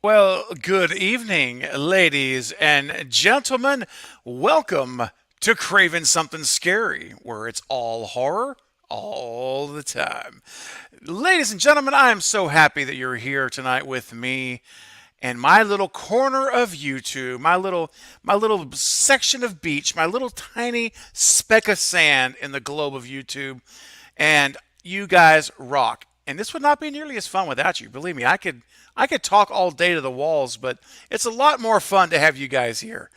Well, good evening, ladies and gentlemen. Welcome to Craven Something Scary, where it's all horror all the time. Ladies and gentlemen, I am so happy that you're here tonight with me and my little corner of YouTube, my little section of beach, my little tiny speck of sand in the globe of YouTube. And you guys rock. And this would not be nearly as fun without you. Believe me, I could talk all day to the walls, but it's a lot more fun to have you guys here.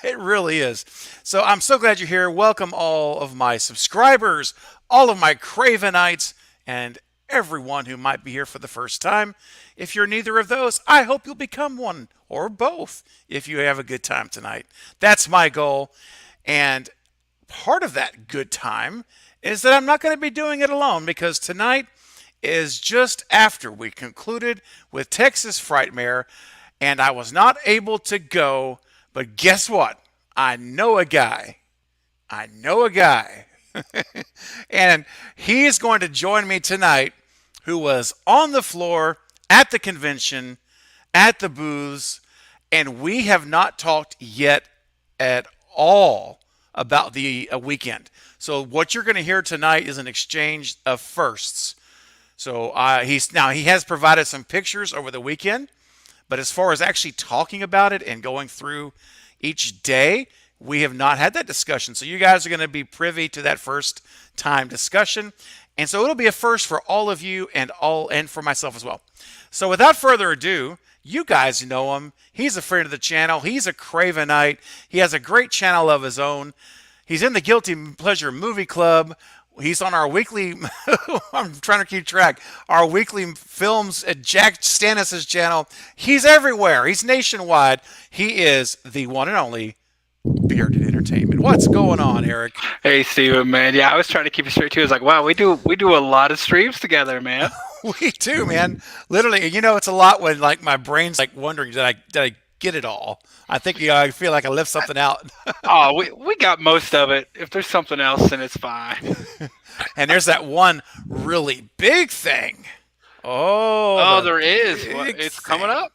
It really is. So I'm so glad you're here. Welcome all of my subscribers, all of my Cravenites, and everyone who might be here for the first time. If you're neither of those, I hope you'll become one or both if you have a good time tonight. That's my goal. And part of that good time is that I'm not going to be doing it alone because tonight is just after we concluded with Texas Frightmare, and I was not able to go. But guess what? I know a guy. I know a guy. And he is going to join me tonight who was on the floor at the convention, at the booths, and we have not talked yet at all about the weekend. So what you're going to hear tonight is an exchange of firsts. So he has provided some pictures over the weekend, but as far as actually talking about it and going through each day, we have not had that discussion. So you guys are going to be privy to that first time discussion. And so it'll be a first for all of you and for myself as well. So without further ado, you guys know him. He's a friend of the channel. He's a Cravenite. He has a great channel of his own. He's in the Guilty Pleasure Movie Club. He's on our weekly, I'm trying to keep track, our weekly films at Jack Stannis' channel. He's everywhere. He's nationwide. He is the one and only Bearded Entertainment. What's going on, Eric? Hey Steven, man. Yeah, I was trying to keep it straight too. I was like, wow, we do a lot of streams together, man. We do, man. Literally, it's a lot when like my brain's like wondering, did I get it all? I think I feel like I left something out. Oh, we got most of it. If there's something else, then it's fine. And there's that one really big thing. Oh, Oh, the there is. Well, big it's coming thing. up.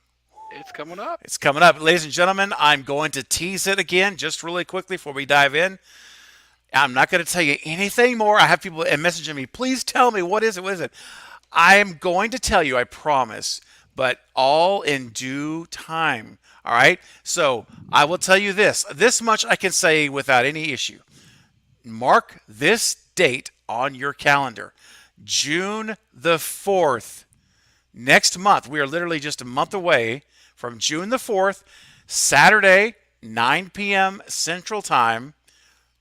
It's coming up. It's coming up. Ladies and gentlemen, I'm going to tease it again just really quickly before we dive in. I'm not going to tell you anything more. I have people messaging me, please tell me, what is it? What is it? I am going to tell you, I promise, but all in due time. All right? So I will tell you this. This much I can say without any issue. Mark this date on your calendar. June the 4th. Next month. We are literally just a month away from June the 4th, Saturday, 9 p.m. Central Time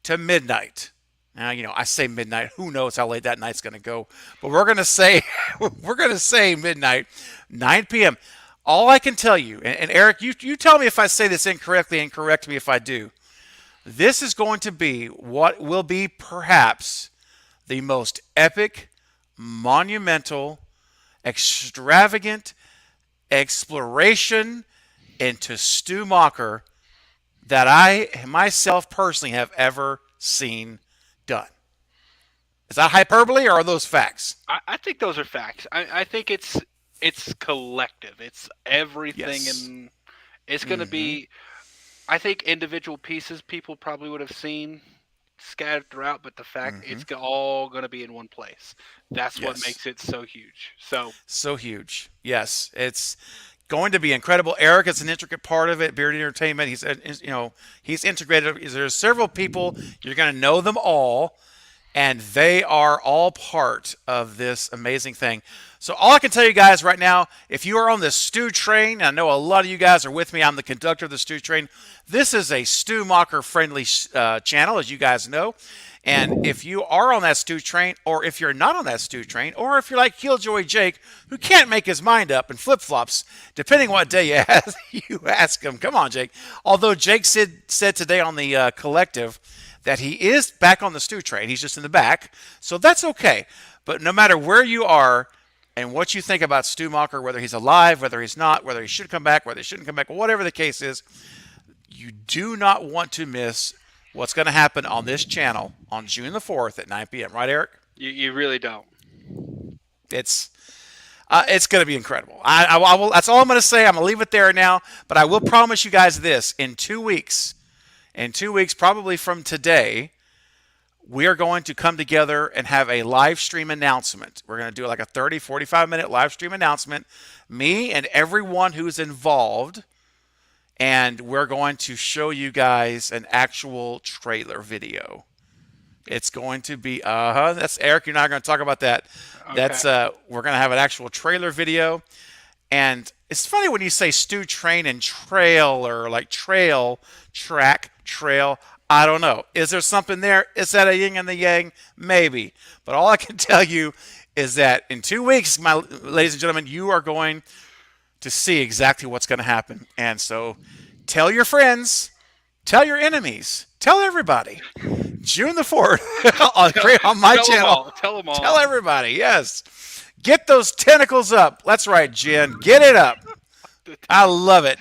to midnight. Now, I say midnight. Who knows how late that night's going to go? But we're going to say midnight, 9 p.m. All I can tell you, and Eric, you tell me if I say this incorrectly and correct me if I do. This is going to be what will be perhaps the most epic, monumental, extravagant exploration into Stu Macher that I myself personally have ever seen done. Is that hyperbole or are those facts? I think those are facts. I think it's collective. It's everything, Yes. and it's going to Mm-hmm. be. I think individual pieces people probably would have seen scattered throughout, but the fact Mm-hmm. it's all going to be in one place. That's what Yes. makes it so huge. So So huge. Yes. It's going to be incredible. Eric is an intricate part of it. Bearded Entertainment. He's integrated. There's several people. You're going to know them all, and they are all part of this amazing thing. So all I can tell you guys right now, if you are on the Stew train, I know a lot of you guys are with me. I'm the conductor of the Stew train. This is a Stu Mocker friendly channel, as you guys know. And if you are on that Stew train, or if you're not on that Stew train, or if you're like Killjoy Jake, who can't make his mind up and flip flops, depending what day you ask him. Come on, Jake. Although Jake said today on the collective that he is back on the Stew train, he's just in the back, so that's okay. But no matter where you are, and what you think about Stu Macher, whether he's alive, whether he's not, whether he should come back, whether he shouldn't come back, whatever the case is, you do not want to miss what's going to happen on this channel on June the 4th at 9 p.m. Right, Eric? you really don't. It's It's going to be incredible. I will. That's all I'm going to say. I'm going to leave it there now. But I will promise you guys this: in 2 weeks, probably from today, we are going to come together and have a live stream announcement. We're going to do like a 30, 45-minute live stream announcement. Me and everyone who's involved, and we're going to show you guys an actual trailer video. It's going to be that's Eric. You're not going to talk about that. Okay. That's we're going to have an actual trailer video, and it's funny when you say stew train and trail or like trail, track, trail. I don't know. Is there something there? Is that a yin and the yang? Maybe. But all I can tell you is that in 2 weeks, my ladies and gentlemen, you are going to see exactly what's going to happen. And so tell your friends, tell your enemies, tell everybody. June the 4th on my Tell them channel. all. Tell them all. Tell everybody, yes. Get those tentacles up. That's right, Jen. Get it up. I love it.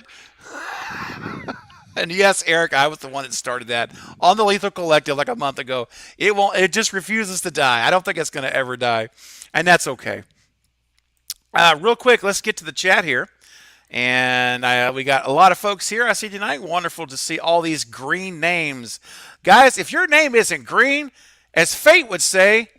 And yes, Eric, I was the one that started that on the Lethal Collective like a month ago. It won't. It just refuses to die. I don't think it's going to ever die, and that's okay. Real quick, let's get to the chat here. And we got a lot of folks here I see tonight. Wonderful to see all these green names. Guys, if your name isn't green, as Fate would say,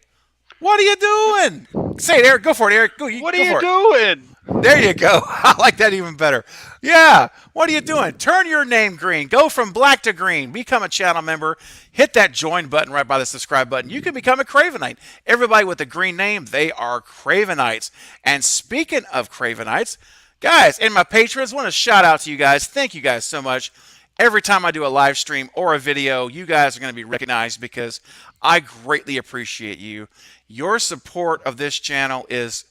what are you doing? Say it, Eric. Go for it, Eric. Go, What are go you for it. doing? There you go. I like that even better. Yeah. What are you doing? Turn your name green. Go from black to green. Become a channel member. Hit that join button right by the subscribe button. You can become a Cravenite. Everybody with a green name, they are Cravenites. And speaking of Cravenites, guys, and my patrons, want to shout out to you guys. Thank you guys so much. Every time I do a live stream or a video, you guys are going to be recognized because I greatly appreciate you. Your support of this channel is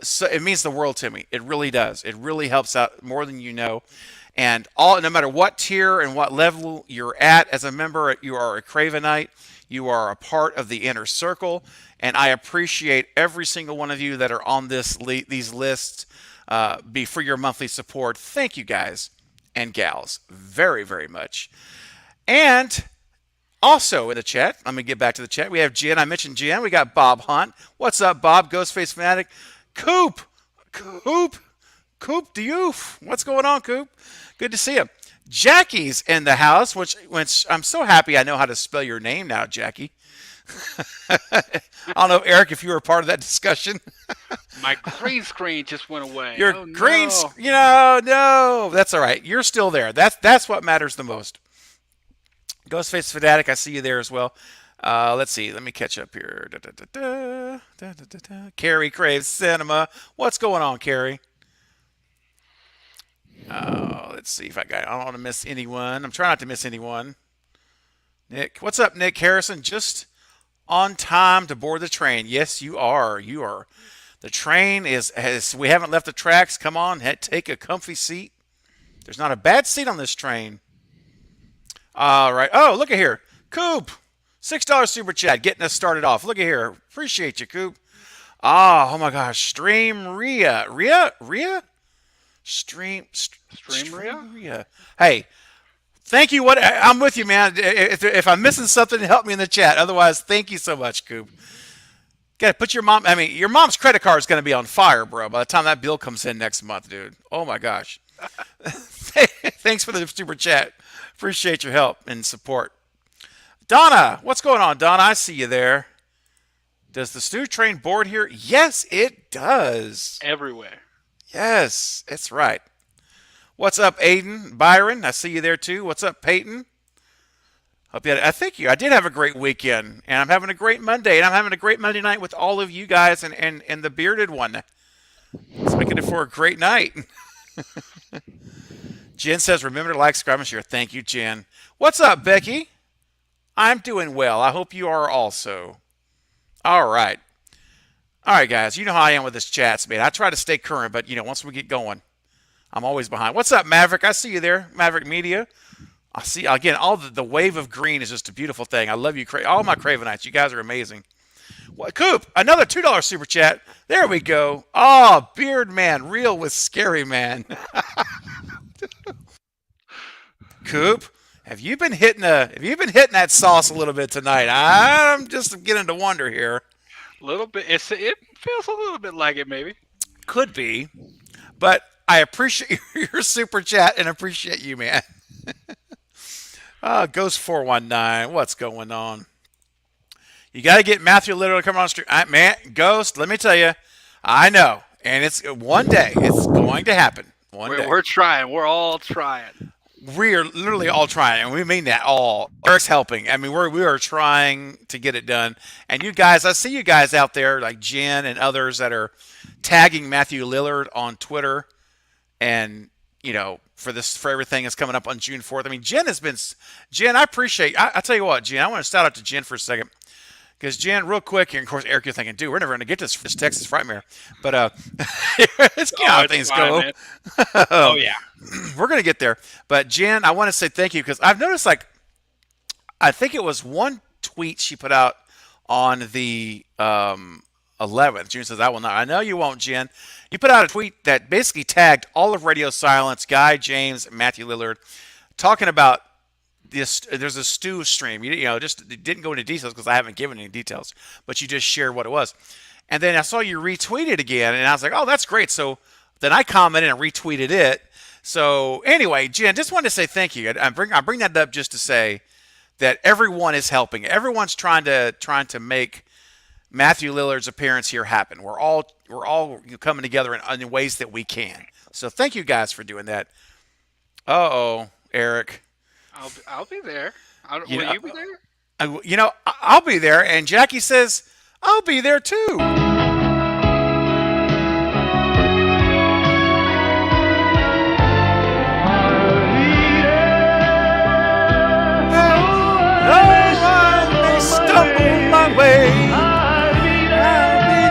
so it means the world to me. It really does. It really helps out more than you know. And no matter what tier and what level you're at as a member, you are a Cravenite. You are a part of the inner circle, and I appreciate every single one of you that are on these lists. Be for your monthly support. Thank you guys and gals very, very much. And also in the chat, let me get back to the chat. We have Jen. I mentioned Jen. We got Bob Hunt. What's up, Bob? Ghostface Fanatic. Coop. Coop Diouf. What's going on, Coop? Good to see you. Jackie's in the house, which I'm so happy I know how to spell your name now, Jackie. I don't know, Eric, if you were a part of that discussion. My green screen just went away. Your Oh, green, no. no, that's all right. You're still there. That's what matters the most. Ghostface Fanatic, I see you there as well. Let's see. Let me catch up here. Carrie Craves Cinema. What's going on, Carrie? Let's see if I don't want to miss anyone. I'm trying not to miss anyone. Nick, what's up, Nick Harrison? Just on time to board the train. Yes, you are. You are. The train we haven't left the tracks. Come on, take a comfy seat. There's not a bad seat on this train. All right. Oh, look at here. Coop, $6 super chat getting us started off. Look at here. Appreciate you, Coop. Oh my gosh. Stream Rhea. Rhea? Stream Rhea. Hey, thank you. I'm with you, man. If I'm missing something, help me in the chat. Otherwise, thank you so much, Coop. Gotta put your mom's credit card is gonna be on fire, bro, by the time that bill comes in next month, dude. Oh my gosh. Thanks for the super chat. Appreciate your help and support. Donna, what's going on, Donna? I see you there. Does the stew train board here? Yes, it does. Everywhere. Yes, that's right. What's up, Aiden? Byron, I see you there too. What's up, Peyton? I did have a great weekend, and I'm having a great Monday, and I'm having a great Monday night with all of you guys and the bearded one. It's making it for a great night. Jen says, remember to like, subscribe, and share. Thank you, Jen. What's up, Becky? I'm doing well. I hope you are also. All right. All right, guys. You know how I am with this chats, man. I try to stay current, but, once we get going, I'm always behind. What's up, Maverick? I see you there, Maverick Media. I see, again, all the wave of green is just a beautiful thing. I love you, all my Cravenites. You guys are amazing. What, Coop, another $2 super chat. There we go. Oh, Beard Man, real with Scary Man. Coop, have you been hitting that sauce a little bit tonight? I'm just beginning to wonder here. A little bit. It feels a little bit like it, maybe. Could be, but I appreciate your super chat and appreciate you, man. Ghost 419, what's going on? You got to get Matthew Little to come on stream. Man, Ghost, let me tell you, I know, and it's one day. It's going to happen. One We're day. we're trying. We're all trying. We are literally all trying, and we mean that all. Eric's helping. I mean, we are trying to get it done. And you guys, I see you guys out there, like Jen and others that are tagging Matthew Lillard on Twitter, and for everything that's coming up on June 4th. I mean, Jen. I appreciate. I tell you what, Jen. I want to shout out to Jen for a second. Because Jen, real quick, and of course Eric, you're thinking, dude, we're never going to get this Texas Frightmare, but it's Oh, how it's things fine, go. man. Oh yeah. We're going to get there. But Jen, I want to say thank you because I've noticed, like, I think it was one tweet she put out on the 11th. June says, "I will not." I know you won't, Jen. You put out a tweet that basically tagged all of Radio Silence, Guy James, and Matthew Lillard, talking about this. There's a stew stream. Just it didn't go into details because I haven't given any details, but you just shared what it was. And then I saw you retweet it again, and I was like, "Oh, that's great." So then I commented and retweeted it. So anyway, Jen, just wanted to say thank you. I bring that up just to say that everyone is helping. Everyone's trying to make Matthew Lillard's appearance here happen. We're all coming together in ways that we can. So thank you guys for doing that. Oh, Eric. I'll be there. You Will know, you be there? I'll be there. And Jackie says I'll be there too. No one may stumble my way. I'll be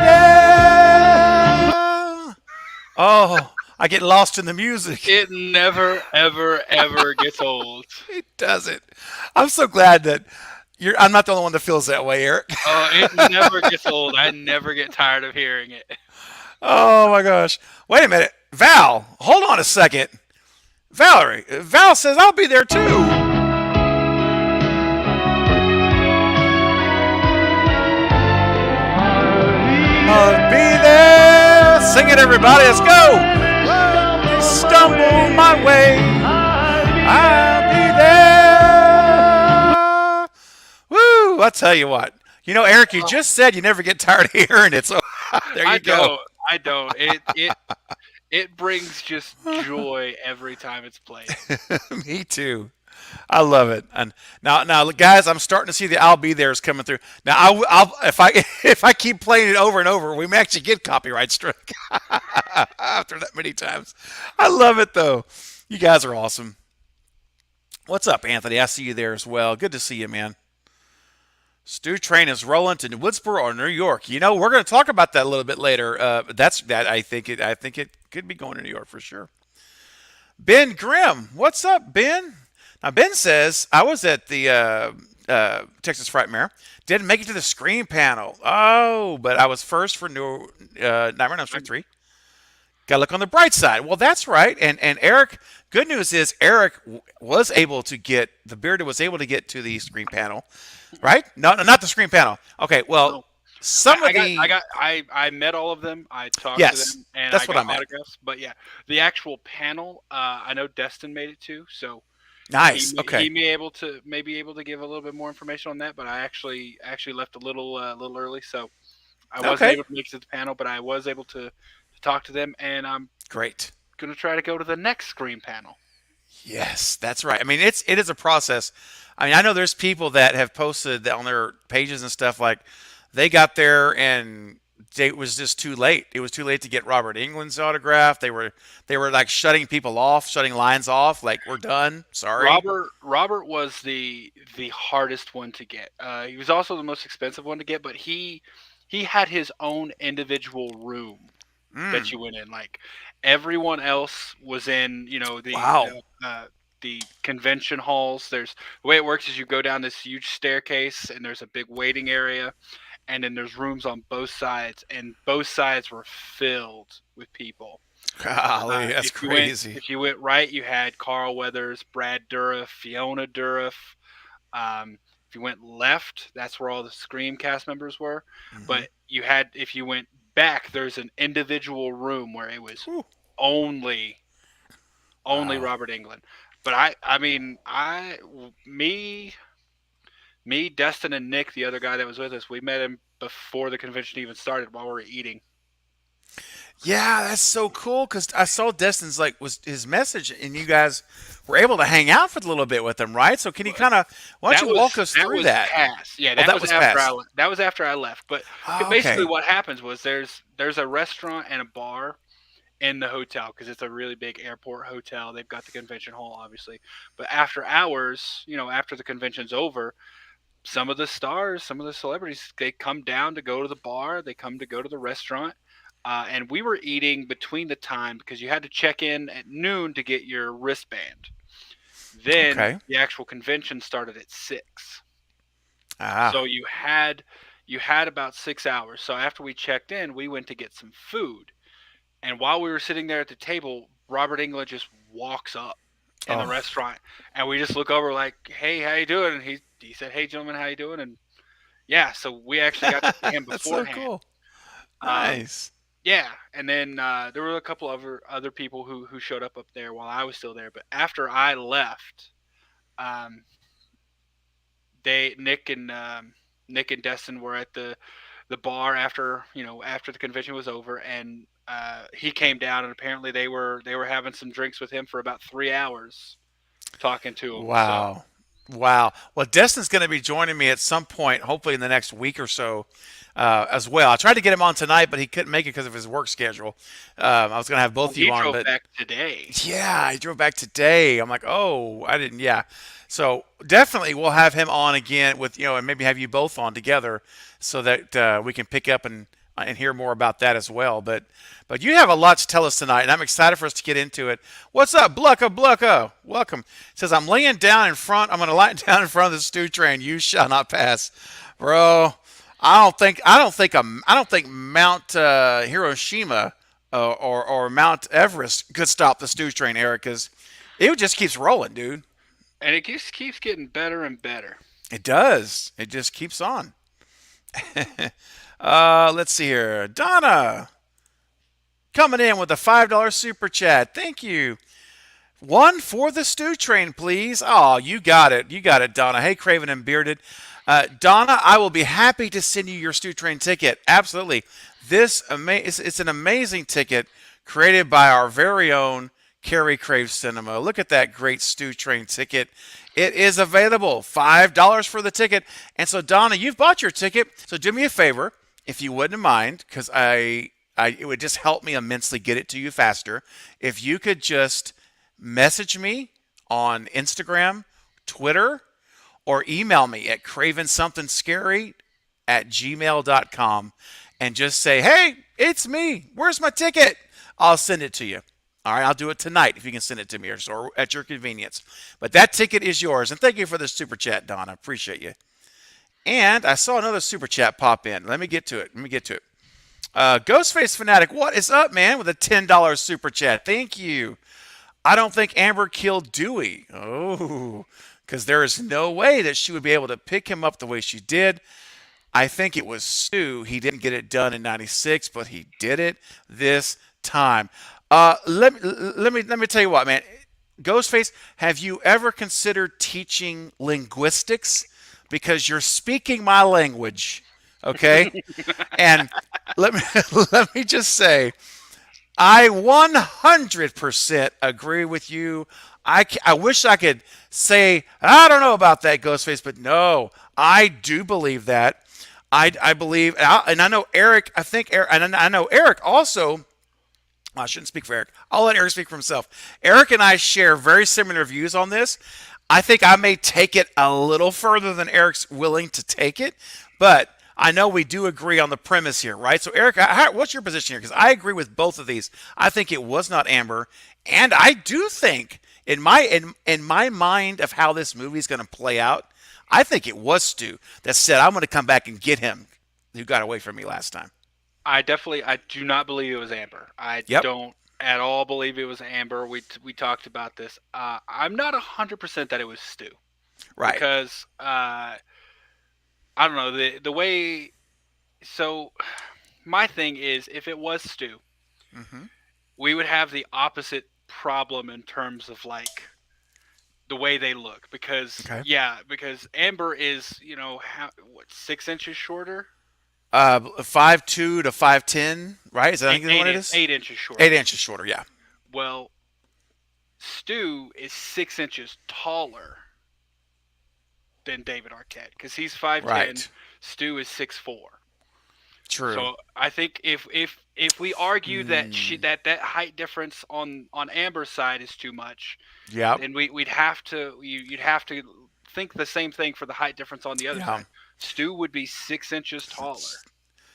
there. Oh, I get lost in the music. It never, ever, ever gets old. It doesn't. I'm so glad that I'm not the only one that feels that way, Eric. Oh, it never gets old. I never get tired of hearing it. Oh my gosh. Wait a minute. Val, hold on a second. Val says I'll be there too. I'll be there. Sing it, everybody. Let's go. They stumble my way. I'll be there. Woo! I'll tell you what. Eric, you just said you never get tired of hearing it. So there you go. I don't. It brings just joy every time it's played. Me too. I love it. And now, guys, I'm starting to see the "I'll be there's" coming through. Now, I'll if I if I keep playing it over and over, we may actually get copyright strike after that many times. I love it though. You guys are awesome. What's up, Anthony? I see you there as well. Good to see you, man. Stew train is rolling to Woodsboro or New York. We're going to talk about that a little bit later. That's that. I think it could be going to New York for sure. Ben Grimm, what's up, Ben? Now, Ben says, I was at the Texas Frightmare. Didn't make it to the screen panel. Oh, but I was first for Nightmare on Elm Street 3. Got to look on the bright side. Well, that's right. And Eric, good news is Eric was able to get, the Bearded was able to get to the screen panel, right? No, not the screen panel. Okay, well, No. I I met all of them. I talked yes, to them, and that's I what I got meant. autographs. But yeah, the actual panel, I know Destin made it too, so Nice. he Okay, may able to give a little bit more information on that. But I actually left a little early, so I wasn't okay, able to make it to the panel, but I was able to talk to them, and I'm great. gonna try to go to the next screen panel. Yes, that's right. I mean, it is a process. I mean, I know there's people that have posted on their pages and stuff like they got there and it was just too late. It was too late to get Robert England's autograph. They were like shutting people off, shutting lines off. Like we're done. Sorry. Robert was the hardest one to get. He was also the most expensive one to get, but he had his own individual room that Mm, you went in. Like everyone else was in, wow. the convention halls. The way it works is you go down this huge staircase, and there's a big waiting area, and then there's rooms on both sides, and both sides were filled with people. Golly, that's If you went crazy. if you went right, you had Carl Weathers, Brad Dourif, Fiona Dourif. If you went left, that's where all the Scream cast members were. Hmm. But if you went back there's an individual room where it was Whew. only Wow. Robert England. But I mean, me, Destin, and Nick, the other guy that was with us, we met him before the convention even started while we were eating. Yeah, that's so cool because I saw Destin's like was his message, and you guys were able to hang out for a little bit with him, right? So can you kind of why don't you walk us That through was that? past. Yeah, Oh, that was past. that was after I left. But Oh, basically, okay. what happens was there's a restaurant and a bar in the hotel because it's a really big airport hotel. They've got the convention hall, obviously. But after hours, after the convention's over, some of the stars, some of the celebrities, they come down to go to the bar. They come to go to the restaurant. And we were eating between the time because you had to check in at noon to get your wristband. Then Okay. the actual convention started at 6. Ah. So you had about 6 hours. So after we checked in, we went to get some food. And while we were sitting there at the table, Robert England just walks up in the Oh, restaurant, and we just look over like, "Hey, how you doing?" And he said, "Hey, gentlemen, how you doing?" And yeah, so we actually got to see him that's so beforehand. cool. Um, Nice. yeah, and then there were a couple other people who showed up there while I was still there. But after I left, um, they Nick and Destin were at the bar after the convention was over, and he came down, and apparently they were having some drinks with him for about 3 hours talking to him. So Wow. Wow. Well, Destin's going to be joining me at some point, hopefully in the next week or so, as well. I tried to get him on tonight, but he couldn't make it because of his work schedule. I was going to have both well, of you he on, drove but back today. yeah, I drove back today. I'm like, oh, I didn't. Yeah. So definitely we'll have him on again and maybe have you both on together so that we can pick up and hear more about that as well. But you have a lot to tell us tonight, and I'm excited for us to get into it. What's up, Blucka Blucka? Welcome. Says I'm laying down in front. I'm going to lie down in front of the stew train. You shall not pass, bro. I don't think Mount Hiroshima or Mount Everest could stop the stew train, Eric, because it just keeps rolling, dude. And it just keeps getting better and better. It does. It just keeps on. Let's see here. Donna coming in with a $5 super chat. Thank you. One for the stew train, please. Oh, you got it. You got it, Donna. Hey, Craven and Bearded. Donna, I will be happy to send you your stew train ticket. Absolutely. It's an amazing ticket created by our very own Carrie Crave Cinema. Look at that great stew train ticket. It is available. $5 for the ticket. And so, Donna, you've bought your ticket. So do me a favor, if you wouldn't mind, because it would just help me immensely get it to you faster. If you could just message me on Instagram, Twitter, or email me at cravensomething scary@gmail.com and just say, hey, it's me. Where's my ticket? I'll send it to you. All right, I'll do it tonight if you can send it to me or at your convenience. But that ticket is yours. And thank you for the super chat, Donna. Appreciate you. And I saw another super chat pop in. Let me get to it. Ghostface Fanatic, what is up, man? With a $10 super chat. Thank you. I don't think Amber killed Dewey. Oh, because there is no way that she would be able to pick him up the way she did. I think it was Stu. He didn't get it done in '96, but he did it this time. Let me tell you what, man. Ghostface, have you ever considered teaching linguistics? Because you're speaking my language, okay? And let me let me just say, I 100% agree with you. I wish I could say, I don't know about that, Ghostface, but no, I do believe that. I believe, and I know Eric, I think Eric, and I know Eric also. I shouldn't speak for Eric. I'll let Eric speak for himself. Eric and I share very similar views on this. I think I may take it a little further than Eric's willing to take it, but I know we do agree on the premise here, right? So, Eric, what's your position here? Because I agree with both of these. I think it was not Amber, and I do think in my mind of how this movie is going to play out, I think it was Stu that said, "I'm going to come back and get him, who got away from me last time." I do not believe it was Amber. I Yep. don't at all believe it was Amber. We talked about this. I'm not 100% that it was Stu Right. because I don't know the way. So my thing is, if it was stew, Hmm. we would have the opposite problem in terms of like the way they look. Because Okay. yeah, because amber is how, what, 6 inches shorter, 5'2" to 5'10", right? Is that I think the one it is? 8 inches Eight shorter. inches shorter. Yeah. Well, Stu is 6 inches taller than David Arquette because he's 5'10". Right. Stu is 6'4". True. So I think if we argue that Hmm. that height difference on Amber's side is too much, Yep. then we'd have to you'd have to think the same thing for the height difference on the other Yeah. side. Stu would be 6 inches taller,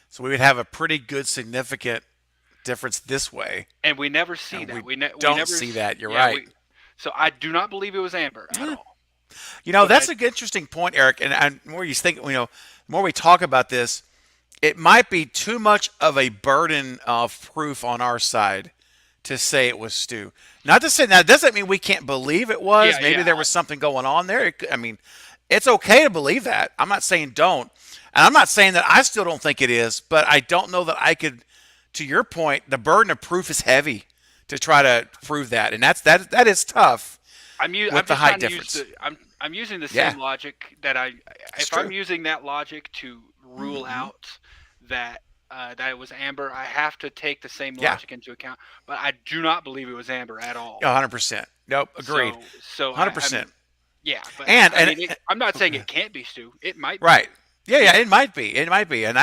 So we would have a pretty good significant difference this way, and we never see and that. we We don't never see that. You're yeah right. we. So I do not believe it was Amber at Yeah. all. But That's a good, interesting point, Eric. And the more you think, the more we talk about this, it might be too much of a burden of proof on our side to say it was Stu. Not to say now, it doesn't mean we can't believe it was. yeah, Maybe yeah, there was something going on there. I mean, it's okay to believe that. I'm not saying don't, and I'm not saying that I still don't think it is. But I don't know that I could. To your point, the burden of proof is heavy to try to prove that, and that is tough I'm with the just height trying to use difference. the I'm using the Yeah, same logic that I it's if I'm true. using that logic to rule Hmm. out that that it was Amber, I have to take the same Yeah, logic into account. But I do not believe it was Amber at all. 100%. Nope, agreed. So one Hundred I percent. mean, yeah, but I And mean, I'm not saying it can't be Stu. It might be. right. Yeah, yeah, Yeah, it might be. It might be. And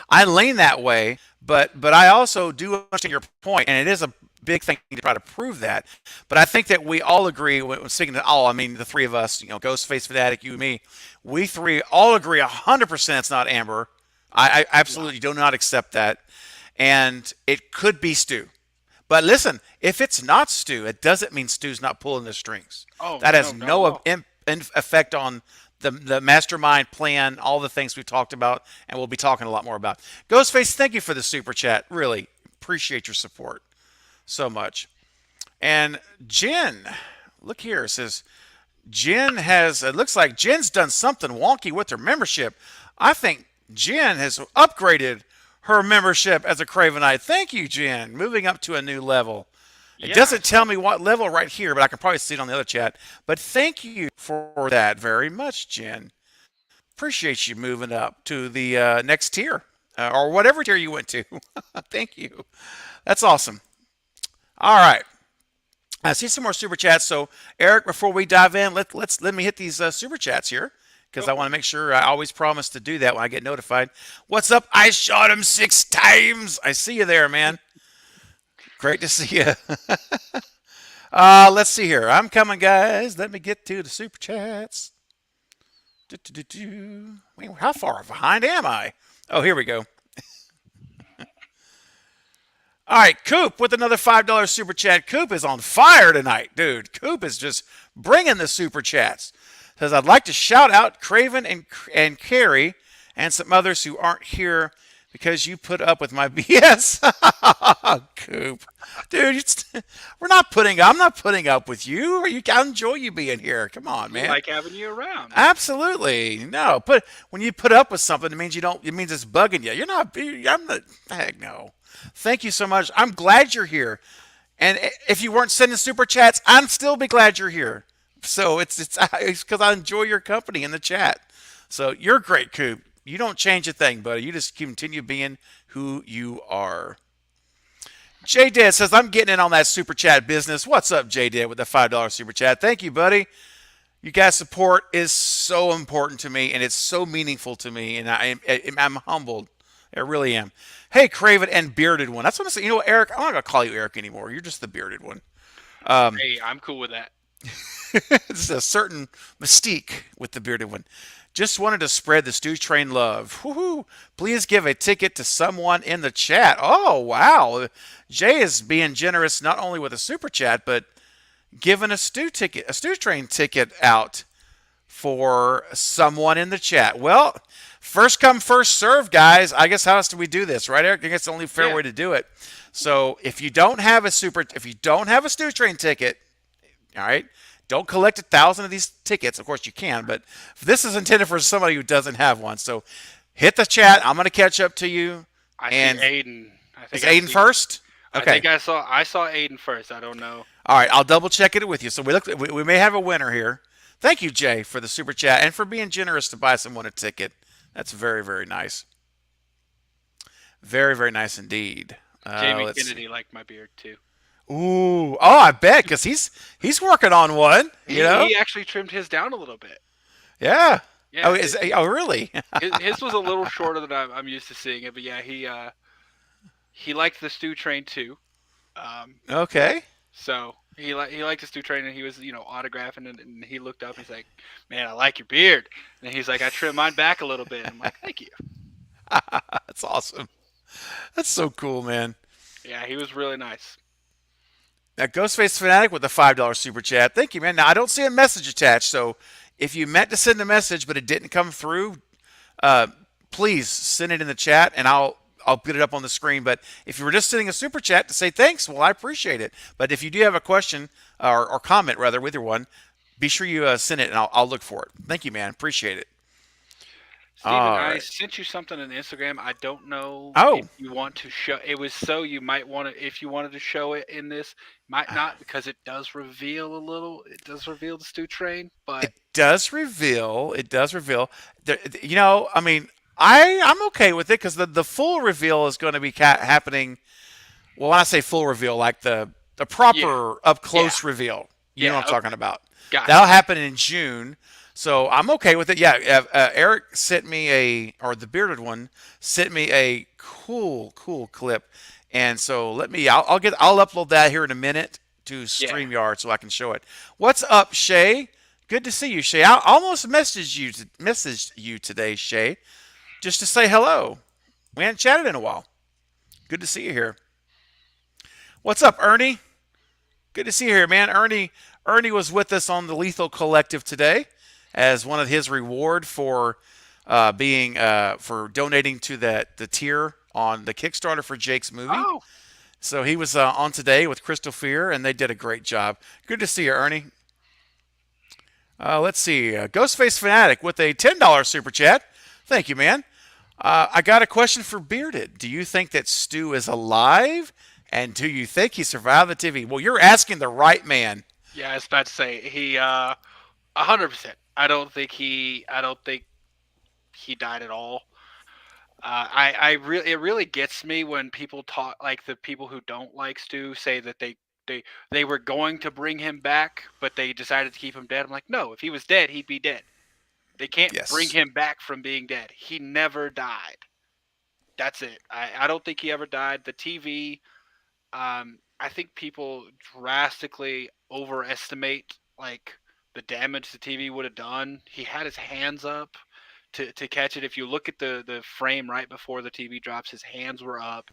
I lean that way, but I also do understand your point, and it is a big thing to try to prove that. But I think that we all agree when speaking to all, I mean the three of us, Ghostface Fanatic, you and me, we three all agree 100% it's not Amber. I yeah. absolutely do not accept that. And it could be Stu. But listen, if it's not Stu, it doesn't mean Stu's not pulling the strings. Oh That has no, not at no all. effect on the mastermind plan, all the things we've talked about, and we'll be talking a lot more about. Ghostface, thank you for the super chat. Really appreciate your support so much. And Jen, look here, says Jen has. It looks like Jen's done something wonky with her membership. I think Jen has upgraded her membership as a Cravenite. Thank you, Jen. Moving up to a new level. It Yeah. doesn't tell So me what level right here, but I can probably see it on the other chat. But thank you for that very much, Jen. Appreciate you moving up to the next tier or whatever tier you went to. Thank you. That's awesome. All right. I see some more super chats. So, Eric, before we dive in, let me hit these super chats here because go I for want it. to make sure I always promise to do that when I get notified. What's up? I shot him 6 times. I see you there, man. Great to see you. Let's see here. I'm coming, guys. Let me get to the super chats. Wait, how far behind am I? Oh, here we go. All right, Coop with another $5 super chat. Coop is on fire tonight, dude. Coop is just bringing the super chats. Says I'd like to shout out Craven and Carrie and some others who aren't here because you put up with my BS. Coop, dude, we're not putting. I'm not putting up with you. I enjoy you being here. Come on, We man. like having you around. Absolutely. No, but when you put up with something, it means you don't. It means it's bugging you. You're not. I'm not. Heck no. Thank you so much. I'm glad you're here. And if you weren't sending super chats, I'd still be glad you're here. So it's because I enjoy your company in the chat. So you're great, Coop. You don't change a thing, buddy. You just continue being who you are. J Dad says I'm getting in on that super chat business. What's up, J Dad, with the $5 super chat? Thank you, buddy. You guys' support is so important to me, and it's so meaningful to me, and I'm humbled. I really am. Hey, Craven and Bearded One. That's what I say. You know what, Eric? I'm not going to call you Eric anymore. You're just the Bearded One. Hey, I'm cool with that. There's a certain mystique with the Bearded One. Just wanted to spread the Stew Train love. Woohoo! Please give a ticket to someone in the chat. Oh, wow. Jay is being generous not only with a super chat, but giving a Stew Train ticket out for someone in the chat. Well, first come, first serve, guys. I guess how else do we do this, right, Eric? I guess the only fair Yeah. way to do it. So if you don't have a Stew Train ticket, all right, don't collect 1,000 of these tickets. Of course you can, but this is intended for somebody who doesn't have one. So hit the chat. I'm going to catch up to you. I see And Aiden. is Aiden first? I think Okay. I saw Aiden first. I don't know. All right, I'll double check it with you. So we may have a winner here. Thank you, Jay, for the super chat and for being generous to buy someone a ticket. That's very, very nice. Very, very nice indeed. Jamie Let's see. Kennedy liked my beard too. Ooh, oh, I bet because he's working on one. You know, He actually trimmed his down a little bit. yeah. Yeah, Oh, oh really? his was a little shorter than I'm used to seeing it, but yeah, he liked the stew train too. Um, Okay. so he liked the stew train, and he was autographing it, and he looked up. He's like, "Man, I like your beard," and he's like, "I trimmed mine back a little bit." I'm like, "Thank you." That's awesome. That's so cool, man. Yeah, he was really nice. Now, Ghostface Fanatic with the $5 super chat. Thank you, man. Now, I don't see a message attached, so if you meant to send a message but it didn't come through, uh, please send it in the chat and I'll put it up on the screen. But if you were just sending a super chat to say thanks, well, I appreciate it. But if you do have a question or comment rather with your one, be sure you send it and I'll look for it. Thank you, man. Appreciate it. Steven, All I right. sent you something on Instagram. I don't know if Oh, you want to show it was so you might want to if you wanted to show it in this, might not because it does reveal a little. It does reveal the stew train, but it does reveal. It does reveal. I mean, I'm okay with it because the full reveal is going to be happening. Well, when I say full reveal, like the yeah, proper up yeah, close reveal, you know what yeah. I'm talking Okay, about. That'll gotcha. happen in June, so I'm okay with it. Yeah, Eric sent me or the bearded one sent me a cool clip, and so I'll upload that here in a minute to Yeah, StreamYard so I can show it. What's up, Shay? Good to see you, Shay. I almost messaged you today, Shay, just to say hello. We hadn't chatted in a while. Good to see you here. What's up, Ernie? Good to see you here, man. Ernie was with us on the Lethal Collective today as one of his reward for being for donating to the tier on the Kickstarter for Jake's movie. Oh, So he was on today with Crystal Fear, and they did a great job. Good to see you, Ernie. Let's see, Ghostface Fanatic with a $10 super chat. Thank you, man. I got a question for Bearded. Do you think that Stu is alive? And do you think he survived the TV? Well, you're asking the right man. yeah. I was about to say he 100%. I don't think he died at all. I really it really gets me when people talk like the people who don't like Stu say that they they were going to bring him back, but they decided to keep him dead. I'm like, no, if he was dead, he'd be dead. They can't bring Yes. him back from being dead. He never died. That's it. I don't think he ever died. The TV, I think people drastically overestimate like the damage the TV would have done. He had his hands up to catch it. If you look at the frame right before the TV drops, his hands were up.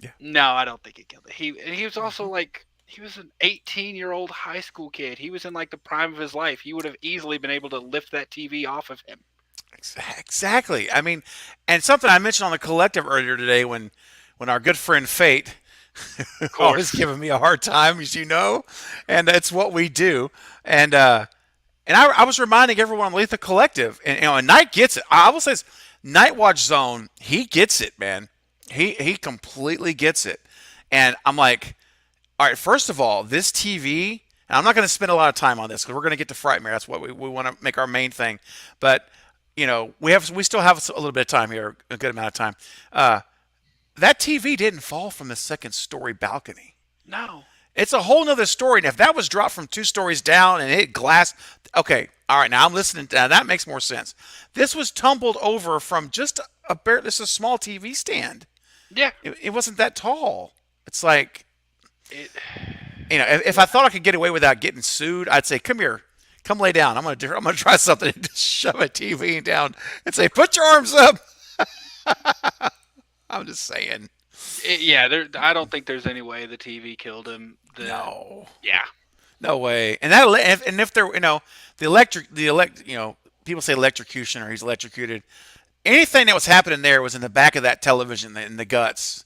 Yeah. No, I don't think he killed it. He was also like he was an 18-year-old high school kid. He was in like the prime of his life. He would have easily been able to lift that TV off of him. Exactly. I mean, and something I mentioned on the collective earlier today when our good friend Fate Of always course. giving me a hard time, as you know, and that's what we do. And I was reminding everyone on Lethal Collective, and Knight gets it. I will say this: Night Watch Zone, he gets it, man. He completely gets it. And I'm like, all right, first of all, this TV, and I'm not going to spend a lot of time on this because we're going to get to Frightmare. That's what we want to make our main thing. But we still have a little bit of time here, a good amount of time. Uh, that TV didn't fall from the second story balcony. No. It's a whole nother story. And if that was dropped from 2 stories down and hit glass, okay, all right, now I'm listening. Now that makes more sense. This was tumbled over from just this is a small TV stand. Yeah. It wasn't that tall. It's like, It. if I thought I could get away without getting sued, I'd say, come here, come lay down. I'm gonna try something and just shove a TV down and say, put your arms up. I'm just saying, Yeah. There. I don't think there's any way the TV killed him. no, Yeah. no way. And if there, people say electrocution or he's electrocuted. Anything that was happening there was in the back of that television in the guts.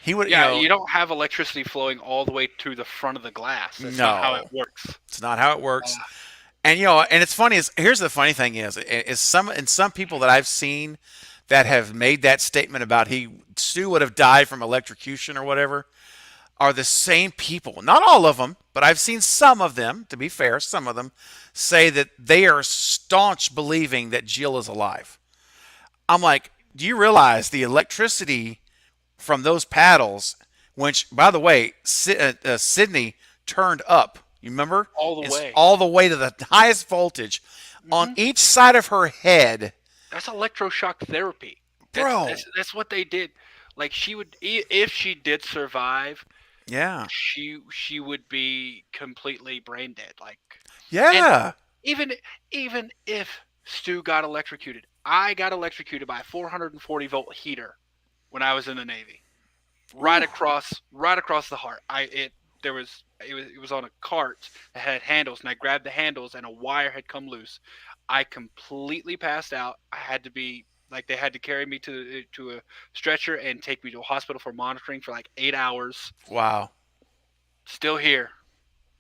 He would, Yeah. You don't have electricity flowing all the way to the front of the glass. That's not how it no, works. it's not how it works. Uh, And and it's funny. Here's the funny thing is some people that I've seen that have made that statement about Stu would have died from electrocution or whatever are the same people. Not all of them, but I've seen some of them, to be fair, some of them say that they are staunch believing that Jill is alive. I'm like, do you realize the electricity from those paddles, which, by the way, Sydney turned up, you remember? all the It's way. all the way to the highest voltage on Hmm. each side of her head. That's electroshock therapy. Bro, That's what they did. Like if she did survive, yeah. she would be completely brain dead. And Yeah. even even if Stu got electrocuted, I got electrocuted by a 440-volt heater when I was in the Navy, Ooh. right across the heart. It was on a cart that had handles, and I grabbed the handles, and a wire had come loose. I completely passed out. I had to be like they had to carry me to a stretcher and take me to a hospital for monitoring for like 8 hours. Wow. Still here,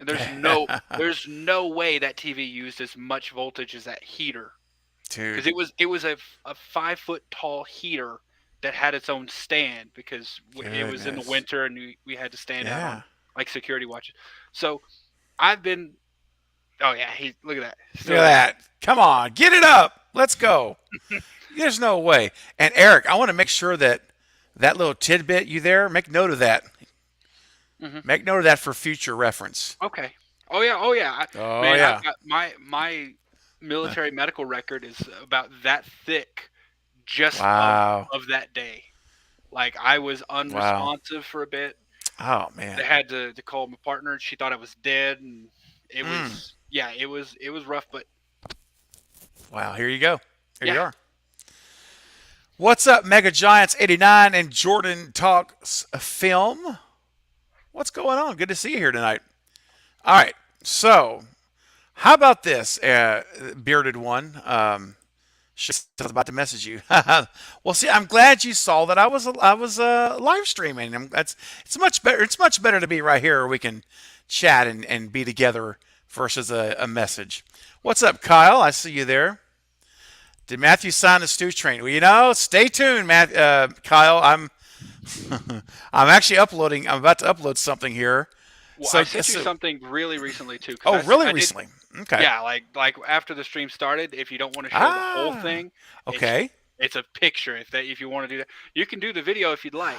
and there's no way that TV used as much voltage as that heater, because Dude, it was a 5 foot tall heater that had its own stand, because it was in the goodness. winter and we had to stand out on Yeah. like security watches. So I've been. Oh yeah, he look at that, Look at still there. that. Come on, get it up. Let's go. There's no way. And Eric, I want to make sure that that little tidbit you there, make note of that. Hmm. Make note of that for future reference. Okay. Oh yeah. Oh, Man, I've yeah. got my military medical record is about that thick, just Wow. of that day. Like I was Wow. unresponsive for a bit. Oh, They man. had to call my partner, and she thought I was dead, and it Mm. was yeah, it was rough, but Wow. Here you go. Here yeah. you are. What's up, Mega Giants 89 and Jordan Talks Film? What's going on? Good to see you here tonight. All right. So, how about this, bearded one? I was about to message you. Well, see, I'm glad you saw that I was live streaming. It's much better. It's much better to be right here where we can chat and be together versus a message. What's up, Kyle? I see you there. Did Matthew sign the stew train? Well, stay tuned, Kyle. I'm actually uploading. I'm about to upload something here. Well, I So, sent you so something really recently too, because oh, really I did. recently? Okay. Yeah, like after the stream started, if you don't want to show the whole Ah, thing, it's okay. it's a picture. If you want to do that, you can do the video if you'd like.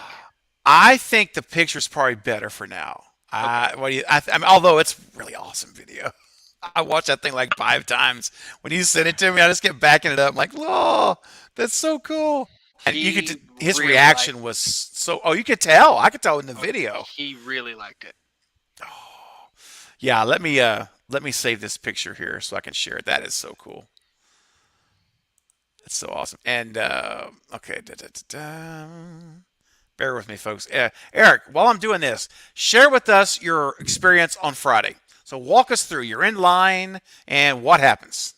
I think the picture's probably better for now. Okay. What do you? I mean, although it's really awesome video. I watched that thing like 5 times. When you sent it to me, I just kept backing it up. I'm like, oh, that's so cool. And you He could. His really liked. reaction was so. Oh, you could tell. I could tell in the Oh, video. he really liked it. Yeah. Let me save this picture here so I can share it. That is so cool. It's so awesome. And okay. Bear with me, folks. Eric, while I'm doing this, share with us your experience on Friday. So walk us through. You're in line, and what happens?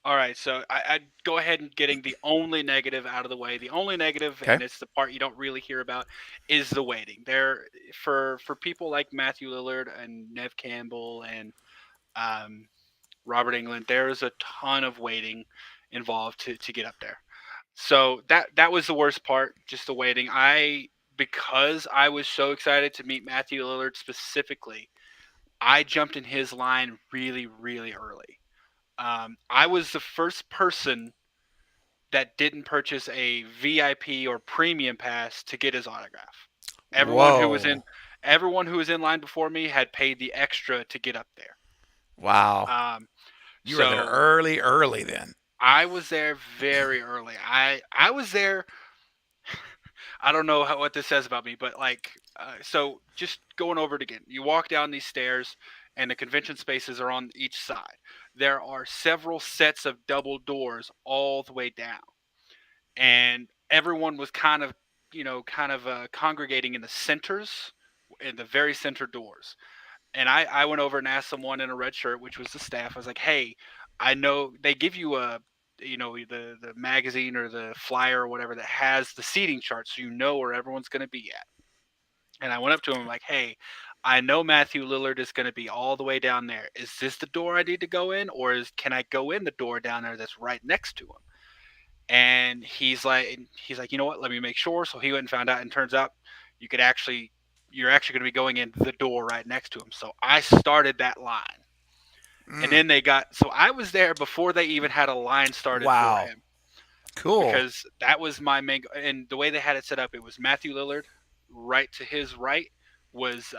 All right, so I'd go ahead and getting the only negative out of the way. The only negative, Okay. and it's the part you don't really hear about, is the waiting. There, for people like Matthew Lillard and Nev Campbell and um, Robert England, there is a ton of waiting involved to get up there. So that was the worst part, just the waiting. Because I was so excited to meet Matthew Lillard specifically, I jumped in his line really, really early. I was the first person that didn't purchase a VIP or premium pass to get his autograph. Everyone who was in Whoa. everyone who was in line before me had paid the extra to get up there. Wow. Um, You were there so early, early then. I was there very early. I was there. I don't know what this says about me, but so just going over it again. You walk down these stairs, and the convention spaces are on each side. There are several sets of double doors all the way down, and everyone was kind of congregating in the centers, in the very center doors. And I went over and asked someone in a red shirt, which was the staff. I was like, "Hey, I know they give you the magazine or the flyer or whatever that has the seating chart, so you know where everyone's going to be at." And I went up to him like, "Hey, I know Matthew Lillard is going to be all the way down there. Is this the door I need to go in, or can I go in the door down there that's right next to him?" And he's like, you know what? Let me make sure. So he went and found out, and turns out you could actually you're actually going to be going in the door right next to him. So I started that line, and Mm. then they got so I was there before they even had a line started for Wow. him Cool. because that was my main. And the way they had it set up, it was Matthew Lillard. Right to his right was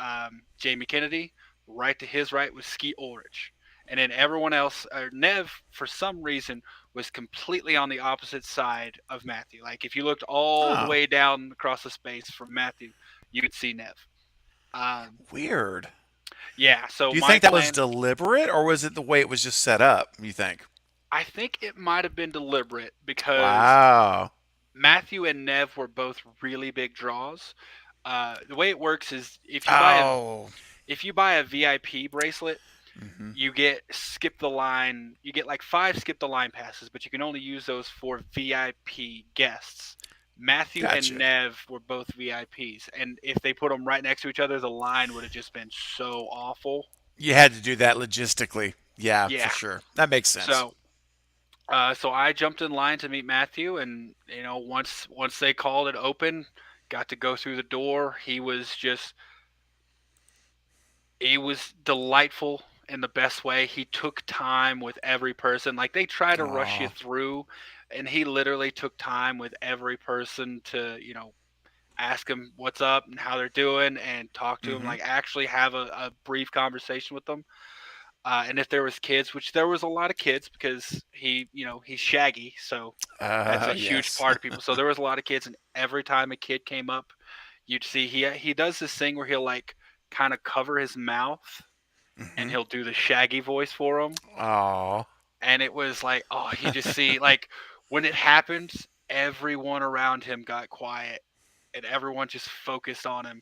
Jamie Kennedy. Right to his right was Skeet Ulrich. And then everyone else, Nev, for some reason, was completely on the opposite side of Matthew. Like if you looked all the Oh, way down across the space from Matthew, you could see Nev. Um, weird. yeah. So Do you my think that was plan, deliberate, or was it the way it was just set up? You think? I think it might have been deliberate because Wow. Matthew and Nev were both really big draws. The way it works is Oh. if you buy a VIP bracelet, Hmm. you get skip the line. You get like 5 skip the line passes, but you can only use those for VIP guests. Matthew and Gotcha. Nev were both VIPs, and if they put them right next to each other, the line would have just been so awful. You had to do that logistically. Yeah, for Yeah. sure. That makes sense. So, so I jumped in line to meet Matthew, and once they called it open, got to go through the door. He was delightful in the best way. He took time with every person. Like they try to rush you Oh. through, and he literally took time with every person to, ask them what's up and how they're doing and talk to them. Hmm. Like actually have a brief conversation with them. And if there was kids, which there was a lot of kids because he's Shaggy, so that's a huge Yes. part of people. So there was a lot of kids, and every time a kid came up, you'd see he does this thing where he'll like kind of cover his mouth and Hmm. he'll do the Shaggy voice for him. Oh. And it was like, oh, you just see like when it happened, everyone around him got quiet and everyone just focused on him.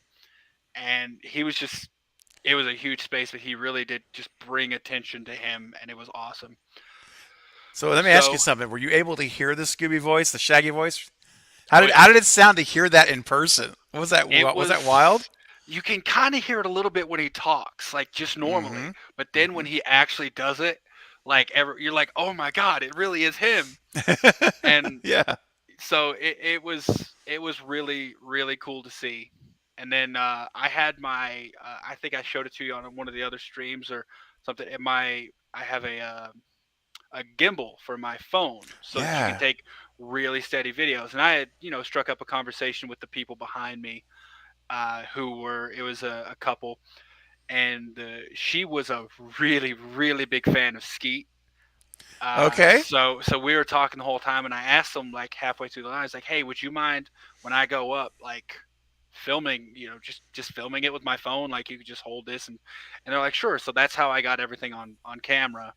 And he was just, it was a huge space, but he really did just bring attention to him, and it was awesome. So let me ask you So something. Were you able to hear the Scooby voice, the Shaggy voice? How oh did yeah, how did it sound to hear that in person? Was that it was that was. wild? You can kind of hear it a little bit when he talks, like just Hmm. normally, but then when Hmm. he actually does it, you're like, oh my god, it really is him. And Yeah. so it was really really cool to see. And then I had my I think I showed it to you on one of the other streams or something. I have a gimbal for my phone so that you can Yeah. take really steady videos. And I had struck up a conversation with the people behind me who were it was a couple, and she was a really really big fan of Skeet. Okay. So we were talking the whole time, and I asked them like halfway through the line, I was like, "Hey, would you mind when I go up, like filming, just filming it with my phone? Like you could just hold this." And they're like, "Sure." So that's how I got everything on camera,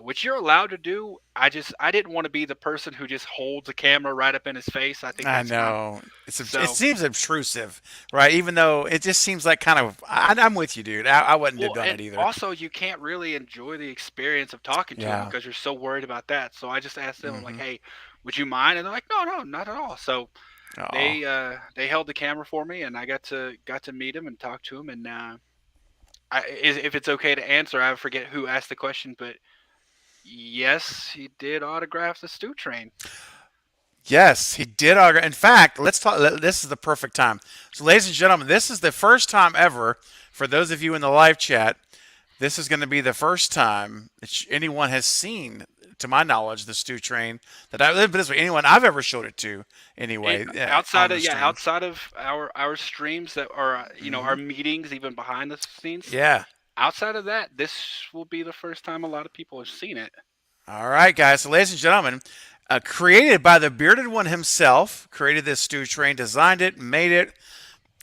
which you're allowed to do. I didn't want to be the person who just holds a camera right up in his face. I think I that's kind of know. It so. seems obtrusive, right? Even though it just seems like kind of. I'm with you, dude. I wouldn't have Well, done and it either. also you can't really enjoy the experience of talking to him Yeah. because you're so worried about that. So I just asked them, I'm like, Hmm. "Hey, would you mind?" And they're like, "No, no, not at all." So Oh. they held the camera for me, and I got to meet him and talk to him. And if it's okay to answer, I forget who asked the question, but yes, he did autograph the Stew Train. Yes, he did. In fact, let's talk. This is the perfect time. So, ladies and gentlemen, this is the first time ever for those of you in the live chat. This is going to be the first time that anyone has seen, to my knowledge, the Stew Train that I put this way, anyone I've ever showed it to, anyway, Outside on of the stream. outside of our streams that are our Hmm. meetings, even behind the scenes. Yeah. Outside of that, this will be the first time a lot of people have seen it. All right, guys. So, ladies and gentlemen, created by the bearded one himself, created this Stew Train, designed it, made it,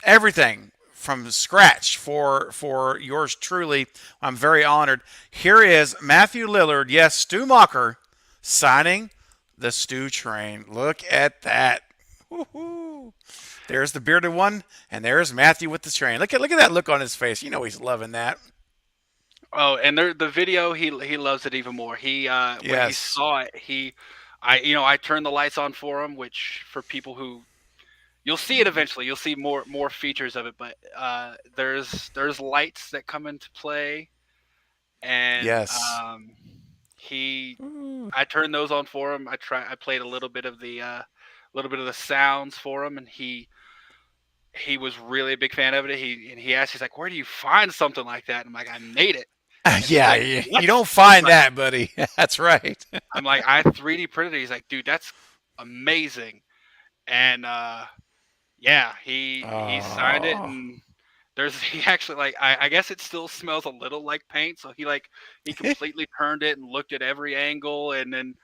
everything from scratch for yours truly. I'm very honored. Here is Matthew Lillard, yes, Stu Mocker, signing the Stew Train. Look at that. Woo-hoo. There's the bearded one, and there's Matthew with the train. Look at that look on his face. You know he's loving that. Oh, and the video he loves it even more. He when he Yes. saw it, I turned the lights on for him, which for people who you'll see it eventually, you'll see more features of it, but there's lights that come into play, and Yes. he Ooh. I turned those on for him. I played a little bit of the sounds for him, and he was really a big fan of it. He asked, he's like, "Where do you find something like that?" And I'm like, "I made it." And he's Yeah, like, you "What?" don't I'm find like, that, buddy. That's right. I'm like, "I 3D printed it." He's like, "Dude, that's amazing." And yeah, he signed it, Oh. and he actually, like, I guess it still smells a little like paint, so he completely turned it and looked at every angle, and then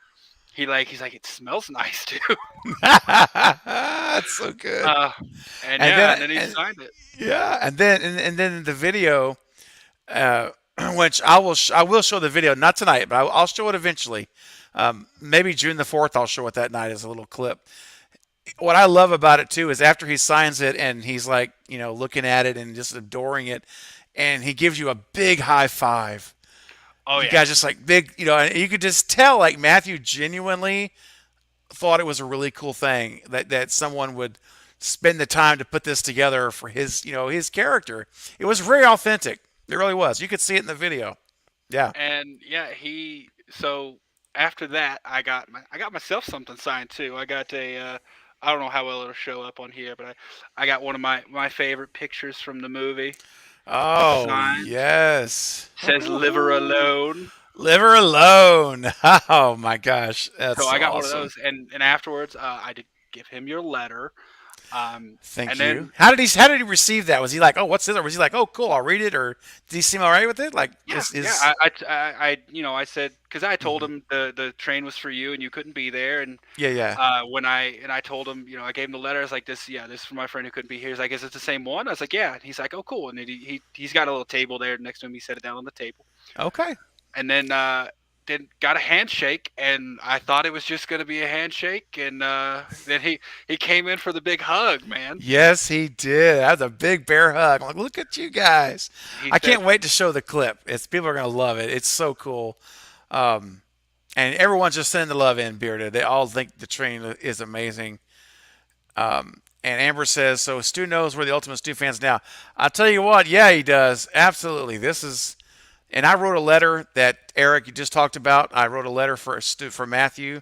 he's like, "It smells nice too." That's so good. Uh, and And yeah, then and then he and signed it. yeah, and then the video, uh, which I will show the video not tonight, but I'll show it eventually. Maybe June the 4th, I'll show it that night as a little clip. What I love about it too is after he signs it and he's like, looking at it and just adoring it, and he gives you a big high five. Oh You yeah, guys just like big, and you could just tell like Matthew genuinely thought it was a really cool thing that someone would spend the time to put this together for his, his character. It was very authentic. It really was. You could see it in the video. Yeah. and yeah, so after that, I got myself something signed too. I got I don't know how well it'll show up on here, but I got one of my favorite pictures from the movie Oh, signed. yes. Says "Liver Alone." Live her alone. Oh my gosh, So that's I got one of awesome. those, and afterwards, I did give him your letter. And Thank you. then How did he receive that? Was he like, "Oh, what's this?" Or was he like, "Oh, cool, I'll read it"? Or did he seem all right with it? Like, yeah, yeah, is I said, because I told mhm. him the train was for you and you couldn't be there, and Yeah, yeah. I told him, I gave him the letter. I was like, this is for my friend who couldn't be here. He's like, "Is it the same one?" I was like, "Yeah." And he's like, "Oh, cool." And then he's got a little table there next to him. He set it down on the table, Okay. and then got a handshake, and I thought it was just gonna be a handshake, and then he came in for the big hug, man. Yes, he did. That was a big bear hug. I'm like, look at you guys. He I said, can't wait to show the clip. People are gonna love it. It's so cool. Um, and everyone's just sending the love in, Bearded. They all think the train is amazing. And Amber says, so Stu knows we're the ultimate Stu fans now. I'll tell you what, yeah, he does. Absolutely. And I wrote a letter that Eric you just talked about. I wrote a letter for Matthew,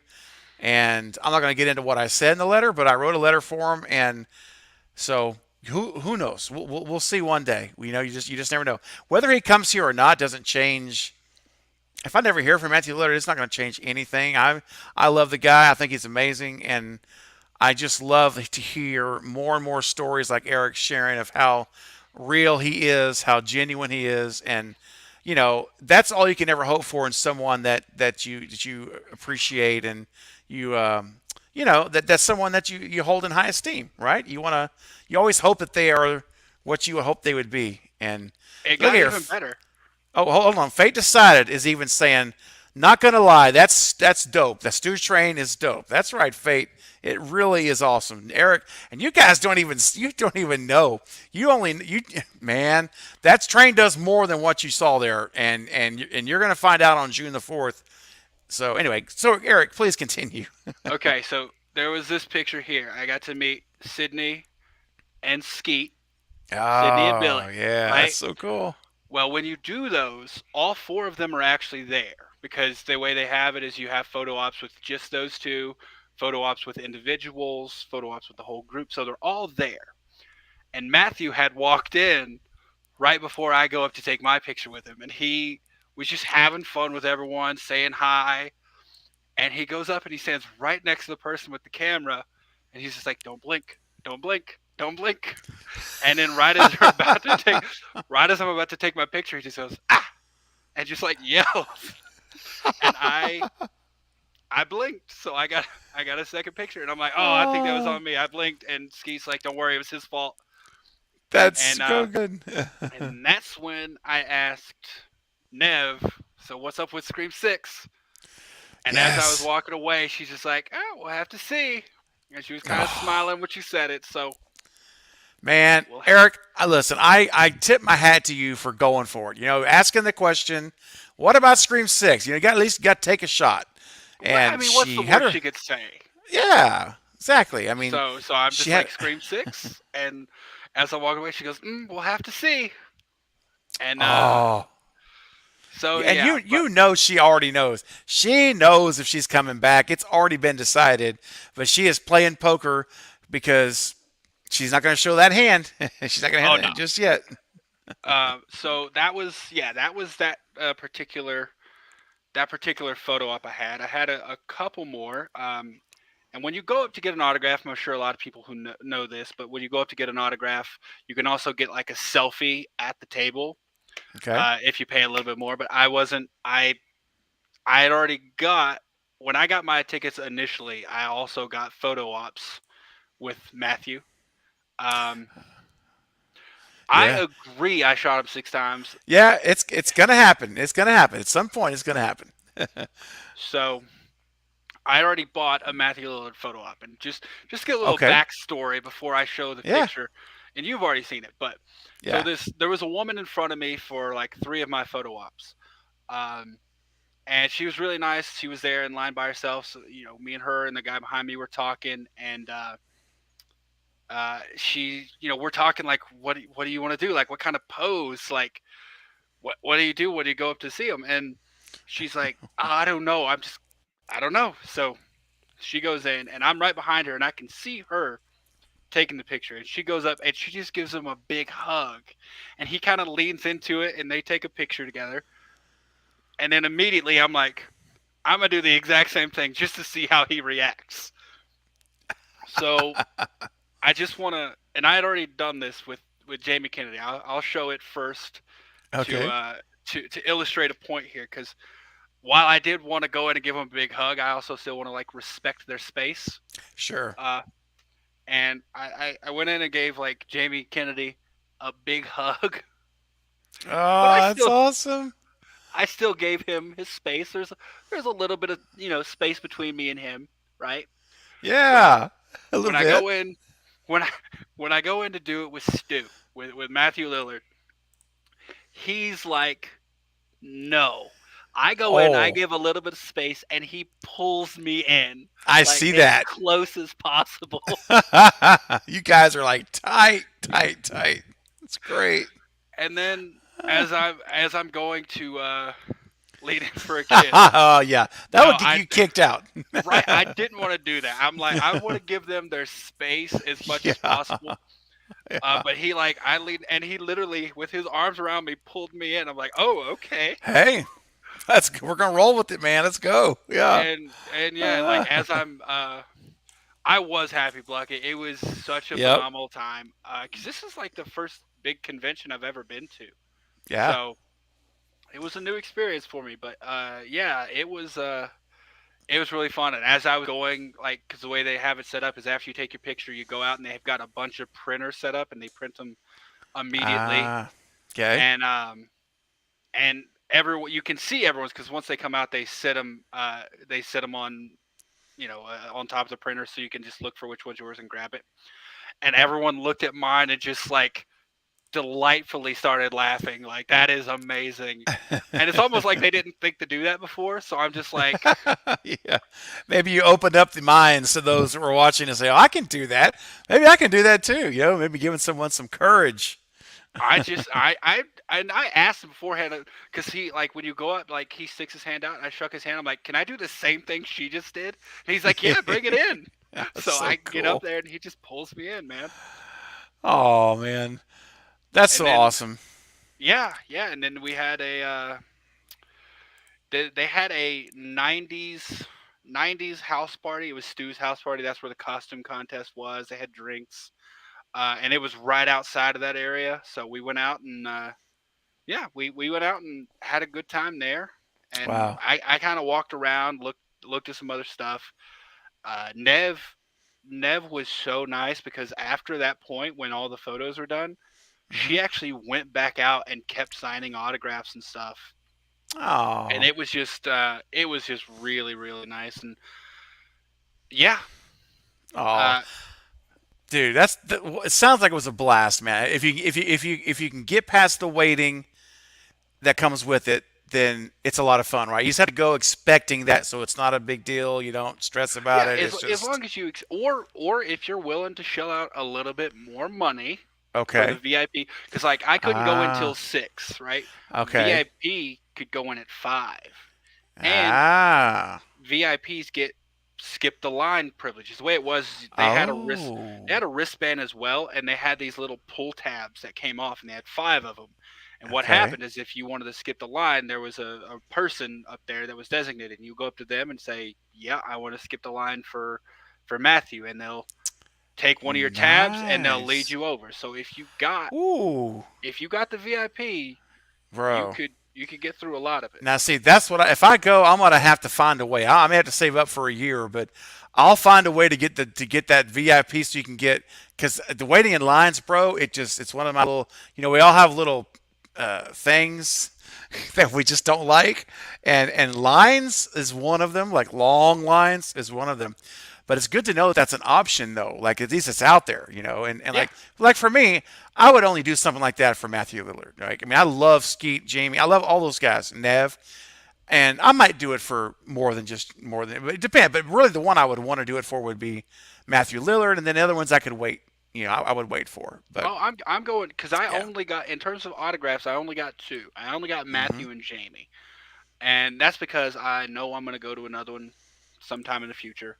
and I'm not going to get into what I said in the letter, but I wrote a letter for him, and so who knows? We'll see one day. You just never know. Whether he comes here or not doesn't change. If I never hear from Matthew Lillard, it's not going to change anything. I love the guy. I think he's amazing, and I just love to hear more and more stories like Eric sharing of how real he is, how genuine he is, and that's all you can ever hope for in someone that you appreciate and you that's someone that you hold in high esteem, right? You always hope that they are what you hope they would be. And it look got here. even better. Oh, hold on. Fate Decided is even saying, not gonna lie, that's dope. The Stew Train is dope. That's right, Fate. It really is awesome, Eric. And you don't even know. You man, that train does more than what you saw there, and you're gonna find out on June the 4th. So anyway, Eric, please continue. Okay, so there was this picture here. I got to meet Sydney and Skeet, Sydney and Billy, Oh yeah, that's right? so cool. Well, when you do those, all four of them are actually there, because the way they have it is you have photo ops with just those two, photo ops with individuals, photo ops with the whole group. So they're all there. And Matthew had walked in right before I go up to take my picture with him, and he was just having fun with everyone, saying hi. And he goes up and he stands right next to the person with the camera, and he's just like, "Don't blink, don't blink, don't blink." And then right as I'm about to take my picture, he just goes, "Ah!" and just like yells. And I blinked, so I got a second picture, and I'm like, "Oh, I think that was Oh, on me." I blinked, and Skeet's like, "Don't worry, it was his fault." that's And so good. that's when I asked Nev, "So what's up with Scream 6?" And as I was Yes. walking away, she's just like, "Oh, we'll have to see." And she was kind of Oh. smiling when she said it. So Man, we'll. Eric, listen, I tip my hat to you for going for it. Asking the question, what about Scream 6? You got at least got to take a shot. I And mean, what's the she had worst her, she could say? yeah, exactly. I mean, So I'm she just had, like, Scream 6, and as I walk away, she goes, "We'll have to see." And oh, So And yeah, but you know she already knows. She knows if she's coming back. It's already been decided. But she is playing poker because she's not going to show that hand. She's not going to oh hand no. it just yet. So that was that was that particular photo op I had. I had a couple more. And when you go up to get an autograph, I'm sure a lot of people who know this, but when you go up to get an autograph, you can also get like a selfie at the table Okay. if you pay a little bit more. But I wasn't. I had already got when I got my tickets initially. I also got photo ops with Matthew. Um, I Yeah. agree. I shot him 6 times. Yeah, it's going to happen. It's going to happen. At some point it's going to happen. So I already bought a Matthew Lillard photo op, and just get a little Okay. backstory before I show the Yeah. picture, and you've already seen it. But so Yeah. there was a woman in front of me for like three of my photo ops, um, and she was really nice. She was there in line by herself. So me and her and the guy behind me were talking, and she, we're talking like, what do you want to do? Like, what kind of pose? Like, what do you do when you go up to see him? And she's like, I don't know. I don't know. So she goes in, and I'm right behind her, and I can see her taking the picture. And she goes up, and she just gives him a big hug, and he kind of leans into it, and they take a picture together. And then immediately, I'm like, I'm gonna do the exact same thing just to see how he reacts. So I just want to, and I had already done this with Jamie Kennedy. I'll show it first to Okay. uh to illustrate a point here, because while I did want to go in and give him a big hug, I also still want to like respect their space. Sure. Uh, and I went in and gave like Jamie Kennedy a big hug, but Oh, that's awesome. I still gave him his space. There's a little bit of space between me and him, right? Well, Yeah. A little when I bit. go in when I when I go in to do it with Stu with Matthew Lillard, he's like, no. I go in, I Oh, give a little bit of space, and he pulls me in I like see as that. close as possible. You guys are like tight, tight, tight. It's great. And then as I'm going to lead in for a kiss. Oh yeah, that No, would get you kicked out. right. I didn't want to do that. I'm like, I want to give them their space as much as Yeah, possible. yeah. But he like I lead, and he literally with his arms around me pulled me in. I'm like, oh, okay. Hey, we're gonna roll with it, man. Let's go. Yeah. And yeah, like as I was happy, Bluck. It was such a Yep. phenomenal time. Because this is like the first big convention I've ever been to. Yeah. So it was a new experience for me. But yeah, it was really fun. And as I was going, like, because the way they have it set up is after you take your picture, you go out and they've got a bunch of printers set up, and they print them immediately. Ah. Okay. And everyone, you can see everyone's, because once they come out, they set them on on top of the printer, so you can just look for which one's yours and grab it. And everyone looked at mine and just like delightfully started laughing. Like, that is amazing. And it's almost like they didn't think to do that before. So I'm just like, Yeah. Maybe you opened up the minds to those who are watching and say, "Oh, I can do that. Maybe I can do that too." Maybe giving someone some courage. and I asked him beforehand, because he, like, when you go up, like, he sticks his hand out, and I shook his hand. I'm like, can I do the same thing she just did? And he's like, yeah, bring it in. That's So so I get up cool. there, and he just pulls me in, man. Oh man, that's And so then awesome. yeah, and then we had they had a '90s house party. It was Stu's house party. That's where the costume contest was. They had drinks, and it was right outside of that area. So we went out and yeah, we went out and had a good time there. And Wow. I kind of walked around, looked at some other stuff. Nev was so nice, because after that point, when all the photos were done, Hmm. she actually went back out and kept signing autographs and stuff. And Oh. it was just really really nice. And yeah, Oh. uh, Dude, it sounds like it was a blast, man. If you can get past the waiting that comes with it, then it's a lot of fun, right? You just have to go expecting that, so it's not a big deal. You don't stress about yeah, it. It's as just long as or if you're willing to shell out a little bit more money for the okay. VIP, because like I couldn't go until Ah, 6, right? okay. VIP could go in at 5. And Ah. VIPs get skip the line privileges. The way it was, they Oh. had a wristband as well, and they had these little pull tabs that came off, and they had 5 of them. And what Okay. happened is, if you wanted to skip the line, there was a person up there that was designated, and you go up to them and say, "Yeah, I want to skip the line for Matthew," and they'll take one of your tabs and they'll lead Nice. you over. So Ooh, if you got the VIP, bro. you could get through a lot of it. Now, see, that's what if I go, I'm gonna have to find a way. I may have to save up for a year, but I'll find a way to get that VIP so you can get because the waiting in lines, bro. It's one of my little. We all have little things that we just don't like, and lines is one of them. Like long lines is one of them. But it's good to know that that's an option, though. Like at least it's out there, and Yeah. like for me, I would only do something like that for Matthew Lillard. Right? I mean, I love Skeet, Jamie, I love all those guys, Nev, and I might do it for more than. It depends, but really the one I would want to do it for would be Matthew Lillard, and then the other ones I could wait. I would wait for. But Oh, I'm going because I yeah, only got, in terms of autographs, I only got two. I only got hmm Matthew and Jamie, and that's because I know I'm going to go to another one sometime in the future,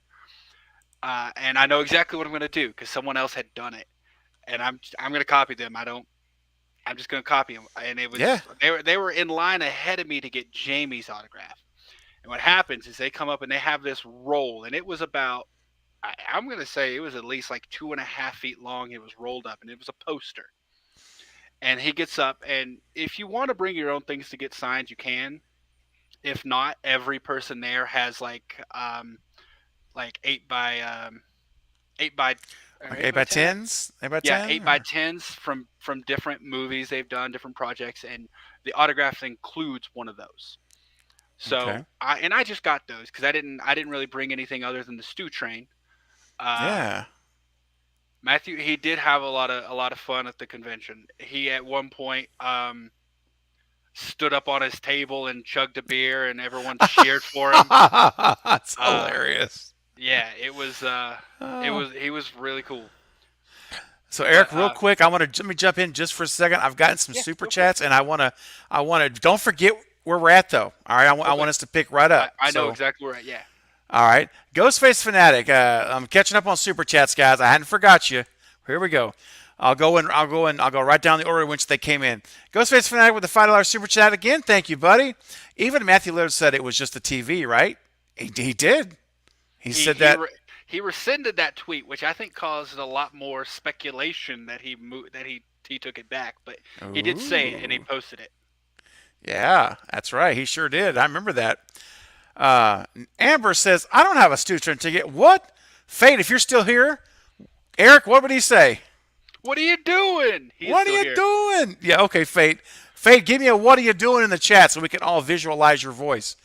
and I know exactly what I'm going to do because someone else had done it, and I'm going to copy them. I don't. I'm just going to copy them, and yeah. they were in line ahead of me to get Jamie's autograph. And what happens is they come up and they have this roll, and it was about, I'm going to say it was at least like 2.5 feet long. It was rolled up, and it was a poster. And he gets up, and if you want to bring your own things to get signed, you can. If not, every person there has like 8 by Like eight eight by by ten. tens, 8 by 10, Yeah, 8 by or 10s from different movies they've done, different projects, and the autograph includes one of those. So okay, I just got those because I didn't really bring anything other than the stew train. Uh, yeah. Matthew, he did have a lot of fun at the convention. He at one point stood up on his table and chugged a beer, and everyone cheered for him. That's Uh, hilarious. yeah, it Oh. was he was really cool. So But Eric, real quick, let me jump in just for a second. I've gotten some yeah, super go for it. chats, and I want to. Don't forget where we're at, though. All right, I Okay, want us to pick right up. I know So, exactly where. Yeah, all right, Ghostface Fanatic. I'm catching up on super chats, guys. I hadn't forgot you. Here we go. I'll go right down the order in which they came in. Ghostface Fanatic with the $5 super chat again. Thank you, buddy. Even Matthew Lillard said it was just the TV, right? He did. He he said he that. re- he rescinded that tweet, which I think caused a lot more speculation that he took it back. But he did say it, and he Ooh, posted it. yeah, that's right. He sure did. I remember that. Uh, Amber says, I don't have a Stutron ticket. What? Fate, if you're still here, Eric, what would he say? What are you doing? He is What are still you here. doing? Yeah, okay, Fate. Fate, give me a what are you doing in the chat so we can all visualize your voice.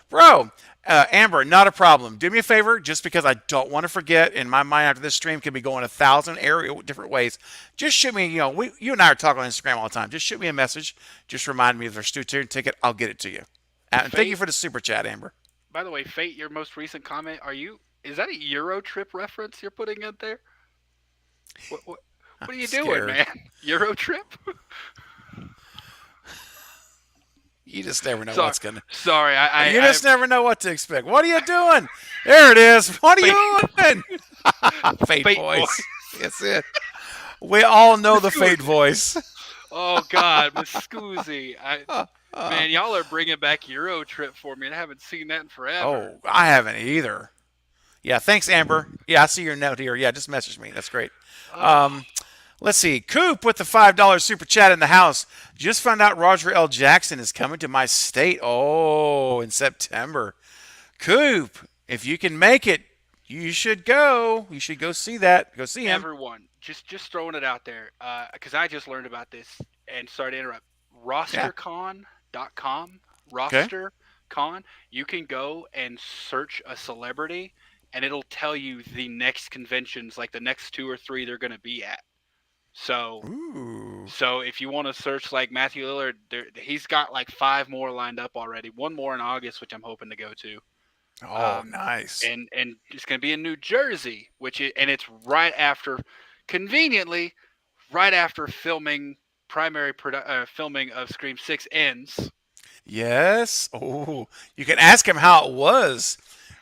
Bro, Amber, not a problem. Do me a favor, just because I don't want to forget. In my mind, after this stream could be going 1,000 different ways. Just shoot me. You and I are talking on Instagram all the time. Just shoot me a message. Just remind me of their Stutron ticket. I'll get it to you. And thank you Fate. for the super chat, Amber. By the way, Fate, your most recent comment, is that a Euro Trip reference you're putting in there? What what I'm what are you doing, scared. man? Euro Trip? You just never know sorry, what's gonna. sorry. You I just never know what to expect. What are you doing? There it is. What are Fate, you doing? Fate Fate boy. voice. That's it. We all know Miss the Fate Scoozy. voice. Oh God, Miss Scoozy. Man, y'all are bringing back Euro Trip for me. I haven't seen that in forever. Oh, I haven't either. Yeah, thanks, Amber. Yeah, I see your note here. Yeah, just message me. That's great. Oh, Um, let's see. Coop with the $5 super chat in the house. Just found out Roger L. Jackson is coming to my state. Oh, in September. Coop, if you can make it, you should go. You should go see that. Go see him. everyone, just throwing it out there, because I just learned about this, and sorry to interrupt. Yeah. Rostercon.com, Okay. rostercon. You can go and search a celebrity, and it'll tell you the next conventions, like the next two or three they're going to be at. So, Ooh. so if you want to search like Matthew Lillard, he's got like 5 more lined up already. One more in August, which I'm hoping to go to. Oh, Um, nice. and it's going to be in New Jersey, and it's right after, conveniently, right after filming of Scream 6 ends. Yes. Oh, you can ask him how it was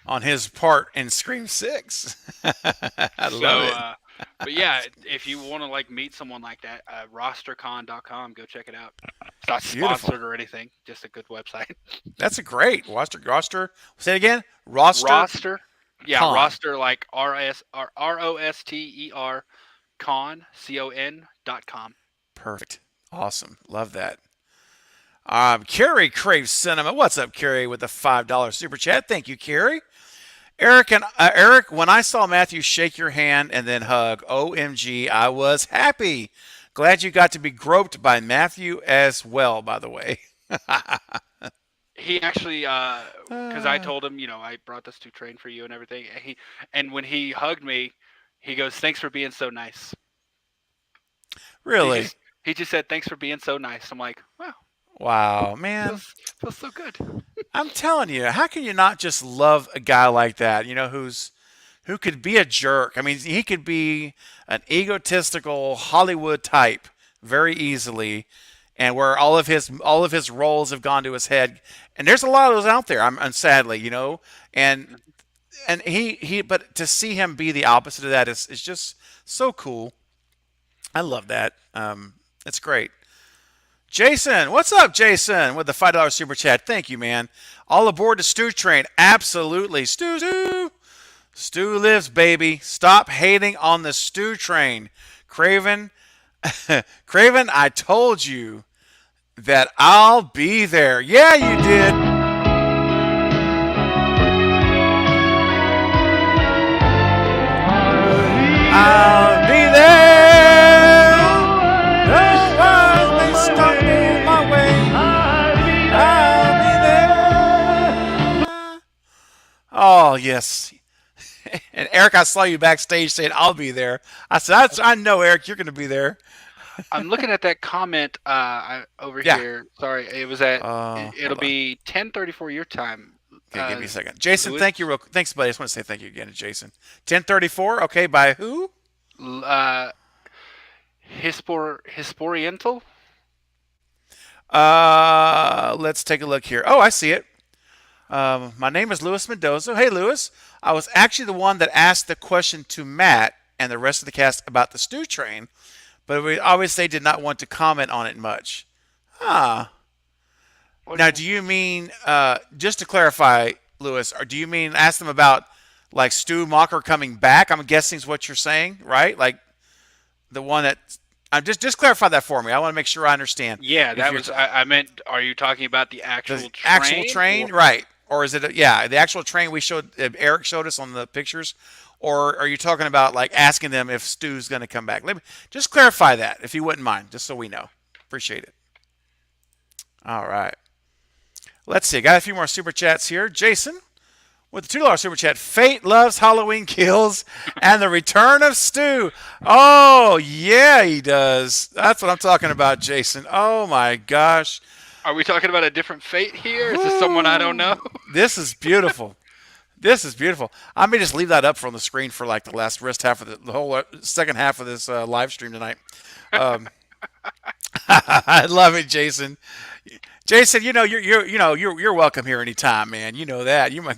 on his part in Scream 6. I love So, it. but yeah, if you want to like meet someone like that, rostercon.com, go check it out. It's not Beautiful. sponsored or anything, just a good website. That's a great roster. Say it again. Roster Roster, yeah, Con. roster like roster con.com. Perfect. Awesome. Love that. Carrie craves cinema. What's up, Carrie, with the $5 super chat? Thank you, Carrie. Eric, when I saw Matthew shake your hand and then hug, OMG, I was happy. Glad you got to be groped by Matthew as well, by the way. He actually, because I Uh, told him, I brought this to train for you and everything. And when he hugged me, he goes, "Thanks for being so nice." He really? just he just said, "Thanks for being so nice." I'm like, wow, Wow, man. feels so good. I'm telling you, how can you not just love a guy like that? Who could be a jerk. I mean, he could be an egotistical Hollywood type very easily, and where all of his roles have gone to his head. And there's a lot of those out there. I'm sadly, and but to see him be the opposite of that is just so cool. I love that. It's great. Jason, what's up, Jason? With the $5 super chat. Thank you, man. All aboard the Stew train. Absolutely. Stew lives, baby. Stop hating on the stew train. Craven, Craven, I told you that I'll be there. Yeah, you did. I'll be there. No one may stumble my way. I'll be there. Oh, yes. And Eric, I saw you backstage saying, I'll be there. I said, I know, Eric, you're going to be there. I'm looking at that comment over Yeah. here. Sorry, it was at. It'll Hold on. be 10:34 your time. Okay, give me Uh, a second. Jason, Lewis, thank you. Thanks, buddy. I just want to say thank you again to Jason. 1034. Okay, by who? uh, Hisporiental. Let's take a look here. Oh, I see it. My name is Luis Mendoza. Hey, Luis. I was actually the one that asked the question to Matt and the rest of the cast about the stew train, but we obviously did not want to comment on it much. Ah. What do Now, you? do you mean, just to clarify, Lewis, or do you mean ask them about like Stu Mocker coming back? I'm guessing is what you're saying, right? Like the one that. Just clarify that for me. I want to make sure I understand. Yeah, If that you're was. I meant. Are you talking about the the actual actual train train, or? right? Or is it yeah the actual train we showed Eric showed us on the pictures, or are you talking about like asking them if Stu's going to come back? Let me just clarify that if you wouldn't mind, just so we know. Appreciate it. All right. Let's see. Got a few more super chats here. Jason with the $2 super chat. Fate loves Halloween Kills and the return of Stu. Oh, yeah, he does. That's what I'm talking about, Jason. Oh, my gosh. Are we talking about a different fate here? Is this someone I don't know? Woo. This is beautiful. This is beautiful. I may just leave that up on the screen for like the rest half of the whole second half of this live stream tonight. Um, I love it, Jason. Jason, you're welcome here anytime, man. You know that. You might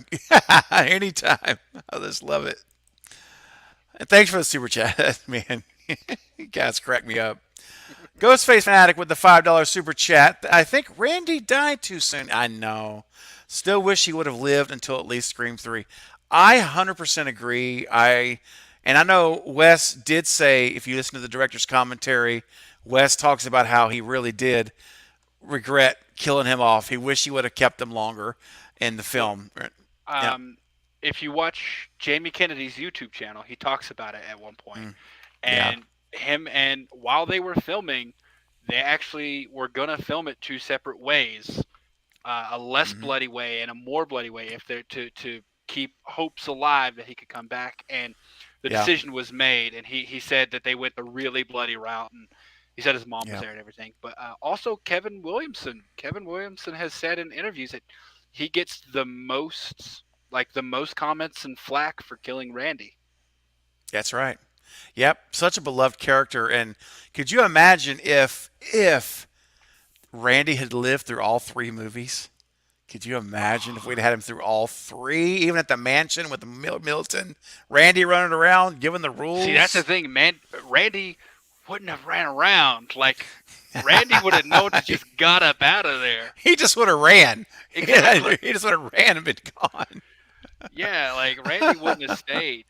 anytime. I just love it. And thanks for the super chat, man. You guys crack me up. Ghostface Fanatic with the $5 super chat. I think Randy died too soon. I know. Still wish he would have lived until at least Scream 3. I 100% agree. And I know Wes did say, if you listen to the director's commentary, Wes talks about how he really did regret killing him off. He wished he would have kept him longer in the Well, film. Yeah. um, if you watch Jamie Kennedy's YouTube channel, he talks about it at one point. Mm, yeah. And him and while they were filming, they actually were gonna film it two separate ways, a less Hmm. bloody way and a more bloody way, if they're to keep hopes alive that he could come back. And the Yeah. decision was made, and he said that they went the really bloody route, and he said his mom was Yeah. there and everything. But also Kevin Williamson has said in interviews that he gets the most comments and flack for killing Randy. That's right. Yep. Such a beloved character. And could you imagine if Randy had lived through all three movies? Could you imagine if we'd had him through all three, even at the mansion with Milton, Randy running around giving the See, that's the rules? thing, man. Randy wouldn't have ran around. Like, Randy would have known to just got up out of there. He just would have ran. Exactly. He just would have ran and been gone. Yeah, like Randy wouldn't have stayed.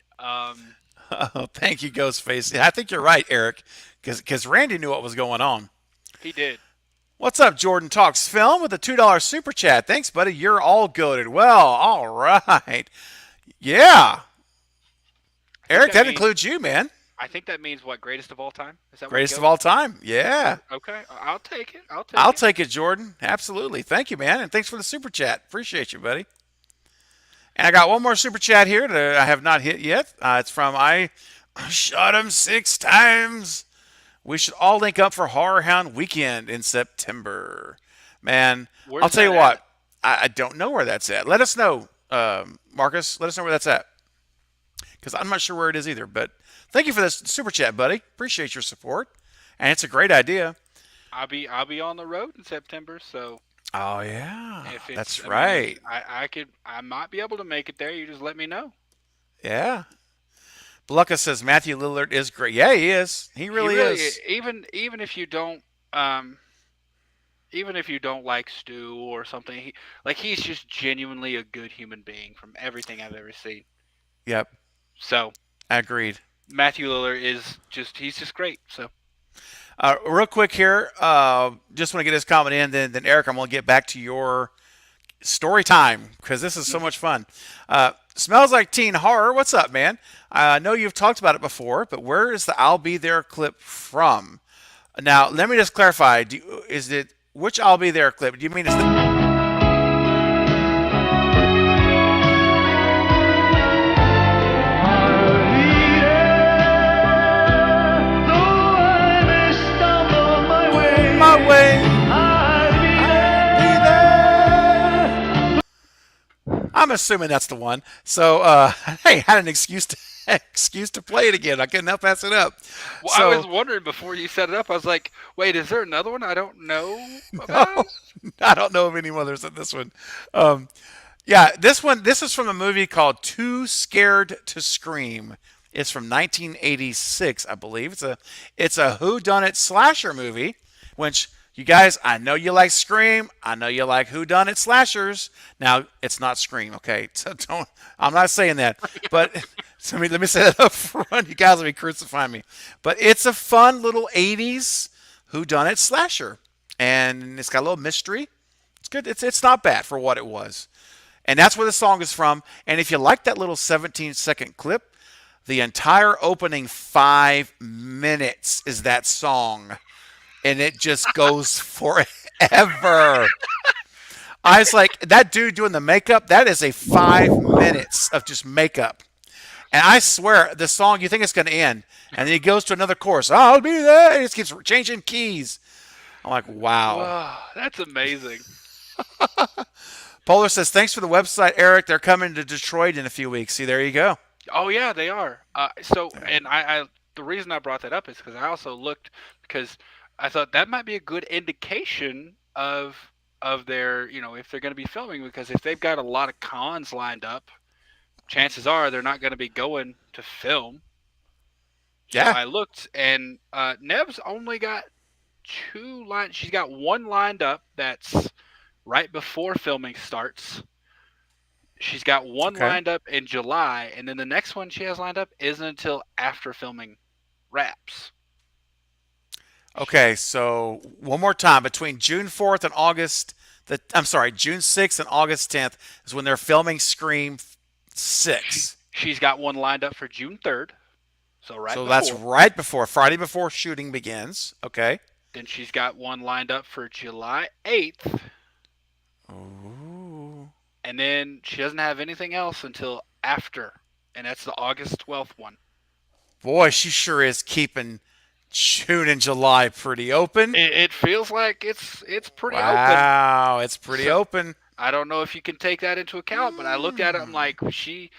Oh, thank you, Ghostface. I think you're right, Eric, because Randy knew what was going on. He did. What's up, Jordan Talks Film with a $2 super chat. Thanks, buddy. You're all goaded. Well, all right. Yeah. I think Eric, that that means. includes you, man. I think that means what? Greatest of all time? Is that where it Greatest of goes? all time. Yeah. Okay, I'll take it. I'll take I'll it. take it, Jordan. Absolutely. Thank you, man. And thanks for the super chat. Appreciate you, buddy. And I got one more super chat here that I have not hit yet. It's from I shot him 6 times. We should all link up for Horror Hound Weekend in September. Man, I'll Where's tell you that at? what. I don't know where that's at. Let us know, Marcus. Let us know where that's at. Because I'm not sure where it is either. But thank you for this super chat, buddy. Appreciate your support. And it's a great idea. I'll be on the road in September, so Oh, yeah. if it's, That's I mean, right. I might be able to make it there. You just let me know. Yeah. Blucka says Matthew Lillard is great. Yeah, he is. He He really really, is. even if you don't, um, even if you don't like Stu or something, he's just genuinely a good human being from everything I've ever seen. Yep. So Agreed. Matthew Lillard he's just great. So Real quick here, just want to get this comment in. Then Eric, I'm going to get back to your story time because this is so much fun. Smells like teen horror. What's up, man? I know you've talked about it before, but where is the "I'll Be There" clip from? Now, let me just clarify. Is it which "I'll Be There" clip? Do you mean it's the my way? I'll be there. I'm assuming that's the one. So, hey, had an excuse to excuse to play it again. I couldn't help pass it up. well, I was So, wondering before you set it up. I was like, wait, is there another one I don't know no, about? I don't know of any others in this one. Um, yeah, this one. This is from a movie called Too Scared to Scream. It's from 1986, I believe. It's a whodunit slasher movie. Which you guys, I know you like Scream. I know you like whodunit slashers. Now it's not Scream, okay? So don't. I'm not saying that, but so let me say that up front. You guys will be crucifying me. But it's a fun little 80s whodunit slasher, and it's got a little mystery. It's good. It's not bad for what it was. And that's where the song is from. And if you like that little 17-second clip, the entire opening 5 minutes is that song. And it just goes forever. I was like, that dude doing the makeup, that is a 5 minutes of just makeup. And I swear, the song, you think it's going to end. And then he goes to another chorus. I'll be there. He just keeps changing keys. I'm like, wow. Wow, that's amazing. Polar says, thanks for the website, Eric. They're coming to Detroit in a few weeks. See, there you go. Oh yeah, they are. And I the reason I brought that up is because I also looked because I thought that might be a good indication of their if they're going to be filming because if they've got a lot of cons lined up, chances are they're not going to be going to film. So Yeah. I looked and Nev's only got two lines. She's got one lined up that's right before filming starts. She's got one Okay. lined up in July, and then the next one she has lined up isn't until after filming wraps. Okay. So one more time. Between June 4th and I'm sorry, June 6th and August 10th is when they're filming Scream 6. She's got one lined up for June 3rd, so right So that's before. right before Friday before shooting begins. Okay. Then she's got one lined up for July 8th, Ooh. and then she doesn't have anything else until after, and that's the August 12th one. Boy, she sure is keeping June and July pretty open. It feels like it's pretty open. Wow, it's pretty So open. I don't know if you can take that into account, but I looked at it. I'm like, if she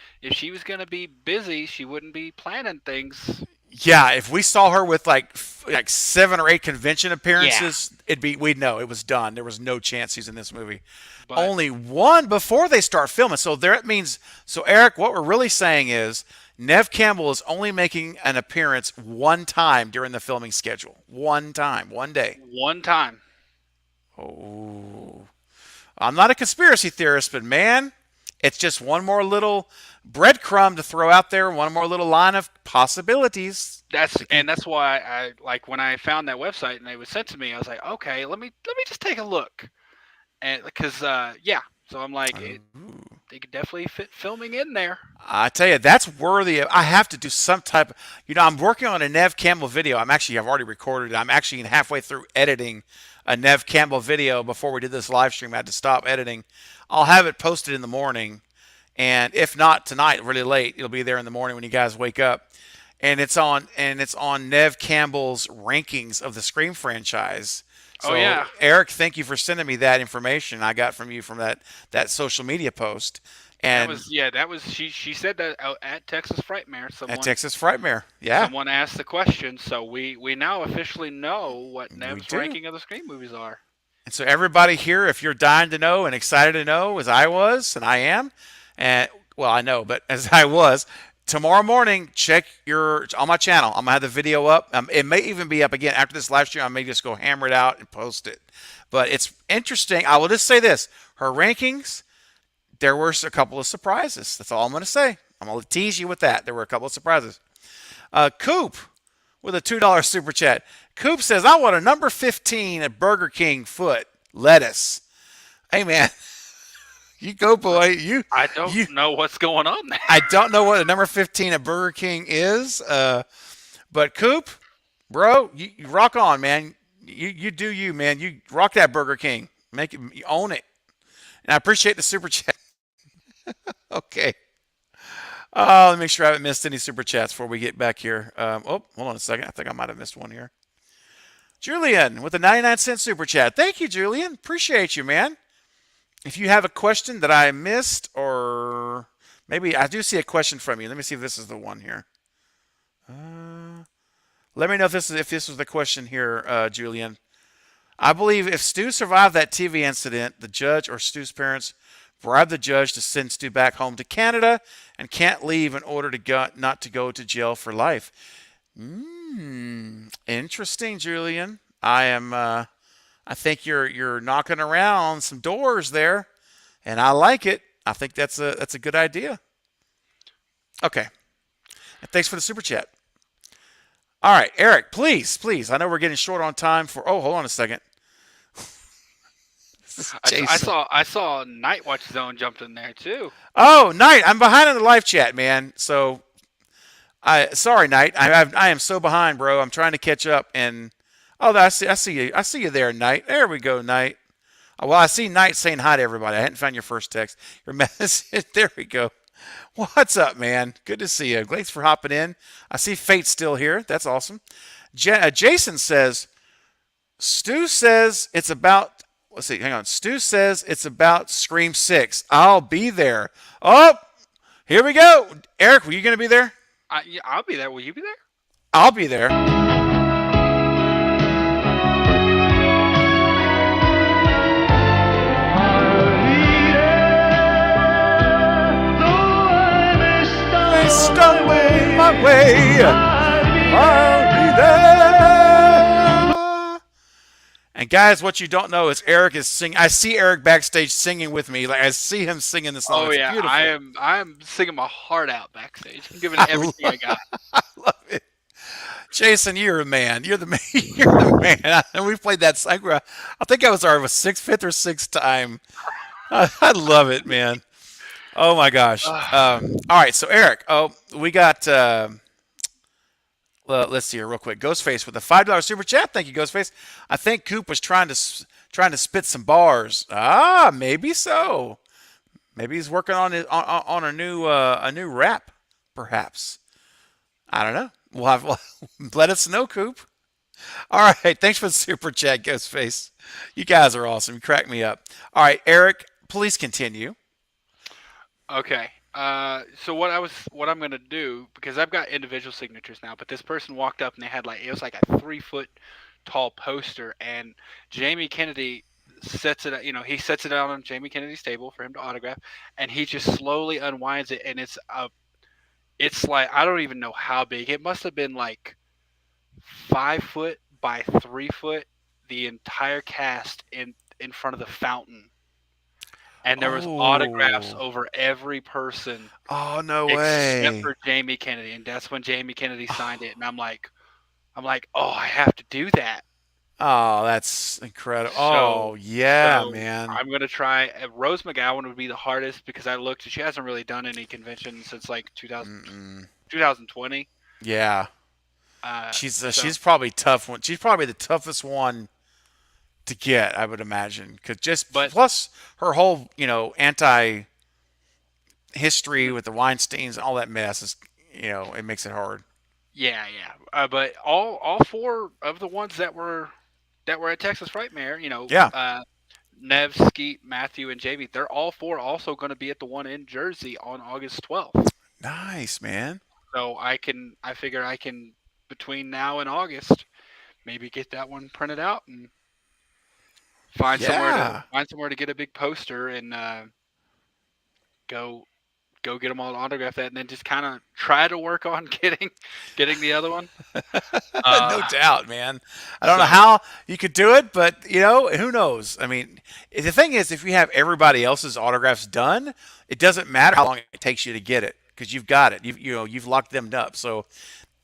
was gonna be busy, she wouldn't be planning things. Yeah, if we saw her with like 7 or 8 convention Yeah, appearances, we'd know it was done. There was no chance he's in this movie. but Only one before they start filming. So there it means. So Eric, what we're really saying is Nev Campbell is only making an appearance one time during the filming schedule. One time, one day. one time. Oh, I'm not a conspiracy theorist, but man, it's just one more little breadcrumb to throw out there. One more little line of possibilities. We can. That's why I like when I found that website and it was sent to me. I was like, okay, let me just take a look, and because yeah, so I'm like, they could definitely fit filming in there. I tell you, that's worthy of. I have to do some type of. I'm working on a Nev Campbell video. I've already recorded it. I'm actually halfway through editing a Nev Campbell video before we did this live stream. I had to stop editing. I'll have it posted in the morning, and if not tonight, really late, it'll be there in the morning when you guys wake up. And it's on Nev Campbell's rankings of the Scream franchise. Oh So yeah, Eric, thank you for sending me that information I got from you from that social media post. And that was she said that out at Texas Frightmare. at Texas Frightmare. Yeah, Someone asked the question, so we now officially know what we Nev's do. ranking of the Scream movies are. And so everybody here, if you're dying to know and excited to know, as I was and I am, and well, I know, but as I was, tomorrow morning, check your on my channel. I'm gonna have the video up. It may even be up again after this live stream. I may just go hammer it out and post it. But it's interesting. I will just say this: her rankings. There were a couple of surprises. That's all I'm gonna say. I'm gonna tease you with that. There were a couple of surprises. Coop with a $2 super chat. Coop says, I want a number 15 at Burger King foot lettuce. Hey man, you go boy. I You don't know what's going on there. I don't know what a number 15 at Burger King is, but Coop, bro, you rock on, man. You do you, man. You rock that Burger King. Make it, you own it. And I appreciate the super chat. Okay. Let me make sure I haven't missed any super chats before we get back here. Hold on a second. I think I might have missed one here. Julian with a 99-cent super chat. Thank you, Julian. Appreciate you, man. If you have a question that I missed, or maybe I do see a question from you. Let me see if this is the one here. Let me know if this was the question here, Julian. I believe if Stu survived that TV incident, the judge or Stu's parents bribed the judge to send Stu back home to Canada and can't leave in order not to go to jail for life. Interesting, Julian. I think you're knocking around some doors there, and I like it. I think that's a good idea. Okay. And thanks for the super chat. All right, Eric, please. I know we're getting short on time for. Oh, hold on a second. This is Jason. I saw Night Watch Zone jumped in there too. Oh, Knight, I'm behind in the live chat, man. So, sorry, Knight. I am so behind, bro. I'm trying to catch up, and I see you there, Knight. There we go, Knight. Well, I see Knight saying hi to everybody. I hadn't found your first text. Your message. There we go. What's up, man? Good to see you. Thanks for hopping in. I see Fate's still here. That's awesome. Jason says, Stu says it's about. Let's see. Hang on. Stu says it's about Scream 6. I'll be there. Oh, here we go. Eric, were you going to be there? Yeah, I'll be there. Will you be there? I'll be there. I stumble my way. I'll be there. And guys, what you don't know is Eric is singing. I see Eric backstage singing with me. Like I see him singing the song. Oh It's yeah, beautiful. I am singing my heart out backstage. I'm giving I it everything I got. love it. Jason, you're a man. You're the man. You're the man. And we played that song. I think I was our fifth or sixth time. I love it, man. Oh my gosh. All right, so Eric. Oh, we got. Let's see here real quick. Ghostface with a $5 super chat. Thank you, Ghostface. I think Coop was trying to spit some bars. Maybe so. Maybe he's working on a new rap, perhaps. I don't know. Let us know, Coop. All right, thanks for the super chat, Ghostface. You guys are awesome. You crack me up. All right, Eric, please continue. Okay. So what I'm gonna do, because I've got individual signatures now, but this person walked up and they had like, it was like a 3 foot tall poster, and Jamie Kennedy sets it, he sets it out on Jamie Kennedy's table for him to autograph, and he just slowly unwinds it, and it's like, I don't even know how big. It must have been like 5 foot by 3 foot, the entire cast in front of the fountain, and there was autographs Oh. over every person Oh, no except way. for Jamie Kennedy, and that's when Jamie Kennedy signed it, and I'm like, oh, I have to do that. Oh, that's incredible. So Oh, yeah, so man. I'm gonna try. Rose McGowan would be the hardest because I looked. She hasn't really done any conventions since like 2000, Mm-mm. 2020. Yeah. So She's probably tough one. She's probably the toughest one to get, I would imagine. Cause just but plus her whole, anti history with the Weinsteins and all that mess is, it makes it hard. yeah, yeah. But all four of the ones that were at Texas Frightmare, Yeah. Nev, Skeet, Matthew, and JV, they're all four also going to be at the one in Jersey on August 12th. Nice, man. So I figure I can, between now and August, maybe get that one printed out and Yeah. find somewhere to get a big poster and go go get them all to autograph that, and then just kind of try to work on getting the other one. No Uh, doubt, man. I don't know so how you could do it, but who knows? I mean, the thing is, if you have everybody else's autographs done, it doesn't matter how long it takes you to get it because you've got it. You've locked them up. So,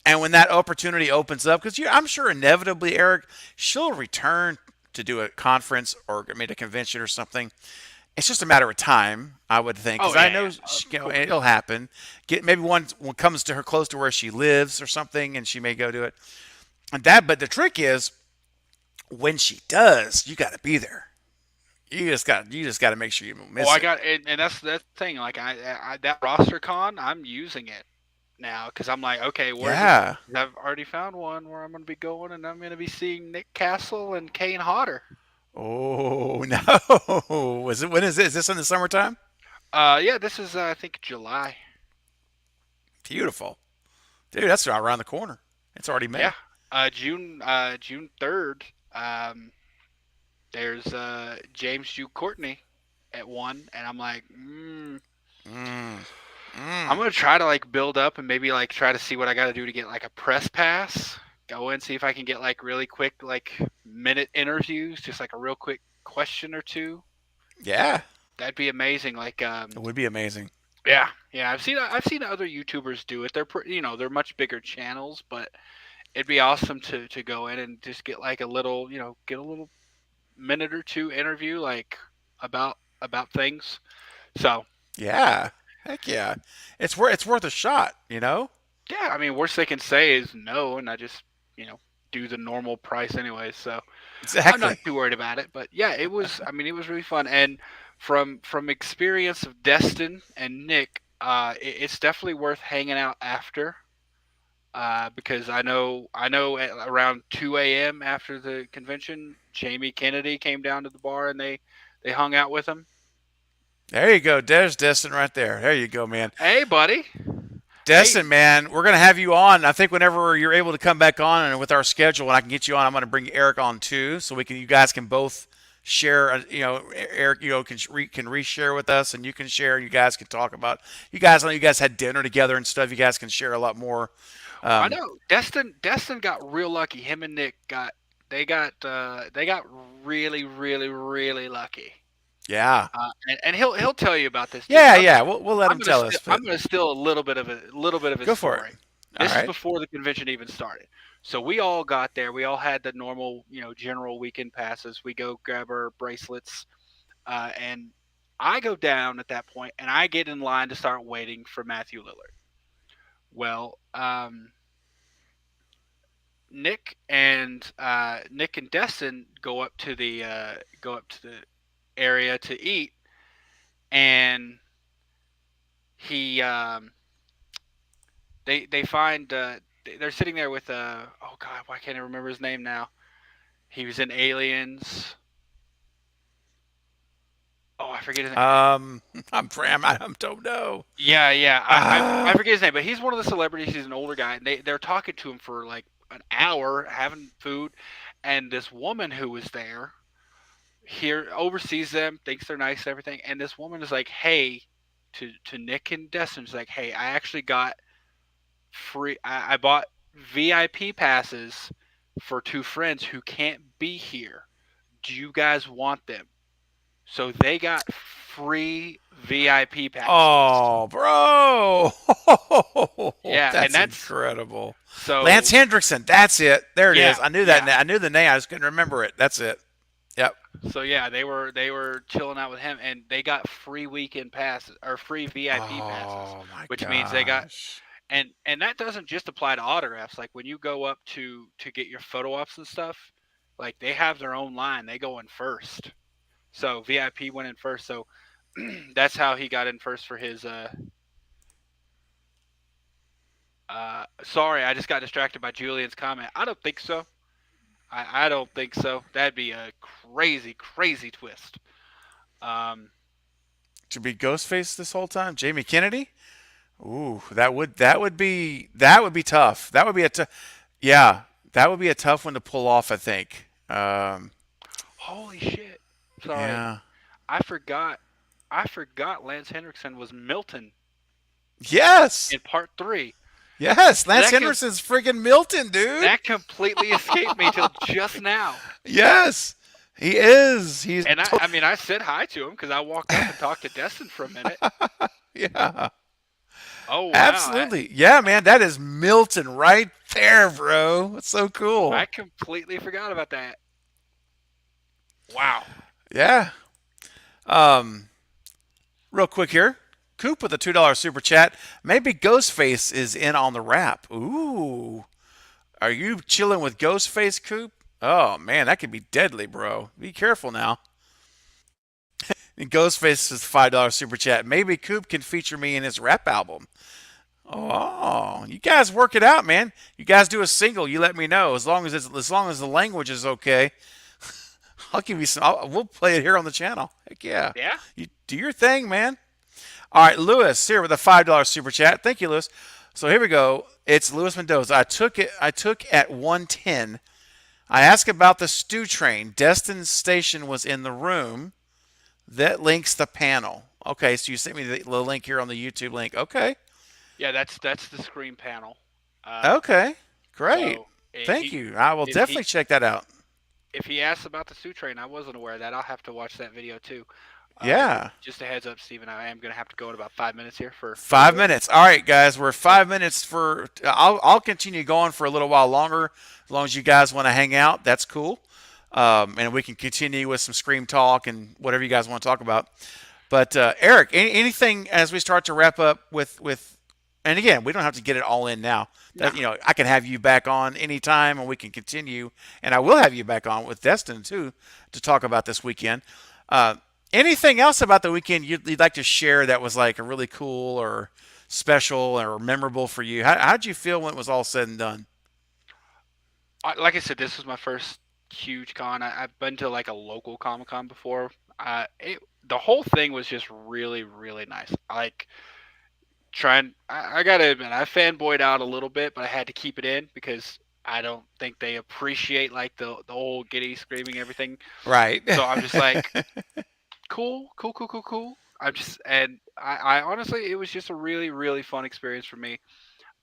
and when that opportunity opens up, because I'm sure inevitably, Eric, she'll return to do a conference or maybe a convention or something. It's just a matter of time, I would think, oh because I yeah, know yeah, of it'll course. happen. Get maybe one comes to her close to where she lives or something, and she may go do it. But the trick is when she does, you got to be there. You just got to make sure you don't Oh, miss I it. got, and that's the thing. Like that roster con, I'm using it now because I'm like, okay, where's this? Yeah. I've already found one where I'm going to be going, and I'm going to be seeing Nick Castle and Kane Hodder. Oh no! Is it when is it? Is this in the summertime? Yeah, this is I think July. Beautiful, dude. That's right around the corner. It's already Yeah, May. June 3rd. Um, there's James Hugh Courtney at one, and I'm like, Mm, I'm mm. gonna try to like build up and maybe like try to see what I got to do to get like a press pass. Go in, see if I can get like really quick like minute interviews, just like a real quick question or two. Yeah, That'd be amazing. Like, it would be amazing. yeah, yeah. I've seen other YouTubers do it. They're much bigger channels, but it'd be awesome to go in and just get like a little, get a little minute or two interview like about things. So Yeah, heck yeah. It's worth a shot. yeah, I mean, worst they can say is no, and I just you know do the normal price anyway. So I'm not Exactly. too worried about it. But yeah, it was. I mean, it was really fun, and from experience of Destin and Nick, it's definitely worth hanging out after. Because I know at around 2 a.m. after the convention, Jamie Kennedy came down to the bar and they hung out with him. There you go. There's Destin right there. There you go, man. Hey, buddy. Hey, Destin, man, we're gonna have you on. I think whenever you're able to come back on, and with our schedule, when I can get you on, I'm gonna bring Eric on too, so you guys can both share. Eric, can reshare with us, and you can share. You guys can talk about. You guys, I know you guys had dinner together and stuff. You guys can share a lot more. I Um, know Destin got real lucky. Him and Nick they got really really really lucky. yeah, And he'll tell you about this too. yeah, yeah. We'll let him tell us, I'm but gonna steal a little bit of his go for it. story. All This is right. before the convention even started. So we all got there. We all had the normal, general weekend passes. We go grab our bracelets, and I go down at that point, and I get in line to start waiting for Matthew Lillard. Well, Nick and Destin go up to the area to eat, and he they find they're sitting there with oh god, why can't I remember his name now? He was in Aliens. Oh, I forget his name. Um, I don't know. Yeah, yeah. I Ah, forget his name, but he's one of the celebrities. He's an older guy, and they're talking to him for like an hour, having food, and this woman who was there here oversees them, thinks they're nice and everything, and this woman is like, "Hey," to Nick and Destin's like, "Hey, I actually got free. I bought VIP passes for two friends who can't be here. Do you guys want them?" So they got free VIP passes. oh, bro. Yeah, and That's that's incredible. Lance so Hendrickson. That's it. There it yeah, is. I knew that. yeah. I knew the name. I just couldn't remember it. That's it. Yep. So yeah, they were chilling out with him, and they got free weekend passes or free VIP passes, Oh my which means they got gosh. and that doesn't just apply to autographs. Like when you go up to get your photo ops and stuff, like they have their own line. They go in first. So VIP went in first. So that's how he got in first for his. Sorry, I just got distracted by Julian's comment. I don't think so. I don't think so. That'd be a crazy, crazy twist. Um, To be Ghostface this whole time, Jamie Kennedy. Ooh, that would be tough. That would be a yeah. That would be a tough one to pull off. I think. Holy shit! Sorry, Yeah. I forgot. I forgot Lance Henriksen was Milton Yes. in part three. Yes. Lance That com- Henderson's friggin' Milton, dude. that completely escaped me till just now. Yes. He is. He's And I mean, I said hi to him because I walked up and talked to Destin for a minute. yeah. Oh wow, Absolutely. Yeah, man. That is Milton right there, bro. It's so I cool. completely forgot about that. Wow. Yeah. Um. Real quick here. Coop with a $2 super chat. Maybe Ghostface is in on the rap. Ooh. Are you chilling with Ghostface, Coop? Oh man, that could be deadly, bro. Be careful now. And Ghostface is $5 super chat. Maybe Coop can feature me in his rap album. Oh, you guys work it out, man. You guys do a single. You let me know as long as the language is okay. I'll give you some. We'll play it here on the channel. Heck yeah, Yeah. you do your thing, man. All right, Lewis here with a $5 super chat. Thank you, Lewis. So here we go. It's Lewis Mendoza. I took it. I took at 110. I asked about the stew train. Destin's station was in the room. That links the panel. Okay, so you sent me the link here on the YouTube link. Okay. Yeah, that's the screen panel. Uh, Okay. Great. so Thank he you. I will if definitely he check that out. if he asks about the Sioux train, I wasn't aware of that. I'll have to watch that video too. Yeah. Just a heads up, Steven. I am gonna have to go in about 5 minutes here for Five work. minutes. All right, guys. We're So 5 minutes for. I'll continue going for a little while longer, as long as you guys want to hang out. That's cool. And we can continue with some scream talk and whatever you guys want to talk about. But Eric, anything as we start to wrap up with, and again, we don't have to get it all in now. no, That I can have you back on anytime, and we can continue. And I will have you back on with Destin too to talk about this weekend. Uh, Anything else about the weekend you'd like to share that was like a really cool or special or memorable for you? How'd you feel when it was all said and done? like I said, this was my first huge con. I've been to like a local Comic Con before. The whole thing was just really really nice. Like I gotta admit, I fanboyed out a little bit, but I had to keep it in because I don't think they appreciate like the old giddy screaming everything. Right. So I'm just like, cool, cool, cool, cool, cool. I honestly, it was just a really, really fun experience for me.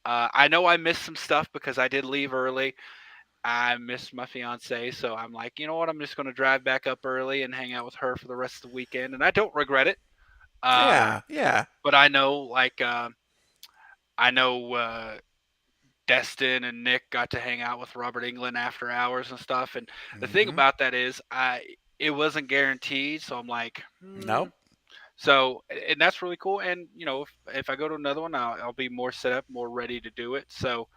I know I missed some stuff because I did leave early. I missed my fiance, so I'm like, you know what? I'm just going to drive back up early and hang out with her for the rest of the weekend, and I don't regret it. Um, Yeah. Yeah. but I know, I know Destin and Nick got to hang out with Robert England after hours and stuff. And the thing Hmm. about that is, I it wasn't guaranteed, so I'm like, Nope. So, and that's really cool. And if I go to another one, I'll be more set up, more ready to do it. So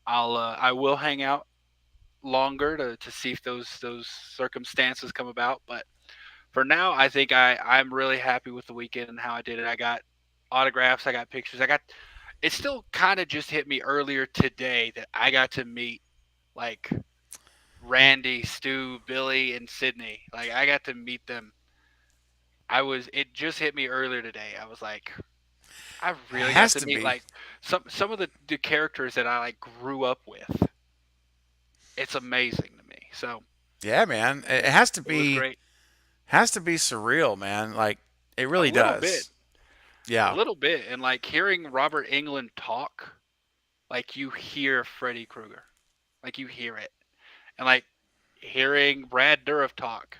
I will hang out longer to see if those circumstances come about. But for now, I think I'm really happy with the weekend and how I did it. I got autographs, I got pictures, I got. It still kind of just hit me earlier today that I got to meet like Randy, Stu, Billy, and Sydney. Like I got to meet them. It just hit me earlier today. I was like, I It really got has to to meet be. like some of the characters that I like grew up with. It's amazing to me. So Yeah, man. It has to it was be. great. Has to be surreal, man. Like it A really little bit, does. Yeah. and like hearing Robert Englund talk, like you hear Freddy Krueger, like you hear it, and like hearing Brad Dourif talk,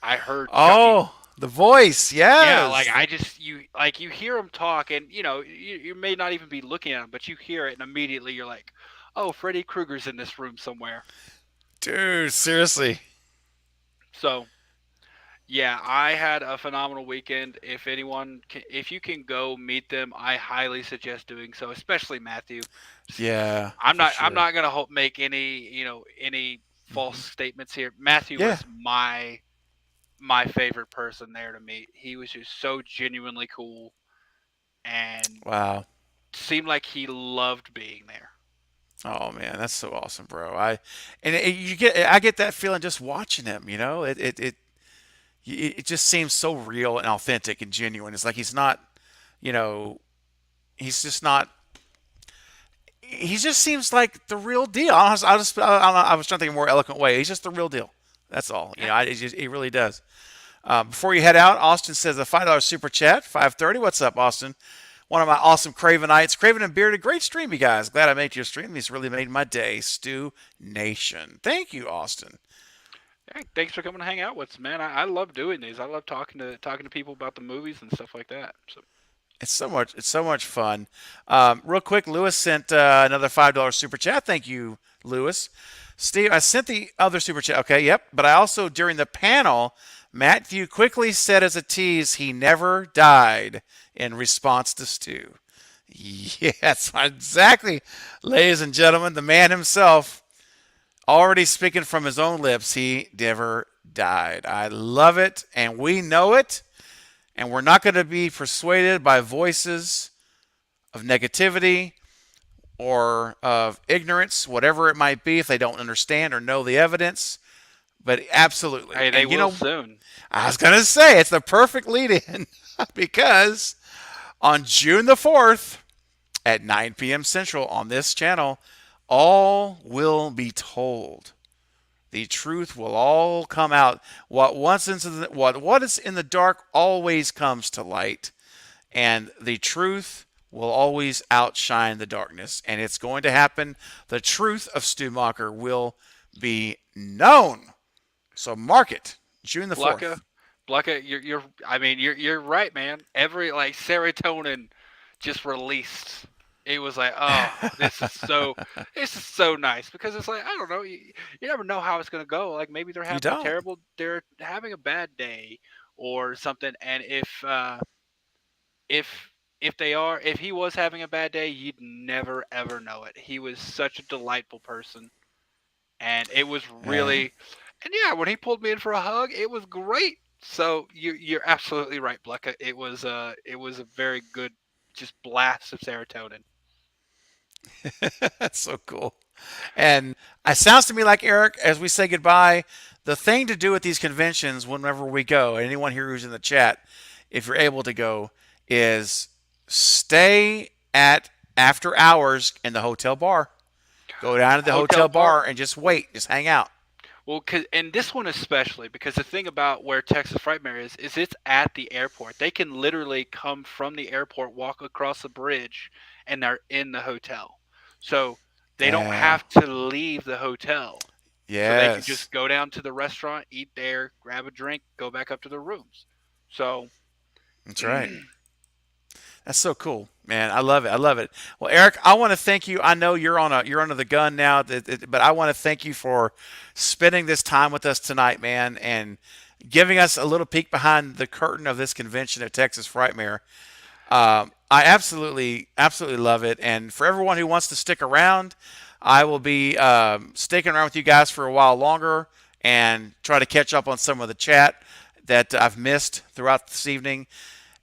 I heard Chucky. Oh, the voice. Yeah, like Yes. I just you hear him talk, and you may not even be looking at him, but you hear it, and immediately you're like, oh, Freddy Krueger's in this room somewhere. Dude, seriously. So yeah, I had a phenomenal weekend. If you can go meet them, I highly suggest doing so, especially Matthew. Yeah, I'm for I'm sure. not gonna make any false Hmm. statements here. Matthew Yeah. was my favorite person there to meet. He was just so genuinely cool and Wow. seemed like he loved being there. Oh man, that's so awesome, bro. I get that feeling just watching him. It just seems so real and authentic and genuine. It's like he's not, you know, he's just not. He just seems like the real deal. I was trying to think of a more eloquent way. He's just the real deal. That's all. Yeah. He really does. Before you head out, Austin says a $5 super chat, 530. What's up, Austin? One of my awesome Cravenites. Craven and Bearded, great stream, you guys. Glad I made your stream. These really made my day. Stu Nation. Thank you, Austin. Hey, thanks for coming to hang out with us, man. I love doing these. I love talking to people about the movies and stuff like that. So It's so much fun. Real quick, Lewis sent another $5 super chat. Thank you, Lewis. Steve, I sent the other super chat. Okay, yep. But I also during the panel, Matthew quickly said as a tease he never died in response to Stu. Yes, exactly, ladies and gentlemen, the man himself already speaking from his own lips. He never died. I love it, and we know it, and we're not going to be persuaded by voices of negativity or of ignorance, whatever it might be, if they don't understand or know the evidence. But absolutely. hey, they And will soon. I was going to say it's the perfect lead in because on June the 4th at 9 p.m. Central on this channel, all will be told. The truth will all come out. What is in the dark always comes to light, and the truth will always outshine the darkness, and it's going to happen. The truth of Stu Macher will be known. So mark it, June the Blanca, 4th. Blanca, you're right, man. Every like serotonin just released. It was like, oh, this is so nice because it's like I don't know, you never know how it's gonna go. Like maybe You don't. they're having a bad day or something, and if if he was having a bad day, you'd never ever know it. He was such a delightful person, and it was Yeah. really, and yeah, when he pulled me in for a hug, it was great. So you're absolutely right, Blecka. It was a very good just blast of serotonin. That's so cool. And it sounds to me like, Eric, as we say goodbye, the thing to do at these conventions whenever we go, and anyone here who's in the chat, if you're able to go, is stay at after hours in the hotel bar. Go down to the Hotel hotel bar. bar and just wait, just hang out. Well, and this one especially because the thing about where Texas Frightmare is it's at the airport. They can literally come from the airport, walk across the bridge, and they're in the hotel. So they don't Yeah. have to leave the hotel. So they can Yes. just go down to the restaurant, eat there, grab a drink, go back up to their rooms. So That's right. That's so cool, man. I love it. I love it. Well, Eric, I want to thank you. I know you're under the gun now, but I want to thank you for spending this time with us tonight, man, and giving us a little peek behind the curtain of this convention at Texas Frightmare. I absolutely love it. And for everyone who wants to stick around, I will be sticking around with you guys for a while longer and try to catch up on some of the chat that I've missed throughout this evening.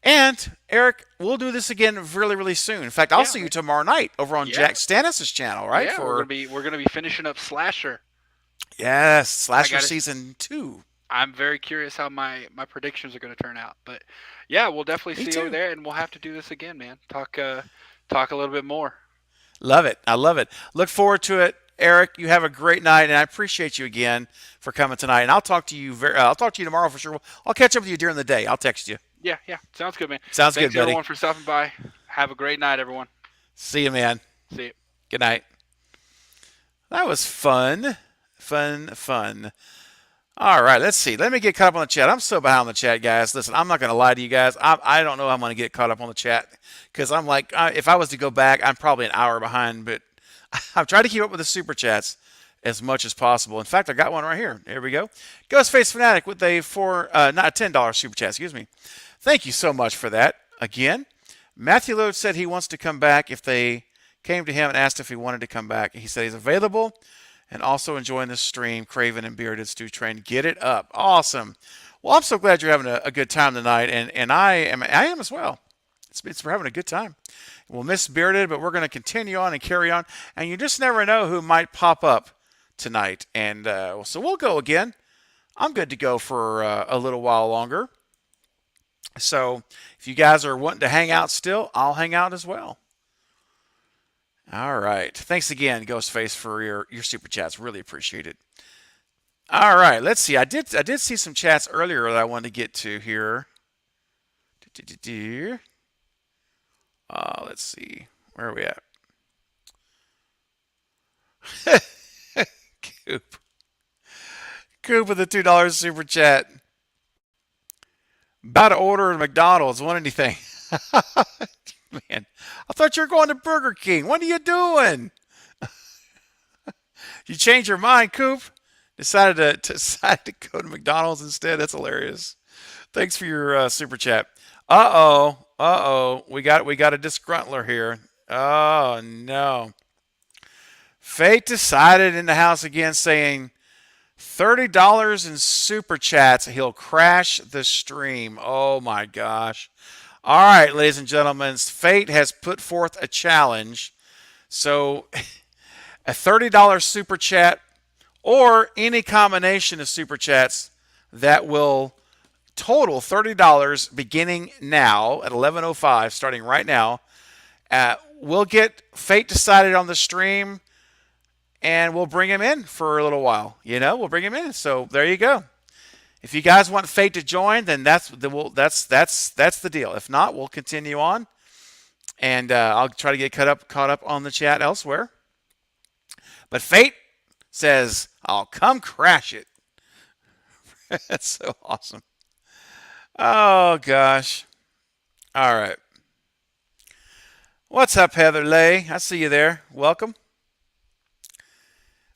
And Eric, we'll do this again really soon. In fact, I'll yeah, see you tomorrow night over on yeah, Jack Stannis's channel, right? yeah. For We're gonna be finishing up Slasher. yes, I Slasher got to season 2. I'm very curious how my predictions are going to turn out. But yeah, we'll definitely Me see you over too. there, and we'll have to do this again, man. Talk a little bit more. Love it. I love it. Look forward to it. Eric, you have a great night, and I appreciate you again for coming tonight. And I'll talk to you. I'll talk to you tomorrow for sure. I'll catch up with you during the day. I'll text you. Yeah, yeah, sounds good, man. Sounds good, Thanks buddy. everyone for stopping by. Have a great night, everyone. See you, man. See you. Good night. That was fun. Fun, fun. All right, let's see. Let me get caught up on the chat. I'm so behind on the chat, guys. Listen, I'm not going to lie to you guys. I don't know how I'm going to get caught up on the chat because I'm like, if I was to go back, I'm probably an hour behind. But I've tried to keep up with the super chats as much as possible. In fact, I got one right here. Here we go. Ghostface Fanatic with a not a $10 super chat. Excuse me. Thank you so much for that. Again, Matthew Load said he wants to come back if they came to him and asked if he wanted to come back. He said he's available and also enjoying this stream. Craven and Bearded Stew Train. Get it up. Awesome. Well, I'm so glad you're having a good time tonight, and I am as well. We're having a good time. We'll miss Bearded, but we're going to continue on and carry on. And you just never know who might pop up tonight. And so we'll go again. I'm good to go for a little while longer. So if you guys are wanting to hang out still, I'll hang out as well. All right. Thanks again, Ghostface, for your super chats. Really appreciate it. All right. Let's see. I did see some chats earlier that I wanted to get to here. Let's see. Where are we at? Coop. Coop with a $2 super chat. About to order at McDonald's. Want anything? Man, I thought you were going to Burger King. What are you doing? You changed your mind, Coop? Decided to go to McDonald's instead? That's hilarious. Thanks for your super chat. Uh-oh. We got a disgruntler here. Oh, no. Fate decided in the house again saying $30 in super chats. He'll crash the stream. Oh, my gosh. All right, ladies and gentlemen, Fate has put forth a challenge. So a $30 super chat or any combination of super chats that will total $30 beginning now at 11:05, starting right now. We'll get Fate decided on the stream, and we'll bring him in for a little while. We'll bring him in. So there you go. If you guys want Fate to join, then that's the deal. If not, we'll continue on, and I'll try to get caught up on the chat elsewhere. But Fate says, "I'll come crash it." That's so awesome. Oh gosh. All right. What's up, Heather Lay? I see you there. Welcome.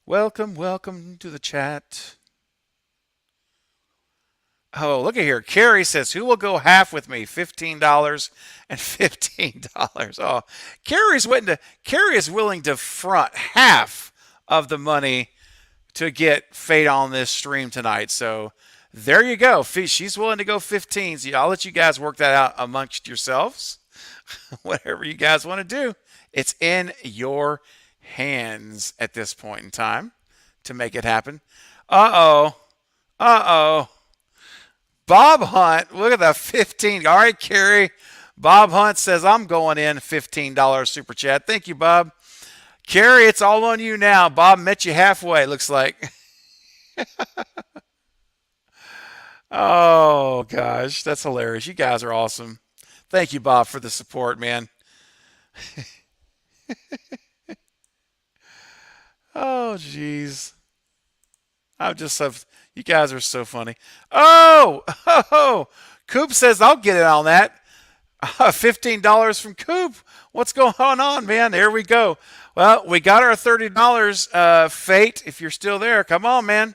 Welcome to the chat. Oh, look at here. Carrie says, who will go half with me? $15 and $15. Oh, Carrie is willing to front half of the money to get Fate on this stream tonight. So there you go. She's willing to go 15. So I'll let you guys work that out amongst yourselves. Whatever you guys want to do. It's in your hands at this point in time to make it happen. Uh-oh. Bob Hunt, look at the 15. All right, Carrie. Bob Hunt says, I'm going in $15 super chat. Thank you, Bob. Carrie, it's all on you now. Bob met you halfway, looks like. Oh, gosh. That's hilarious. You guys are awesome. Thank you, Bob, for the support, man. Oh, jeez. You guys are so funny. Oh, Coop says I'll get it on that. $15 from Coop. What's going on, man? There we go. Well, we got our $30. Fate, if you're still there, come on, man.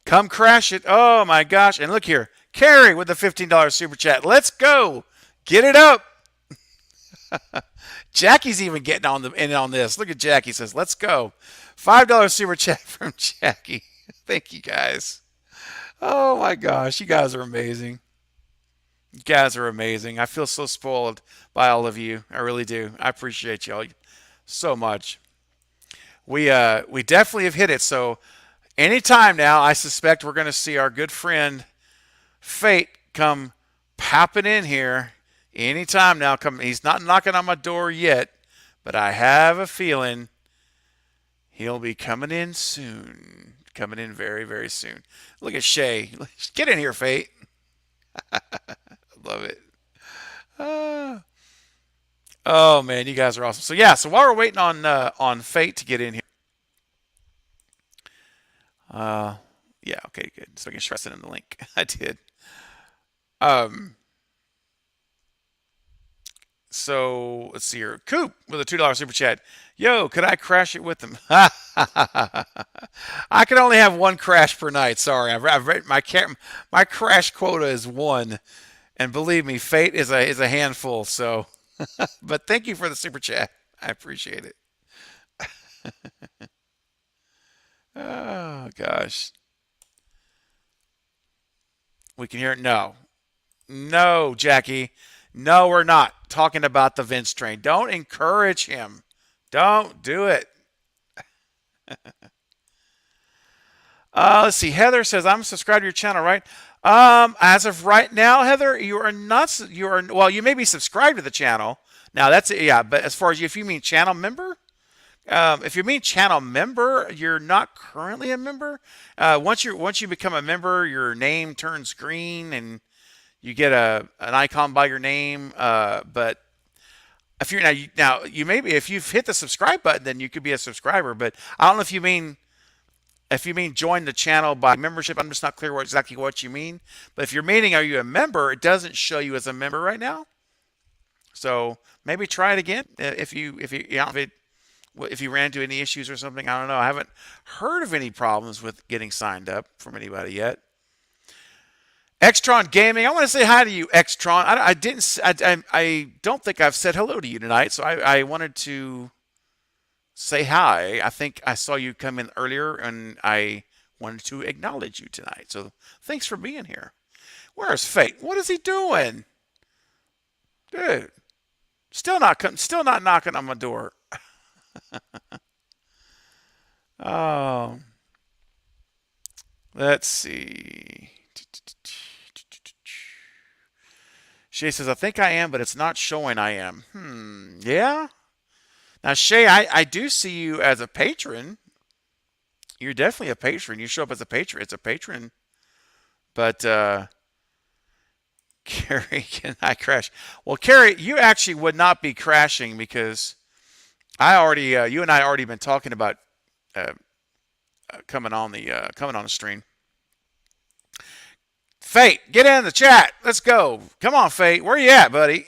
Come crash it. Oh, my gosh. And look here. Carrie with the $15 super chat. Let's go. Get it up. Jackie's even getting in on this. Look at Jackie says, let's go. $5 super chat from Jackie. Thank you, guys. Oh, my gosh. You guys are amazing. You guys are amazing. I feel so spoiled by all of you. I really do. I appreciate y'all so much. We definitely have hit it. So Anytime now, I suspect we're going to see our good friend Fate come popping in here. Anytime now, come. He's not knocking on my door yet, but I have a feeling he'll be coming in soon. Coming in very, very soon. Look at Shay. Get in here, Fate. Love it. Uh, oh man, you guys are awesome. So yeah, so while we're waiting on Fate to get in here, uh, yeah, okay, good. So I can stress it in the link. I did. Um, so let's see here. Coop with a $2 super chat. Yo, could I crash it with them? I can only have one crash per night. Sorry, I've read my crash quota is one, and believe me, Fate is a handful. So, but thank you for the super chat. I appreciate it. Oh gosh, we can hear it. No, no, Jackie. No, we're not talking about the Vince train. Don't encourage him. Don't do it. Let's see. Heather says I'm subscribed to your channel, right? As of right now, Heather, you are not. You are well. You may be subscribed to the channel. Now that's it. Yeah, but as far as if you mean channel member, if you mean channel member, you're not currently a member. Once you become a member, your name turns green and you get an icon by your name. But if you're now you maybe if you've hit the subscribe button, then you could be a subscriber. But I don't know if you mean join the channel by membership. I'm just not clear exactly what you mean. But if you're meaning are you a member, it doesn't show you as a member right now. So maybe try it again if you ran into any issues or something. I don't know. I haven't heard of any problems with getting signed up from anybody yet. Extron Gaming, I want to say hi to you, Extron. I didn't. I don't think I've said hello to you tonight, so I wanted to say hi. I think I saw you come in earlier, and I wanted to acknowledge you tonight. So thanks for being here. Where's Fate? What is he doing, dude? Still not knocking on my door. Oh, let's see. Shay says, I think I am, but it's not showing I am. Yeah? Now, Shay, I do see you as a patron. You're definitely a patron. You show up as a patron. It's a patron. But, Carrie, can I crash? Well, Carrie, you actually would not be crashing because you and I already been talking about uh, coming on the stream. Fate, get in the chat. Let's go. Come on, Fate. Where you at, buddy?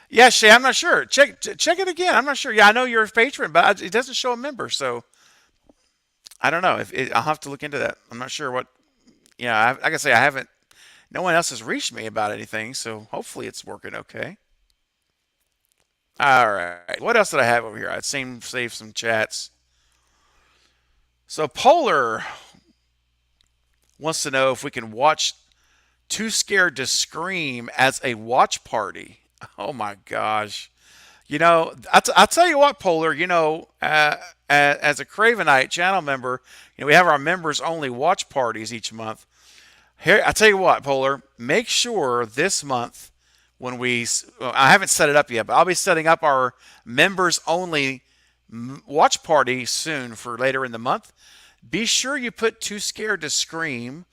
Yeah, Shay, I'm not sure. Check it again. I'm not sure. Yeah, I know you're a patron, but it doesn't show a member, so I don't know. I'll have to look into that. I'm not sure what. Yeah, like I say, I haven't. No one else has reached me about anything, so hopefully it's working okay. All right. What else did I have over here? I'd save some chats. So Polar wants to know if we can watch Too Scared to Scream as a watch party. Oh my gosh. I'll tell you what, Polar, as a Cravenite channel member, we have our members only watch parties each month. Here, I'll tell you what, Polar, make sure this month I haven't set it up yet, but I'll be setting up our members only watch party soon for later in the month. Be sure you put Too Scared to Scream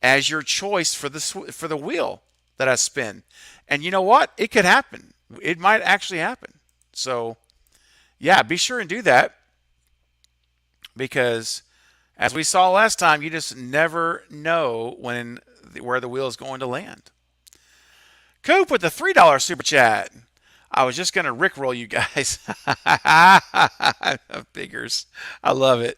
as your choice for the wheel that I spin. And you know what? It could happen. It might actually happen. So, yeah, be sure and do that because as we saw last time, you just never know where the wheel is going to land. Coop with the $3 super chat. I was just going to rickroll you guys. Figures. I love it.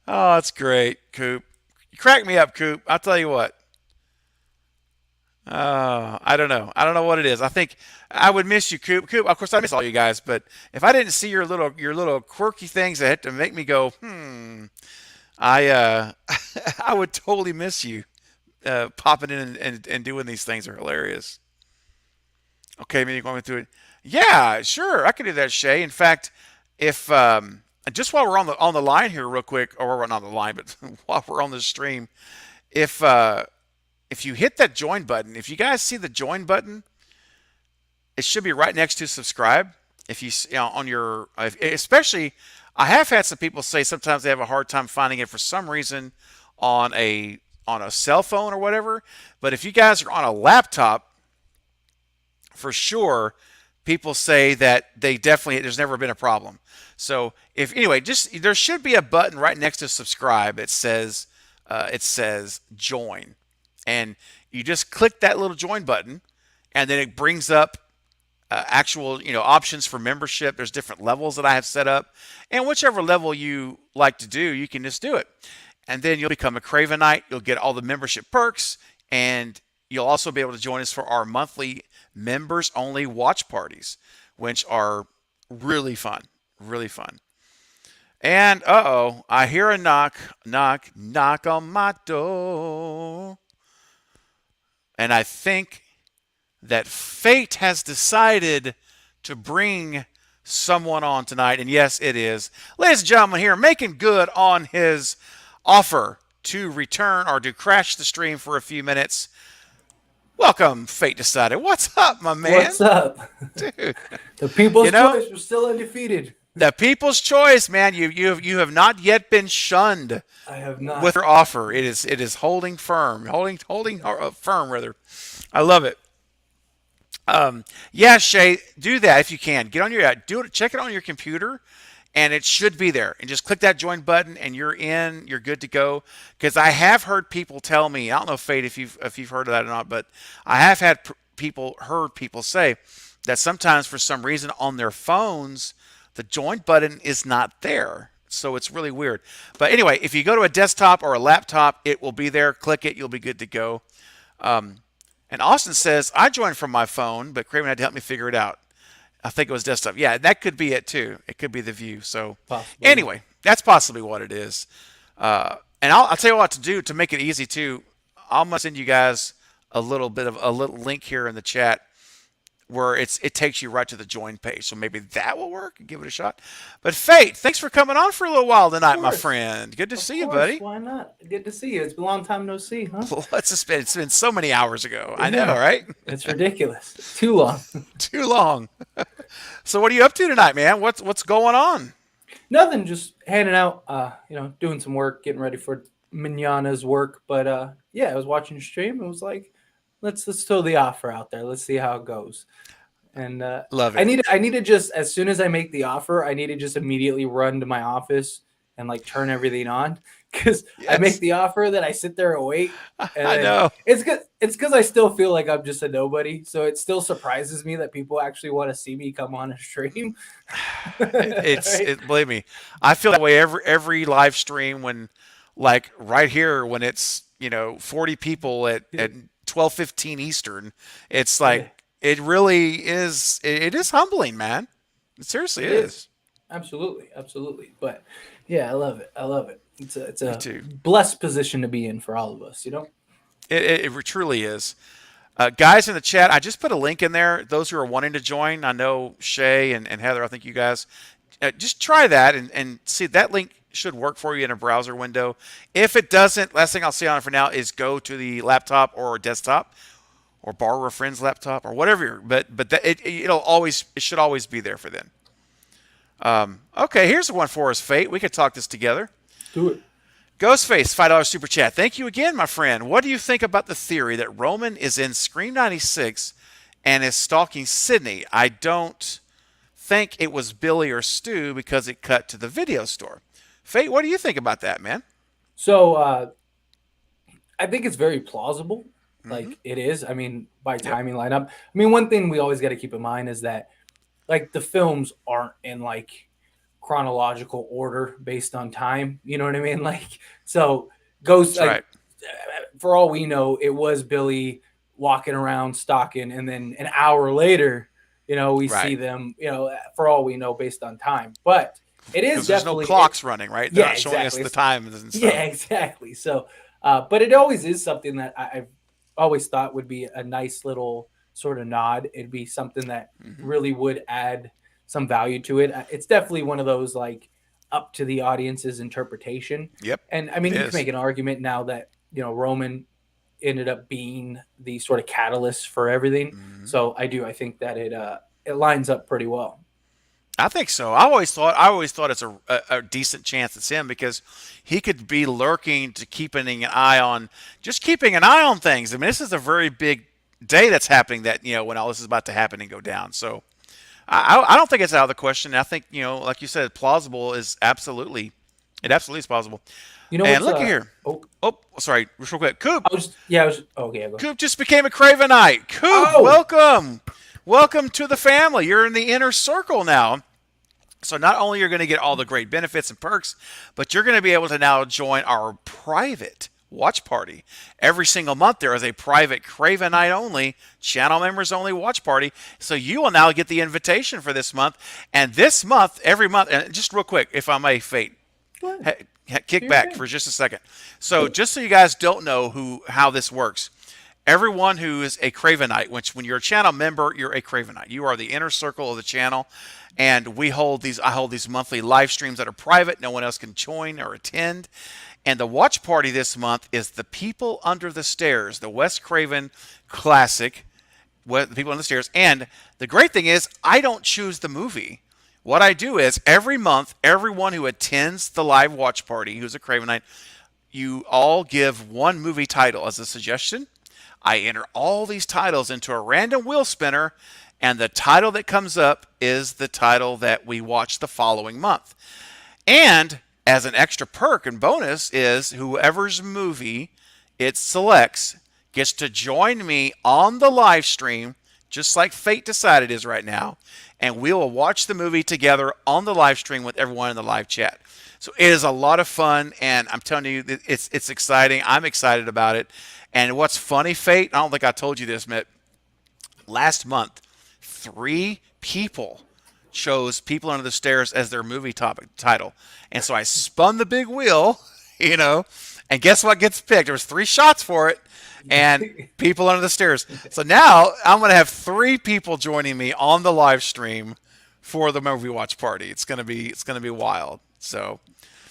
Oh, that's great, Coop. You crack me up, Coop. I'll tell you what. I don't know. I don't know what it is. I think I would miss you, Coop. Coop, of course, I miss all you guys, but if I didn't see your little quirky things that had to make me go, I I would totally miss you. Popping in and doing these things are hilarious. Okay, maybe going through it. Yeah, sure. I can do that, Shay. In fact, if just while we're on the line here, real quick, or we're not on the line, but while we're on the stream, if uh, if you hit that join button, if you guys see the join button, it should be right next to subscribe. If you know, on your, especially, I have had some people say sometimes they have a hard time finding it for some reason on a cell phone or whatever. But if you guys are on a laptop, for sure, people say that they definitely there's never been a problem. So if anyway, just there should be a button right next to subscribe. It says join, and you just click that little join button, and then it brings up actual options for membership. There's different levels that I have set up, and whichever level you like to do, you can just do it, and then you'll become a Cravenite. You'll get all the membership perks, and you'll also be able to join us for our monthly members only watch parties, which are really fun, really fun. And I hear a knock on my door, and I think that fate has decided to bring someone on tonight. And yes, it is. Ladies and gentlemen, here making good on his offer to return or to crash the stream for a few minutes. Welcome, Fate Decided. What's up, my man? What's up? Dude, The people's you know, choice was still undefeated. the people's choice, man. You have not yet been shunned I have with not. your offer. It is holding firm, holding firm rather. I love it. Yeah, Shay, do that if you can. Get on your do it. Check it on your computer, and it should be there. And just click that join button, and you're in. You're good to go. Because I have heard people tell me, I don't know, Fate, if you've heard of that or not, but I have had heard people say that sometimes for some reason on their phones the join button is not there. So it's really weird. But anyway, if you go to a desktop or a laptop, it will be there. Click it. You'll be good to go. And Austin says, I joined from my phone, but Craven had to help me figure it out. I think it was desktop. Yeah, that could be it too. It could be the view. So Possibly. anyway, that's possibly what it is. And I'll tell you what to do to make it easy too. I'm gonna send you guys a little bit of a little link here in the chat where it takes you right to the join page. So maybe that will work. Give it a shot. But Fate, thanks for coming on for a little while Of tonight, my course. friend. Good to Of see you, course. buddy. Why not? Good to see you. It's been a long time no see, huh? It's been so many hours ago. I know, Yeah. right? It's ridiculous. Too long. Too long. So what are you up to tonight, man? What's going on? Nothing. Just hanging out. Doing some work, getting ready for Manana's work. But yeah, I was watching the stream. It was like, let's throw the offer out there. Let's see how it goes. And Love I it. need to just as soon as I make the offer, I need to just immediately run to my office and like turn everything on because I make Yes, the offer, then I sit there and wait, and I then know. it's because I still feel like I'm just a nobody. So it still surprises me that people actually want to see me come on a stream. Right? Believe me, I feel that way every live stream when, like right here, when it's 40 people at 12:15 Eastern. It's Yeah, like it really is. It is humbling, man. It seriously it is. is. Absolutely, absolutely. But yeah, I love it. I love it. It's Me a too. blessed position to be in for all of us, you know? It truly is. Guys in the chat, I just put a link in there. Those who are wanting to join, I know Shay and Heather, I think you guys, just try that and see that link should work for you in a browser window. If it doesn't, last thing I'll say on it for now is go to the laptop or desktop or borrow a friend's laptop or whatever. But it should always be there for then. Okay, here's one for us, Fate. We could talk this together. Do it. Ghostface, $5 super chat. Thank you again, my friend. What do you think about the theory that Roman is in Scream 96 and is stalking Sydney? I don't think it was Billy or Stu because it cut to the video store. Fate, what do you think about that, man? So I think it's very plausible. Mm-hmm. Like it is. I mean, by Yep. timing lineup. I mean, one thing we always got to keep in mind is that like the films aren't in like chronological order based on time. You know what I mean? Like so Ghost That's like right. for all we know, it was Billy walking around stalking, and then an hour later, we see Right. them, for all we know, based on time. But it is Because there's no definitely it, clocks running, right? They're yeah, not showing us exactly. the times and Yeah, stuff. exactly. So, but it always is something that I've always thought would be a nice little sort of nod. It'd be something that Hmm. really would add some value to it. It's definitely one of those like up to the audience's interpretation. Yep, And I it mean, you can is. make an argument now that Roman ended up being the sort of catalyst for everything. Hmm. So I think that it lines up pretty well. I think so. I always thought it's a decent chance it's him because he could be lurking to keeping an eye on just keeping an eye on things. I mean, this is a very big day that's happening that when all this is about to happen and go down. So I don't think it's out of the question. I think like you said, plausible is absolutely is plausible. You know And what's look here. oh Oh, sorry, just real quick. Coop, I was yeah I was okay, go. Coop just became a Cravenite. Coop, Oh, welcome to the family. You're in the inner circle now. So not only you're going to get all the great benefits and perks, but you're going to be able to now join our private watch party. Every single month there is a private Craven Night only, channel members only watch party. So you will now get the invitation for this month. And this month, every month, and just real quick, if I may, Fate, go ahead. Do kick your back thing. for just a second. So just so you guys don't know how this works, everyone who is a Cravenite, which when you're a channel member, you're a Cravenite. You are the inner circle of the channel, and I hold these monthly live streams that are private. No one else can join or attend. And the watch party this month is the People Under the Stairs, the Wes Craven classic, the People Under the Stairs. And the great thing is, I don't choose the movie. What I do is every month, everyone who attends the live watch party, who's a Cravenite, you all give one movie title as a suggestion. I enter all these titles into a random wheel spinner, and the title that comes up is the title that we watch the following month. And as an extra perk and bonus is whoever's movie it selects gets to join me on the live stream, just like Fate decided is right now, and we will watch the movie together on the live stream with everyone in the live chat. So it is a lot of fun, and I'm telling you, it's exciting. I'm excited about it. And what's funny, Fate, I don't think I told you this, Mitt. Last month, 3 people chose People Under the Stairs as their movie topic title. And so I spun the big wheel, and guess what gets picked? There was 3 shots for it, and People Under the Stairs. So now I'm going to have 3 people joining me on the live stream for the movie watch party. It's gonna be wild. So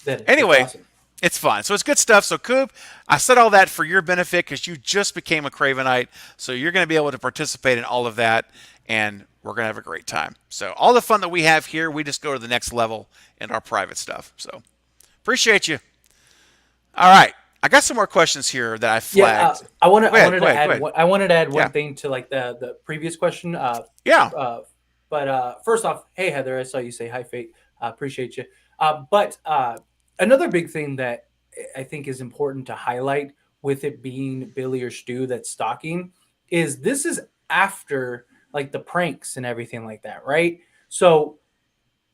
That's anyway, awesome. it's fun. So it's good stuff. So Coop, I said all that for your benefit because you just became a Cravenite. So you're going to be able to participate in all of that, and we're going to have a great time. So all the fun that we have here, we just go to the next level in our private stuff. So appreciate you. All right. I got some more questions here that I Yeah, flagged. Go I ahead. wanted Go to ahead. Go add ahead. I wanted to add one Yeah. thing to like the previous question. Yeah. Uh, but first off, hey Heather, I saw you say hi, Fate. Appreciate you. But another big thing that I think is important to highlight with it being Billy or Stu that's stalking is this is after like the pranks and everything like that, right? So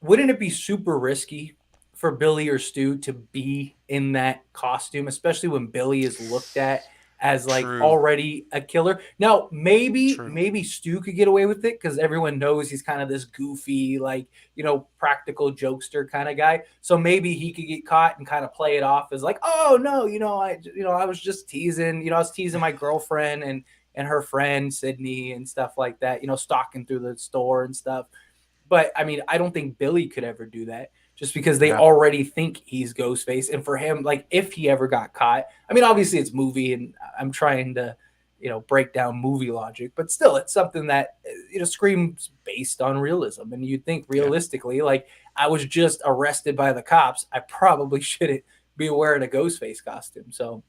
wouldn't it be super risky for Billy or Stu to be in that costume, especially when Billy is looked at as like True. already a killer? Now, maybe True. maybe Stu could get away with it because everyone knows he's kind of this goofy, like practical jokester kind of guy. So maybe he could get caught and kind of play it off as like, oh no, I was just teasing, I was teasing my girlfriend and her friend Sydney and stuff like that, stalking through the store and stuff. But I mean, I don't think Billy could ever do that just because they Yeah. already think he's Ghostface. And for him, like if he ever got caught, I mean, obviously it's movie and I'm trying to, break down movie logic, but still it's something that, screams based on realism. And you'd think Yeah. realistically, like I was just arrested by the cops. I probably shouldn't be wearing a Ghostface costume. So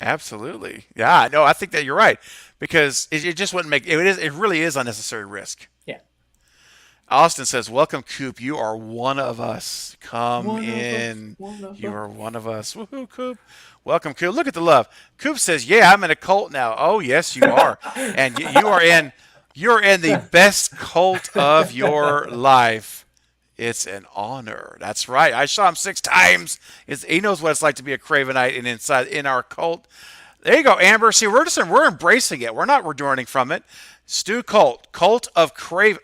Absolutely. Yeah. No, I think that you're right because it just wouldn't make it. It really is unnecessary risk. yeah. Austin says, "Welcome, Coop. You are one of us. Come One of us, in. one of You us. are one of us. Woohoo, Coop. Welcome, Coop. Look at the love. Coop says, "Yeah, I'm in a cult now. Oh, yes, you are, and you are in. You're in the best cult of your life. It's an honor. That's right. I saw him 6 times. He knows what it's like to be a Cravenite and inside in our cult. There you go, Amber. See, we're embracing it. We're not returning from it. Stu Cult of Craven.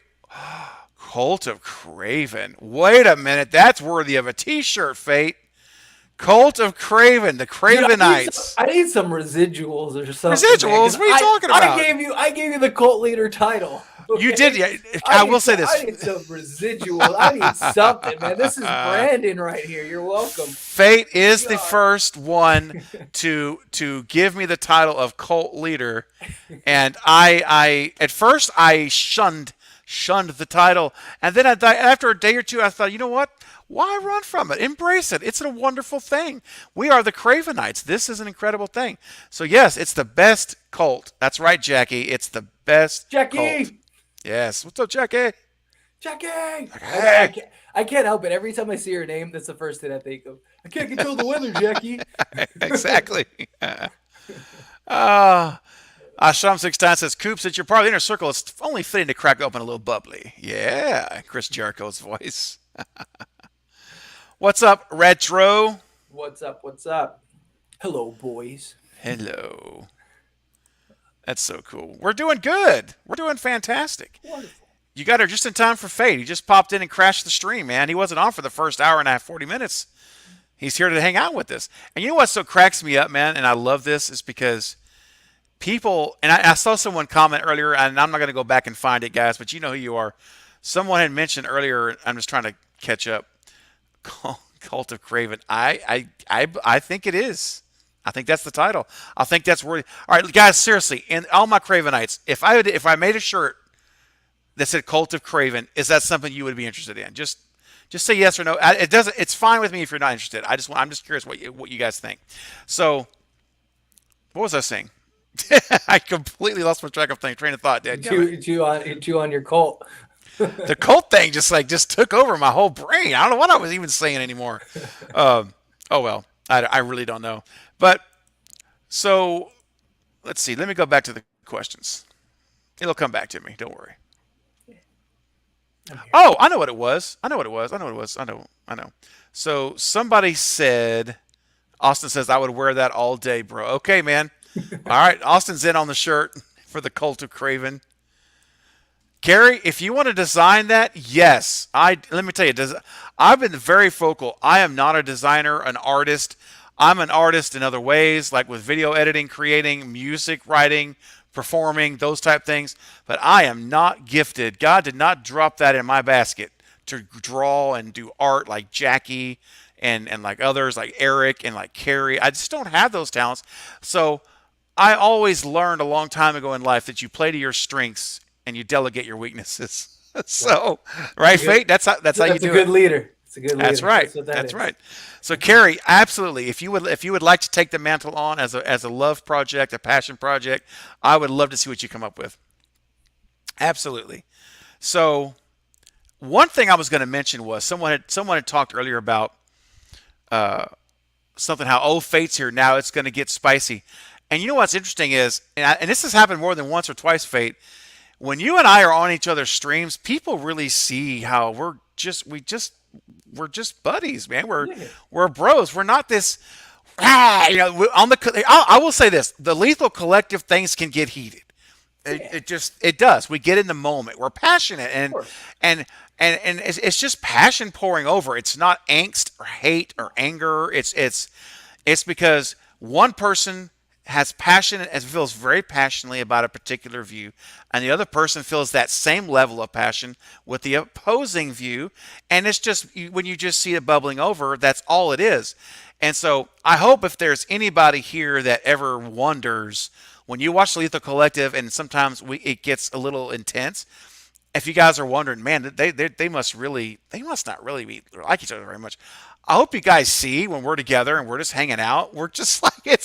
Cult of Craven. Wait a minute. That's worthy of a T-shirt, Fate. Cult of Craven, the Dude, Cravenites. I need some residuals or something, man. Residuals? Because What are you talking about? I gave you the cult leader title. You did. Okay? Yeah, I will say I this. need some residuals. I need something, man. This is Brandon right here. You're welcome. Fate is the God. first one to give me the title of cult leader, and I at first I shunned the title, and then after a day or two I thought, you know what? Why run from it? Embrace it. It's a wonderful thing. We are the Cravenites. This is an incredible thing. So yes, it's the best cult. That's right, Jackie. It's the best cult. Jackie! Yes. What's up, Jackie? Jackie! Hey. I can't help it. Every time I see her name, that's the first thing I think of. I can't control the weather, Jackie. Exactly. Uh, Ashram 6 says, Coop, since you're part of the inner circle, it's only fitting to crack open a little bubbly. Yeah, Chris Jericho's voice. What's up, Retro? What's up? What's up? Hello, boys. Hello. That's so cool. We're doing good. We're doing fantastic. Wonderful. You got her just in time for Fate. He just popped in and crashed the stream, man. He wasn't on for the first hour and a half, 40 minutes. He's here to hang out with us. And you know what so cracks me up, man, and I love this, is because people, and I saw someone comment earlier, and I'm not going to go back and find it, guys, but you know who you are. Someone had mentioned earlier, I'm just trying to catch up, Cult of Craven. I think it is. I think that's the title. I think that's worthy. All right, guys, seriously, in all my Cravenites, if I made a shirt that said Cult of Craven, is that something you would be interested in? Just say yes or no. It doesn't. It's fine with me if you're not interested. I'm just curious what you guys think. So, what was I saying? I completely lost my train of thought, Dad. Chew on your cult. The cult thing just took over my whole brain. I don't know what I was even saying anymore. Oh well, I really don't know. But so let's see. Let me go back to the questions. It'll come back to me. Don't worry. Oh, I know what it was. I know. So somebody said, Austin says, I would wear that all day, bro. Okay, man. All right. Austin's in on the shirt for the Cult of Craven. Gary, if you want to design that, yes. Let me tell you, I've been very vocal. I am not a designer, an artist. I'm an artist in other ways, like with video editing, creating, music writing, performing, those type things. But I am not gifted. God did not drop that in my basket to draw and do art like Jackie and like others like Eric and like Carrie. I just don't have those talents. So I always learned a long time ago in life that you play to your strengths and you delegate your weaknesses. So, right, Fate? That's how you do it. That's a good leader. It's a good leader. That's right. That's right. So, Carrie, absolutely. If you would like to take the mantle on as a love project, a passion project, I would love to see what you come up with. Absolutely. So, one thing I was going to mention was someone had talked earlier about something how Fate's here now. It's going to get spicy. And you know what's interesting is, and this has happened more than once or twice, Fate. When you and I are on each other's streams, people really see how we're just buddies, man. We're bros. We're not this. On the. I will say this: the Lethal Collective things can get heated. It does. We get in the moment. We're passionate, and it's just passion pouring over. It's not angst or hate or anger. It's because one person has passion and feels very passionately about a particular view, and the other person feels that same level of passion with the opposing view, and it's just when you just see it bubbling over, that's all it is. And so I hope if there's anybody here that ever wonders when you watch the Lethal Collective, and sometimes it gets a little intense. If you guys are wondering, man, they must not really like each other very much. I hope you guys see when we're together and we're just hanging out. We're just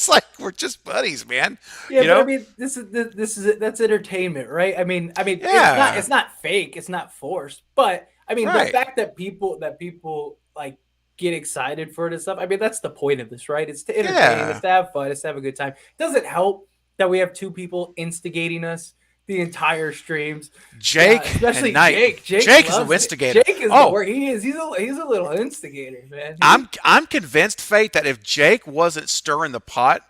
like we're just buddies, man. Yeah, but I mean, that's entertainment, right? I mean, yeah. it's not fake, it's not forced, but I mean, right. The fact that people like get excited for it and stuff. I mean, that's the point of this, right? It's to entertain, it's to have fun, it's to have a good time. It doesn't help that we have two people instigating us the entire streams. Jake, especially and Knight. Jake is an instigator. Jake is the word. He's a little instigator, man. I'm convinced, Fate, that if Jake wasn't stirring the pot,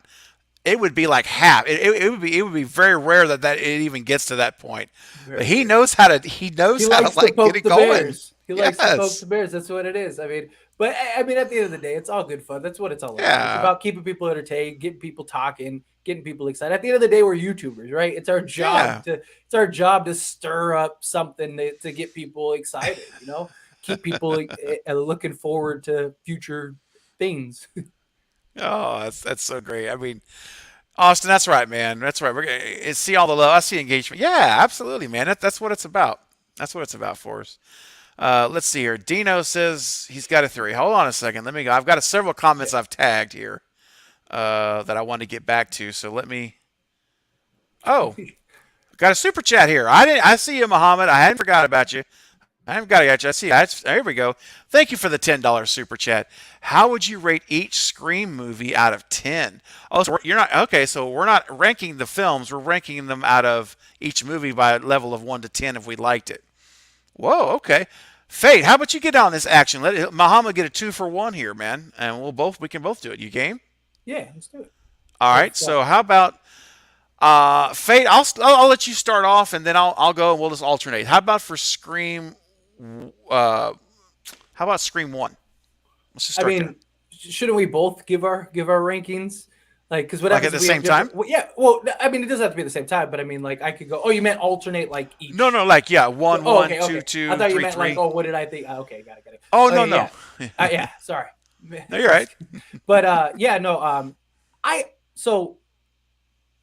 it would be like half. It would be very rare that it even gets to that point. But he knows how to. He knows how to like get it going. He likes to poke the bears. That's what it is. I mean, But I mean, at the end of the day, it's all good fun. That's what it's all about. It's Yeah, about keeping people entertained, getting people talking, getting people excited. At the end of the day, we're YouTubers, right? yeah. It's our job to stir up something to get people excited. You know, keep people looking forward to future things. Oh, that's so great. I mean, Austin, that's right, man. That's right. We're gonna see all the love. I see engagement. Yeah, absolutely, man. That's what it's about. That's what it's about for us. Let's see here. Dino says he's got a theory. Hold on a second. Let me go. I've got several comments I've tagged here that I want to get back to. So let me. Oh, got a super chat here. I didn't. I see you, Muhammad. I hadn't forgot about you. I haven't got to get you. I see. There we go. Thank you for the $10 super chat. How would you rate each Scream movie out of 10? Oh, so you're not okay. So we're not ranking the films. We're ranking them out of each movie by a level of 1 to 10 if we liked it. Whoa. Okay. Fate, how about you get on this action? Let Muhammad get a 2 for 1 here, man, and we can both do it. You game? Yeah, let's do it. All right. Let's So how about Fate? I'll let you start off, and then I'll go, and we'll just alternate. How about for Scream? Uh, how about Scream 1? Let's just I start there. mean, shouldn't we both give our rankings? Like, because what Like happens at the if we have same time? different? Well, yeah. Well, I mean, it doesn't have to be at the same time, but I mean, like, I could go. Oh, you meant alternate, like No, each. no, like yeah, one, Oh, one, okay, two, okay. I two, thought you three, meant like, three. oh, what did I think? Okay, got it. Oh no, Okay, no. yeah, yeah. Sorry, No, you're right. but yeah, no. I so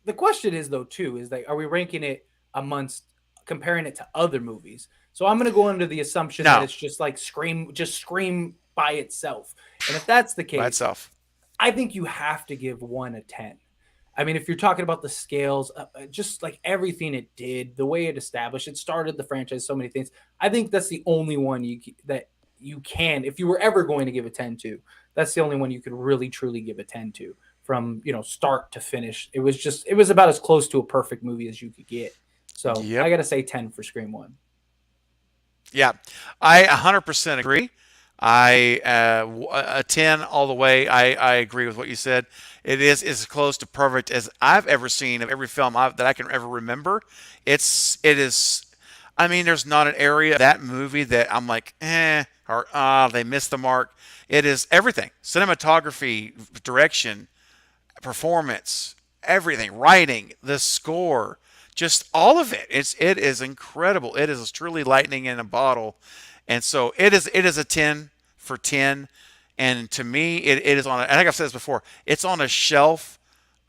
the question is though too is like, are we ranking it amongst comparing it to other movies? So I'm gonna go under the assumption that No, it's just like Scream by itself, and if that's the by case, itself. I think you have to give one a 10. I mean, if you're talking about the scales, just like everything it did, the way it established, it started the franchise, so many things. I think that's the only one that you can, if you were ever going to give a 10 to, that's the only one you could really truly give a 10 to from, start to finish. It was about as close to a perfect movie as you could get. So I Yep. got to say 10 for Scream 1. Yeah, I 100% agree. A 10 all the way. I agree with what you said. It is as close to perfect as I've ever seen of every film that I can ever remember. It is. I mean, there's not an area of that movie that I'm like, or they missed the mark. It is everything: cinematography, direction, performance, everything, writing, the score, just all of it. It is incredible. It is truly lightning in a bottle, and so it is a 10 for 10. And to me, it is on. I think I've said this before. It's on a shelf,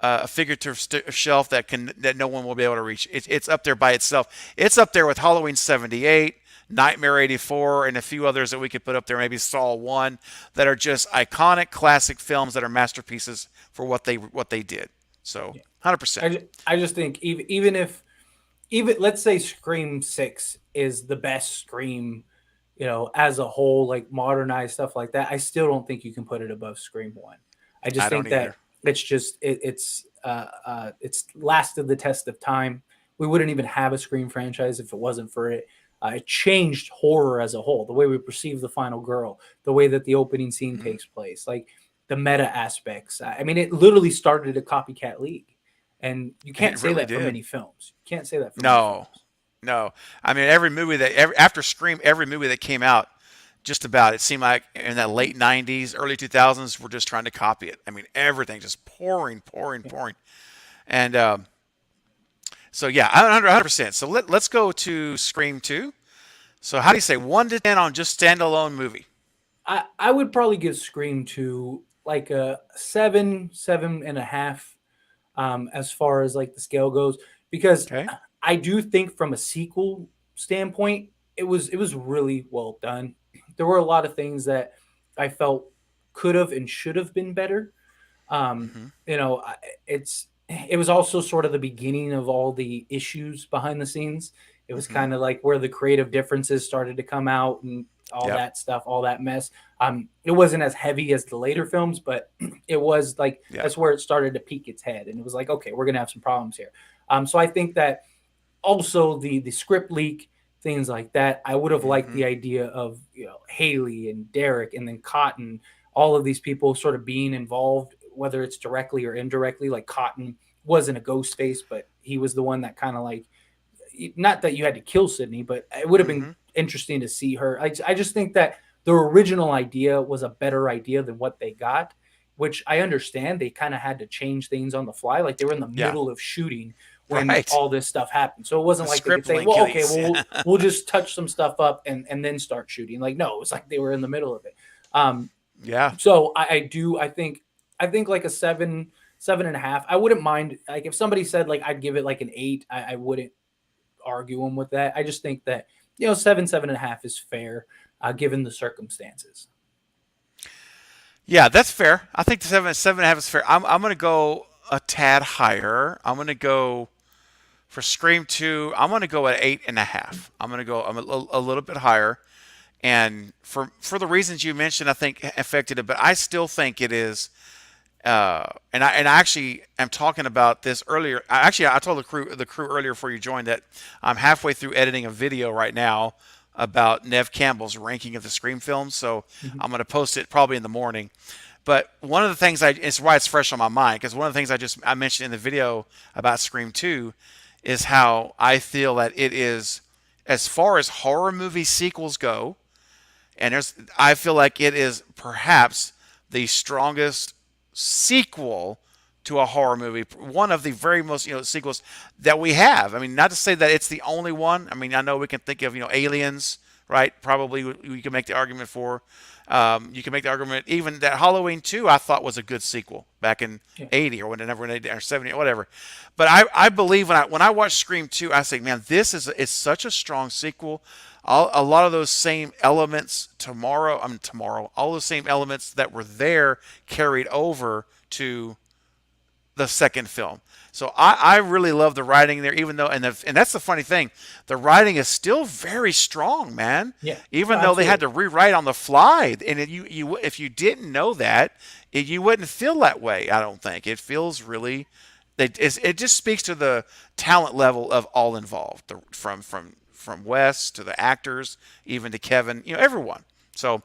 a figurative shelf that no one will be able to reach. It's up there by itself. It's up there with Halloween '78. Nightmare '84, and a few others that we could put up there, maybe Saw 1, that are just iconic classic films that are masterpieces for what they did. So, Yeah. 100%. I just think even let's say Scream 6 is the best Scream, as a whole, like modernized stuff like that, I still don't think you can put it above Scream 1. I just I don't think either. that it's lasted the test of time. We wouldn't even have a Scream franchise if it wasn't for it. It changed horror as a whole, the way we perceive the final girl, the way that the opening scene Hmm. takes place, like the meta aspects. I mean, it literally started a copycat league. And you can't It say really that for did. many films. You can't say that for many No, films. no. I mean, after Scream, every movie that came out, just about it seemed like in that late '90s, early 2000s, we're just trying to copy it. I mean, everything just pouring, pouring, Yeah. pouring, and so yeah, 100%. So let's go to Scream 2. So how do you say 1 to 10 on just standalone movie? I would probably give Scream 2 like a 7.5, as far as like the scale goes, because Okay. I do think from a sequel standpoint, it was really well done. There were a lot of things that I felt could have and should have been better. Um, Hmm. it was also sort of the beginning of all the issues behind the scenes. It was Hmm. kind of like where the creative differences started to come out and all Yep. that stuff, all that mess. It wasn't as heavy as the later films, but it was like Yep. that's where it started to peak its head, and it was like, okay, we're gonna have some problems here. So I think that also the script leak, things like that. I would have liked Hmm. the idea of Haley and Derek and then Cotton, all of these people sort of being involved, whether it's directly or indirectly. Like Cotton wasn't a ghost face, but he was the one that kind of like, not that you had to kill Sydney, but it would have been Hmm. interesting to see her. I just think that the original idea was a better idea than what they got, which I understand. They kind of had to change things on the fly. Like they were in the Yeah. middle of shooting when Right. all this stuff happened. So it The wasn't like they could script say, well, okay, lengthies. well, we'll just touch some stuff up and then start shooting. Like, no, it's like they were in the middle of it. Um, Yeah. so I think like a 7.5. I wouldn't mind, like if somebody said like I'd give it like an 8, I wouldn't argue them with that. I just think that 7.5 is fair, given the circumstances. Yeah, that's fair. I think the 7.5 is fair. I'm gonna go a tad higher. I'm gonna go for Scream 2. I'm gonna go at 8.5. I'm a little bit higher, and for the reasons you mentioned, I think affected it. But I still think it is. And I actually am talking about this earlier. I told the crew earlier before you joined that I'm halfway through editing a video right now about Nev Campbell's ranking of the Scream films. So Mhm. I'm going to post it probably in the morning. But one of the things it's why it's fresh on my mind, because one of the things I mentioned in the video about Scream 2 is how I feel that it is, as far as horror movie sequels go, and I feel like it is perhaps the strongest sequel to a horror movie, one of the very most sequels that we have. I mean, not to say that it's the only one. I mean, I know we can think of Aliens, right? Probably we can make the argument for. You can make the argument even that Halloween 2 I thought was a good sequel back in Yeah. 80 or whenever or 70 or whatever. But I believe when I watch Scream 2, I say, man, this is such a strong sequel. A lot of those same elements all those same elements that were there carried over to the second film. So I really love the writing there, even though, and that's the funny thing, the writing is still very strong, man. Yeah. No, Even though they had absolutely. to rewrite on the fly, and if you didn't know that, you wouldn't feel that way. I don't think it feels really. It just speaks to the talent level of all involved, from Wes to the actors, even to Kevin, everyone. So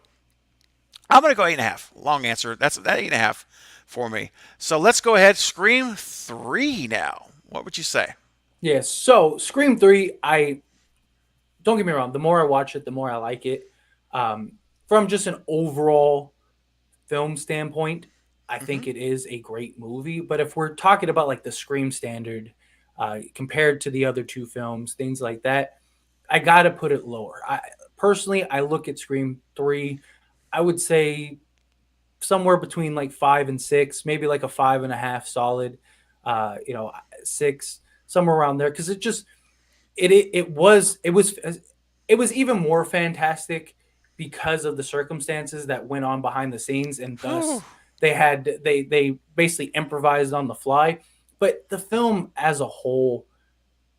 I'm going to go 8.5. Long answer. That's that 8.5 for me. So let's go ahead. Scream 3 now. What would you say? Yeah. So Scream 3, I don't get me wrong. The more I watch it, the more I like it. From just an overall film standpoint, I Mm-hmm. think it is a great movie. But if we're talking about like the Scream standard, compared to the other two films, things like that, I gotta put it lower. I look at Scream 3. I would say somewhere between like 5 and 6, maybe like a 5.5 solid, uh, you know, 6, somewhere around there. Because it was even more fantastic because of the circumstances that went on behind the scenes, and Whew. thus they basically improvised on the fly. But the film as a whole,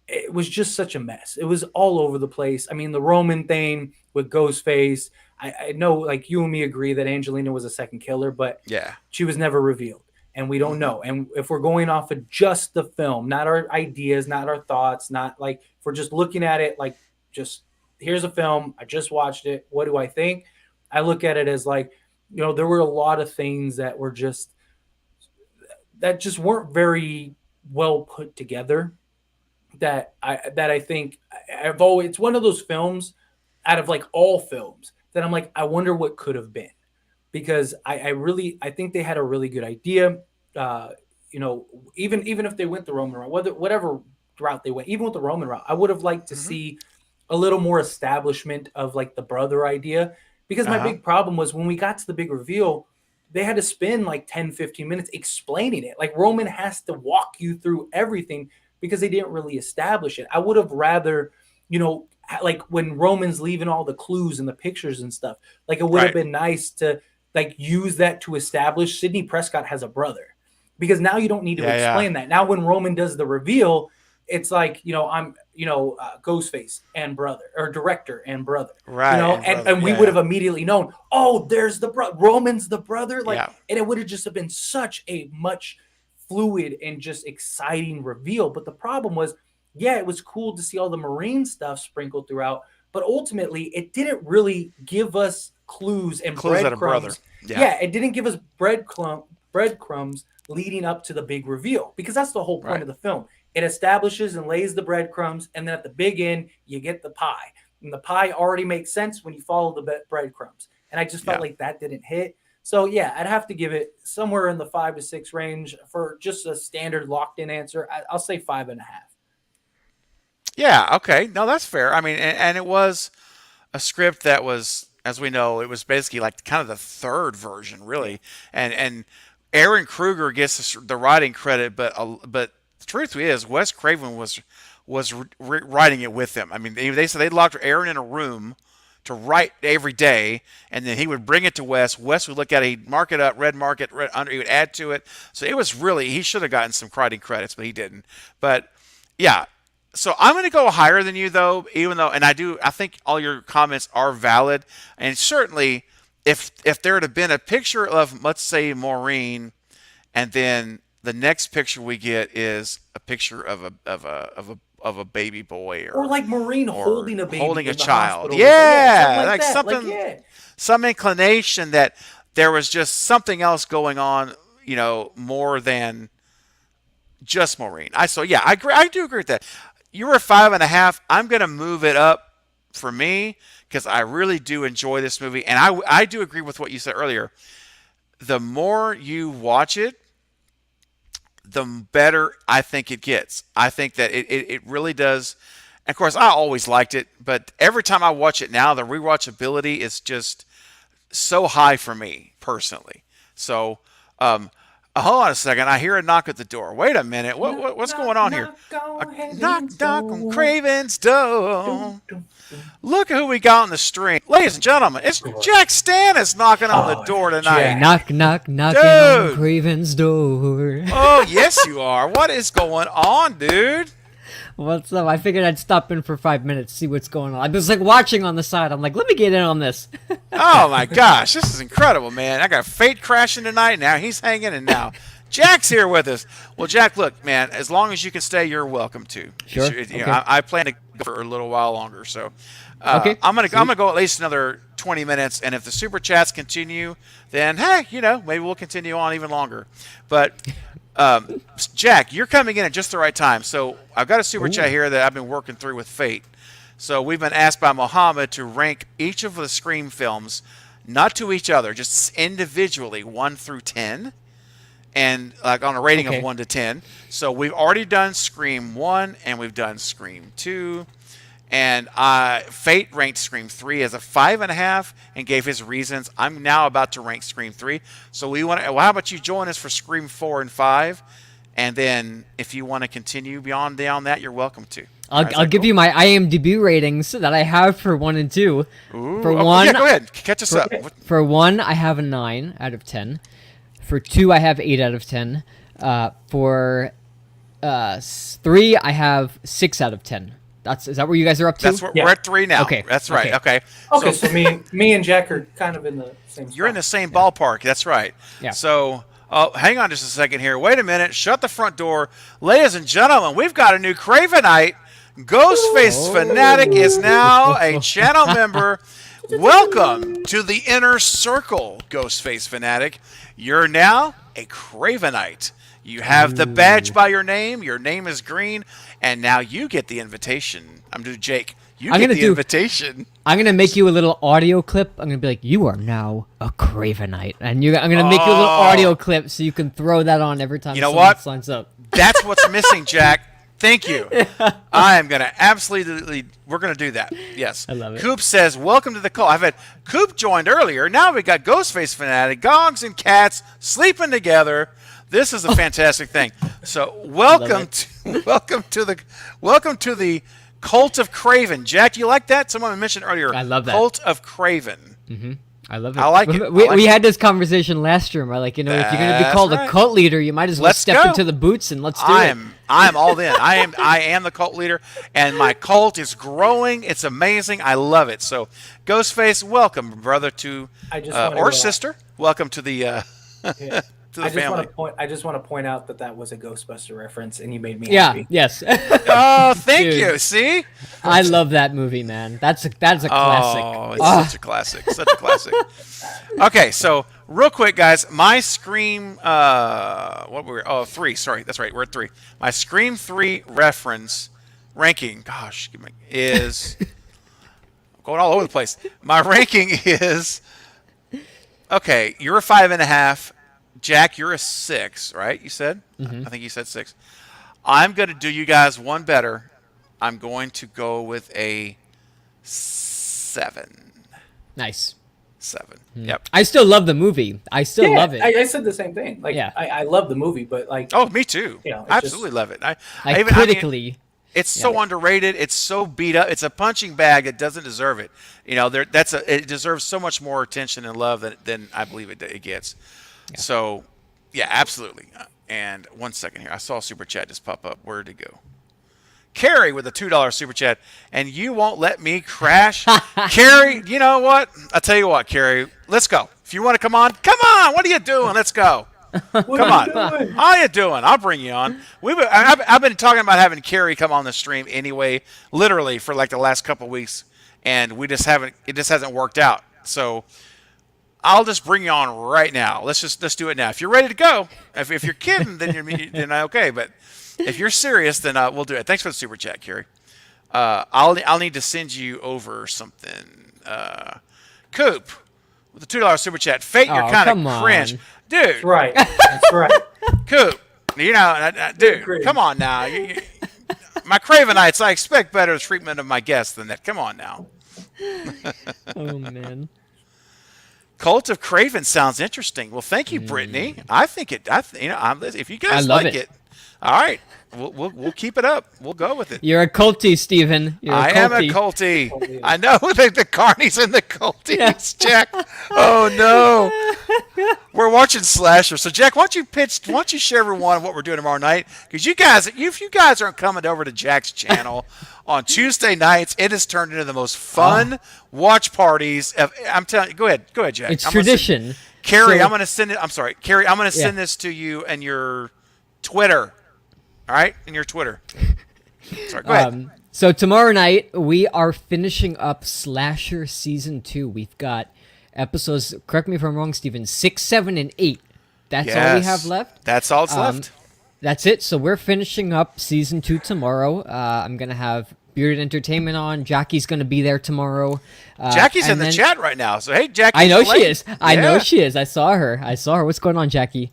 it was just such a mess. It was all over the place. I mean, the Roman thing with Ghostface. I know, like you and me agree that Angelina was a second killer, but Yeah. she was never revealed, and we don't Mm-hmm. know. And if we're going off of just the film, not our ideas, not our thoughts, not like if we're just looking at it like just here's a film. I just watched it. What do I think? I look at it as like there were a lot of things that just weren't very well put together that I think I've always it's one of those films out of like all films that I'm like I wonder what could have been, because I think they had a really good idea. Uh, you know, even if they went the Roman route, whatever route they went, even with the Roman route, I would have liked to Mm-hmm. see a little more establishment of like the brother idea, because my Uh-huh. big problem was when we got to the big reveal, they had to spend like 10-15 minutes explaining it. Like Roman has to walk you through everything because they didn't really establish it. I would have rather, like when Roman's leaving all the clues and the pictures and stuff, like it would have Right. been nice to like use that to establish Sidney Prescott has a brother, because now you don't need to Yeah, yeah. explain that. Now when Roman does the reveal, it's like I'm Ghostface and brother, or director and brother, Right. And and brother. and we Yeah, would yeah. have immediately known, oh, there's the Roman's the brother, like, Yeah. and it would have just have been such a much fluid and just exciting reveal. But the problem was, yeah, it was cool to see all the Marine stuff sprinkled throughout, but ultimately it didn't really give us clues and Clues at a brother. breadcrumbs. Yeah. Yeah, it didn't give us breadcrumbs leading up to the big reveal, because that's the whole point Right. of the film. It establishes and lays the breadcrumbs, and then at the big end, you get the pie. And the pie already makes sense when you follow the breadcrumbs. and I just felt Yeah. like that didn't hit. So yeah, I'd have to give it somewhere in the 5 to 6 range for just a standard locked in answer. I'll say 5.5. Yeah. Okay. No, that's fair. I mean, and it was a script that was, as we know, it was basically like kind of the third version, Yeah. really. And Aaron Kruger gets the writing credit, but the truth is, Wes Craven was writing it with him. I mean, they said they locked Aaron in a room to write every day, and then he would bring it to Wes. Wes would look at it, he'd mark it up, red mark it, red under, he would add to it. So it was really, he should have gotten some writing credits, but he didn't. But yeah, so I'm going to go higher than you though, even though, and I think all your comments are valid, and certainly if there had been a picture of, let's say, Maureen, and then the next picture we get is a picture of a baby boy Or like Maureen or holding a baby holding a in the child, hospital. yeah, Something like like that. something, Yeah. some inclination that there was just something else going on, more than just Maureen. So yeah, I agree. I do agree with that. You were 5.5. I'm gonna move it up for me because I really do enjoy this movie, and I do agree with what you said earlier. The more you watch it, the better I think it gets. I think that it really does. Of course, I always liked it, but every time I watch it now, the rewatchability is just so high for me personally. So, hold on a second. I hear a knock at the door. Wait a minute. What's going on here? Knock on Knock, heaven's knock on door. Craven's Dum, door. dum, dum. Look at who we got on the string. Ladies and gentlemen, it's Jack Stannis knocking on the Oh, door tonight. Jack. Knocking on Dude. Craven's door. Oh, yes, you are. What is going on, dude? What's up? I figured I'd stop in for 5 minutes, see what's going on. I was like watching on the side. I'm like, let me get in on this. Oh, my gosh. This is incredible, man. I got Fate crashing tonight. Now he's hanging, and now Jack's here with us. Well, Jack, look, man, as long as you can stay, you're welcome to. Sure. You know, Okay. I plan to go for a little while longer, so Okay. I'm gonna go at least another 20 minutes, and if the super chats continue, then hey, maybe we'll continue on even longer. But Jack, you're coming in at just the right time. So I've got a super chat here that I've been working through with Fate. So we've been asked by Mohammed to rank each of the Scream films, not to each other, just individually, 1 through 10. And like on a rating Okay. of 1 to 10. So we've already done Scream 1 and we've done Scream 2. And Fate ranked Scream 3 as a 5.5 and gave his reasons. I'm now about to rank Scream 3. So how about you join us for Scream 4 and 5? And then if you want to continue beyond that, you're welcome to. I'll give you my IMDb ratings that I have for 1 and 2. For one, yeah, go ahead. Catch us up. For 1, I have a 9 out of 10. For 2, I have 8 out of 10. For 3, I have 6 out of 10. Is that where you guys are up to? That's what we're at 3 now. Okay, That's right. Okay. Okay, so me and Jack are kind of in the same spot. You're in the same ballpark. That's right. Yeah. So, hang on just a second here. Wait a minute. Shut the front door. Ladies and gentlemen, we've got a new Cravenite. Ghostface Fanatic is now a channel member. Welcome to the inner circle, Ghostface Fanatic. You're now a Cravenite. You have the badge by your name. Your name is green. And now you get the invitation. I'm doing Jake. You get the invitation. I'm gonna make you a little audio clip. I'm gonna be like, "You are now a Cravenite," and I'm gonna make you a little audio clip so you can throw that on every time know someone what? signs up. That's what's missing, Jack. Thank you. I am going to absolutely, we're going to do that. Yes. I love it. Coop says, welcome to the call. I've had Coop joined earlier. Now we got Ghostface Fanatic, Gogs and Cats sleeping together. This is a fantastic thing. So welcome to the Cult of Craven. Jack, you like that? Someone mentioned earlier. I love that. Cult of Craven. Mm-hmm. I love it. I like it. We had this conversation last year. We're like, if you're gonna be called a cult leader, you might as well step into the boots and let's do it. I'm all in. I am the cult leader, and my cult is growing. It's amazing. I love it. So, Ghostface, welcome, brother, or sister. Welcome to the to the family. I just want to point out that was a Ghostbuster reference, and you made me Yeah. happy. Yes. Oh, thank Dude. you. See, I love that movie, man. That's a classic. Oh, it's such a classic. Such a classic. Okay, so real quick, guys, my Scream. What were we? Oh, 3. Sorry, that's right. We're at 3. My Scream 3 reference ranking. Gosh, is going all over the place. My ranking is Okay, you're a 5.5. Jack, you're a 6, right? You said? I think you said 6. I'm going to do you guys one better. I'm going to go with a 7. Nice. 7. Yep. I still love the movie. I still Yeah, love it. I said the same thing. Like, Yeah. I love the movie, but like, Oh, me too. You know, it's I absolutely just- love it. I like even, critically. it's so underrated. It's so beat up. It's a punching bag that doesn't deserve it. You know, it deserves so much more attention and love than I believe it gets. So, yeah, absolutely. And 1 second here, I saw a super chat just pop up. Where'd it go? Carrie with a $2 super chat, and you won't let me crash. Carrie, you know what? I'll tell you what, Carrie, let's go. If you want to come on. What are you doing? Let's go. what Come are you on. doing? How you doing? I'll bring you on. I've been talking about having Carrie come on the stream anyway, literally for like the last couple weeks, and it just hasn't worked out. So I'll just bring you on right now. Let's do it now. If you're ready to go, if you're kidding, then okay. But if you're serious, then we'll do it. Thanks for the super chat, Carrie. I'll need to send you over something. Coop with the $2 super chat. Fate, you're Oh, kind come of cringe, on. dude. That's right. That's right. Coop, you know, dude, Cringe. come on now. My Cravenites, I expect better treatment of my guests than that. Come on now. Oh man. Cult of Craven sounds interesting. Well, thank you, Brittany. I think it. If you guys love like it. it, all right, we'll keep it up. We'll go with it. You're a culty, Steven. You're I am a culty. I know the carnies and the culties, Jack. Oh no, we're watching Slasher. So Jack, why don't you share everyone what we're doing tomorrow night? Because if you guys aren't coming over to Jack's channel on Tuesday nights, it has turned into the most fun watch parties. I'm telling you. Go ahead, Jack. It's I'm gonna tradition. Carrie, So- I'm going to send it. I'm sorry, Carrie. I'm going to send Yeah. this to you and your Twitter. All right, in your Twitter. Sorry, go ahead. So tomorrow night we are finishing up Slasher season 2. We've got episodes. Correct me if I'm wrong, Steven. 6, 7, and 8. That's all we Yes. have left. That's all that's left. That's it. So we're finishing up season 2 tomorrow. I'm gonna have Bearded Entertainment on. Jackie's gonna be there tomorrow. Jackie's in and the then- chat right now. So hey, Jackie. I know she Slade. is. I know Yeah. she is. I saw her. What's going on, Jackie?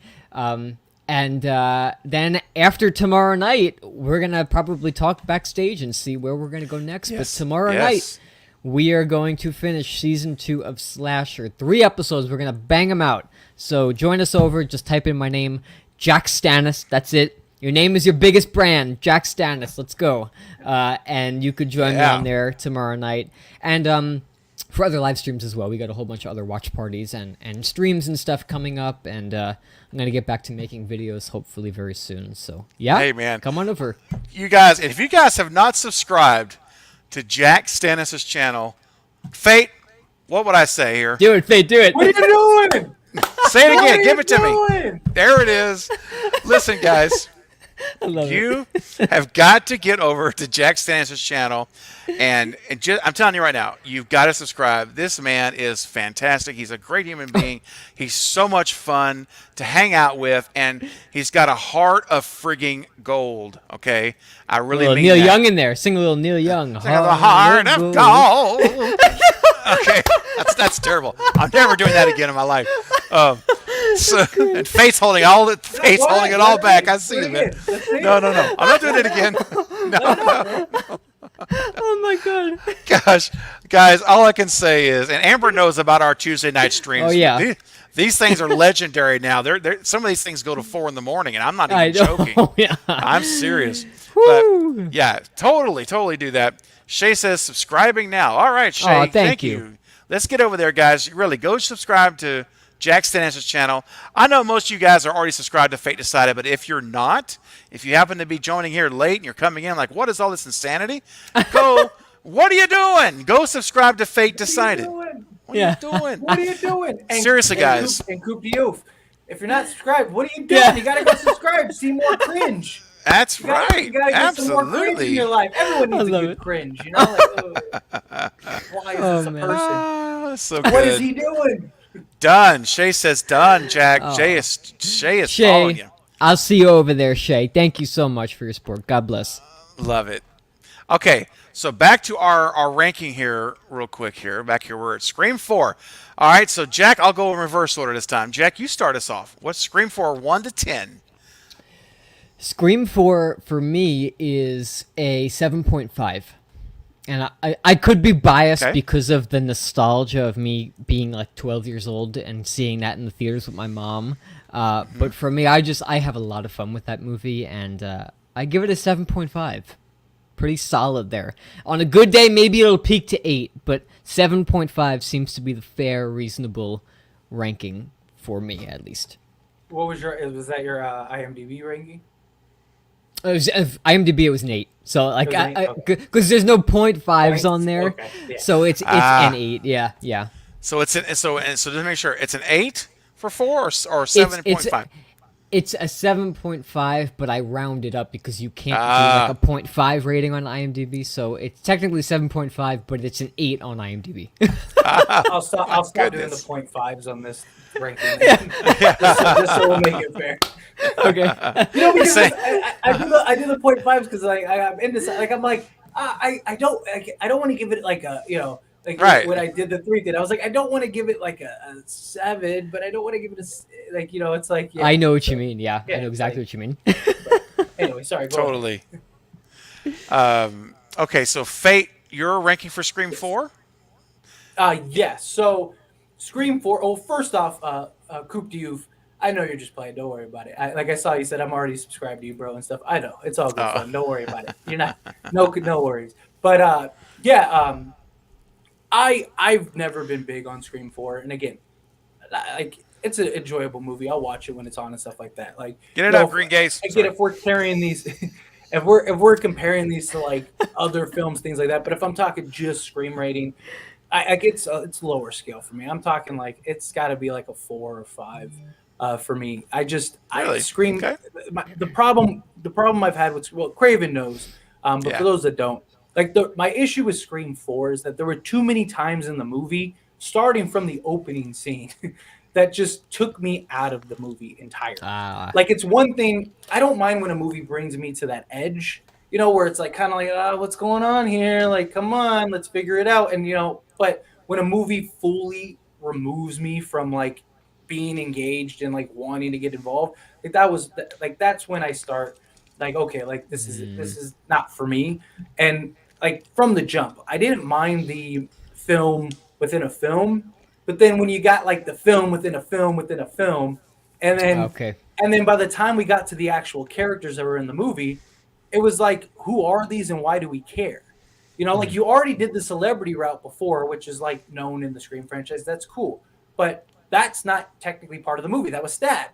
And then after tomorrow night, we're gonna probably talk backstage and see where we're gonna go next. Yes. But tomorrow Yes. night, we are going to finish season 2 of Slasher. 3 episodes. We're gonna bang them out. So join us over. Just type in my name, Jack Stannis. That's it. Your name is your biggest brand, Jack Stannis. Let's go. And you could join me Yeah. on there tomorrow night. And for other live streams as well. We got a whole bunch of other watch parties and streams and stuff coming up. And I'm going to get back to making videos hopefully very soon. So, yeah. Hey, man. Come on over. You guys, if you guys have not subscribed to Jack Stannis' channel, Fate, what would I say here? Do it, Faye. Do it. What are you doing? Say it What again. are Give you it to me. doing? There it is. Listen, guys. I love it. You have got to get over to Jack Stannis' channel, and I'm telling you right now, you've got to subscribe. This man is fantastic. He's a great human being. He's so much fun to hang out with, and he's got a heart of frigging gold. Okay, I really Little mean Neil that. Young in there. Sing a little Neil Young. Sing of the heart of gold. Okay, that's terrible. I'm never doing that again in my life. So, and Fate's holding holding it all back. I see it, man. No. I'm not doing it again. No. Oh, my God. Gosh, guys, all I can say is, and Amber knows about our Tuesday night streams. Oh, yeah. These things are legendary now. Some of these things go to 4 a.m, and I'm not I even know. joking. Yeah. I'm serious. Woo. But yeah, totally do that. Shay says subscribing now. All right, Shay. Aw, thank you. Let's get over there, guys. Really, go subscribe to Jack Stannis' channel. I know most of you guys are already subscribed to Fate Decided, but if you're not, if you happen to be joining here late and you're coming in like, what is all this insanity? Go, what are you doing? Go subscribe to Fate Decided. What Yeah. are you doing? What are you doing? Seriously, guys. And Coop the Oof. If you're not subscribed, what are you doing? Yeah. You gotta go subscribe. See more cringe. That's You gotta, right. You gotta get some more cringe in Absolutely. your life. Everyone needs a love good it. cringe. You know, like, why is Oh, this a man. person? Ah, so What is good. he doing? Done. Shay says done, Jack. Oh. Shay is following Shay, you. I'll see you over there, Shay. Thank you so much for your support. God bless. Love it. Okay, so back to our ranking here, real quick here. Back here, we're at Scream 4. All right, so Jack, I'll go in reverse order this time. Jack, you start us off. What's Scream 4, 1 to 10? Scream 4 for me is a 7.5. And I could be biased Okay. because of the nostalgia of me being like 12 years old and seeing that in the theaters with my mom. But for me, I have a lot of fun with that movie, and I give it a 7.5. Pretty solid there. On a good day, maybe it'll peak to 8, but 7.5 seems to be the fair, reasonable ranking for me, at least. What was that your IMDb ranking? IMDb, it was an 8. So like, It was an 8? Okay. because there's no point fives Points? on there, Okay, yeah. so it's an 8. Yeah, yeah. So it's an, so just make sure it's an 8 for 4 or It's 7.5. it's a 7.5, but I round it up because you can't do like Ah. a point 0.5 rating on IMDb. So it's technically 7.5, but it's an 8 on IMDb. I'll stop doing the Goodness. point fives on this ranking. Just so we'll make it fair. Okay. You know, because Say- I do the point fives because I'm into like I'm like I don't want to give it like a like Right. when I did the 3 thing I was like I don't want to give it like a 7 but I don't want to give it like it's like I know what you mean. Yeah, Yeah, I know exactly like- what you mean. Anyway, sorry. Go ahead. Totally. Okay, so Fate, your ranking for Scream 4? Yes. So, Scream 4. Oh, first off, Coop Diouf, I know you're just playing. Don't worry about it. Like I saw you said, I'm already subscribed to you, bro, and stuff. I know it's all good Oh. fun. Don't worry about it. You're not. No worries. But yeah. I've never been big on Scream 4, and again, like it's an enjoyable movie. I'll watch it when it's on and stuff like that. Like Get it you know, up, Green Gaze. Again, if we're carrying these, if we're comparing these to like other films, things like that. But if I'm talking just Scream rating, I get it's lower scale for me. I'm talking like it's got to be like a 4 or 5 for me. I Really? Scream. Okay. The problem I've had with Craven knows, but Yeah. for those that don't, like my issue with Scream 4 is that there were too many times in the movie, starting from the opening scene, that just took me out of the movie entirely. Like it's one thing I don't mind when a movie brings me to that edge, where it's like kind of like, what's going on here? Like, come on, let's figure it out. And but when a movie fully removes me from like being engaged and like wanting to get involved, like that's when I start like, okay, like this is not for me. And like from the jump, I didn't mind the film within a film, but then when you got like the film within a film within a film, and then Okay. and then by the time we got to the actual characters that were in the movie, it was like, who are these and why do we care? Like you already did the celebrity route before, which is like known in the Scream franchise. That's cool. But that's not technically part of the movie. That was Stab.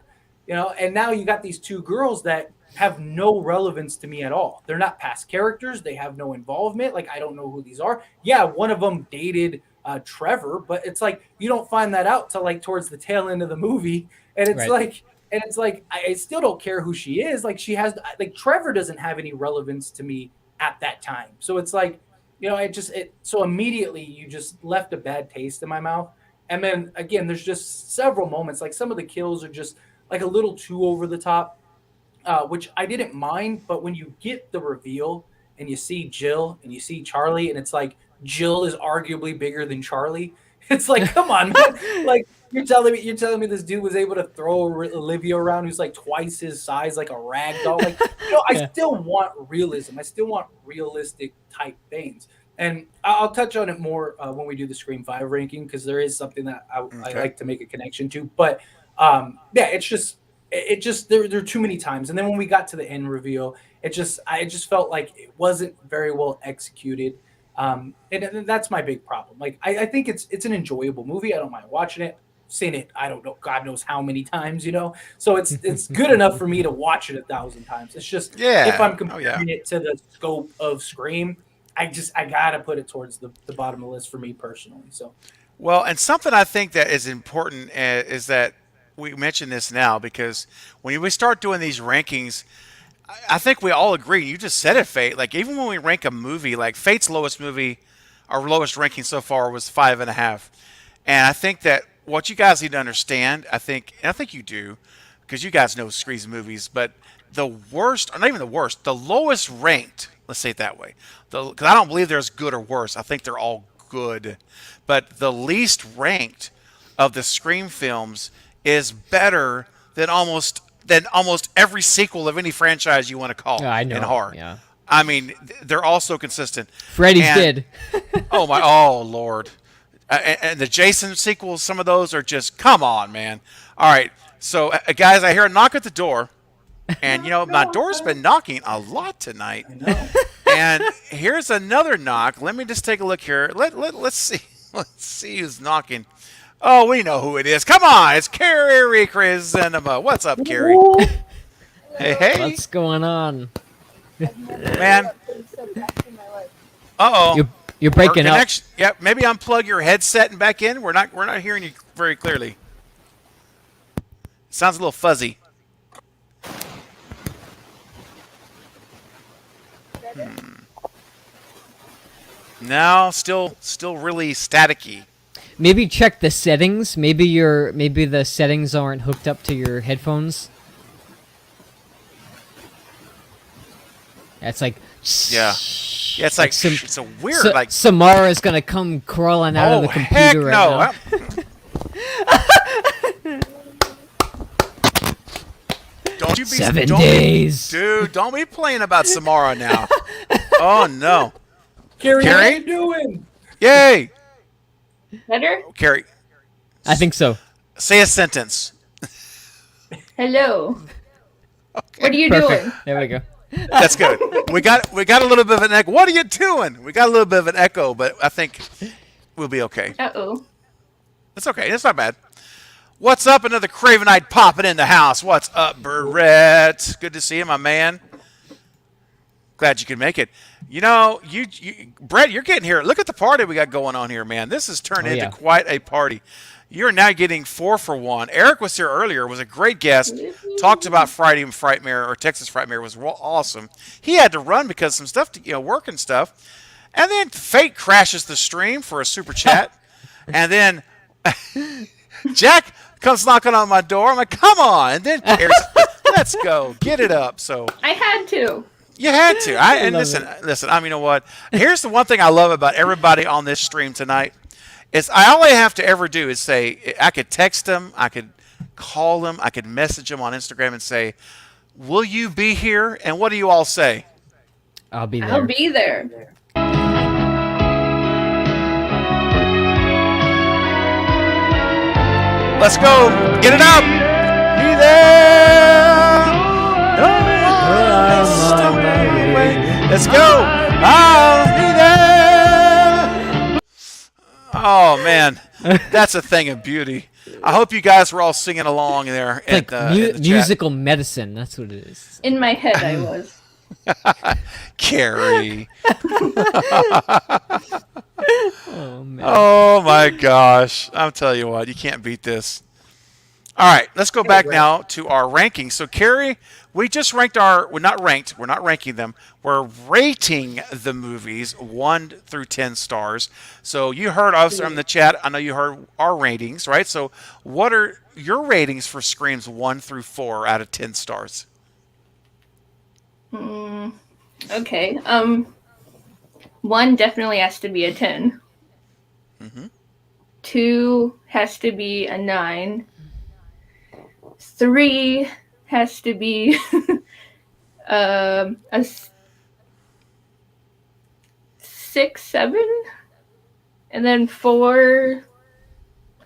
And now you got these 2 girls that have no relevance to me at all. They're not past characters. They have no involvement. Like, I don't know who these are. Yeah, one of them dated Trevor, but it's like you don't find that out till like towards the tail end of the movie. And it's Right. like I still don't care who she is. Like like Trevor doesn't have any relevance to me at that time. So it's like, so immediately you just left a bad taste in my mouth. And then again, there's just several moments, like some of the kills are just like a little too over the top, which I didn't mind. But when you get the reveal and you see Jill and you see Charlie, and it's like Jill is arguably bigger than Charlie, it's like, come on, man. Like you're telling me this dude was able to throw Olivia around who's like twice his size, like a rag doll. Like, I Yeah. still want realism. I still want realistic type things. And I'll touch on it more when we do the Scream 5 ranking, because there is something that I Okay. like to make a connection to. But yeah, it just there are too many times. And then when we got to the end reveal, I just felt like it wasn't very well executed. And that's my big problem. Like I think it's an enjoyable movie. I don't mind watching it. Seen it, I don't know, God knows how many times, So it's good enough for me to watch it 1,000 times. It's just Yeah. if I'm Oh, comparing yeah. it to the scope of Scream, I gotta put it towards the bottom of the list for me personally. So Well, and something I think that is important is that we mention this now because when we start doing these rankings, I think we all agree. You just said it, Fate. Like even when we rank a movie, like Fate's lowest movie, our lowest ranking so far was 5.5, and I think that what you guys need to understand, and I think you do, because you guys know Scream's movies, but the worst, or not even the worst, the lowest ranked Let's say it that way. Because I don't believe there's good or worse. I think they're all good. But the least ranked of the Scream films is better than almost every sequel of any franchise you want to call Yeah, I know. in horror. Yeah. I mean, they're all so consistent. Freddy's And- did. Oh Lord. And the Jason sequels, some of those are just, come on, man. All right. So, guys, I hear a knock at the door. And, my door's been knocking a lot tonight. I know. And here's another knock. Let me just take a look here. Let's see. Let's see who's knocking. Oh, we know who it is. Come on. It's Carrie Cinema. What's up, Carrie? Hey. What's going on? Man. Uh-oh. You're breaking Our up. connection- Yeah, maybe unplug your headset and back in. We're not hearing you very clearly. Sounds a little fuzzy. No, still really staticky. Maybe check the settings. Maybe the settings aren't hooked up to your headphones. It's like Yeah. Yeah, it's like some- it's a weird like. Samara's gonna come crawling out of the heck computer no! right Don't you be 7 don't days. dude. Don't be playing about Samara now. Oh no, Carrie, Carrie? how you doing? yay, Better? Carrie. now. I think so. Say a sentence. Hello. What are you Perfect. doing? There we go. That's good. We got a little bit of an echo. What are you doing? We got a little bit of an echo, but I think we'll be okay. Uh-oh. It's okay. It's not bad. What's up? Another Cravenite popping in the house. What's up, Brett? Good to see you, my man. Glad you could make it. You Brett, you're getting here. Look at the party we got going on here, man. This has turned into yeah. quite a party. You're now getting 4 for 1. Eric was here earlier, was a great guest. Talked about Friday and Frightmare, or Texas Frightmare, was awesome. He had to run because some stuff, work and stuff. And then Fate crashes the stream for a super chat. And then Jack comes knocking on my door. I'm like, come on. And then Eric's like, let's go. Get it up. So I had to. you had to. And love listen. You know what? Here's the one thing I love about everybody on this stream tonight is I all I have to ever do is say I could text them, I could call them, I could message them on Instagram and say, "Will you be here?" And what do you all say? I'll be there. I'll be there. Let's go. Get it up. Be there. No one away. Let's go. I'll be there. Oh man, that's a thing of beauty. I hope you guys were all singing along there Like in the chat. musical medicine. That's what it is. In my head, I was. Carrie. Oh man. Oh my gosh. I'm telling you what, you can't beat this. All right, let's go back now to our rankings. So Carrie, we just ranked we're not ranking them. We're rating the movies 1 through 10 stars. So you heard us in the chat. I know you heard our ratings, right? So what are your ratings for Screams 1 through 4 out of 10 stars? Okay. 1 definitely has to be a 10. 2 has to be a 9. 3 has to be a 6, 7. And then 4,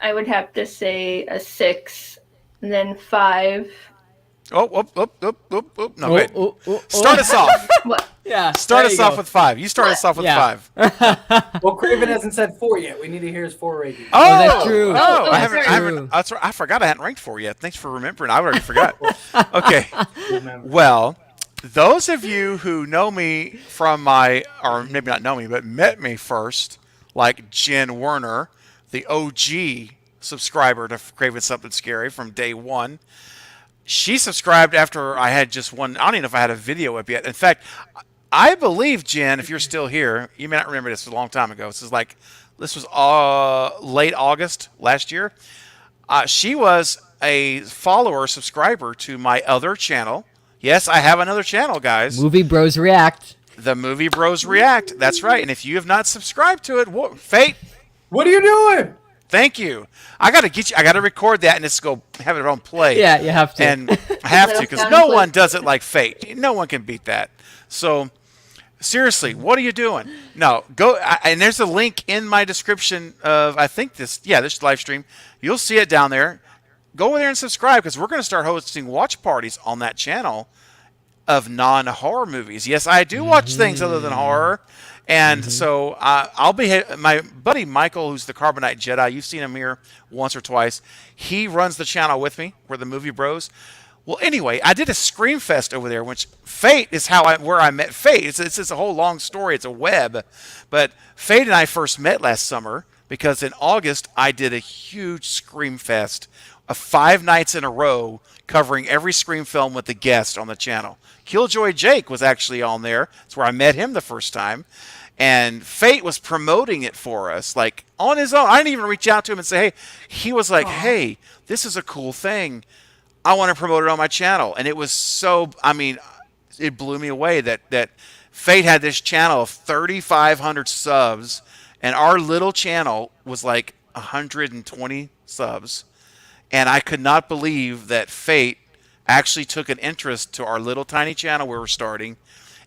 I would have to say a 6. And then 5. No, wait. Start us off. What? Yeah. Start there us you off go. with 5. You start us off with Yeah. 5. Well, Craven hasn't said 4 yet. We need to hear his 4 rating. Oh, that's true. Oh, Oh, I haven't. sorry. That's right. I forgot I hadn't ranked 4 yet. Thanks for remembering. I already forgot. Okay. Remember. Well, those of you who know me from or maybe not know me, but met me first, like Jen Werner, the OG subscriber to Craven Something Scary from day one. She subscribed after I had just one. I don't even know if I had a video up yet. In fact, I believe, Jen, if you're still here, you may not remember this, a long time ago. This was late August last year. She was a follower, subscriber to my other channel. Yes, I have another channel, guys. Movie Bros React. The Movie Bros React. That's right. And if you have not subscribed to it, Fate, What are you doing? thank you. I got to get you. I got to record that and just go have it on play. Yeah, you have to. And I have to Little because sound no clip. one does it like Fate. No one can beat that. So seriously, what are you doing? No, go and there's a link in my description of I think this live stream. You'll see it down there. Go over there and subscribe because we're going to start hosting watch parties on that channel of non-horror movies. Yes, I do watch things other than horror. And so I'll be my buddy Michael, who's the Carbonite Jedi. You've seen him here once or twice. He runs the channel with me. We're the Movie Bros. Well, anyway, I did a Scream Fest over there, which Fate is where I met Fate. It's a whole long story. It's a web. But Fate and I first met last summer because in August I did a huge Scream Fest of 5 nights in a row covering every Scream film with a guest on the channel. Killjoy Jake was actually on there. That's where I met him the first time. And Fate was promoting it for us, like on his own. I didn't even reach out to him and say, hey. He was like, hey, this is a cool thing. I want to promote it on my channel. And it was so, I mean, it blew me away that Fate had this channel of 3,500 subs, and our little channel was like 120 subs. And I could not believe that Fate actually took an interest to our little tiny channel we were starting.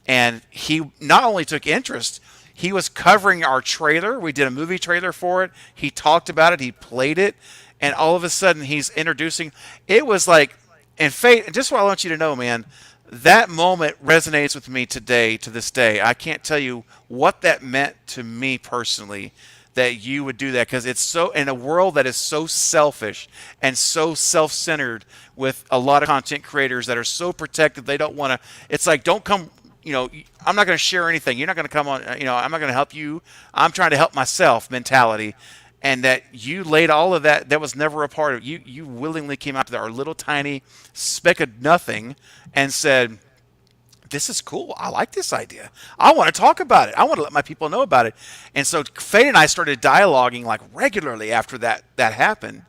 And he not only took interest, he was covering our trailer. We did a movie trailer for it. He talked about it. He played it. And all of a sudden, he's introducing. It was like, and Fate, just what I want you to know, man, that moment resonates with me today, to this day. I can't tell you what that meant to me personally, that you would do that, because it's so, in a world that is so selfish and so self-centered, with a lot of content creators that are so protected, they don't want to, it's like, don't come, I'm not going to share anything. You're not going to come on, I'm not going to help you. I'm trying to help myself mentality. And that you laid all of that was never a part of you. You willingly came out to our little tiny speck of nothing and said, this is cool. I like this idea. I want to talk about it. I want to let my people know about it. And so Faye and I started dialoguing like regularly after that happened.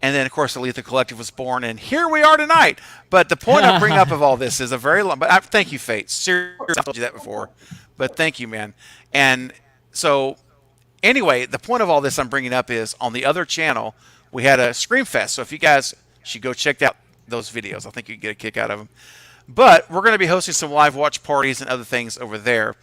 And then, of course, the Lethal Collective was born, and here we are tonight. But the point I bring up of all this is a very long. But thank you, Fate. Seriously, I told you that before, but thank you, man. And so, anyway, the point of all this I'm bringing up is on the other channel we had a Scream Fest. So if you guys should go check out those videos, I think you get a kick out of them. But we're going to be hosting some live watch parties and other things over there.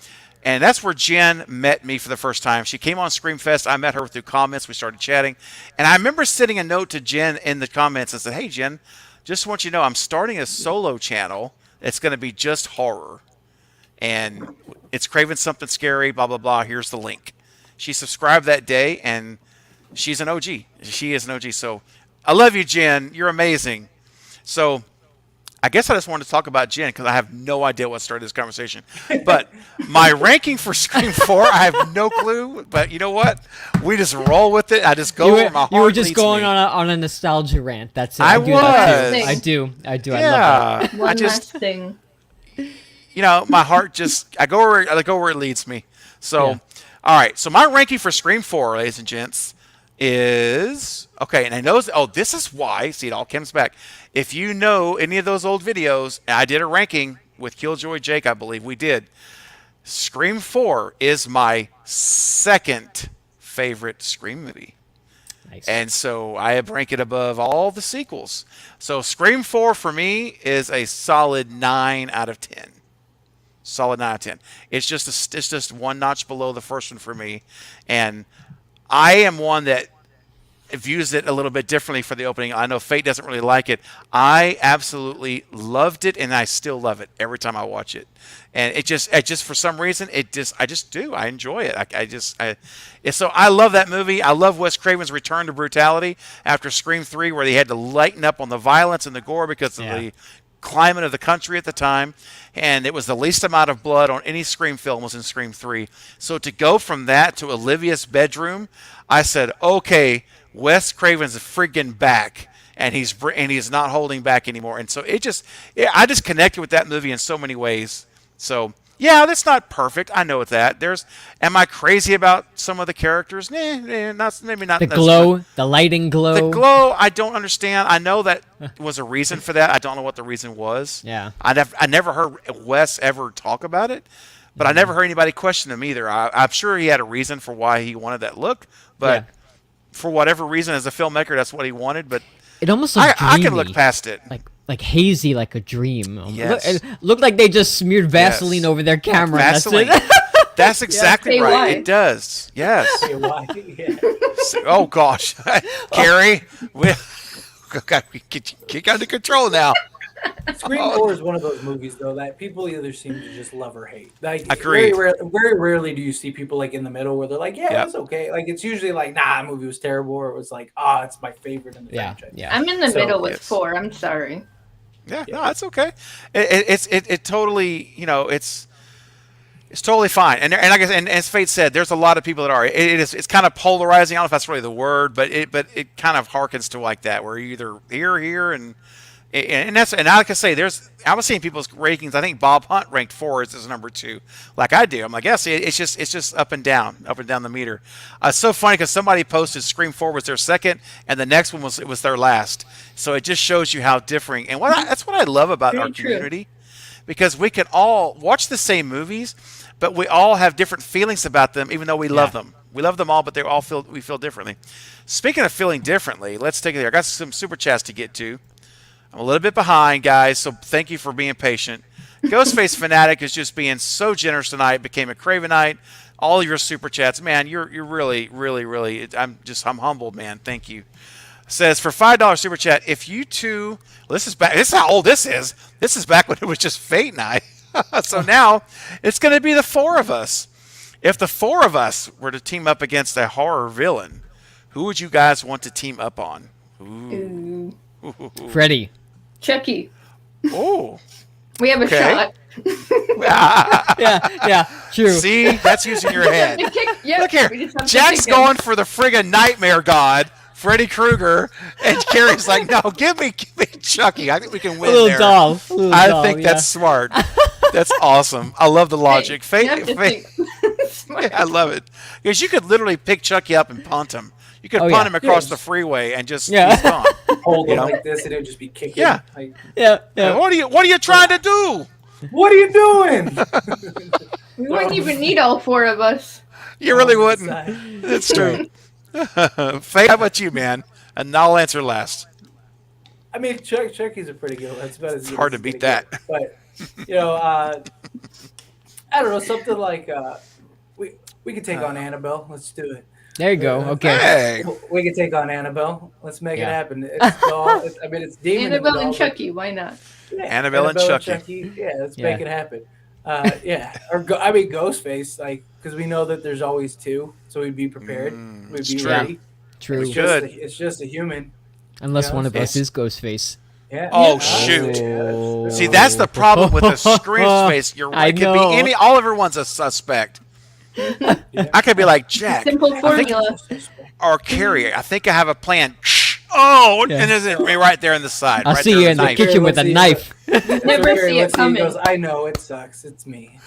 And that's where Jen met me for the first time. She came on Scream Fest. I met her through comments. We started chatting. And I remember sending a note to Jen in the comments and said, hey, Jen, just want you to know I'm starting a solo channel. It's going to be just horror. And it's Craven Something Scary, blah, blah, blah. Here's the link. She subscribed that day, and she's an OG. She is an OG. So I love you, Jen. You're amazing. So I guess I just wanted to talk about Jen because I have no idea what started this conversation. But my ranking for Scream 4, I have no clue. But you know what? We just roll with it. I just go where my heart You were just leads going me. on a nostalgia rant. That's it. I do that too. was. I do. I do. I love Yeah. One I just, last thing. my heart just, I go where it leads me. So, Yeah. all right. So my ranking for Scream 4, ladies and gents, is okay. And I know, this is why. See, it all comes back. If you know any of those old videos, I did a ranking with Killjoy Jake, I believe we did. Scream 4 is my second favorite Scream movie. Nice. And so I rank it above all the sequels. So Scream 4 for me is a solid 9 out of 10. Solid 9 out of 10. It's just one notch below the first one for me. And I am one that views it a little bit differently for the opening. I know Fate doesn't really like it. I absolutely loved it, and I still love it every time I watch it. And it just for some reason, I just do. I enjoy it. So I love that movie. I love Wes Craven's return to brutality after Scream 3, where they had to lighten up on the violence and the gore because of the climate of the country at the time, and it was the least amount of blood on any Scream film was in Scream 3. So to go from that to Olivia's bedroom, I said, okay, Wes Craven's friggin' back, and he's not holding back anymore. And so I just connected with that movie in so many ways. So yeah, that's not perfect. I know that. Am I crazy about some of the characters? Maybe not. The glow, the lighting glow. The glow, I don't understand. I know that was a reason for that. I don't know what the reason was. Yeah. I never heard Wes ever talk about it. but I never heard anybody question him either. I'm sure he had a reason for why he wanted that look, but Yeah. for whatever reason, as a filmmaker, that's what he wanted. But It almost looked I can look dreamy. past it. Like hazy, like a dream. Yes. It looked like they just smeared Vaseline Yes. over their camera. And Vaseline. that's it. That's exactly Say right. why. It does. Yes. Say why? Yeah. Oh gosh, Carrie, we got get under control now. Scream 4 is one of those movies though that people either seem to just love or hate. Like Agreed. very rarely do you see people like in the middle where they're like, yeah, Yep. it was okay. Like it's usually like, nah, the movie was terrible, or it was like, ah, it's my favorite in the Yeah, franchise. yeah. I'm in the So, middle with yes. 4. I'm sorry. Yeah, no, that's okay. It totally, it's totally fine. And I guess, and as Fate said, there's a lot of people that are. It's kind of polarizing. I don't know if that's really the word, but it kind of harkens to like that, where you either here, and that's, and like I say, I was seeing people's rankings. I think Bob Hunt ranked 4 as his number 2, like I do. I'm like, yes, it's just up and down the meter. It's so funny because somebody posted Scream 4 was their second, and the next one was their last. So it just shows you how differing. And that's what I love about Very our true. community, because we can all watch the same movies, but we all have different feelings about them, even though we love them. We love them all, but we feel differently. Speaking of feeling differently, let's take it there. I got some super chats to get to. I'm a little bit behind, guys, so thank you for being patient. Ghostface Fanatic is just being so generous tonight. Became a Cravenite. All your super chats, man. You're really, really, really. I'm humbled, man. Thank you. Says for $5 super chat. If you two, this is back. This is how old this is. This is back when it was just Fate and I. So now it's going to be the 4 of us. If the 4 of us were to team up against a horror villain, who would you guys want to team up on? Ooh. Freddy. Chucky. Oh. We have a Okay. shot. Yeah, true. See, that's using your head. Yep, Look here, we just have to Jack's pick him. going for the friggin' nightmare god, Freddy Krueger, and Carrie's like, no, give me Chucky. I think we can A win little there. doll. A little I doll, think yeah. that's smart. That's awesome. I love the logic. Hey, you have to Fate, think. Smart. I love it, because you could literally pick Chucky up and punt him. You could Oh, punt yeah. him across Yes. the freeway and just Yeah. he's gone. Hold You him know? like this, and it'll just be kicking. Yeah. Like, Yeah, yeah. What are you trying to do? what are you doing? We wouldn't even need all 4 of us. You really On the wouldn't. side. That's true. Fate, how about you, man? And I'll answer last. I mean, Chucky's a pretty good one. That's about as It's good hard as to it's beat gonna that. get. But I don't know, something like we could take on Annabelle. Let's do it. There you go. Okay. Hey, We could take on Annabelle. Let's make Yeah. it happen. It's doll. It's demon. Annabelle doll, and Chucky. Why not? but- yeah, Annabelle and Chucky. Yeah, let's Yeah. make it happen. Yeah, or Ghostface, like because we know that there's always 2, so we'd be prepared. We'd it's be true. ready. True. We It's could. it's just a human. Unless Yeah, one of it's- us is Ghostface. Yeah. Oh, Yeah, shoot. yeah, See, that's the problem with the Scream face. You're I right. It could know. be Oliver one's a suspect. I could be like Jack Simple I think- formula. or Carrie. I think I have a plan. Oh, Yeah. and there's it right there in the side. I'll right see there you with in the the knife. kitchen with a Let's see knife. Never see it coming. Goes, I know it sucks. It's me.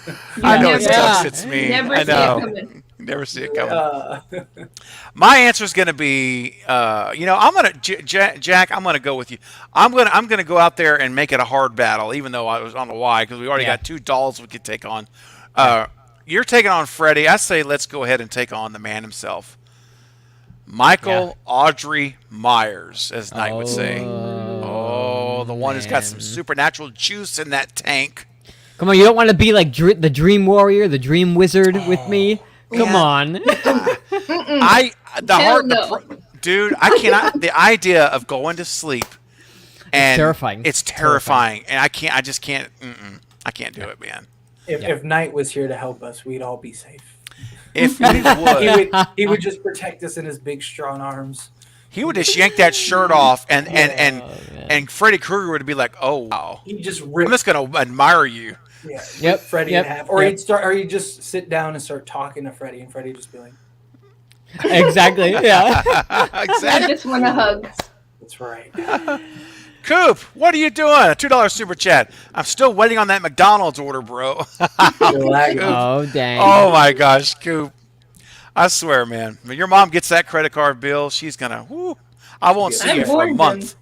I know You it never- sucks. It's me. Never I see it know. coming. Never see it coming. Uh, My answer is going to be, I'm going to Jack. I'm going to go with you. I'm going to go out there and make it a hard battle, even though I was on the why, because we already Yeah. got 2 dolls we could take on. You're taking on Freddy. I say let's go ahead and take on the man himself, Michael Audrey Myers, as Knight would say. Oh, the one who's got some man. supernatural juice in that tank. Come on, you don't want to be like the Dream Warrior, the Dream Wizard with me? Come yeah. on. Dude, I cannot. The idea of going to sleep and terrifying. It's terrifying, and I just can't. I can't do it, man. if Knight was here to help us, we'd all be safe. If he would, He would just protect us in his big, strong arms. he would just yank that shirt off, and man. Freddy Krueger would be like, "Oh wow, He'd just I'm rip just gonna admire you." rip Freddy yep, in half, or yep. he'd just sit down and start talking to Freddy, and Freddy would just be like, Exactly. Yeah. I Exactly. just want a hug. "That's right." Coop, what are you doing? A $2 super chat. I'm still waiting on that McDonald's order, bro. You're lagging. Oh dang. Oh my gosh, Coop. I swear, man. When your mom gets that credit card bill, she's gonna. Whoo, I won't see I you for a warned month. him.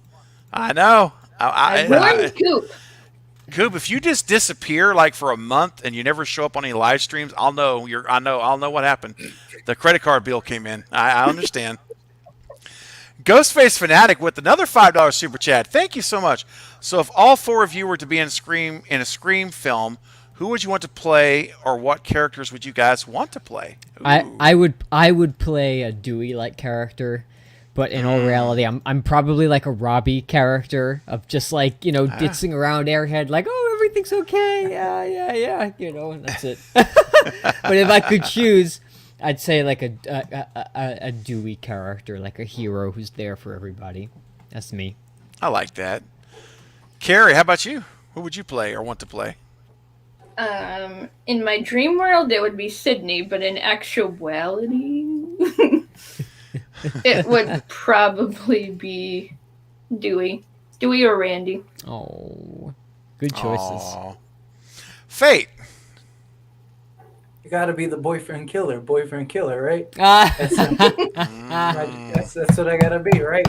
I know. I warned Coop. Coop, if you just disappear like for a month and you never show up on any live streams, I'll know I'll know what happened. The credit card bill came in. I understand. Ghostface Fanatic with another $5 super chat. Thank you so much. So, if all four of you were to be in a Scream film, who would you want to play, or what characters would you guys want to play? I would play a Dewey like character, but in all reality, I'm probably like a Robbie character of just like ditzing around Airhead, like everything's okay, yeah, and that's it. But if I could choose, I'd say like a Dewey character, like a hero who's there for everybody. That's me. I like that. Carrie, how about you? Who would you play or want to play? In my dream world, it would be Sydney, but in actuality, it would probably be Dewey or Randy. Oh, good choices. Aw. Fate. You gotta be the boyfriend killer, right? Ah. That's what I gotta be, right?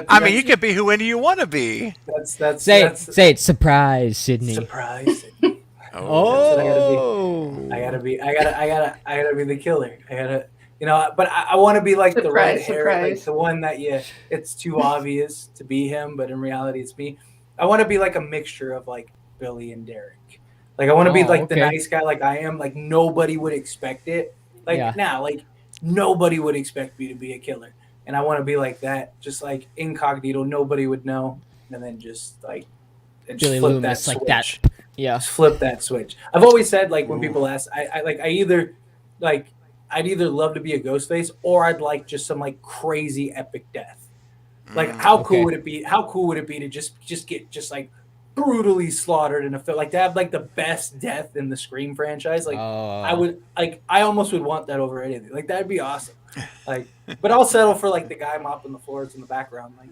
I mean, you could be whoever you want to be. Say it, surprise, Sydney. Surprise. Oh, I gotta be the killer. But I want to be like the red hair, like the one that it's too obvious to be him, but in reality it's me. I want to be like a mixture of like Billy and Derek. Like I want to be like the nice guy, like I am. Like nobody would expect it. Like nobody would expect me to be a killer, and I want to be like that, just like incognito. Nobody would know, and then just like Billy flip Loomis, that like switch. that. Yeah. Just flip that switch. I've always said, like, when people ask, I'd either love to be a Ghostface or I'd like just some like crazy epic death. Like, how cool would it be? How cool would it be to just get like brutally slaughtered in a film? Like to have like the best death in the Scream franchise. Like, I almost would want that over anything. Like, that'd be awesome. Like, but I'll settle for like the guy mopping the floors in the background. Like,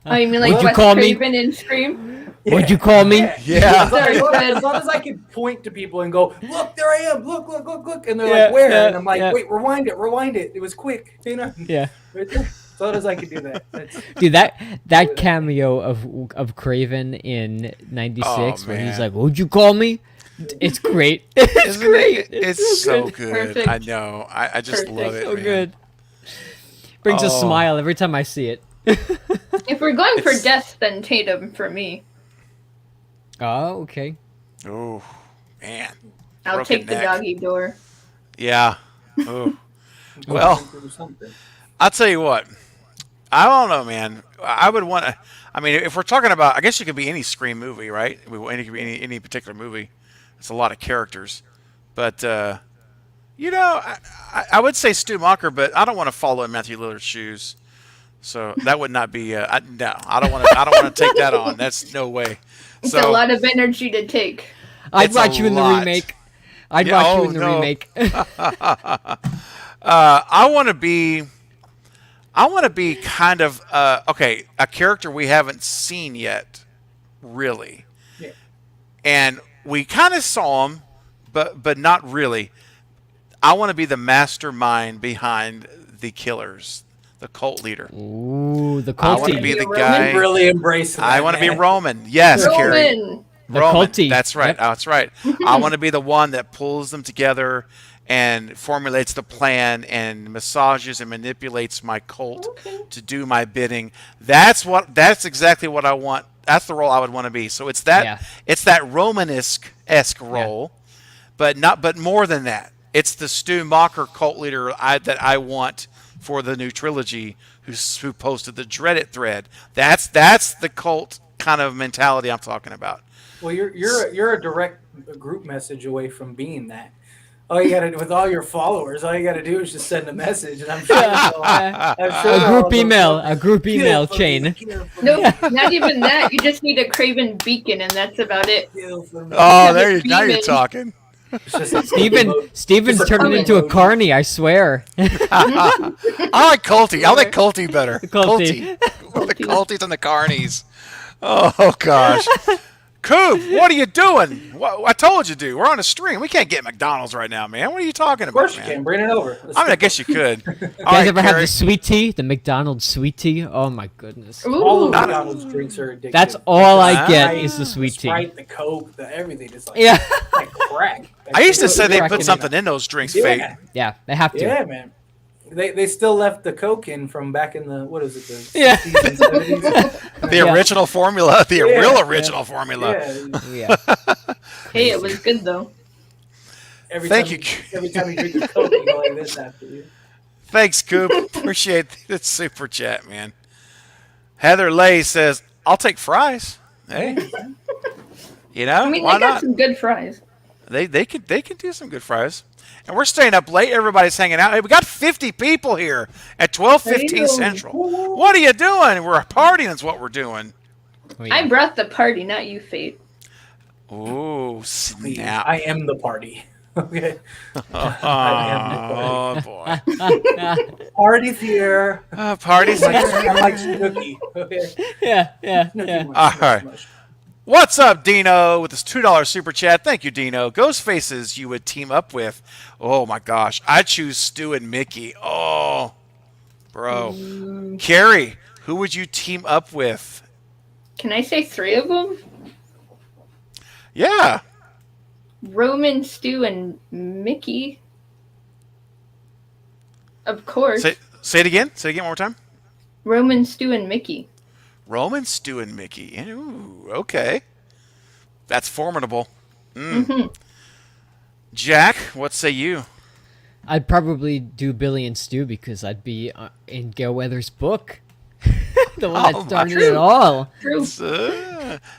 Oh, you mean like Would you Wes call me? Craven in Scream? Would you call me? Yeah. As long as I can point to people and go, look, there I am, look, and they're like, where? And I'm like, wait, rewind it. It was quick, Yeah. right there. As long as I can do that. Dude, that cameo of Craven in '96 when he's like, "Would you call me?" It's great. It's great. It's so good. Perfect. I know. I just love it. So man. good. Brings a smile every time I see it. If we're going for death, then Tatum for me. Oh, okay. Oh, man. I'll Broken take the neck. doggy door. Yeah. Oh. Well, I'll tell you what. I don't know, man. I would want to. I mean, if we're talking about, I guess it could be any Scream movie, right? It could be any particular movie. It's a lot of characters, but I would say Stu Macher, but I don't want to follow in Matthew Lillard's shoes. So that would not be. No, I don't want to. I don't want to take that on. That's no way. It's a lot of energy to take. I'd It's watch a you in the lot. remake. I'd watch you in the no. remake. I want to be kind of a character we haven't seen yet, really. Yeah. And we kind of saw him, but not really. I want to be the mastermind behind the killers, the cult leader. Ooh, the I want to culty. be the Roman? guy. Really embrace that. I want to be man. Roman. Yes, Carrie. Roman! The Roman. culty. That's right. Yep. That's right. I want to be the one that pulls them together and formulates the plan and massages and manipulates my cult to do my bidding. That's exactly what I want. That's the role I would want to be. So it's that Romanesque role, but more than that. It's the Stu Macher cult leader that I want for the new trilogy who posted the dreaded thread. That's the cult kind of mentality I'm talking about. Well, you're a direct group message away from being that. All you gotta do with all your followers, all you gotta do is just send a message, and I'm sure. A group email chain. Nope, not even that. You just need a Craven beacon, and that's about it. Oh, now you're talking. Steven's turning into a carny, I swear. I like Culty. I like Culty better. Culty. The Culties and the Carnies. Oh gosh. Coop, what are you doing? I told you to. We're on a stream. We can't get McDonald's right now, man. What are you talking Of course about, you man? can. Bring it over. Let's I mean, I go. guess you could. All You guys right, ever have Carrie. the sweet tea? The McDonald's sweet tea? Oh my goodness. All of Ooh. McDonald's drinks are addictive. That's all I Ah. get Sprite, is the sweet the tea. Sprite, the Coke, the everything. It's like, Yeah. like crack. I used to Like, say they cracking put it something in those drinks, yeah. Fate. Yeah, they have to. Yeah, man. They still left the Coke in from back in the, what is it, the Yeah. 60s and 70s. The Yeah. original formula, the Yeah, real yeah. original formula. Yeah. Yeah. Hey, it was good though. Every Thank time, you. Every time you drink a Coke, you go like this after you. Thanks, Coop. Appreciate the super chat, man. Heather Lay says, "I'll take fries." Hey, you know I mean, why they got not? some good fries. They can do some good fries. And we're staying up late. Everybody's hanging out. Hey, we got 50 people here at 12:15 Hey-o. Central. What are you doing? We're partying. Is what we're doing. Oh, yeah. I brought the party, not you, Fate. Ooh, Please, snap! I am the party. Okay. Oh boy, Party's here. parties. I'm like Snooki. Okay. yeah. Snooki much, All much, right. much. What's up, Dino? With this $2 super chat. Thank you, Dino. Ghost faces you would team up with. Oh my gosh, I choose Stu and Mickey. Oh, bro. Carrie, who would you team up with? Can I say 3 of them? Yeah. Roman, Stu, and Mickey. Of course. Say it again. Say it again one more time. Roman, Stu, and Mickey. Roman, Stu, and Mickey. Ooh, okay. That's formidable. Mm-hmm. Jack, what say you? I'd probably do Billy and Stu because I'd be in Gail Weathers' book. The one Oh, that started true. it all. True.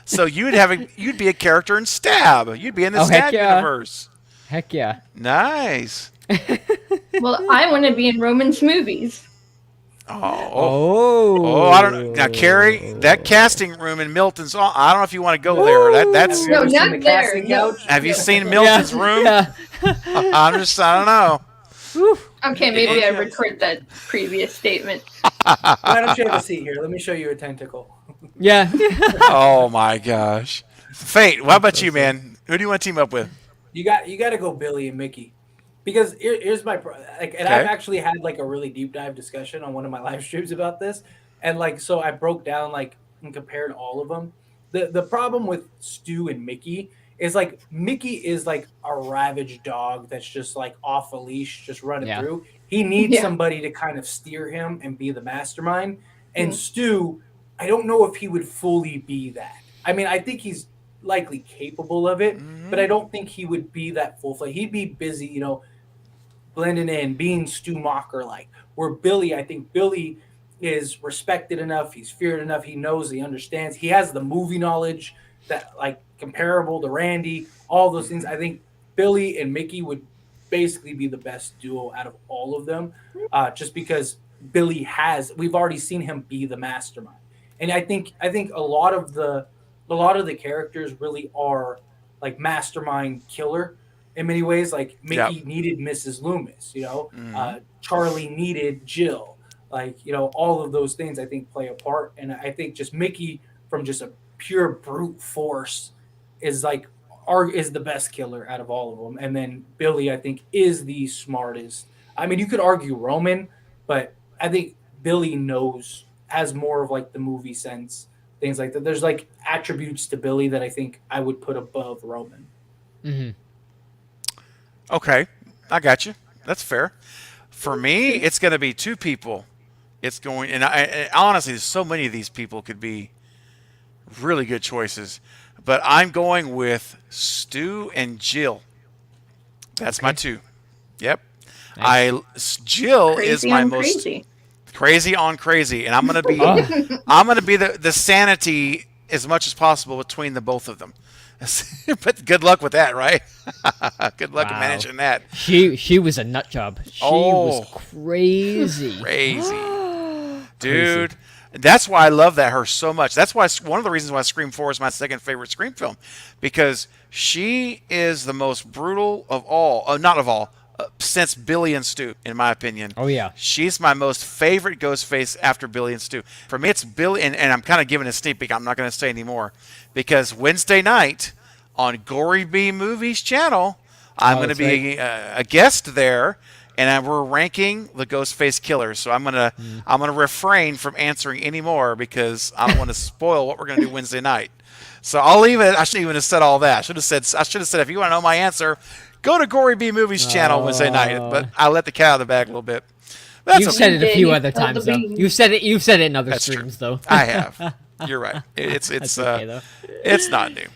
So you'd be a character in Stab. You'd be in the Oh, heck Stab yeah. universe. Heck yeah. Nice. Well, I want to be in Roman's movies. Oh, I don't. Now, Carrie, that casting room in Milton's. I don't know if you want to go there. That's. Have you No, ever seen not the there, casting no. couch? Have you seen Milton's room? Yeah. I don't know. Okay, maybe I record that previous statement. Why don't you have a seat here? Let me show you a tentacle. Yeah. Oh my gosh. Fate, what about you, man? Who do you want to team up with? You got to go Billy and Mickey, because here's my like, and I've Okay. actually had like a really deep dive discussion on one of my live streams about this, and like so I broke down like and compared all of them. The problem with Stu and Mickey is like Mickey is like a ravaged dog that's just like off a leash, just running Yeah. through. He needs Yeah. somebody to kind of steer him and be the mastermind. And Mhm. Stu, I don't know if he would fully be that. I mean, I think he's likely capable of it, but I don't think he would be that full fledged. He'd be busy, blending in, being Stu Mocker like. Where Billy, I think Billy is respected enough, he's feared enough, he knows, he understands, he has the movie knowledge that like comparable to Randy, all those things. I think Billy and Mickey would basically be the best duo out of all of them, just because we've already seen him be the mastermind, and I think a lot of the characters really are like mastermind killer in many ways. Like Mickey needed Mrs. Loomis, Charlie needed Jill, all of those things I think play a part, and I think just Mickey from just a pure brute force is the best killer out of all of them, and then Billy I think is the smartest. I mean, you could argue Roman, but I think Billy has more of like the movie sense, things like that. There's like attributes to Billy that I think I would put above Roman. Hmm. Okay, I got you. That's fair. For me, it's going to be 2 people. It's going, and honestly, so many of these people could be really good choices, but I'm going with Stu and Jill. That's my 2. Yep. Jill is Crazy my on most crazy. crazy on crazy, and I'm gonna be Oh. I'm gonna be the sanity as much as possible between the both of them. But good luck with that, right? Good luck Wow. managing that. She was a nut job. She was Oh. crazy. Crazy, dude. That's why I love her so much. That's why one of the reasons why Scream 4 is my second favorite Scream film, because she is the most brutal of all, not of all, since Billy and Stu, in my opinion. Oh yeah. She's my most favorite Ghostface after Billy and Stu. For me, it's Billy, and I'm kind of giving a sneak peek. I'm not going to say anymore because Wednesday night on Gory B Movies channel, I'm going to that's be a guest there, and we're ranking the Ghostface killers. So I'm gonna refrain from answering any more because I don't want to spoil what we're going to do Wednesday night. So I'll leave it. I shouldn't even have said all that. I should have said if you want to know my answer, go to Gory B Movies channel Wednesday night. But I let the cat out of the bag a little bit. That's You've okay. said it a few You other spilled times the though. beans. You've said it in other That's streams true. though. I have. You're right. It's That's okay, though. it's not new.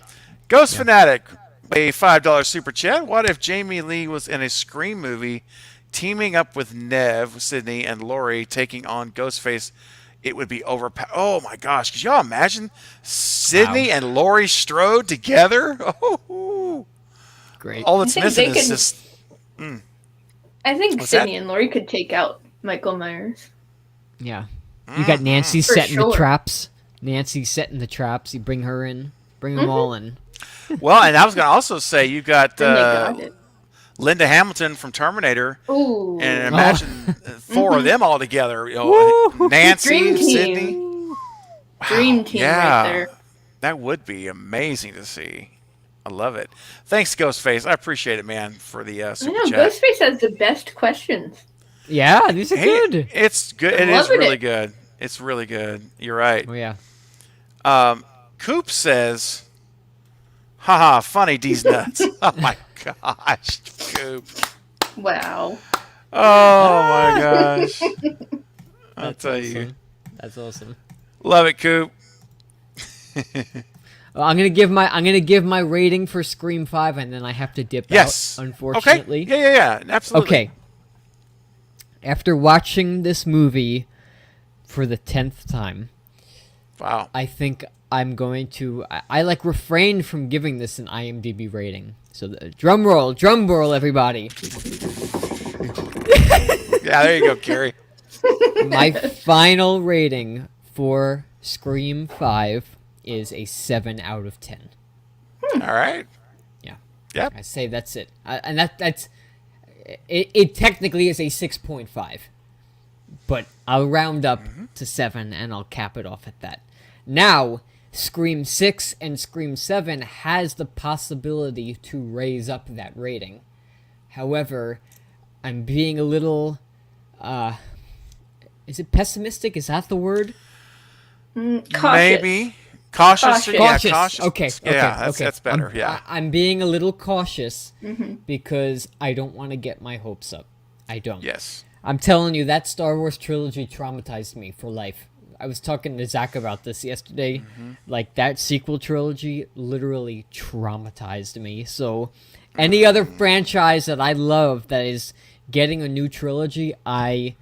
Ghost Fanatic, a $5 super chat. What if Jamie Lee was in a Scream movie, teaming up with Nev, Sydney, and Laurie, taking on Ghostface? It would be overpowered. Oh my gosh! Could y'all imagine Sydney and Laurie Strode together? Oh, Great. all that's I think missing they is could- just. I think What's Sydney that? and Lori could take out Michael Myers. Yeah. You got Nancy For setting the sure. traps. Nancy setting the traps. You bring her in. Bring them all in. Well, and I was going to also say you got Then they got it. Linda Hamilton from Terminator. Ooh. And imagine four of them all together. You know, Nancy, Dream team. Sydney. Wow, Dream team yeah. right there. That would be amazing to see. I love it. Thanks, Ghostface. I appreciate it, man, for the I super know, chat. Ghostface has the best questions. Yeah, these are Hey, good. it's good. I'm It is loving really it. good. It's really good. You're right. Oh yeah. Coop says, haha, funny, D's nuts. Oh, my gosh, Coop. Wow. Oh, my gosh. I'll That's tell awesome. you. That's awesome. Love it, Coop. Well, I'm gonna give my rating for Scream 5, and then I have to dip Yes. out. Unfortunately. Okay. Yeah. Absolutely. Okay. After watching this movie for the 10th time, Wow. I think I'm going to. I like refrain from giving this an IMDb rating. So drum roll, everybody. Yeah, there you go, Carrie. My final rating for Scream 5 is a 7 out of 10. All right. Yeah. Yep. I say that's it. And that's it technically is a 6.5. But I'll round up to 7 and I'll cap it off at that. Now, Scream 6 and Scream 7 has the possibility to raise up that rating. However, I'm being a little is it pessimistic? Is that the word? Cautious. Maybe. Cautious. Cautious. Yeah, Cautious. cautious. Okay. Yeah, okay. that's better. I'm, Yeah. I'm being a little cautious because I don't want to get my hopes up. I don't. Yes. I'm telling you, that Star Wars trilogy traumatized me for life. I was talking to Zach about this yesterday. Like, that sequel trilogy literally traumatized me. So, any other franchise that I love that is getting a new trilogy, I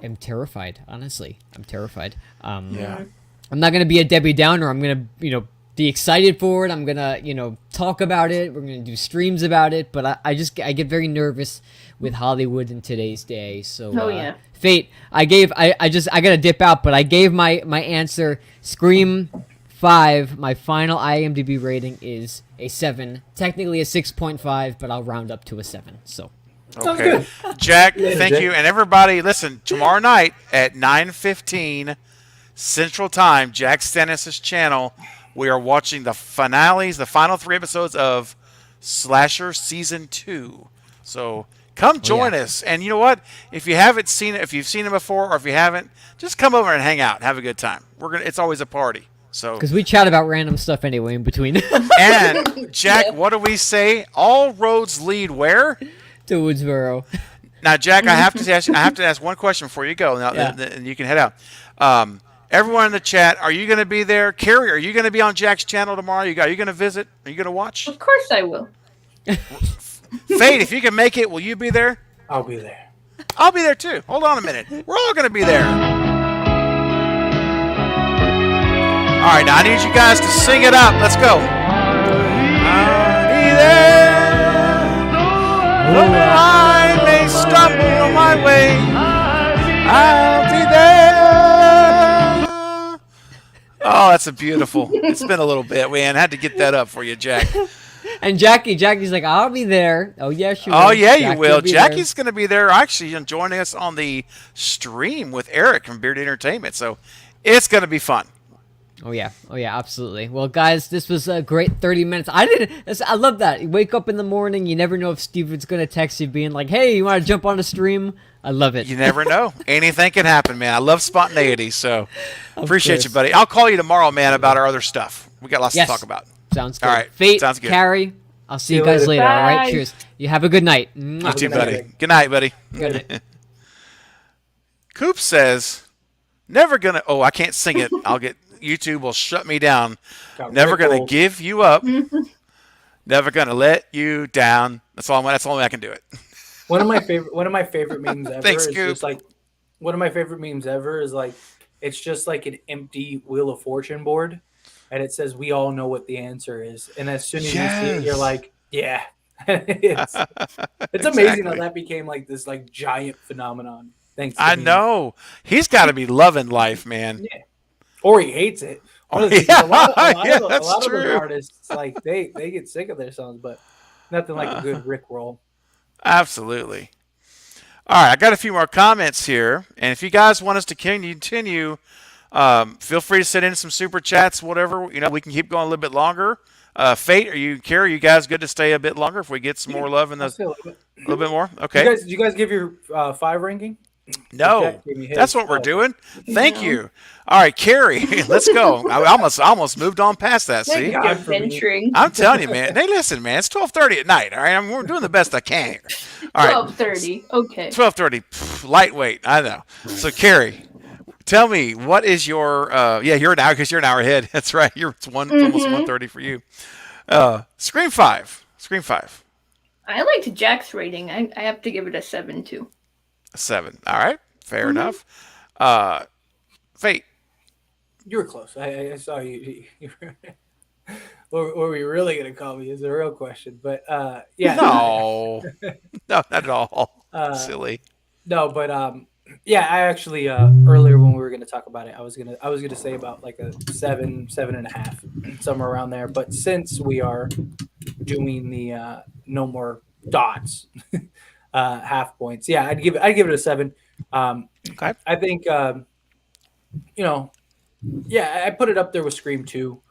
am terrified, honestly. I'm terrified. Yeah. I'm not going to be a Debbie Downer. I'm going to, be excited for it. I'm going to, talk about it. We're going to do streams about it. But I get very nervous with Hollywood in today's day. So, Oh, yeah. Fate, I got to dip out, but I gave my answer. Scream 5, my final IMDb rating is a 7. Technically a 6.5, but I'll round up to a 7. So, Sounds Okay. good. Jack, Yeah, thank Jack. you. And everybody, listen, tomorrow night at 9:15 Central Time, Jack Stennis' channel, we are watching the finales, the final 3 episodes of Slasher Season 2. So come join us. And you know what? If you haven't seen it, if you've seen it before, or if you haven't, just come over and hang out and have a good time. It's always a party. So, because we chat about random stuff anyway in between. and Jack, Yep. what do we say? All roads lead where? To Woodsboro. Now, Jack, I have to ask one question before you go. Now, Yeah. and you can head out. Everyone in the chat, are you going to be there? Carrie, are you going to be on Jack's channel tomorrow? Are you going to visit? Are you going to watch? Of course I will. Fate, if you can make it, will you be there? I'll be there. I'll be there too. Hold on a minute. We're all going to be there. All right, now I need you guys to sing it up. Let's go. I'll be there. Though I may stumble on my way, I'll be there. Oh, that's a beautiful. It's been a little bit, man. I had to get that up for you, Jack. And Jackie's like, I'll be there. Oh yeah, she will. Oh yeah, you Jackie will. be there. Jackie's going to be there actually joining us on the stream with Eric from Beard Entertainment. So it's going to be fun. Oh yeah, absolutely. Well, guys, this was a great 30 minutes. I love that. You wake up in the morning, you never know if Steven's gonna text you, being like, "Hey, you want to jump on a stream?" I love it. You never know. Anything can happen, man. I love spontaneity. So appreciate you, course. buddy. I'll call you tomorrow, man, about our other stuff. We got lots Yes. to talk about. Sounds good. All right, Fate, sounds good. Carrie, I'll see you you guys later. later. All right, Bye. cheers. You have a good night. You Mwah. too, Good night, buddy. Eric. Good night, buddy. Good night. Coop says, never gonna. Oh, I can't sing it. YouTube will shut me down. Got Never Rick gonna rolled. give you up. Never gonna let you down. That's all. That's the only way I can do it. One of my favorite memes ever Thanks, is Coop. just like one of my favorite memes ever is like it's just like an empty Wheel of Fortune board, and it says we all know what the answer is, and as soon as you see it, you're Yes. like, yeah. It's amazing how that became like this like giant phenomenon. Thanks. To I memes. know. He's got to be loving life, man. Yeah. Or he hates it. One of the things- Yeah, a lot yeah, of that's those true. artists like they get sick of their songs, but nothing like a good Rick roll. Absolutely. All right, I got a few more comments here, and if you guys want us to continue, feel free to send in some super chats, whatever. We can keep going a little bit longer. Fate, Carrie, you guys good to stay a bit longer if we get some more love in I'll the say a little bit. a little bit more? Okay. Did you guys give your 5 ranking? No, Jack gave me his. that's what we're Oh. doing. Thank No. you. All right, Carrie, let's go. I almost moved on past that. Thank See, God God for me. venturing. I'm telling you, man. Hey, listen, man. It's 12:30 at night. All right, we're doing the best I can here. All right, 12:30. Okay. 12:30. Lightweight. I know. So, Carrie, tell me what is your? You're an hour because you're an hour ahead. That's right. It's almost 1:30 for you. Scream 5. Scream 5. I liked Jack's rating. I have to give it a 7 too. 7. All right. Fair enough. Fate. You were close. I saw you. What were you really gonna call me? Is the real question. But yeah. No. No, not at all. Silly. No, but yeah, I actually earlier when we were gonna talk about it, I was gonna say about like a 7.5, somewhere around there. But since we are doing the no more dots, half points, yeah, I'd give it a 7. Okay. I think yeah, I put it up there with Scream 2.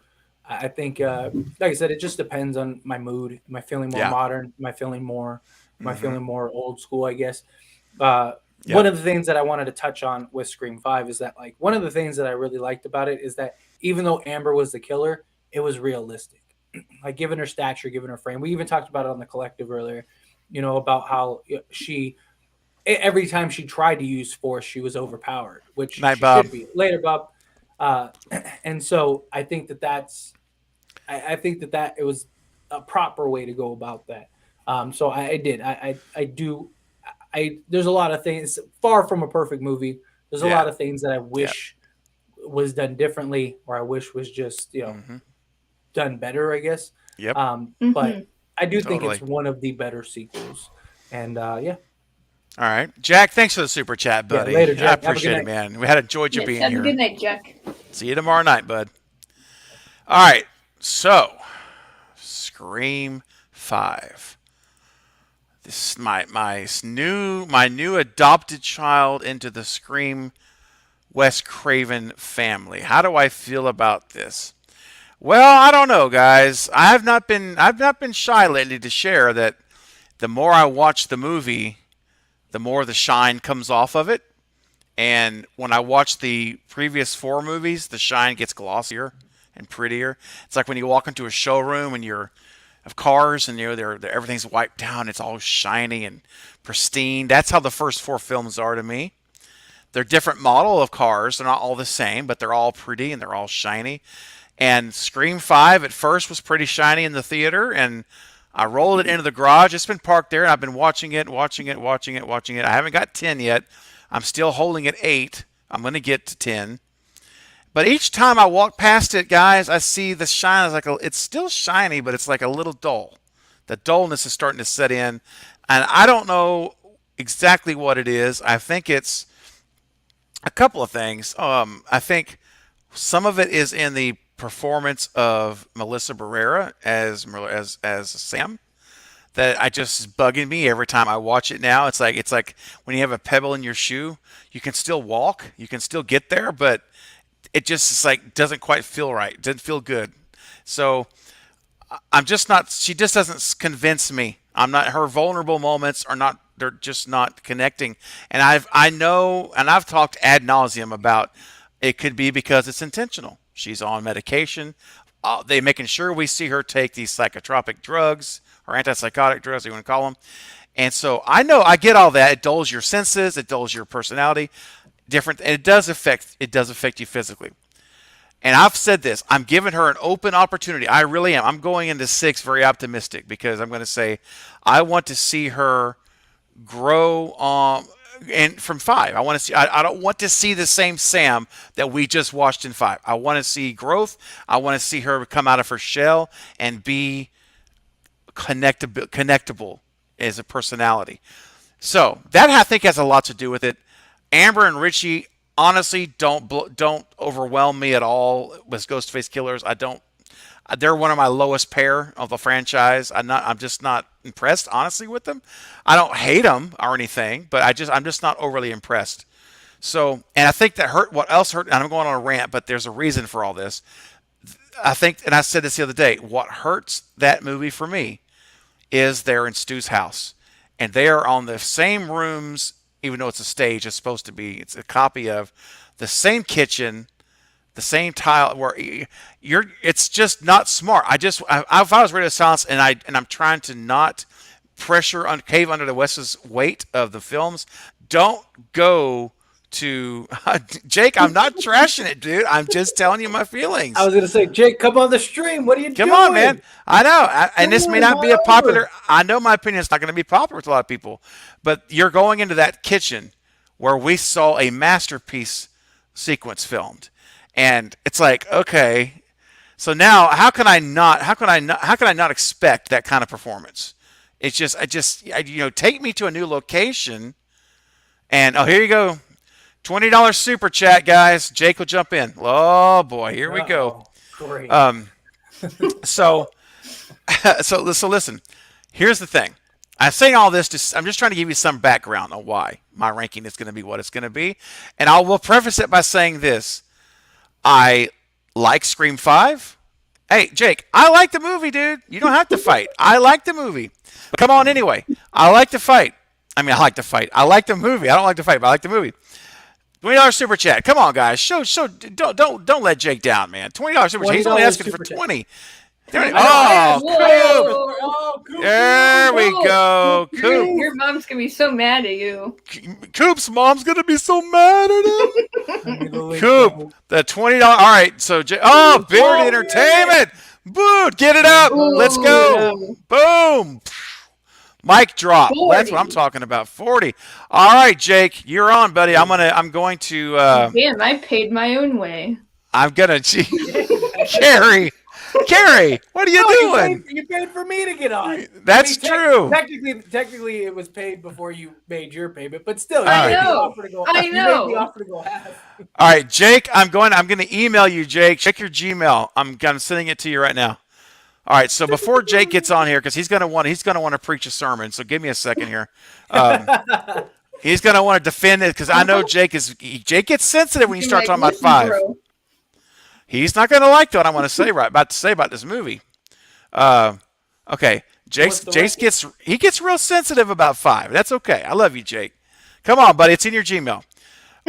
I think, like I said, it just depends on my mood. Am I feeling more Yeah. modern? Am I feeling more old school? I guess. Yeah. One of the things that I wanted to touch on with Scream 5 is that, like, one of the things that I really liked about it is that even though Amber was the killer, it was realistic. Like, given her stature, given her frame. We even talked about it on the collective earlier. About how every time she tried to use force, she was overpowered, which Night, she Bob. should be. Later, Bob. And so I think I think that it was a proper way to go about that. So I did. I do. There's a lot of things. Far from a perfect movie. There's a Yeah. lot of things that I wish was done differently, or I wish was just done better. I guess. Yep. But I do think it's Totally. one of the better sequels. And yeah, All right. Jack, thanks for the super chat, buddy. later, Jack. I Have a good appreciate it, night. man. We had enjoyed you Yes, being have here. a good night, Jack. See you tomorrow night, bud. All right. So, Scream 5. This is my new adopted child into the Scream Wes Craven family. How do I feel about this? Well, I don't know, guys. I've not been shy lately to share that the more I watch the movie, the more the shine comes off of it. And when I watch the previous 4 movies, the shine gets glossier and prettier. It's like when you walk into a showroom and you're of cars and they're everything's wiped down, it's all shiny and pristine. That's how the first 4 films are to me. They're different model of cars. They're not all the same, but they're all pretty and they're all shiny. And Scream 5 at first was pretty shiny in the theater, and I rolled it into the garage. It's been parked there, and I've been watching it. I haven't got 10 yet. I'm still holding at 8. I'm going to get to 10. But each time I walk past it, guys, I see the shine. It's still shiny, but it's like a little dull. The dullness is starting to set in, and I don't know exactly what it is. I think it's a couple of things. I think some of it is in the performance of Melissa Barrera as Sam that I just is bugging me every time I watch it now. It's like when you have a pebble in your shoe, you can still walk, you can still get there, but it just is like doesn't quite feel right. It doesn't feel good. So I'm just not. She just doesn't convince me. I'm not. Her vulnerable moments are not. They're just not connecting. And I know, and I've talked ad nauseum about it could be because it's intentional. She's on medication. They making sure we see her take these psychotropic drugs or antipsychotic drugs, you want to call them. And so I know I get all that. It dulls your senses. It dulls your personality. Different, and it does affect you physically. And I've said this. I'm giving her an open opportunity. I really am. I'm going into 6 very optimistic because I'm going to say I want to see her grow and from 5. I want to see. I don't want to see the same Sam that we just watched in 5. I want to see growth. I want to see her come out of her shell and be connectable as a personality. So that I think has a lot to do with it. Amber and Richie honestly don't overwhelm me at all with Ghostface Killers. I don't. They're one of my lowest pair of the franchise. I'm just not impressed honestly with them. I don't hate them or anything, but I'm just not overly impressed. So, and I think that hurt. What else hurt? And I'm going on a rant, but there's a reason for all this. I think, and I said this the other day. What hurts that movie for me is they're in Stu's house, and they are on the same rooms, even though it's a stage. It's supposed to be. It's a copy of the same kitchen, the same tile. Where you're. It's just not smart. If I was Radio Silence, and I'm trying to not cave under the West's weight of the films. Don't go to Jake. I'm not trashing it, dude. I'm just telling you my feelings. I was gonna say, Jake, come on the stream. What are you doing? Come on, man. I know, and this may not be a popular. over. I know my opinion is not going to be popular with a lot of people, but you're going into that kitchen where we saw a masterpiece sequence filmed, and it's like, okay, so now how can I not expect that kind of performance? It's just, take me to a new location, and here you go. $20 super chat, guys. Jake will jump in. Oh boy, here we go. Great. So listen. Here's the thing. I'm saying all this. I'm just trying to give you some background on why my ranking is going to be what it's going to be, and I will preface it by saying this: I like Scream 5. Hey, Jake, I like the movie, dude. You don't have to fight. I like the movie. Come on, anyway. I like to fight. I like to fight. I like the movie. I don't like to fight, but I like the movie. $20 super chat. Come on, guys. Don't let Jake down, man. $20 super chat. He's only asking for 20. Oh, Coop. There we go. Coop. Your mom's gonna be so mad at you. Coop's mom's gonna be so mad at him. Coop, the $20. All right, so Beard Entertainment. Boo! Get it up. Let's go. Boom. Mic drop. 40. That's what I'm talking about. 40. All right, Jake, you're on, buddy. I'm going to. Damn, I paid my own way. I'm gonna. Carrie, what are you doing? You paid for me to get on. That's true. Technically, it was paid before you made your payment, but still, I you made the know. offer to go. I You know. made the offer to go half. All right, Jake, I'm going to email you, Jake. Check your Gmail. I'm sending it to you right now. All right, so before Jake gets on here, because he's gonna want to preach a sermon. So give me a second here. He's gonna want to defend it because I know Jake gets sensitive when you start talking about 5. Bro. He's not gonna like what I'm gonna say about this movie. Okay, Jake gets real sensitive about 5. That's okay. I love you, Jake. Come on, buddy. It's in your Gmail.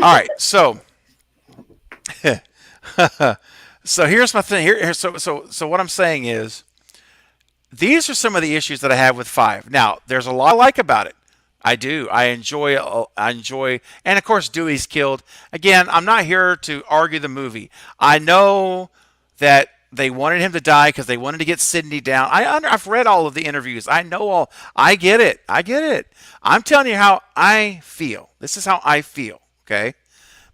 All right, so. So here's my thing. So what I'm saying is, these are some of the issues that I have with 5. Now, there's a lot I like about it. I do. I enjoy, and of course, Dewey's killed. Again, I'm not here to argue the movie. I know that they wanted him to die because they wanted to get Sydney down. I've read all of the interviews. I know all. I get it. I'm telling you how I feel. This is how I feel. Okay.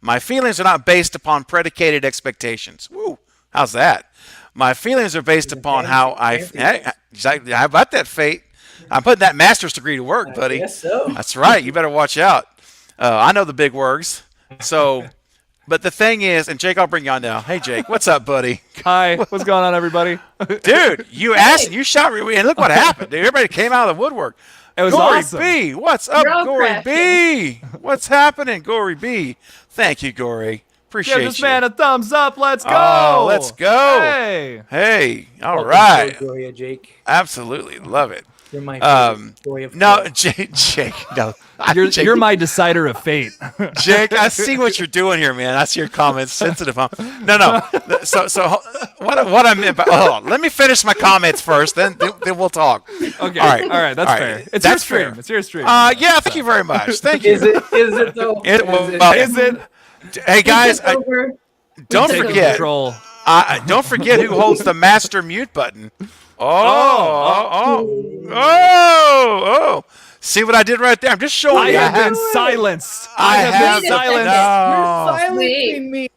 My feelings are not based upon predicated expectations. Woo, how's that? My feelings are based upon how exactly. How about that, Fate? I'm putting that master's degree to work, buddy. I guess so. That's right. You better watch out. I know the big words. So But the thing is, and Jake, I'll bring you on now. Hey, Jake, what's up, buddy? Hi, what's going on, everybody? Dude, you asked and you shot me, and look what happened. Dude, everybody came out of the woodwork. It was Gory awesome. B, what's up, Road Gory crashing. B? What's happening, Gory B? Thank you, Gory. Appreciate Give this you. man a thumbs up. Let's go. Oh, let's go. Hey. Hey, all Welcome right. to Gloria, Jake. Absolutely love it. You're my favorite boy of No, color. Jake, no. Jake, You're my decider of fate. Jake, I see what you're doing here, man. I see your comments. Sensitive, huh? No. So what I meant by, let me finish my comments first, then we'll talk. Okay. All right. All right. That's All right. fair. It's That's your stream. fair. It's your stream. Yeah, thank you very much. Thank you. Is it though? Is it? Hey guys, It's over. don't Take forget. Control. Don't forget who holds the master mute button. Oh. See what I did right there? I'm just showing I you. have been silenced. I have been silenced. Silencing me.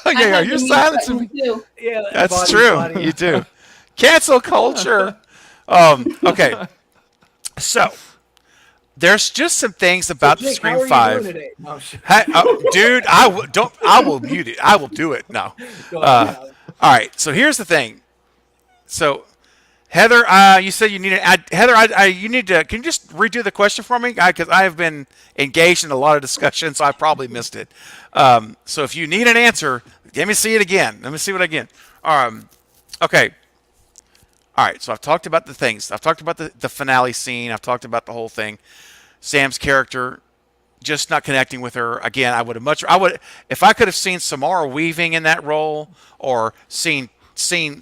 Yeah, you're silencing me. Too. Yeah, That's true. You do. Cancel culture. Okay. So there's just some things about the Jake, Scream how are you 5. doing today? No, shit. Hey, dude, I will mute it. I will do it. No. Go ahead. All right. So here's the thing. So Heather, you said you needed. Heather, you need to. Can you just redo the question for me? Because I have been engaged in a lot of discussion, so I probably missed it. So if you need an answer, let me see it again. Let me see what again. Okay. All right. So I've talked about the things. I've talked about the finale scene. I've talked about the whole thing. Sam's character, just not connecting with her. Again, I would if I could have seen Samara Weaving in that role, or seen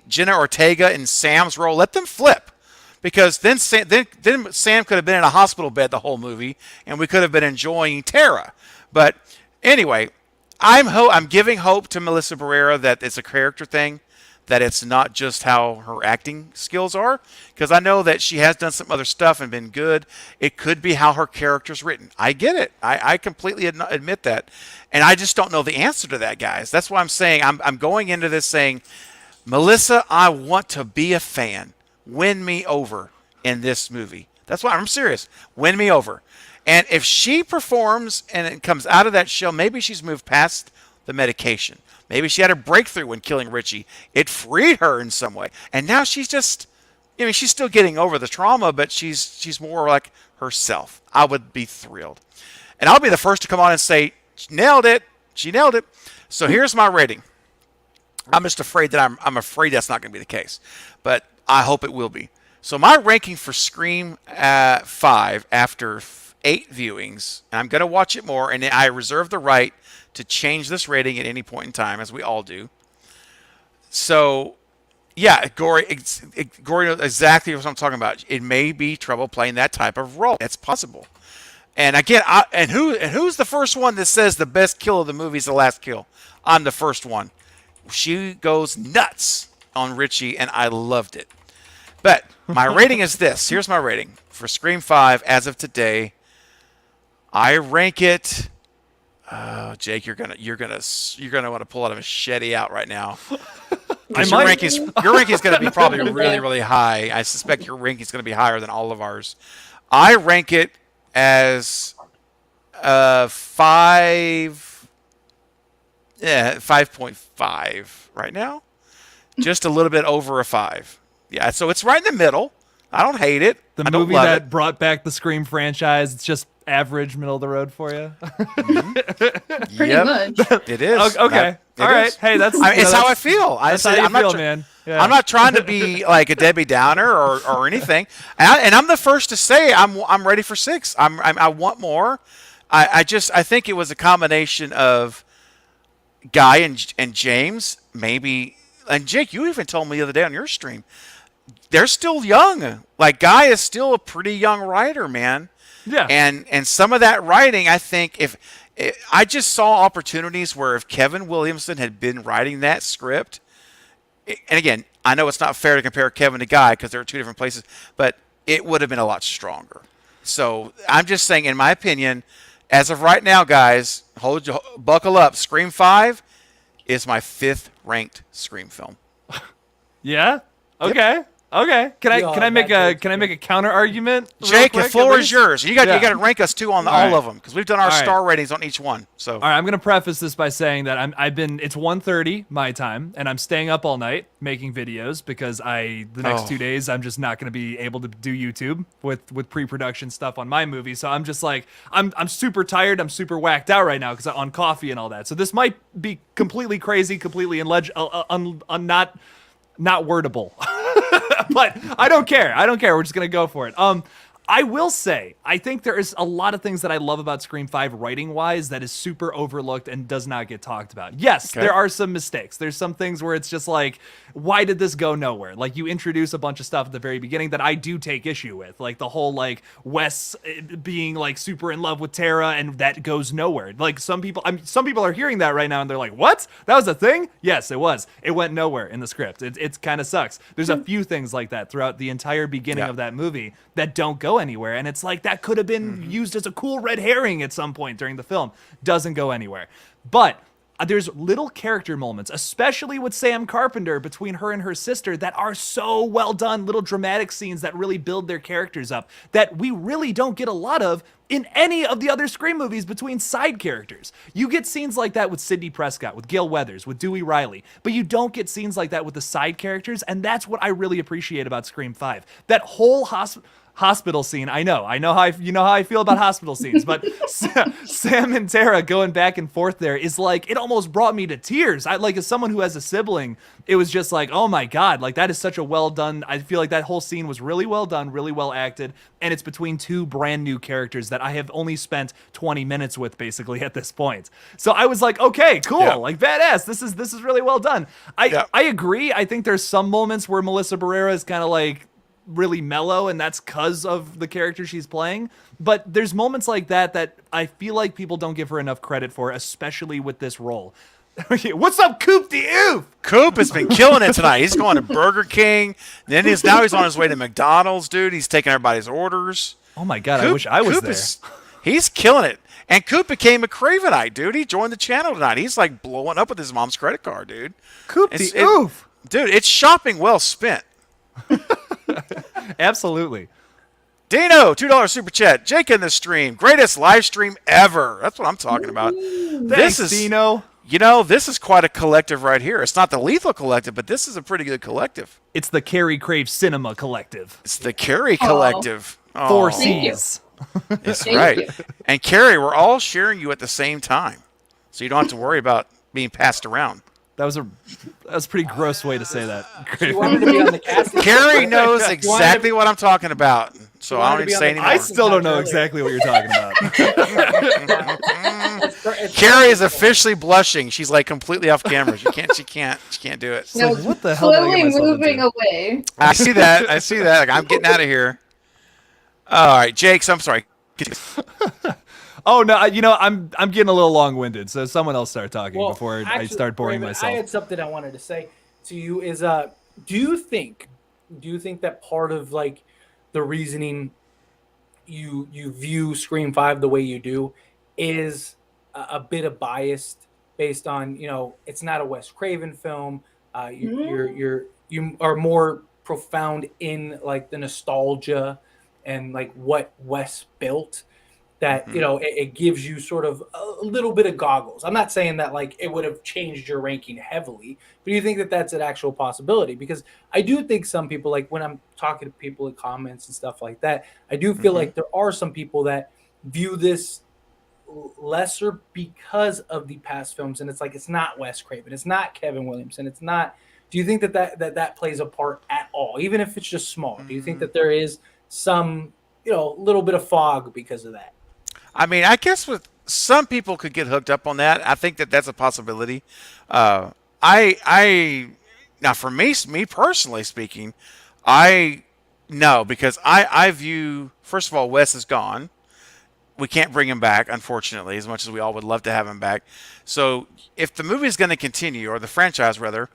Jenna Ortega in Sam's role, let them flip, because then Sam could have been in a hospital bed the whole movie, and we could have been enjoying Tara. But anyway, I'm giving hope to Melissa Barrera that it's a character thing, that it's not just how her acting skills are, because I know that she has done some other stuff and been good. It could be how her character's written. I get it. I completely admit that, and I just don't know the answer to that, guys. That's why I'm saying I'm going into this saying, Melissa, I want to be a fan. Win me over in this movie. That's why I'm serious. Win me over. And if she performs and it comes out of that shell, maybe she's moved past the medication. Maybe she had a breakthrough when killing Richie. It freed her in some way. And now she's just, she's still getting over the trauma, but she's more like herself. I would be thrilled. And I'll be the first to come on and say, nailed it. She nailed it. So here's my rating. I'm just afraid that I'm afraid that's not going to be the case, but I hope it will be. So my ranking for Scream 5 after 8 viewings, and I'm going to watch it more, and I reserve the right to change this rating at any point in time, as we all do. So, yeah, Gory knows exactly what I'm talking about. It may be trouble playing that type of role. It's possible. And again, who's the first one that says the best kill of the movie is the last kill? I'm the first one. She goes nuts on Richie, and I loved it. But my rating is this. Here's my rating for Scream 5 as of today. I rank it. Jake, you're gonna want to pull out a machete out right now. Your ranking is gonna be probably really, really high. I suspect your ranking is gonna be higher than all of ours. I rank it as 5.5 right now. Just a little bit over a 5. Yeah, so it's right in the middle. I don't hate it. The I don't movie love that it. brought back the Scream franchise. It's just average, middle of the road for you. Pretty much. It is. Okay. All right. Hey, that's. It's how I feel. That's how you feel, man. Yeah. I'm not trying to be like a Debbie Downer or anything. And I'm the first to say I'm ready for 6. I want more. I think it was a combination of Guy and James, maybe, and Jake. You even told me the other day on your stream, they're still young. Like, Guy is still a pretty young writer, man. Yeah. And some of that writing, I think, I just saw opportunities where if Kevin Williamson had been writing that script, and again, I know it's not fair to compare Kevin to Guy because they're 2 different places, but it would have been a lot stronger. So I'm just saying, in my opinion, as of right now, guys, buckle up. Scream 5 is my 5th ranked Scream film. Yeah. Okay. Okay. Can I We all can I have make bad a takes, can I man. make a counter argument? Jake, the floor is yours. You got Yeah. to rank us too on All all right. of them because we've done our All right. star ratings on each one. So All right, I'm gonna preface this by saying that it's 1:30 my time, and I'm staying up all night making videos because the next 2 days I'm just not gonna be able to do YouTube with pre-production stuff on my movie. So I'm just like I'm super tired, I'm super whacked out right now because I'm on coffee and all that. So this might be completely crazy, completely not wordable. But I don't care. We're just gonna go for it. I will say, I think there is a lot of things that I love about Scream 5 writing wise that is super overlooked and does not get talked about. Yes, Okay. there are some mistakes. There's some things where it's just like, why did this go nowhere? Like, you introduce a bunch of stuff at the very beginning that I do take issue with. Like the whole like Wes being like super in love with Tara, and that goes nowhere. Like some people are hearing that right now and they're like, what? That was a thing? Yes, it was. It went nowhere in the script. It kind of sucks. There's a few things like that throughout the entire beginning Yeah. of that movie that don't go anywhere, and it's like that could have been used as a cool red herring at some point during the film. Doesn't go anywhere. But there's little character moments, especially with Sam Carpenter, between her and her sister, that are so well done, little dramatic scenes that really build their characters up that we really don't get a lot of in any of the other Scream movies between side characters. You get scenes like that with Sidney Prescott, with Gale Weathers, with Dewey Riley, but you don't get scenes like that with the side characters, and that's what I really appreciate about Scream 5. That whole hospital scene. I know how I feel about hospital scenes, but Sam and Tara going back and forth there is like, it almost brought me to tears. I like, as someone who has a sibling, it was just like, oh my God, like that is such a well done. I feel like that whole scene was really well done, really well acted, and it's between two brand new characters that I have only spent 20 minutes with basically at this point. So I was like, okay, cool, Yeah. like badass. This is really well done. I agree. I think there's some moments where Melissa Barrera is kind of like really mellow, and that's because of the character she's playing. But there's moments like that I feel like people don't give her enough credit for, especially with this role. What's up, Coop the Oof? Coop has been killing it tonight. He's going to Burger King. Then now he's on his way to McDonald's, dude. He's taking everybody's orders. Oh my God, I wish I was Coop there. He's killing it. And Coop became a Cravenite, dude. He joined the channel tonight. He's like blowing up with his mom's credit card, dude. Coop the Oof. Dude, it's shopping well spent. Absolutely. Dino, $2 super chat. Jake in the stream. Greatest live stream ever. That's what I'm talking about. Thanks, Dino. You know, this is quite a collective right here. It's not the Lethal Collective, but this is a pretty good collective. It's the Carrie Crave Cinema Collective. It's the Carrie Collective. Oh, 4 Thank you. C's. That's Thank right. you. And Carrie, we're all sharing you at the same time. So you don't have to worry about being passed around. That was a pretty gross way to say that. You wanted to be on the casting. Carrie knows exactly what I'm talking about. So I don't need to say anymore. I still don't know exactly what you're talking about. Carrie is officially blushing. She's like completely off camera. She can't do it. No, what the hell did I get slowly myself moving into? away. I see that. Like, I'm getting out of here. All right, Jakes. I'm sorry. Oh no, I'm getting a little long-winded, so someone else start talking Well, before I actually, start boring Raven, myself. I had something I wanted to say to you is do you think that part of like the reasoning you view Scream 5 the way you do is a bit of biased based on, it's not a Wes Craven film. You are more profound in like the nostalgia and like what Wes built, that it gives you sort of a little bit of goggles. I'm not saying that like it would have changed your ranking heavily, but do you think that that's an actual possibility? Because I do think some people, like when I'm talking to people in comments and stuff like that, I do feel like there are some people that view this lesser because of the past films, and it's like, it's not Wes Craven, it's not Kevin Williamson, it's not. Do you think that plays a part at all, even if it's just small? Do you think that there is some little bit of fog because of that? I mean, I guess with some people could get hooked up on that. I think that that's a possibility. Now for me personally speaking, because I view, first of all, Wes is gone. We can't bring him back, unfortunately, as much as we all would love to have him back. So if the movie is going to continue, or the franchise rather,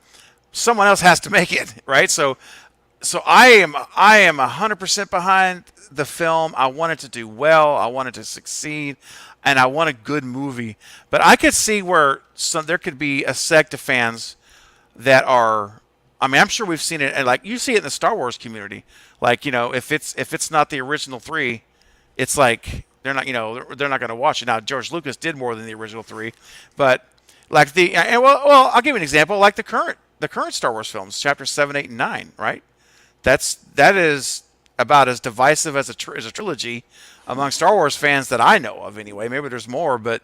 someone else has to make it, right? So I am 100% behind the film. I want it to do well. I want it to succeed, and I want a good movie. But I could see where there could be a sect of fans that are I mean, I'm sure we've seen it, and like you see it in the Star Wars community. Like, if it's not the original three, it's like they're not they're not going to watch it. Now George Lucas did more than the original three, but like well, I'll give you an example. Like the current Star Wars films, Chapter 7, 8, and 9. Right, that is about as divisive as as a trilogy among Star Wars fans that I know of. Anyway, maybe there's more, but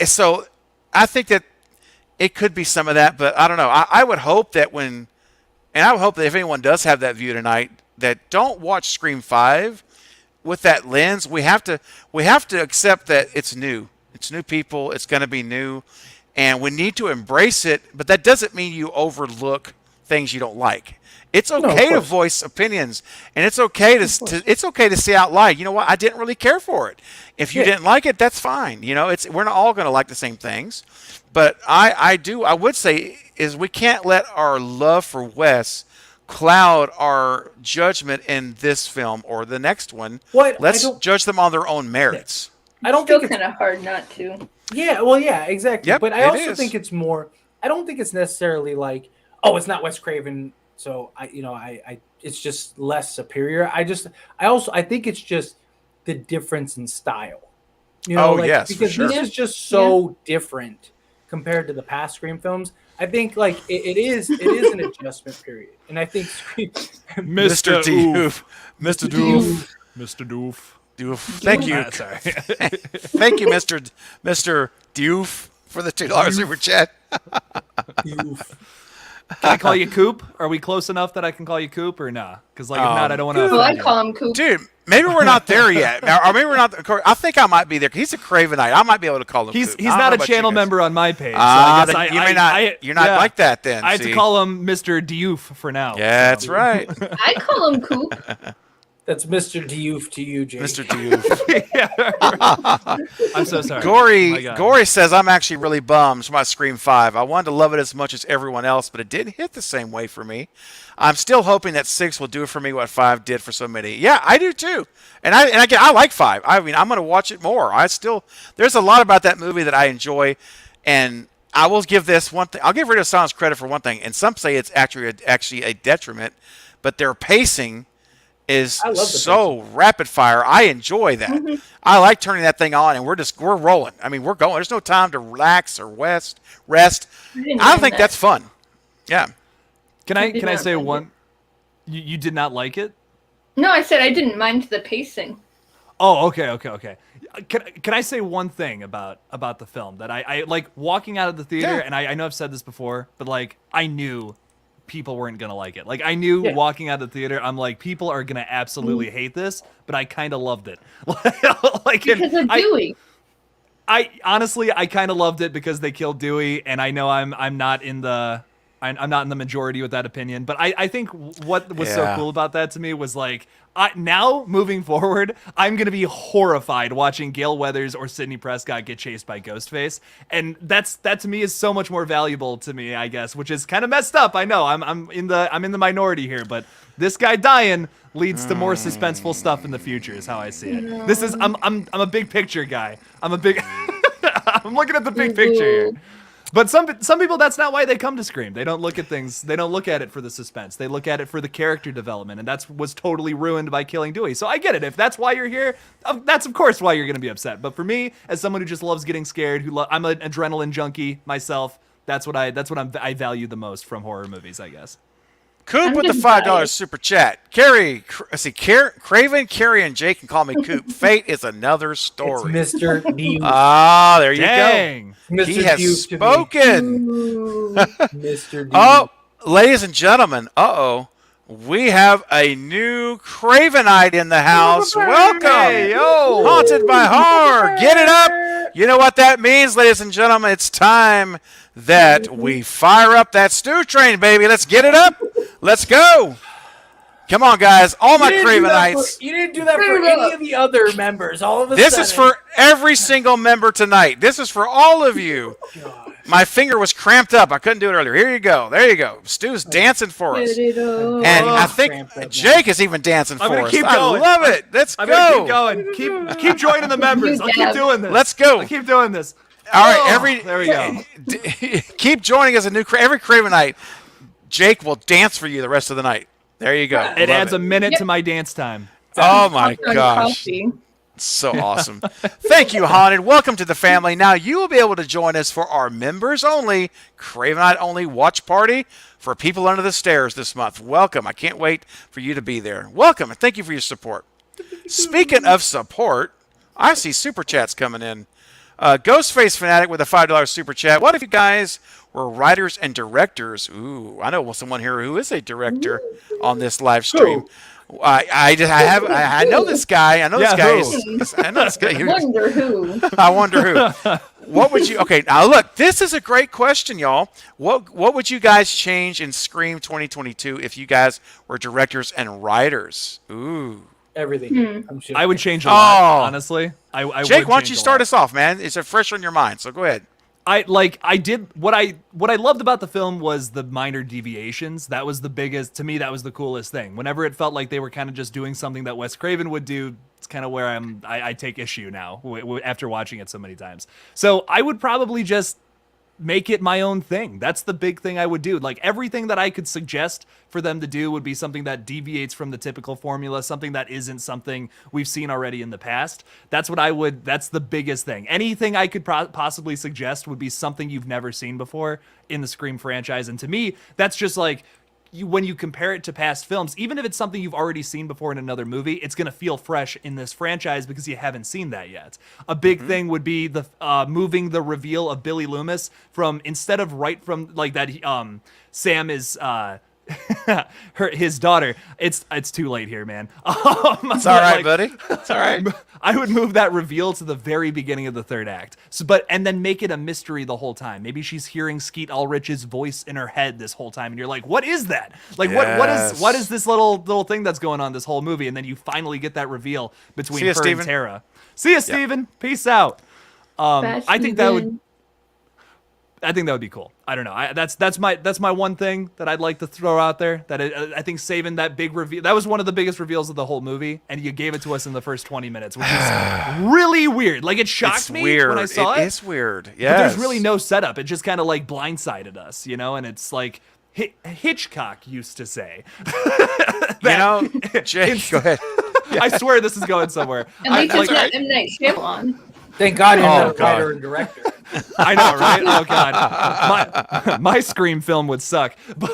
so I think that it could be some of that, but I don't know. I would hope that I would hope that if anyone does have that view tonight, that don't watch Scream 5 with that lens. We have to accept that it's new. It's new people. It's going to be new, and we need to embrace it. But that doesn't mean you overlook things you don't like. It's okay to voice opinions, and it's okay to say out loud, you know what, I didn't really care for it. If you didn't like it, that's fine. We're not all going to like the same things, but I would say is we can't let our love for Wes cloud our judgment in this film or the next one. Let's judge them on their own merits. I don't Still think kind of hard not to. Yeah, well, yeah, exactly. Yep, but I it also is. think it's more. I don't think it's necessarily like, oh, it's not Wes Craven, so I it's just less superior. I think it's just the difference in style. Yes, for because sure. this is just so different compared to the past Scream films. I think like it is an adjustment period, and I think Scream, Mr. Doof. Mr. Doof. Mr. Doof. Doof. Thank you. Sorry. Thank you, Mr. Doof, for the $2 super chat. Can I call you Coop? Are we close enough that I can call you Coop or nah? Because if not, I don't want to. Well, I call him Coop. Dude, maybe we're not there yet. Or maybe we're not. I think I might be there. He's a Cravenite. I might be able to call him He's Coop. not a channel member on my page. So I guess you may not. You're not like that then. I had to call him Mr. Diouf for now. Yeah, that's right. I call him Coop. that's Mr. Diouf to you, Jake. Mr. Doof. I'm so sorry. My God. Gory says, I'm actually really bummed about Scream 5. I wanted to love it as much as everyone else, but it didn't hit the same way for me. I'm still hoping that 6 will do for me what 5 did for so many. Yeah, I do too. And again, I like 5. I mean, I'm going to watch it more. There's a lot about that movie that I enjoy, and I will give this one thing. I'll give Radio Silence credit for one thing, and some say it's actually a detriment, but their pacing is so rapid fire. I enjoy that. Mm-hmm. I like turning that thing on and we're rolling. I mean, we're going. There's no time to relax or rest. I think that's fun. Yeah. Can I say one? You did not like it? No, I said I didn't mind the pacing. Oh, okay. Can I say one thing about the film that I like walking out of the theater, and I know I've said this before, but like I knew people weren't gonna like it. Like I knew walking out of the theater, I'm like, people are gonna absolutely hate this, but I kind of loved it. Like because of Dewey. I honestly kind of loved it because they killed Dewey, and I know I'm not in the majority with that opinion, but I think what was so cool about that to me was like, now moving forward, I'm going to be horrified watching Gale Weathers or Sidney Prescott get chased by Ghostface. And that to me is so much more valuable to me, I guess, which is kind of messed up. I know I'm in the minority here, but this guy dying leads to more suspenseful stuff in the future is how I see it. No. This is, I'm a big picture guy. I'm looking at the big picture here. But some people, that's not why they come to Scream. They don't look at things. They don't look at it for the suspense. They look at it for the character development, and was totally ruined by killing Dewey. So I get it. If that's why you're here, that's of course why you're going to be upset. But for me, as someone who just loves getting scared, I'm an adrenaline junkie myself. That's what I value the most from horror movies, I guess. Coop with the $5 super chat. Craven, Carrie, and Jake can call me Coop. Fate is another story. It's Mr. Diouf. Ah, there you Dang. go. Mr. He has Diouf spoken. Mr. Diouf. Oh, ladies and gentlemen, we have a new Cravenite in the house. Welcome. Hey, yo. Haunted by Horror. Get it up. You know what that means, ladies and gentlemen? It's time that we fire up that stew train, baby. Let's get it up. Let's go. Come on, guys. All my Cravenites. You didn't do that for any of the other members. All of a This sudden. is for every single member tonight. This is for all of you. My finger was cramped up. I couldn't do it earlier. Here you go. There you go. Stu's dancing for us. And I think Jake is even dancing for us. Keep I going. love it. Let's I'm go. gonna keep going. Keep joining the members. I'll keep doing this. Let's go. I'll keep doing this. All right. There we go. Keep joining us every Cravenite. Jake will dance for you the rest of the night. There you go. It Love adds a minute to my dance time. Oh my On gosh. coffee. So awesome. Thank you, Haunted. Welcome to the family. Now you will be able to join us for our members only, Cravenite only watch party for people under the stairs this month. Welcome. I can't wait for you to be there. Welcome and thank you for your support. Speaking of support, I see super chats coming in. Ghostface Fanatic with a $5 super chat. What if you guys were writers and directors? Ooh, I know someone here who is a director on this live stream. I know this guy. I know this Yeah, guy. who? I know this guy. Wonder who. I wonder who. What would you? Okay, now look. This is a great question, y'all. What would you guys change in Scream 2022 if you guys were directors and writers? Ooh. Everything. I would change a lot, Oh. honestly. I Jake, would why don't change you a start lot. us off, man? It's a fresh on your mind, so go ahead. I did what I loved about the film was the minor deviations. That was the biggest, to me, that was the coolest thing. Whenever it felt like they were kind of just doing something that Wes Craven would do, it's kind of where I take issue now after watching it so many times. So I would probably just make it my own thing. That's the big thing I would do. Like everything that I could suggest for them to do would be something that deviates from the typical formula, something that isn't something we've seen already in the past. That's the biggest thing. Anything I could possibly suggest would be something you've never seen before in the Scream franchise. And to me, that's just like, when you compare it to past films, even if it's something you've already seen before in another movie, it's going to feel fresh in this franchise because you haven't seen that yet. A big thing would be the moving the reveal of Billy Loomis from, instead of right from like that, Sam is his daughter. It's too late here, man. It's all right, buddy. It's all right. I would move that reveal to the very beginning of the third act. And then make it a mystery the whole time. Maybe she's hearing Skeet Ulrich's voice in her head this whole time, and you're like, "What is that? Like, what is this little thing that's going on this whole movie?" And then you finally get that reveal between See ya, her Steven. and Tara. See ya, Steven. Peace out. I think that would be cool. I don't know. That's my one thing that I'd like to throw out there. That I think saving that big reveal, that was one of the biggest reveals of the whole movie, and you gave it to us in the first 20 minutes, which is really weird. Like it shocked It's me weird. when I saw it. It's weird. But Yeah. there's really no setup. It just kind of like blindsided us, And it's like Hitchcock used to say. Jake, go ahead. I swear this is going somewhere. At least it's like- not M. Night Shyamalan. Thank God you're not a God. writer and director. I know, right? Oh God, my Scream film would suck. But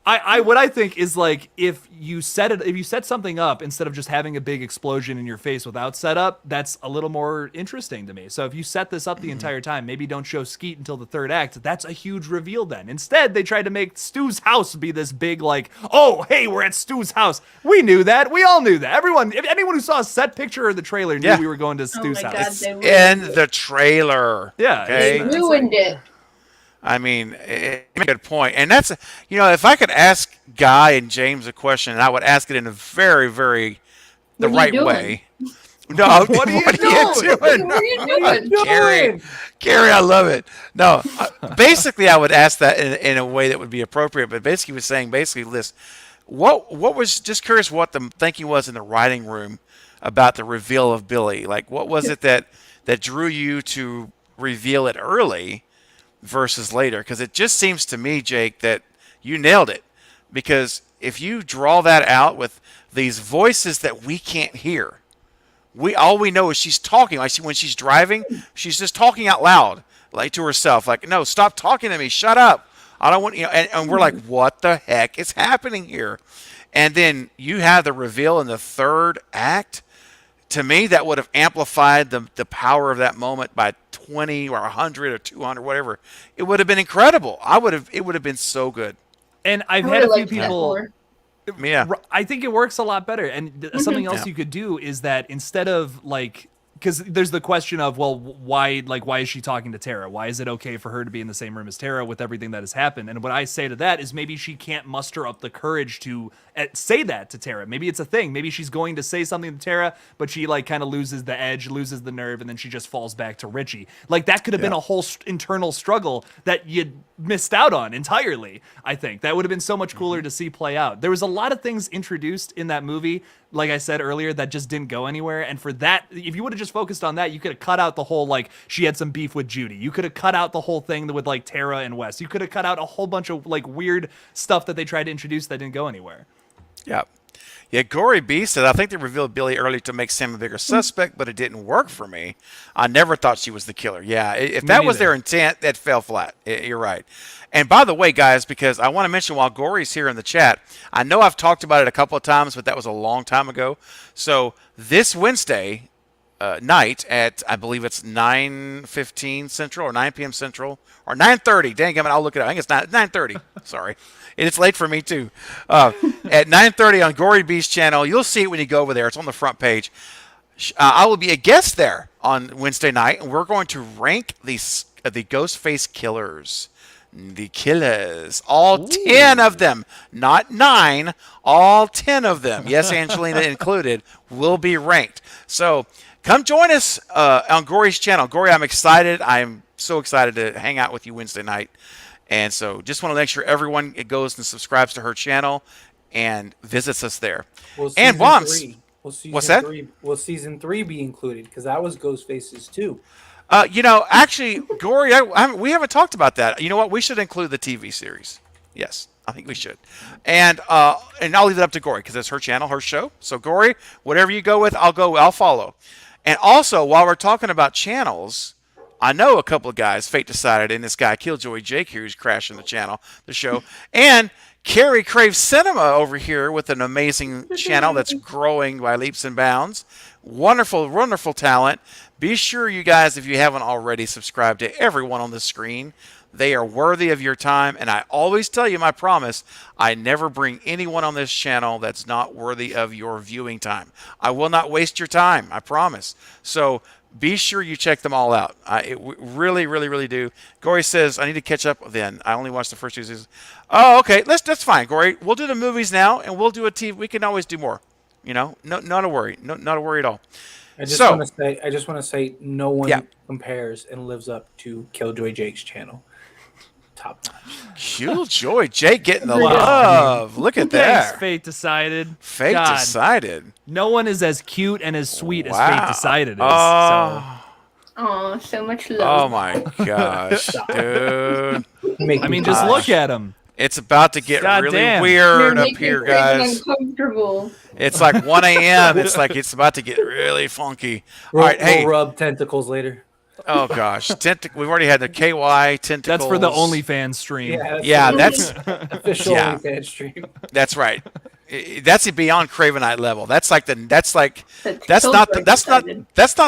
what I think is like if you set something up instead of just having a big explosion in your face without setup, that's a little more interesting to me. So if you set this up the entire time, maybe don't show Skeet until the third act. That's a huge reveal. Then instead they tried to make Stu's house be this big like, oh hey, we're at Stu's house. We knew that. We all knew that. Anyone who saw a set picture or the trailer knew Yeah. we were going to Oh Stu's my house. God, In the trailer. Yeah, Okay. they ruined it. I mean, it's a good point. And that's, if I could ask Guy and James a question, and I would ask it in a very, very the What are you right doing? way. No, What are you doing? What are you doing? Gary, I love it. No, basically, I would ask that in a way that would be appropriate. But basically, he was saying, Liz, what was, just curious what the thinking was in the writing room about the reveal of Billy. Like, what was it that drew you to reveal it early versus later? Because it just seems to me, Jake, that you nailed it. Because if you draw that out with these voices that we can't hear, all we know is she's talking. Like when she's driving, she's just talking out loud, like to herself. Like, no, stop talking to me. Shut up. I don't want, and we're like, what the heck is happening here? And then you have the reveal in the third act. To me, that would have amplified the power of that moment by 20 or 100 or 200, whatever. It would have been incredible. It would have been so good. And I've I had a would've few liked that people. more. Yeah. I think it works a lot better. And something else Yeah. you could do is that instead of like, because there's the question of, well, why is she talking to Tara? Why is it okay for her to be in the same room as Tara with everything that has happened? And what I say to that is maybe she can't muster up the courage to say that to Tara. Maybe it's a thing. Maybe she's going to say something to Tara, but she like kind of loses the edge, loses the nerve, and then she just falls back to Richie. Like that could have been a whole internal struggle that you missed out on entirely. I think that would have been so much cooler to see play out. There was a lot of things introduced in that movie, like I said earlier, that just didn't go anywhere. And for that, if you would have just focused on that, you could have cut out the whole, like, she had some beef with Judy. You could have cut out the whole thing with, like, Tara and Wes. You could have cut out a whole bunch of, like, weird stuff that they tried to introduce that didn't go anywhere. Yeah. Yeah, Gory B said, I think they revealed Billy early to make Sam a bigger suspect, but it didn't work for me. I never thought she was the killer. Yeah, if that was their intent, that fell flat. You're right. And by the way, guys, because I want to mention while Gory's here in the chat, I know I've talked about it a couple of times, but that was a long time ago. So this Wednesday night at, I believe it's 9:15 Central or 9 p.m. Central or 9:30. Dang it, I'll look it up. I think it's 9:30. Sorry. It's late for me, too. At 9:30 on Gory B's channel, you'll see it when you go over there. It's on the front page. I will be a guest there on Wednesday night, and we're going to rank the Ghostface killers. The killers. All 10 of them. Not 9. All 10 of them. Yes, Angelina included. Will be ranked. So come join us on Gory's channel. Gory, I'm excited. I'm so excited to hang out with you Wednesday night. And so just want to make sure everyone goes and subscribes to her channel and visits us there. And Bombs. What's that? Will season 3 be included? Because that was Ghostface's too. Actually, Gory, we haven't talked about that. You know what? We should include the TV series. Yes, I think we should. And I'll leave it up to Gory because it's her channel, her show. So Gory, whatever you go with, I'll follow. And also, while we're talking about channels, I know a couple of guys, Fate Decided, and this guy, Killjoy Jake here, who's crashing the show. And Carrie Craves Cinema over here with an amazing channel that's growing by leaps and bounds. Wonderful, wonderful talent. Be sure, you guys, if you haven't already, subscribe to everyone on the screen. They are worthy of your time. And I always tell you my promise, I never bring anyone on this channel that's not worthy of your viewing time. I will not waste your time. I promise. So be sure you check them all out. I really, really, really do. Gory says, I need to catch up then. I only watched the first 2 seasons. Oh, okay. That's fine, Gory. We'll do the movies now, and we'll do a TV. We can always do more. No, not a worry. No, not a worry at all. I just want to say, no one compares and lives up to Killjoy Jake's channel. Top notch. Killjoy Jake getting the love. Look at that. Thanks, Fate Decided. Fate Decided. No one is as cute and as sweet as Fate Decided is. Oh, so much love. Oh my gosh, dude. I mean, just look at him. It's about to get really weird up here, guys. Uncomfortable. It's like 1 a.m. It's like it's about to get really funky. All right, we'll rub tentacles later. Oh gosh, we've already had the KY tentacles. That's for the OnlyFans stream. That's official OnlyFans stream. That's right. That's beyond Cravenite level. That's not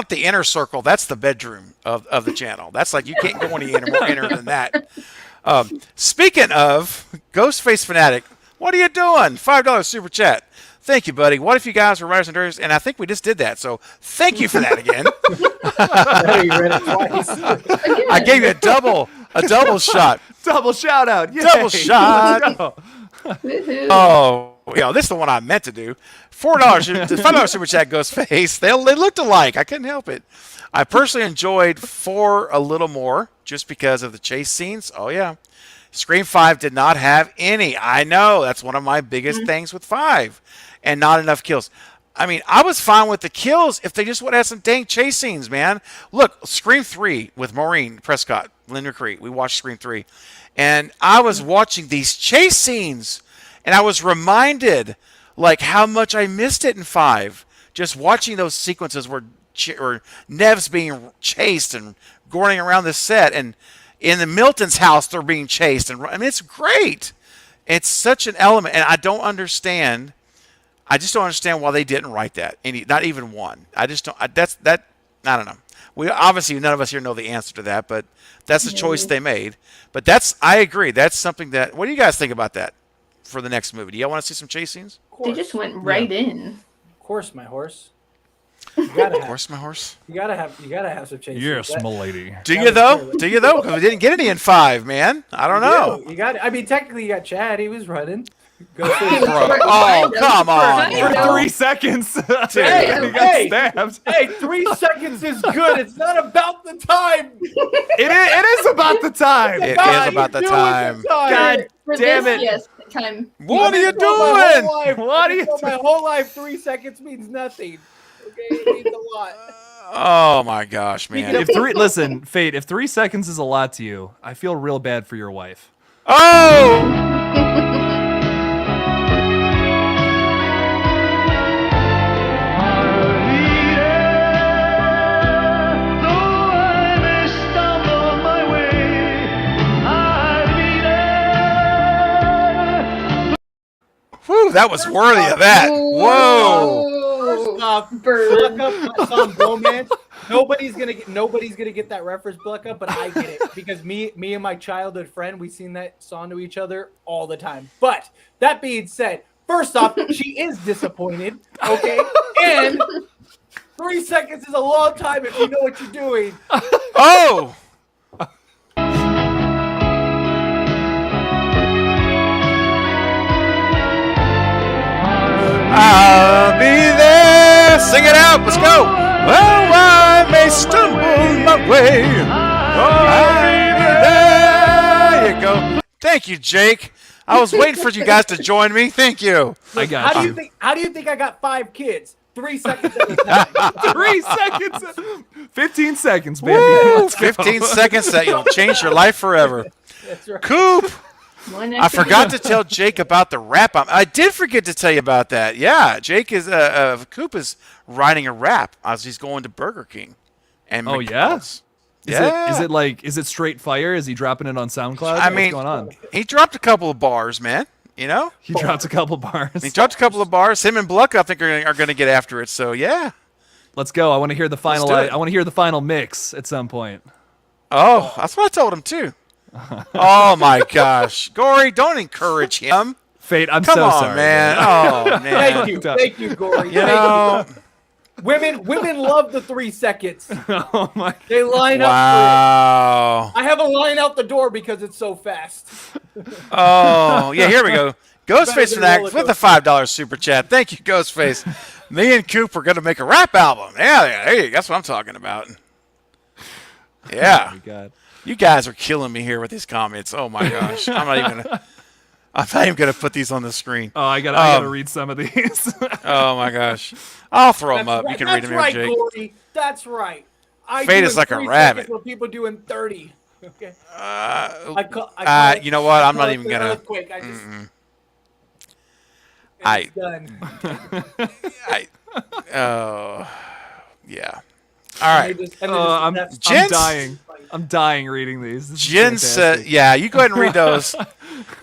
the inner circle. That's the bedroom of the channel. That's like you can't go any more inner than that. Speaking of Ghostface Fanatic, what are you doing? $5 super chat. Thank you, buddy. What if you guys were writers and directors? And I think we just did that. So thank you for that again. You read it twice. I gave you a double shot. Double shout out. Yay. Double shot. Oh, this is the one I meant to do. $5 super chat Ghostface. They looked alike. I couldn't help it. I personally enjoyed 4 a little more just because of the chase scenes. Oh, yeah. Scream 5 did not have any. I know. That's one of my biggest things with 5. And not enough kills. I mean, I was fine with the kills if they just would have some dang chase scenes, man. Look, Scream 3 with Maureen Prescott, Linda McCree. We watched Scream 3. And I was watching these chase scenes. And I was reminded, like, how much I missed it in 5. Just watching those sequences where Nev's being chased and going around the set. And in the Milton's house, they're being chased. And I mean, it's great. It's such an element. And I just don't understand why they didn't write that. Not even one. I just don't. I don't know. We obviously none of us here know the answer to that, but that's the choice they made. But I agree. That's something that. What do you guys think about that for the next movie? Do y'all want to see some chase scenes? They just went right in. Of course, my horse. Of course, my horse. You gotta have some chase. Yes, milady. Do you though? Because we didn't get any in 5, man. I don't know. You got. I mean, technically, you got Chad. He was running. Oh, come on. For 3 seconds. Dude, he got stabbed. Hey, 3 seconds is good. It's not about the time. It is about the time. It is about the time. God damn it. Yes, the time. What are you doing? What are you doing? My whole life, 3 seconds means nothing. Okay, it means a lot. Oh my gosh, Speaking man. Listen, Fate, if 3 seconds is a lot to you, I feel real bad for your wife. Oh! Whew, that was worthy of that. Whoa! First off, Bird. Buck Up, my song Bromance. Nobody's gonna get that reference, Buck Up, but I get it because me and my childhood friend, we sing that song to each other all the time. But that being said, first off, she is disappointed, okay? And 3 seconds is a long time if you know what you're doing. Oh! I'll be there. Sing it out. Let's go. Well, I may stumble my way. I'll be there. There you go. Thank you, Jake. I was waiting for you guys to join me. Thank you. I got How you. do you think I got 5 kids? 3 seconds at a time. 3 seconds. 15 seconds, baby. Woo, Let's go. 15 seconds that you'll change your life forever. That's right. Coop. One I forgot to tell Jake about the rap. I did forget to tell you about that. Yeah, Jake is Coop is writing a rap as he's going to Burger King. And Oh, yeah? McDonald's. Yeah. Is it straight fire? Is he dropping it on SoundCloud? I mean, What's going on? he dropped a couple of bars, man. You know, He dropped a couple bars. he dropped a couple of bars. Him and Bluck, I think, are going to get after it. So yeah. Let's go. I want to hear the final. do it. I want to hear the final mix at some point. Oh, that's what I told him too. Oh my gosh, Gory, don't encourage him. Fate, I'm Come so on, sorry, man. Oh man. Thank you, Gory. You know. Women love the 3 seconds. Oh my. They line up Wow. for it. I have a line out the door because it's so fast. Oh yeah, here we go. Ghostface Better for than that roller with the $5 super chat. Thank you, Ghostface. Me and Coop are going to make a rap album. Yeah, hey, that's what I'm talking about. Oh Yeah. my god. You guys are killing me here with these comments. Oh my gosh. I'm not even gonna put these on the screen. Oh, I gotta read some of these. Oh my gosh. I'll throw them up. You can read them here, right, Jake. Gory. That's right. I Fate do is in like a 3 rabbit. seconds what people do in 30. Okay. You know what? I'm not call it even the gonna. earthquake. I just. I- It's done. Yeah. All right. I'm Jen's- dying. I'm dying reading these. This is Jen said, fantastic. yeah, you go ahead and read those.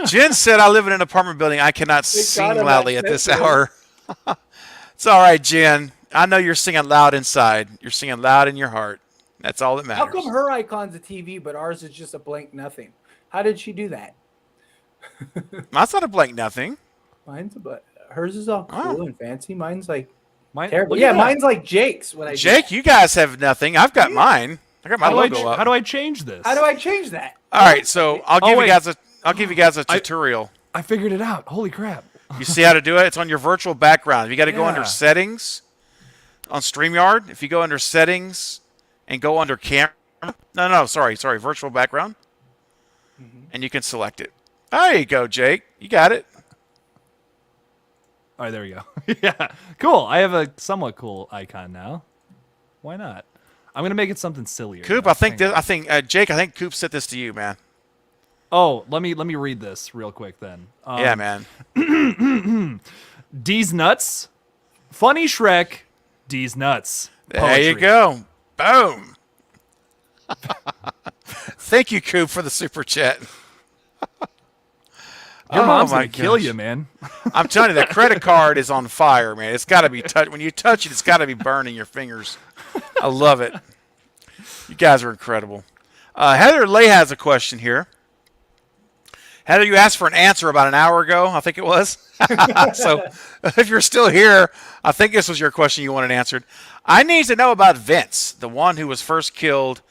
Jen said, I live in an apartment building. I cannot sing God I'm loudly not at this sensitive. hour. It's all right, Jen. I know you're singing loud inside. You're singing loud in your heart. That's all that How matters. come her icon's a TV, but ours is just a blank nothing? How did she do that? That's not a blank nothing. Mine's but hers is all cool Oh. and fancy. Mine's like Mine- terrible. look Yeah, at that. mine's like Jake's. When I do Jake, that. you guys have nothing. I've got mine. I got my logo up. How do I change this? How do I change that? All right, so I'll give you wait. guys a tutorial. I figured it out. Holy crap. You see how to do it? It's on your virtual background. You got to go under Yeah. settings on StreamYard. If you go under settings and go under camera, sorry, virtual background, and you can select it. There you go, Jake. You got it. All right, there we go. Yeah, cool. I have a somewhat cool icon now. Why not? I'm gonna make it something sillier. Coop, though. I think Hang on. Jake, I think Coop sent this to you, man. Oh, let me read this real quick then. Yeah, man. D's nuts. Funny Shrek. D's nuts. There you Poetry. go. Boom. Thank you, Coop, for the super chat. Your mom's my gonna kill gosh. you, man. I'm telling you, that credit card is on fire, man. It's got to be touched. When you touch it, it's got to be burning your fingers. I love it. You guys are incredible. Heather Lay has a question here. Heather, you asked for an answer about an hour ago, I think it was. So if you're still here, I think this was your question you wanted answered. I need to know about Vince, the one who was first killed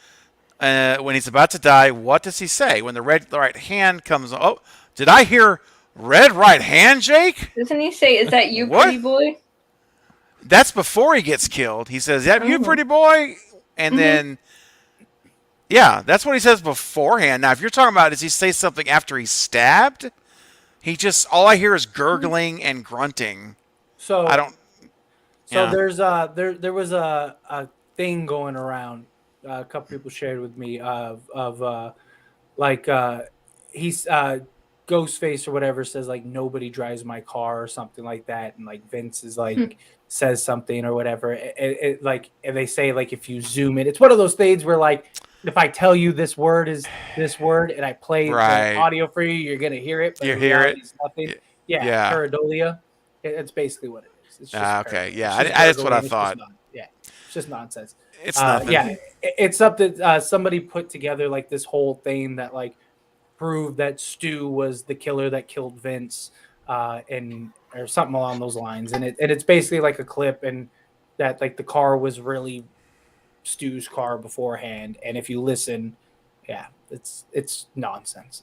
when he's about to die. What does he say when the red right hand comes? Oh, did I hear red right hand, Jake? Doesn't he say, "Is that you, What? pretty boy"? That's before he gets killed. He says, "Yep, you pretty boy," and then, yeah, that's what he says beforehand. Now, if you're talking about, does he say something after he's stabbed? He just all I hear is gurgling and grunting. So I don't. So yeah. there's there was a thing going around. A couple people shared with me he's Ghostface or whatever says like nobody drives my car or something like that, and like Vince is like says something or whatever. And they say like if you zoom in, it's one of those things where like if I tell you this word is this word and I play Right. the audio for you, you're gonna hear it. But You in hear reality, it. it's nothing. Yeah. Yeah, pareidolia. It's basically what it is. It's just Okay. pareidolia. Yeah. It's just That's what I pareidolia. thought. It's just nonsense. It's nothing. Yeah, it's something somebody put together like this whole thing that like proved that Stu was the killer that killed Vince, and or something along those lines. And it's basically like a clip, and that like the car was really Stu's car beforehand. And if you listen, yeah, it's nonsense.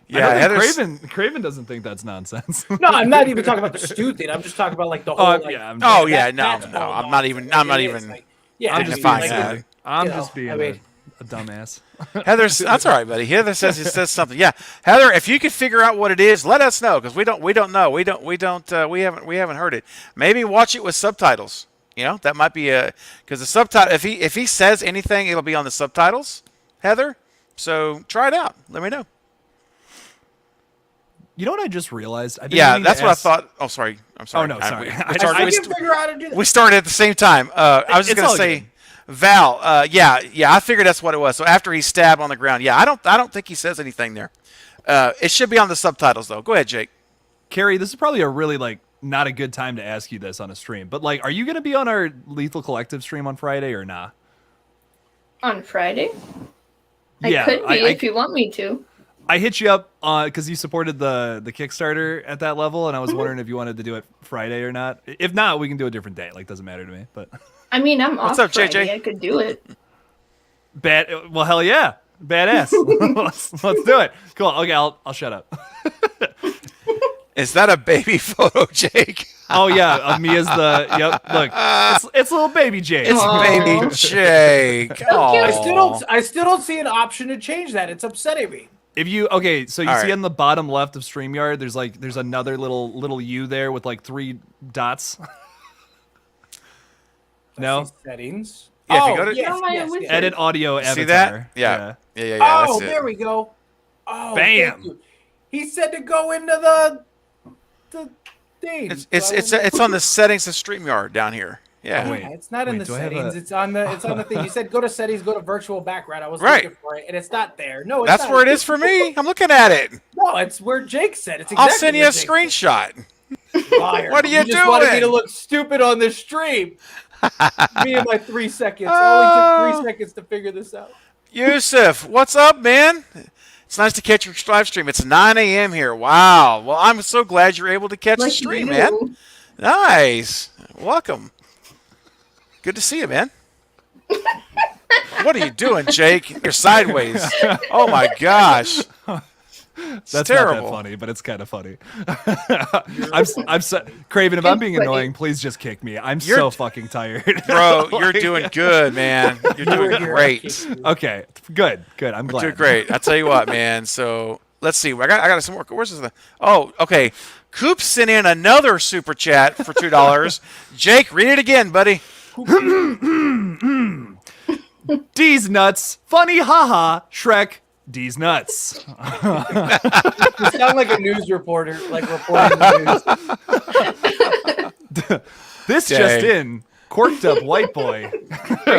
Yeah. I know that Heather's- Craven doesn't think that's nonsense. No, I'm not even talking about the Stu thing. I'm just talking about like the whole. Like, yeah, I'm- Oh that- yeah. No. that's No. all I'm not even. nonsense. I'm not It is, even. like, yeah, I'm I just mean, being like, silly. I'm you know, just being I mean- a dumbass. Heather's. That's all right, buddy. Heather says he says something. Yeah, Heather, if you could figure out what it is, let us know because we don't know. We haven't heard it. Maybe watch it with subtitles. You know, that might be a because the subtitle. If he says anything, it'll be on the subtitles. Heather, so try it out. Let me know. You know what I just realized? I've been Yeah, meaning to that's what I ask- thought. Oh, sorry. I'm sorry. Oh, no, sorry. We, I started, I we, can figure out how to do that. we started at the same time. I was just It's gonna all say, good. Val. Yeah. I figured that's what it was. So after he's stabbed on the ground, yeah, I don't think he says anything there. It should be on the subtitles though. Go ahead, Jake. Carrie, this is probably a really like not a good time to ask you this on a stream, but like, are you gonna be on our Lethal Collective stream on Friday or nah? On Friday? Yeah, I could be I- if you want me to. I hit you up because you supported the Kickstarter at that level, and I was wondering if you wanted to do it Friday or not. If not, we can do a different day. Like, doesn't matter to me. But I mean, I'm What's off up, JJ? Friday. I could do it. well, hell yeah, badass. let's do it. Cool. Okay, I'll shut up. Is that a baby photo, Jake? Oh yeah, of me as the yep. Look, it's little baby Jay. It's Aw. baby Jake. cute. I still don't see an option to change that. It's upsetting me. If you so you All see right. on the bottom left of StreamYard, there's another little U there with like 3 dots. No, Settings. Yeah, if you go to- yes, Oh, my yes, wizard. yes. edit audio avatar. See that? Yeah. Yeah. Oh, That's there it. we go. Oh, Bam. thank you. He said to go into the thing. It's on the settings of StreamYard down here. Yeah. Oh, wait. Yeah, it's not in Wait, the do I have settings. a- It's on the thing. You said go to settings, go to virtual background. I was Right. looking for it, and it's not there. No, it's That's not. where it is for me. I'm looking at it. No, it's where Jake said. It's exactly I'll send you where a Jake screenshot. said. Liar. What are you just wanted me doing? to look stupid on this stream. Me and my 3 seconds. It only took 3 seconds to figure this out. Yusuf, what's up, man? It's nice to catch your live stream. It's 9 a.m. here. Wow. Well, I'm so glad you're able to catch the Like stream, you. man. Nice. Welcome. Good to see you, man. What are you doing, Jake? You're sideways. Oh my gosh. It's That's terrible. not that funny, but it's kind of funny. I'm so, Craven. If I'm being Funny. annoying, please just kick me. I'm You're- so fucking tired, Bro, you're doing good, man. You're doing We're here. great. Okay, good. I'm glad. Doing great. I tell you what, man. So let's see. I got some more. Where's this? Oh, okay. Coop sent in another super chat for $2. Jake, read it again, buddy. D's nuts. Funny, haha. Shrek. D's nuts. You sound like a news reporter, like reporting the news. This Dang. just in. Corked up white boy.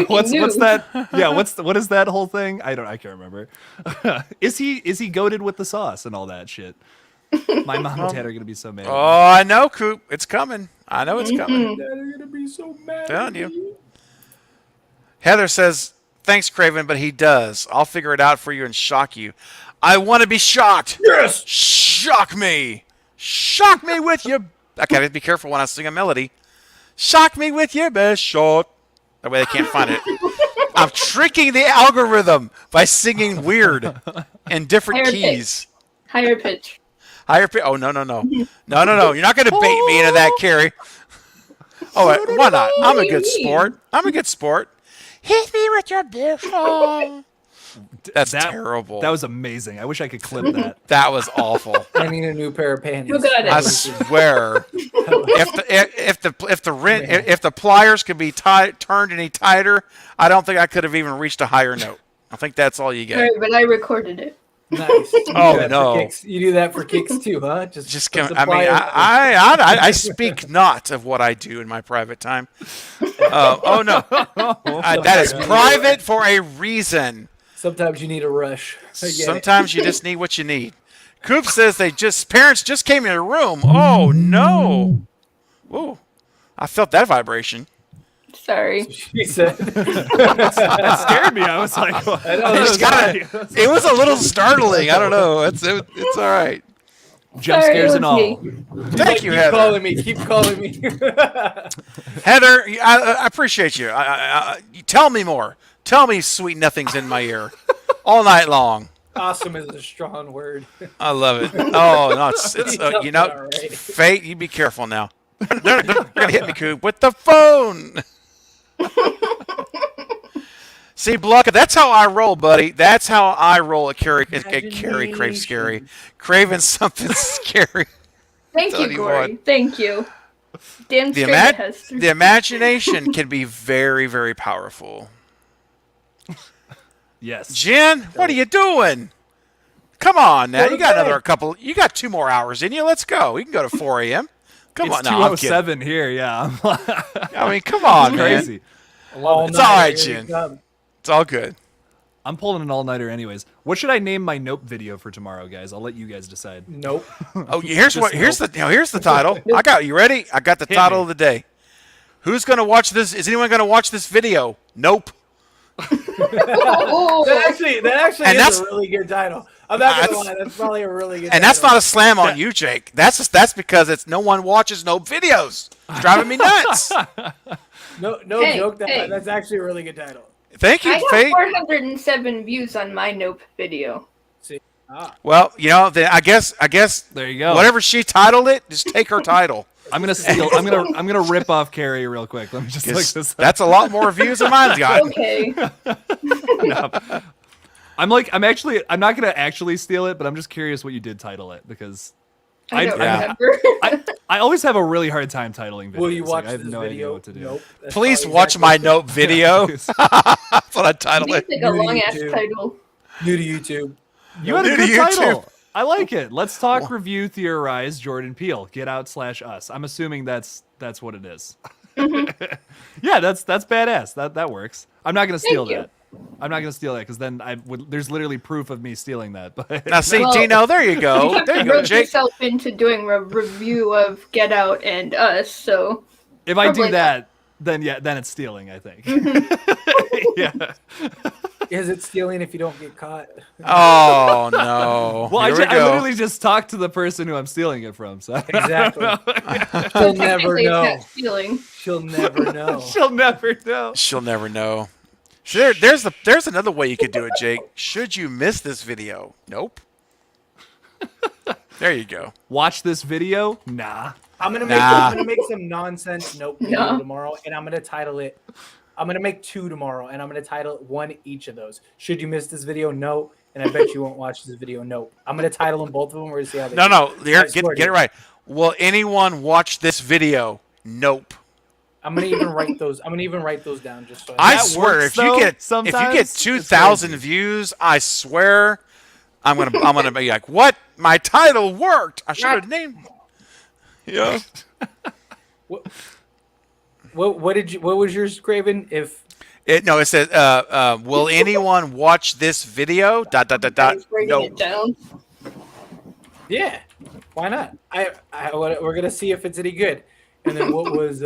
what's news. that? Yeah, what is that whole thing? I can't remember. is he goated with the sauce and all that shit? My mom and dad are gonna be so mad. Oh, I know, Coop. It's coming. I know it's coming. They're gonna be so mad. Telling at you. me. Heather says, thanks, Craven, but he does. I'll figure it out for you and shock you. I want to be shocked. Yes. Shock me. Shock me with your... Okay, I have to be careful when I sing a melody. Shock me with your best shot. That way they can't find it. I'm tricking the algorithm by singing weird in different Higher keys. Higher pitch. Higher pitch. Oh, no. No. You're not going to bait me into that, Carrie. Oh, why not? I'm a good sport. Hit me with your best shot. That's terrible. That was amazing. I wish I could clip that. That was awful. I need a new pair of panties. You got it. I swear. If if the pliers could be turned any tighter, I don't think I could have even reached a higher note. I think that's all you All get. right, but I recorded it. Nice. You do Oh, that for no. kicks. You do that for kicks too, huh? Just put come. the I mean, pliers- I speak not of what I do in my private time. Oh no, that is private for a reason. Sometimes you need a rush. I get it. Sometimes you just need what you need. Coop says parents just came in the room. Oh no! Ooh, I felt that vibration. Sorry. She said. That scared me. I was like, what? I know, I just it was a little startling. I don't know. It's all right. Jump Sorry, scares it and was all. me. Thank you, Keep Heather. calling me. Keep calling me. Heather, I appreciate you. You tell me more. Tell me sweet nothings in my ear all night long. Awesome is a strong word. I love it. Oh no, it's All you know, right. fate. You be careful now. They're gonna hit me, Coop, with the phone. See, Bluck, that's how I roll, buddy. That's how I roll at Carrie Crave Scary. Craving something scary. Thank Tell you, you Corey. what. Thank you. Damn The, straight it has the imagination can be very, very powerful. Yes. Jen, what are you doing? Come on now. Go to You got bed. another couple. You got 2 more hours in you. Let's go. We can go to 4 a.m. Come It's on now. I'm kidding. 2:07 here. Yeah. I mean, come on, man. Crazy. All It's all night, right, here we Jen. come. It's all good. I'm pulling an all-nighter anyways. What should I name my Nope video for tomorrow, guys? I'll let you guys decide. Nope. Oh, here's Just here's the title. I got you ready. I got the Hit title me. of the day. Who's gonna watch this? Is anyone gonna watch this video? Nope. Oh, That actually And is that's- a really good title. I'm not gonna That's- lie. That's probably a really good. And that's title. not a slam on you, Jake. That's because it's no one watches Nope videos. It's driving me nuts. no Hey, joke. hey. That's actually a really good title. Thank you, I got Faith. 407 views on my Nope video. Well, then I guess There you go. whatever she titled it, just take her title. I'm gonna steal. I'm gonna rip off Carrie real quick. Let me just look 'Cause this up. that's a lot more views than mine's got. Okay. I'm not gonna actually steal it, but I'm just curious what you did title it because I don't yeah. remember. I always have a really hard time titling videos. Will you Like, watch I have this no idea video? what to do. Nope. That's Please probably watch exactly my what- Nope video. That's what I titled Seems it. like a New to long ass YouTube. title. New to YouTube. You had a New good to YouTube. title. I like it. Let's talk, review, theorize. Jordan Peele. Get out / us. I'm assuming that's what it is. Yeah, that's badass. That works. I'm not gonna steal you. that. I'm not gonna steal that because then there's literally proof of me stealing that. But Now, see, Well- Dino, there you go. There you go, Wrote Jake. yourself into doing a review of Get Out and Us, so if I do Probably that, then it's stealing. I think. Yeah. Is it stealing if you don't get caught? Oh no! Well, Here we I go. literally just talked to the person who I'm stealing it from. So Exactly. She'll never technically it's know. not stealing. She'll never know. she'll never know. She'll never know. So there's another way you could do it, Jake. Should you miss this video? Nope. There you go. Watch this video? Nah. I'm gonna make some nonsense nope video No. tomorrow, and I'm gonna title it. I'm gonna make 2 tomorrow, and I'm gonna title one each of those. Should you miss this video? No. And I bet you won't watch this video. No. I'm gonna title them both of them. We're gonna see how they. No. do. Here, I get swear to it you. right. Will anyone watch this video? Nope. I'm gonna even write those. I'm gonna even write those down just so. I That swear, works, if you though, get sometimes. It's 2,000 crazy. views, I swear, I'm gonna be like, what? My title worked. I should have named. Yeah. What was yours, Craven? If It says, will anyone watch this video? ... Thanks for writing Nope. it down. yeah, why not? We're gonna see if it's any good. And then what was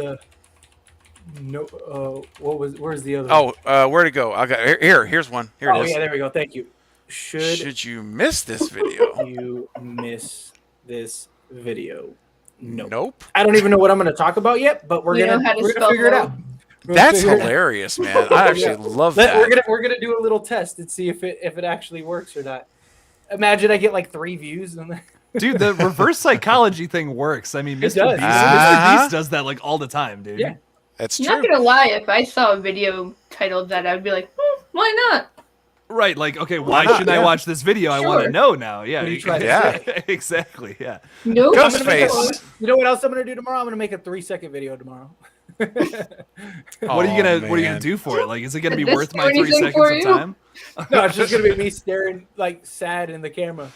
where's the other? Oh, where'd it go? I got here's one. Here Oh it is. yeah, there we go. Thank you. Should you miss this video? you miss this video? No. Nope. I don't even know what I'm going to talk about yet, but we're You know gonna how to we're gonna spell figure it no. out. We're gonna That's figure it out. hilarious, man. I actually Yeah. love that. We're gonna do a little test and see if it actually works or not. Imagine I get like 3 views and then Dude, the reverse psychology thing works. I mean, It Mr. does. Beast, Uh-huh. Mr. Beast does that like all the time, dude. Yeah. That's I'm not true. gonna lie, if I saw a video titled that, I'd be like, why not? Right, like, okay, why not? shouldn't I Yeah. watch this video? I want to Sure. know now. Yeah, What are you trying to Yeah. say? exactly. Yeah. Nope. I'm gonna make Ghostface. you know what else I'm gonna do tomorrow? I'm gonna make a 3-second video tomorrow. What are you gonna man. do for it? Like, is it gonna be Did this worth do my 3 anything seconds for of you? time? No, it's just gonna be me staring like sad in the camera.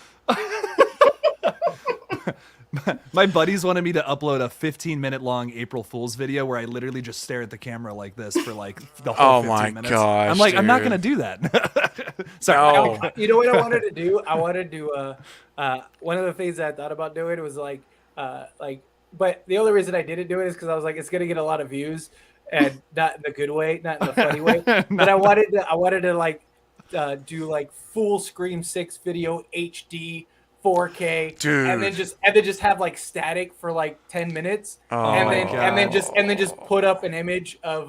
My buddies wanted me to upload a 15-minute long April Fool's video where I literally just stare at the camera like this for like the whole Oh 15 my minutes. gosh, I'm like, I'm not dude. gonna do that. Sorry. No. You know what I wanted to do? I wanted to one of the things that I thought about doing was like but the only reason I didn't do it is because I was like, it's gonna get a lot of views and not in the good way, not in the funny way. But I wanted to like do like full Scream 6 video HD 4K, Dude. and then just have like static for like 10 minutes, Oh and my then God. just put up an image of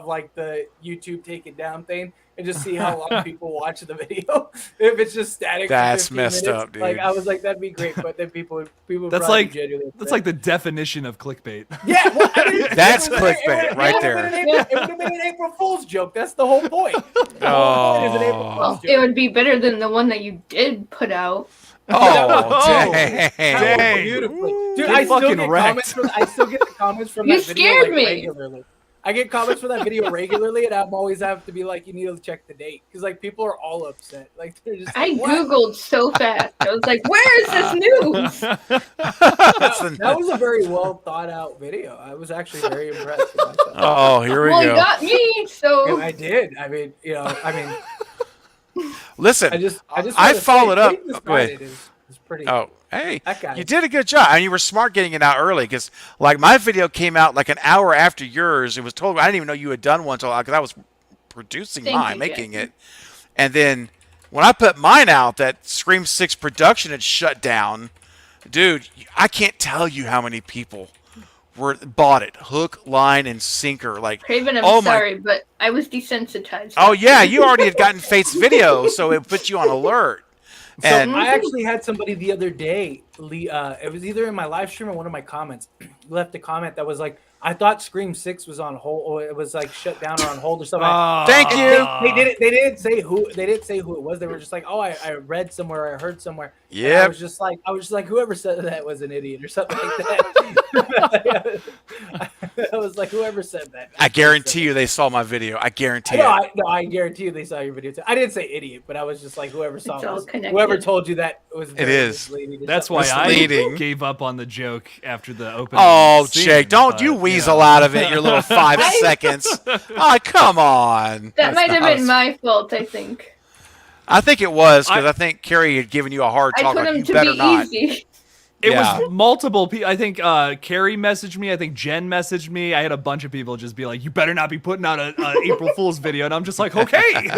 like the YouTube take it down thing, and just see how long people watch the video. If it's just static, for That's 15 messed minutes, up, dude. Like I was like, that'd be great, but then people would That's probably like genuinely that's upset. like the definition of clickbait. Yeah, well, I mean, That's it would've been- clickbait right there. It would have been an April Fool's joke. That's the whole point. The whole point is an April Oh. Fool's It joke. would be better than the one that you did put out. Oh, Oh, dang. That was Dang. beautifully. Dude, Get I still fucking get wrecked. comments from I still get the comments from You that video scared like, me. regularly. I get comments for that video regularly, and I'm always have to be like, you need to check the date because like people are all upset. Like they're just I like, what? googled so fast. I was like, "Where is this news?" That was a very well thought out video. I was actually very impressed with myself. Oh, here we Well, you go. got me. So And I did. I mean, Listen, I just I wanna followed say, up. Peyton Go ahead. Scott is pretty. Oh, hey, That guy. you did a good job. And you were smart getting it out early because, like, my video came out like an hour after yours. It was told I didn't even know you had done one until because I was producing Thank mine, you, making Jackie. it. And then when I put mine out, that Scream 6 production had shut down. Dude, I can't tell you how many people bought it, hook, line, and sinker. Like, Craven, I'm oh my sorry, but I was desensitized. Oh yeah, you already had gotten Fate's video, so it put you on alert. So And I actually had somebody the other day. It was either in my live stream or one of my comments. Left a comment that was like, "I thought Scream 6 was on hold, or it was like shut down or on hold or something." Thank And you. They didn't say who. They didn't say who it was. They were just like, "Oh, I read somewhere. I heard somewhere." And Yep. I was just like, whoever said that was an idiot or something like that. I was like, whoever said that. I guarantee you they saw my video. I guarantee No, it. I guarantee you they saw your video too. I didn't say idiot, but I was just like, whoever saw It's all this, connected. whoever told you that was. very is. misleading or That's something. why I Misleading. gave up on the joke after the opening. Oh, scene, Jake, don't you but, weasel know. out of it, your little 5 seconds. Oh, come on. That might have not- been my fault. I think I think it was because I think Carrie had given you a hard I talk. put Like, him you to better be not. easy. It Yeah. was multiple people. I think Carrie messaged me. I think Jen messaged me. I had a bunch of people just be like, "You better not be putting out a April Fool's video." And I'm just like, "Okay,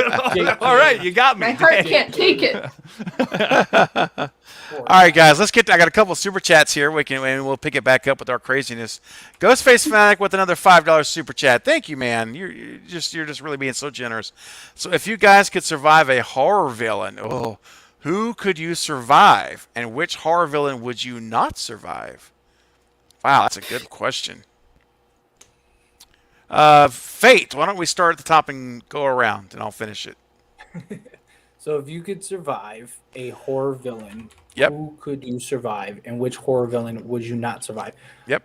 all right, you got me." My heart Dang. can't take it. All right, guys, let's get. I got a couple super chats here. And we'll pick it back up with our craziness. Ghostface Fanatic with another $5 super chat. Thank you, man. You're just really being so generous. So, if you guys could survive a horror villain, who could you survive, and which horror villain would you not survive? Wow, that's a good question. Fate. Why don't we start at the top and go around, and I'll finish it. So if you could survive a horror villain, Yep. who could you survive, and which horror villain would you not survive? Yep.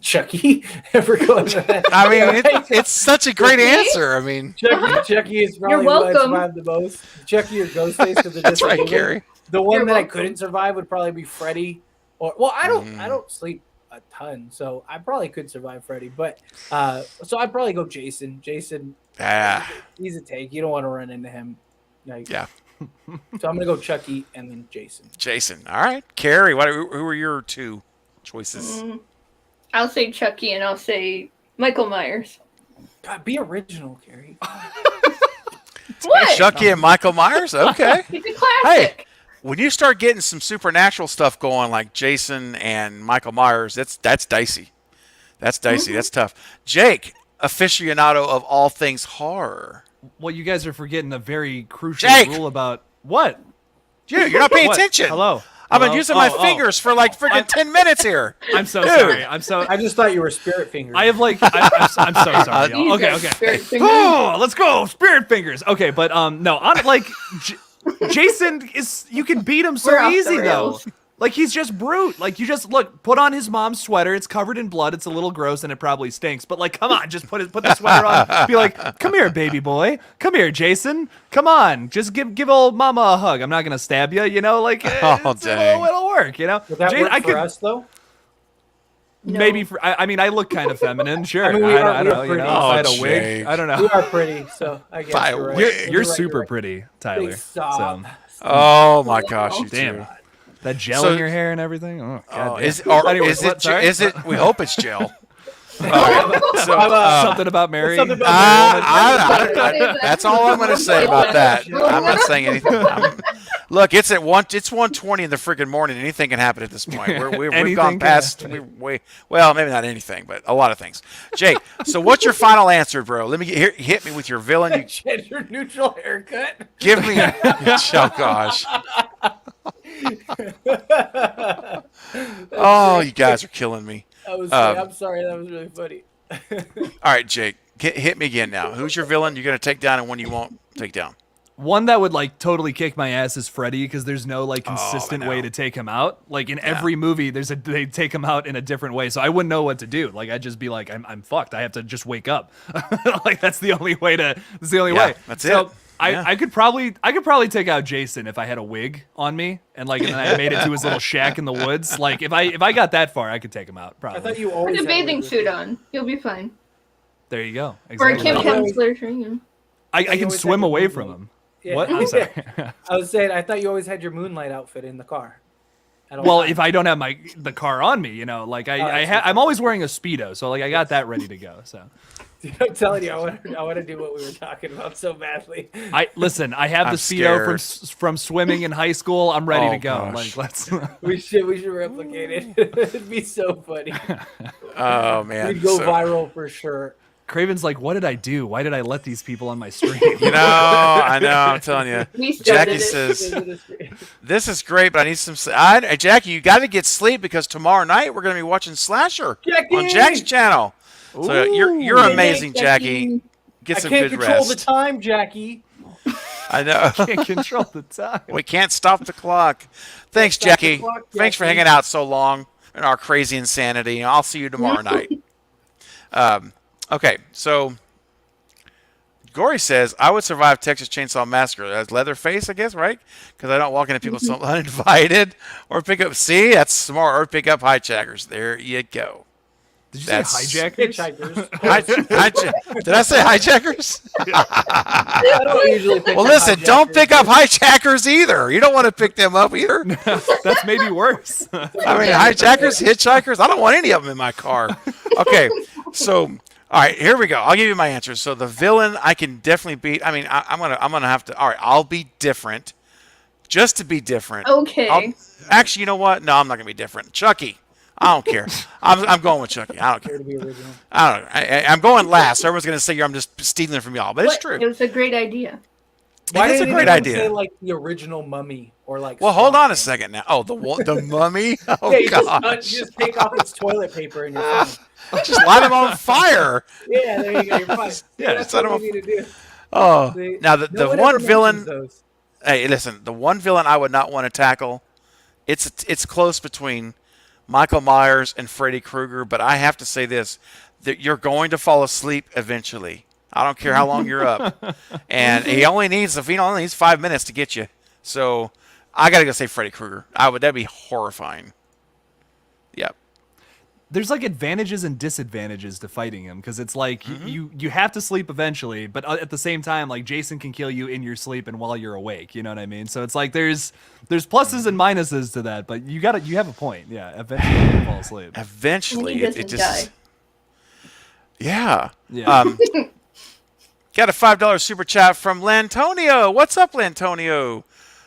Chucky. Ever going with that? I mean, it's such a great answer. I mean, Chucky is probably who I welcome. survived the most. Chucky or Ghostface because that's right, Gary. The one You're that I welcome. couldn't survive would probably be Freddy. Or I don't sleep a ton, so I probably could survive Freddy. But so I'd probably go Jason. Jason, Yeah. he's a tank. You don't want to run into him. Like, Yeah. So I'm gonna go Chucky and then Jason. Jason. All right. Carrie, who are your two choices? I'll say Chucky and I'll say Michael Myers. God, be original, Carrie. What? Chucky and Michael Myers? Okay. He's a classic. When you start getting some supernatural stuff going like Jason and Michael Myers, that's dicey. That's dicey. That's tough. Jake, aficionado of all things horror. Well, you guys are forgetting a very crucial Jake! rule about what? You're not paying What? attention. Hello. I've been Hello? using my Oh, fingers for like freaking 10 minutes here. I'm so sorry. I'm so. I just thought you were spirit fingers. I have like. I'm so sorry. These Y'all. Okay. are Okay. spirit fingers. Oh, let's go, spirit fingers. Okay, but no, on like Jason is. You can beat him so We're off the easy though. rails. Like he's just brute. Like you just put on his mom's sweater. It's covered in blood. It's a little gross and it probably stinks. But like, come on, just put the sweater on. Be like, come here, baby boy. Come here, Jason. Come on, just give old mama a hug. I'm not gonna stab you. You know, like dang. it'll work. You know, Would that work for us though? No. maybe for. I mean, I look kind of feminine. Sure. I mean, I don't know. You pretty. know, if I had a Oh, wig. Jake. I don't know. We are pretty, so I guess By you're right. wig. You're right, super right. pretty, Tyler. Please stop. So, Oh my gosh, you damn. two. That gel So- in your hair and everything. Oh, God. Oh, damn. is or Anyways, is what? it? Sorry? Is it? We hope it's gel. All right, so, Something about Mary. something about that's all I'm going to say about that. I'm not saying anything. Look, it's 1:20 in the freaking morning. Anything can happen at this point. We've Anything gone can past. Well, maybe not anything, but a lot of things. Jake, so what's your final answer, bro? Let me hit me with your villain. Gender neutral haircut. Give me. Oh gosh. Oh, you guys are killing me. I'm sorry, that was really funny. All right, Jake, hit me again now. Who's your villain? You're going to take down, and one you won't take down. One that would like totally kick my ass is Freddy because there's no like consistent I way know. to take him out. Like in every movie, they take him out in a different way. So I wouldn't know what to do. Like I'd just be like, I'm fucked. I have to just wake up. Like that's the only way to. That's the only Yeah, way. that's so it. I, Yeah. I could probably take out Jason if I had a wig on me and then I made it to his little shack in the woods. Like if I got that far, I could take him out. I Probably. thought you always Put a had bathing wigs. suit on. You'll be fine. There you go. Or a Exactly. Kim Yeah. Hemsworth training. I You can always swim had your away moonlight. from him. Yeah. What? I'm sorry. I was saying, I thought you always had your moonlight outfit in the car. At all Well, times. if I don't have the car on me, you know, like that's I'm always wearing a Speedo, so like I got that ready to go. So Dude, I'm telling you, I want to do what we were talking about so badly. I have I'm the Speedo scared. from swimming in high school. I'm ready Oh, to go. gosh. Like let's. We should replicate it. It'd be so funny. Oh man. We'd go So- viral for sure. Craven's like, what did I do? Why did I let these people on my stream? You know, I know. I'm telling you. We started Jackie it. says, "This is great, but I need some." Jackie, you got to get sleep because tomorrow night we're going to be watching Slasher Jackie! on Jack's channel. So you're Good amazing, night, Jackie. Get I some can't good control the rest. time, Jackie. I know. Can't control the time. We can't stop the clock. Thanks, stop the Jackie. clock, Thanks for Jackie. hanging out so long in our crazy insanity. I'll see you tomorrow night. Okay, so Gory says, I would survive Texas Chainsaw Massacre as Leatherface, I guess, right? Because I don't walk into people so uninvited or pick up. See, that's smart. Or pick up hijackers. There you go. Did you That's- say hijackers? Hitchhikers. Did I say hijackers? I don't usually pick Well, up listen, don't hijackers. pick up hijackers either. You don't want to pick them up either. That's maybe worse. I mean, hijackers, hitchhikers, I don't want any of them in my car. Okay, so, all right, here we go. I'll give you my answers. So the villain I can definitely beat. I mean, I'm gonna have to. All right, I'll be different, just to be different. Okay. Actually, you know what? No, I'm not gonna be different. Chucky. I don't care. I'm going with Chucky. I don't care. To be original. I don't know. I'm going last. Everyone's gonna say I'm just stealing from y'all, but it's It true. was a great idea. Why It's a didn't great anyone idea. Say like the original Mummy or like. Well, hold Swamp on a Thing? second now. Oh, the mummy. Oh Yeah, you gosh. just take off its toilet paper and you're fine. Just light them on fire. Yeah, there you go. You're fine. Yeah, that's set 'em what we need to do. Oh, They- now the no one ever villain. mentions those. Hey, listen, the one villain I would not want to tackle. It's close between Michael Myers and Freddy Krueger, but I have to say this: that you're going to fall asleep eventually. I don't care how long you're up, and he only needs 5 minutes to get you. So I gotta go say Freddy Krueger. That'd be horrifying. Yep. There's like advantages and disadvantages to fighting him because it's like Mm-hmm. you have to sleep eventually, but at the same time, like Jason can kill you in your sleep and while you're awake. You know what I mean? So it's like there's pluses and minuses to that, but you have a point. Yeah, eventually you can fall asleep. Eventually, He it doesn't just. die. Yeah. Yeah. Got a $5 super chat from Lantonio. What's up, Lantonio?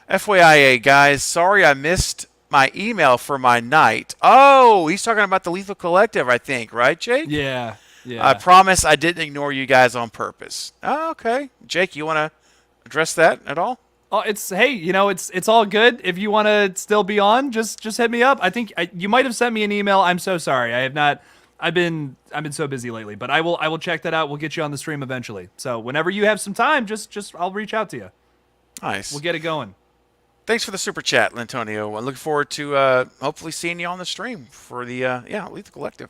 FYIA, guys. Sorry I missed my email for my night. Oh, he's talking about the Lethal Collective, I think, right, Jake? Yeah. Yeah. I promise I didn't ignore you guys on purpose. Oh, okay. Jake, you want to address that at all? Oh, hey, it's all good. If you want to still be on, just hit me up. I think you might have sent me an email. I'm so sorry. I have not. I've been so busy lately, but I will check that out. We'll get you on the stream eventually. So whenever you have some time, just I'll reach out to you. Nice. We'll get it going. Thanks for the super chat, Lantonio. I look forward to hopefully seeing you on the stream for the Lethal Collective.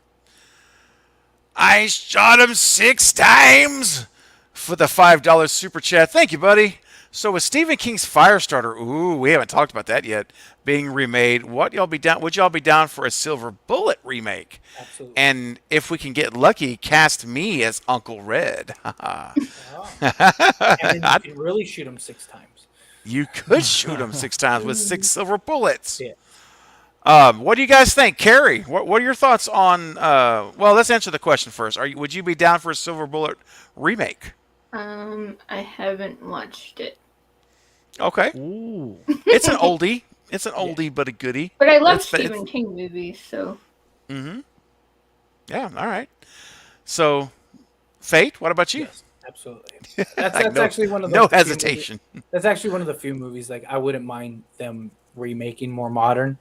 I shot him 6 times for the $5 super chat. Thank you, buddy. So with Stephen King's Firestarter, ooh, we haven't talked about that yet, being remade, would y'all be down for a Silver Bullet remake? Absolutely. And if we can get lucky, cast me as Uncle Red. And then you can really shoot him 6 times. You could shoot him 6 times with 6 silver bullets. Yeah. What do you guys think, Carrie? What are your thoughts on? Well, let's answer the question first. Would you be down for a Silver Bullet remake? I haven't watched it. Okay, Ooh. it's an oldie. It's an oldie but a goodie. But I love It's- Stephen King movies, so. Yeah, all right. So, Fate, what about you? Yes, absolutely. That's No- actually one of the No few hesitation. That's actually one of the few movies like I wouldn't mind them remaking more modern,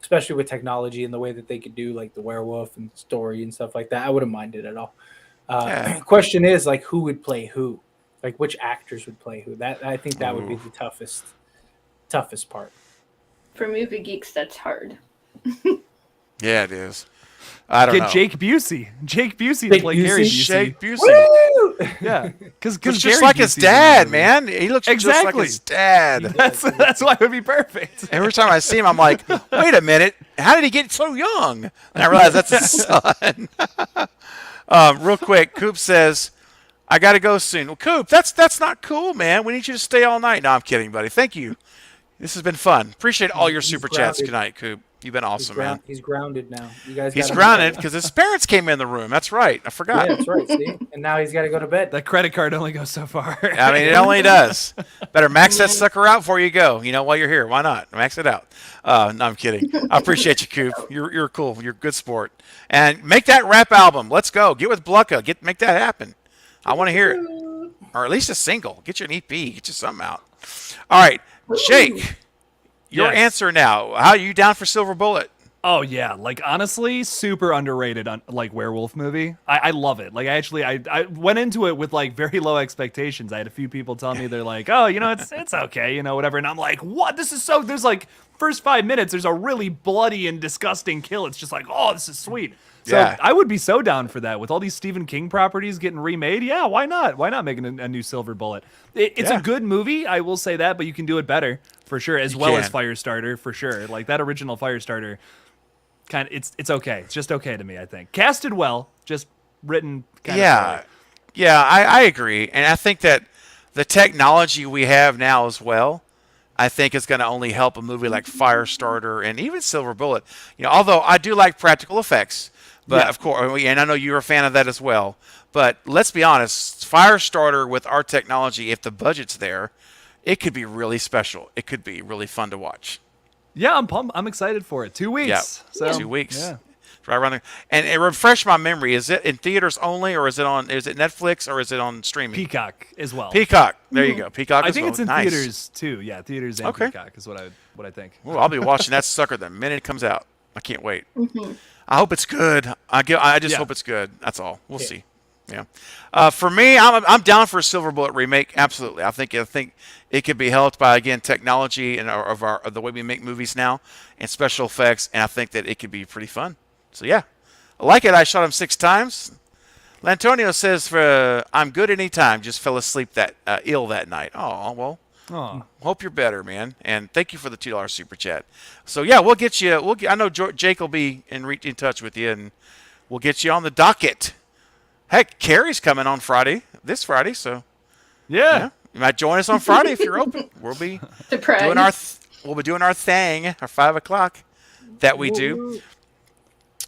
especially with technology and the way that they could do like the werewolf and story and stuff like that. I wouldn't mind it at all. Yeah. Question is like who would play who, like which actors would play who. That I think that would be the toughest part. For movie geeks, that's hard. Yeah, it is. I don't know. Get Jake Busey. Jake Busey to Jake play Gary Busey? Busey. Jake Busey. Woo! Yeah, because Looks just like his dad, man. He looks just like Exactly. his dad. That's why it would be perfect. Every time I see him, I'm like, wait a minute. How did he get so young? And I realize that's his son. Real quick, Coop says, I got to go soon. Well, Coop, that's not cool, man. We need you to stay all night. No, I'm kidding, buddy. Thank you. This has been fun. Appreciate all your He's super chats grounded. tonight, Coop. You've been awesome, man. He's grounded now. You guys. He's gotta- grounded because his parents came in the room. That's right. I forgot. Yeah, that's right. See, and now he's got to go to bed. That credit card only goes so far. I mean, it only does. Better max that sucker out before you go. While you're here, why not? Max it out. No, I'm kidding. I appreciate you, Coop. You're cool. You're a good sport. And make that rap album. Let's go. Get with Blucka. Make that happen. I want to hear it. Or at least a single. Get you an EP. Get you something out. All right, Jake. Your Yes. answer now. How are you down for Silver Bullet? Oh yeah, like honestly, super underrated like werewolf movie. I love it. Like I went into it with like very low expectations. I had a few people tell me they're like, oh, it's okay, whatever. And I'm like, what? This is so. There's like first 5 minutes, there's a really bloody and disgusting kill. It's just like, oh, this is sweet. So Yeah. I would be so down for that with all these Stephen King properties getting remade. Yeah, why not? Why not making a new Silver Bullet? It's Yeah. a good movie, I will say that, but you can do it better for sure, as You well as can. Firestarter for sure. Like that original Firestarter. Kind of, it's okay. It's just okay to me. I think casted well, just written. Kind of Yeah, I agree, and I think that the technology we have now as well, I think is going to only help a movie like Firestarter and even Silver Bullet. Although I do like practical effects, but Yeah. of course, and I know you're a fan of that as well. But let's be honest, Firestarter with our technology, if the budget's there, it could be really special. It could be really fun to watch. Yeah, I'm pumped. I'm excited for it. 2 weeks. Yeah, So, 2 weeks. Yeah. Right around there. And it refresh my memory. Is it in theaters only, or is it Netflix, or is it on streaming? Peacock as well. Peacock. There you go. Peacock. I as think well. it's in Nice. theaters too. Yeah, theaters and Okay. Peacock is what I think. Ooh, I'll be watching that sucker the minute it comes out. I can't wait. I hope it's good. I just Yeah. hope it's good. That's all. We'll see. Yeah. For me, I'm down for a Silver Bullet remake. Absolutely. I think it could be helped by again technology and of the way we make movies now and special effects, and I think that it could be pretty fun. So yeah, I like it. I shot him 6 times. Lantonio says, "I'm good anytime. Just fell asleep ill that night." Oh well. Oh, Hope you're better, man. And thank you for the $2 super chat. So yeah, we'll get you. I know Jake will be in touch with you, and we'll get you on the docket. Heck, Carrie's coming on this Friday. So yeah. you might join us on Friday if you're open. We'll be Surprise. doing our thing, our 5 o'clock that we do.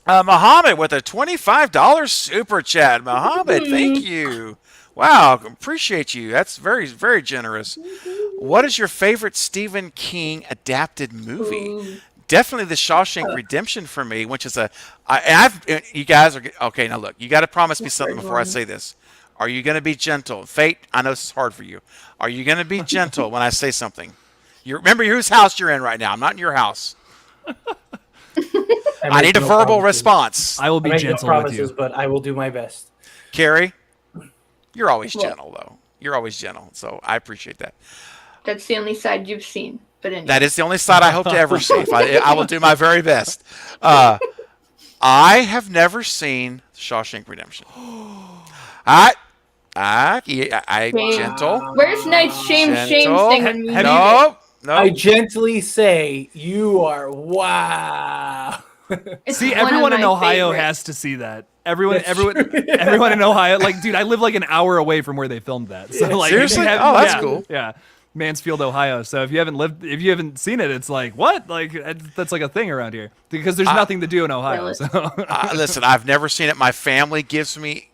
Muhammad with a $25 super chat. Muhammad, thank you. Wow, appreciate you. That's very, very generous. What is your favorite Stephen King adapted movie? Ooh. Definitely The Shawshank Redemption for me, which is you guys are okay. Now look, you got to promise me something before I say this. Are you going to be gentle? Fate, I know this is hard for you. Are you going to be gentle when I say something? You remember whose house you're in right now. I'm not in your house. I need a verbal response. I will be I make no gentle with promises, you. but I will do my best. Carrie, you're always Well- gentle, though. You're always gentle, so I appreciate that. That's the only side you've seen. But anyway. That is the only side I hope to ever see. I will do my very best. I have never seen Shawshank Redemption. I gentle. Where's Knight's shame Gentle. thing when we Have need you- it? No. I gently say, you are wow. It's See, one of everyone in my Ohio favorites. has to see that. Everyone That's true. everyone in Ohio, like, dude, I live like an hour away from where they filmed that. So, like, Seriously? if you Oh, that's yeah, cool. Yeah, Mansfield, Ohio. So if you haven't seen it, it's like what? Like that's like a thing around here because there's nothing to do in Ohio. Well, So Listen, I've never seen it. My family gives me.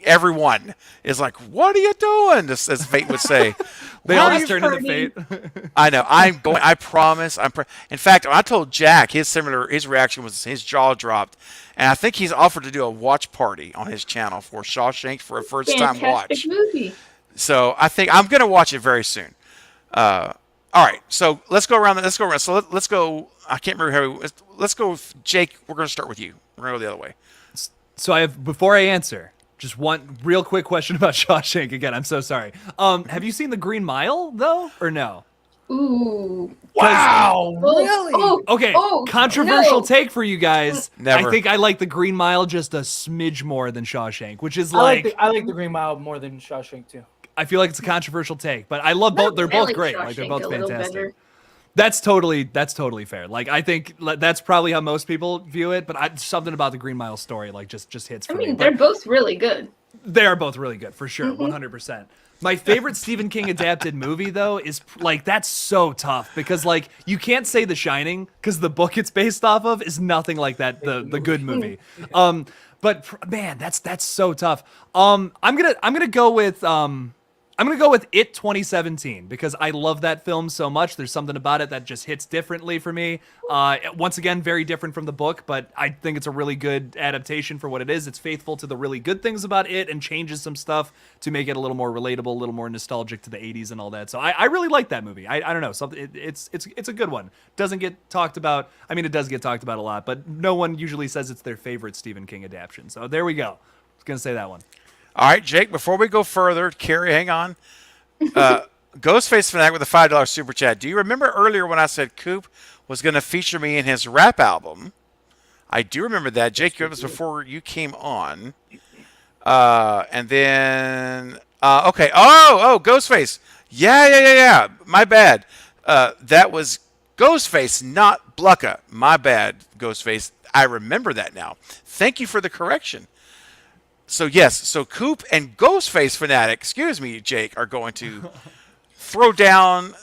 Everyone is like, "What are you doing?" As Fate would say. they Why all are just you turn into partying? fate. I know. I'm going. I promise. In fact, when I told Jack, his reaction was his jaw dropped, and I think he's offered to do a watch party on his channel for Shawshank for a first time Fantastic watch. movie. So I think I'm going to watch it very soon. All right. So let's go around. Let's go around. So let's go. I can't remember how. Let's go, with Jake. We're going to start with you. We're going to go the other way. So before I answer, just one real quick question about Shawshank again. I'm so sorry. Have you seen The Green Mile though, or no? Ooh. Wow, Oh, really? Oh, Okay, oh, controversial no. take for you guys. Never. I think I like The Green Mile just a smidge more than Shawshank, which is I like like I like the Green Mile more than Shawshank too. I feel like it's a controversial take, but I love both. They're I both like great. Like they're Shawshank both a little fantastic. better. That's totally fair. Like I think that's probably how most people view it, but something about the Green Mile story like just hits for I me. mean, But they're both really good. they are both really good for sure, 100%. My favorite Stephen King adapted movie though is like that's so tough because like you can't say The Shining because the book it's based off of is nothing like that the good movie. But man, that's so tough. I'm gonna go with It 2017 because I love that film so much. There's something about it that just hits differently for me. Once again, very different from the book, but I think it's a really good adaptation for what it is. It's faithful to the really good things about it and changes some stuff to make it a little more relatable, a little more nostalgic to the 80s and all that. So I really like that movie. I don't know, something it's a good one. Doesn't get talked about. I mean, it does get talked about a lot, but no one usually says it's their favorite Stephen King adaptation. So there we go. I was gonna say that one. All right, Jake. Before we go further, Carrie, hang on. Ghostface Fanatic with a $5 super chat. Do you remember earlier when I said Coop was going to feature me in his rap album? I do remember that. Jake, it was before you came on. And then, okay. Oh, Ghostface. Yeah. My bad. That was Ghostface, not Blucka. My bad, Ghostface. I remember that now. Thank you for the correction. So yes, so Coop and Ghostface Fanatic, excuse me, Jake, are going to throw down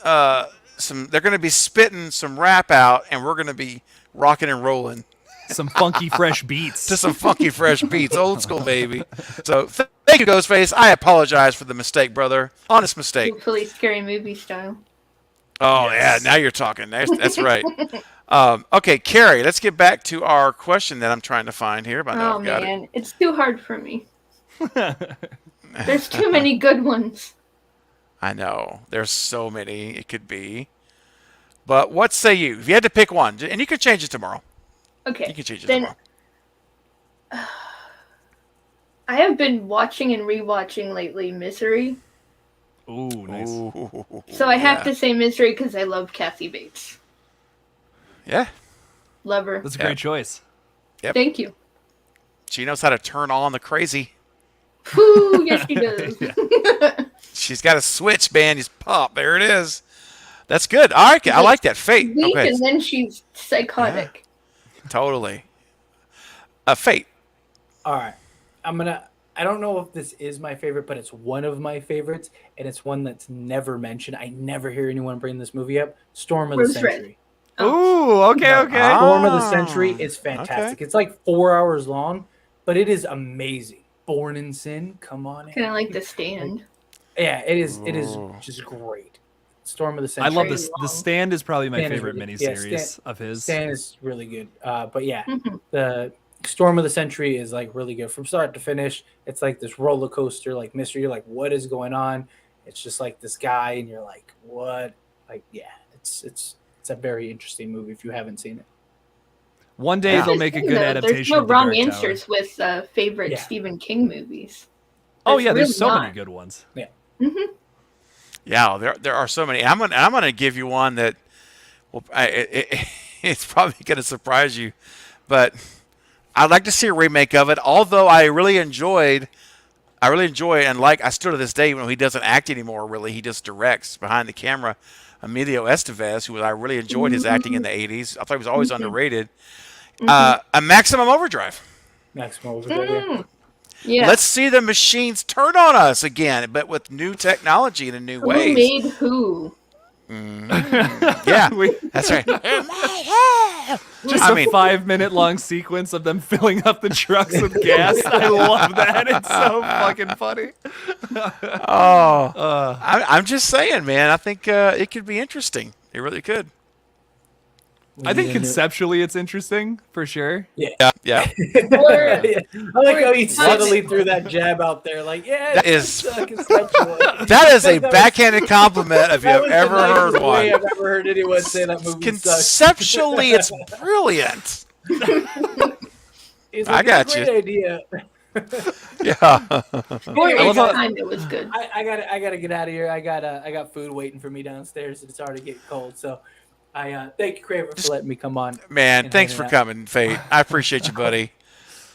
some. They're going to be spitting some rap out, and we're going to be rocking and rolling Some funky fresh beats. to some funky fresh beats, old school baby. So thank you, Ghostface. I apologize for the mistake, brother. Honest mistake. Hopefully, scary movie style. Oh Yes. yeah, now you're talking. That's right. Okay, Carrie, let's get back to our question that I'm trying to find here. But I know Oh I've got it. man, it's too hard for me. There's too many good ones. I know. There's so many it could be. But what say you? If you had to pick one, and you could change it tomorrow. Okay. You can change it then tomorrow. I have been watching and rewatching lately Misery. Ooh, nice. Ooh, So I have yeah. to say Misery because I love Kathy Bates. Yeah. Love her. That's a Yeah. great choice. Yep. Thank you. She knows how to turn on the crazy. Whoo, yes she does. She's got a switch, man. Just pop. There it is. That's good. All right. I like that. Fate. Weak Okay. and then she's psychotic. Totally. Fate. All right, I don't know if this is my favorite, but it's one of my favorites, and it's one that's never mentioned. I never hear anyone bring this movie up. Storm of the Rose Red. Century. Ooh, okay. Storm of the Ah, Century is fantastic. It's like 4 hours long, but it is amazing. Born in Sin, come on in. Kind of like The Stand. Yeah, it is. It is Ooh. just great. Storm of the I Century. love Very this. The long. Stand is probably my Stand is favorite really- miniseries yeah, of his. Stan is really good. But yeah, Mhm. Storm of the Century is like really good from start to finish. It's like this roller coaster, like mystery. You're like, what is going on? It's just like this guy, and you're like, what? Like, yeah, it's a very interesting movie if you haven't seen it. One day Yeah. they'll make a good There's adaptation no of The wrong Dark Tower. answers with favorite Yeah. Stephen King movies. Oh yeah, there's really so many not. good ones. Yeah, there are so many. I'm gonna give you one that, well, it's probably gonna surprise you, but I'd like to see a remake of it. Although I really enjoy and like I still to this day, even though he doesn't act anymore, really he just directs behind the camera. Emilio Estevez, who I really enjoyed his acting in the '80s. I thought he was always underrated. A Maximum Overdrive. Maximum Overdrive. Yeah. Yeah. Let's see the machines turn on us again, but with new technology and in new Who ways. made who? Yeah, We- that's right. Just I a mean- 5-minute long sequence of them filling up the trucks with gas. I love that. It's so fucking funny. I'm just saying, man. I think it could be interesting. It really could. I think Yeah. conceptually it's interesting for sure. Yeah. Or, I like how he What? subtly threw that jab out there, like, yeah, That it's is- conceptual. That is a That was- backhanded compliment if that you've was the ever nicest heard way one. I've ever heard anyone say that movie sucks. Conceptually, it's brilliant. He's I like, got "It's a you." great idea. Yeah. or I at love the how- time it was good. I gotta get out of here. I got food waiting for me downstairs. It's already getting cold. So I thank you, Craver, for letting me come on. Man, And thanks hanging for out. coming, Fate. I appreciate you, buddy.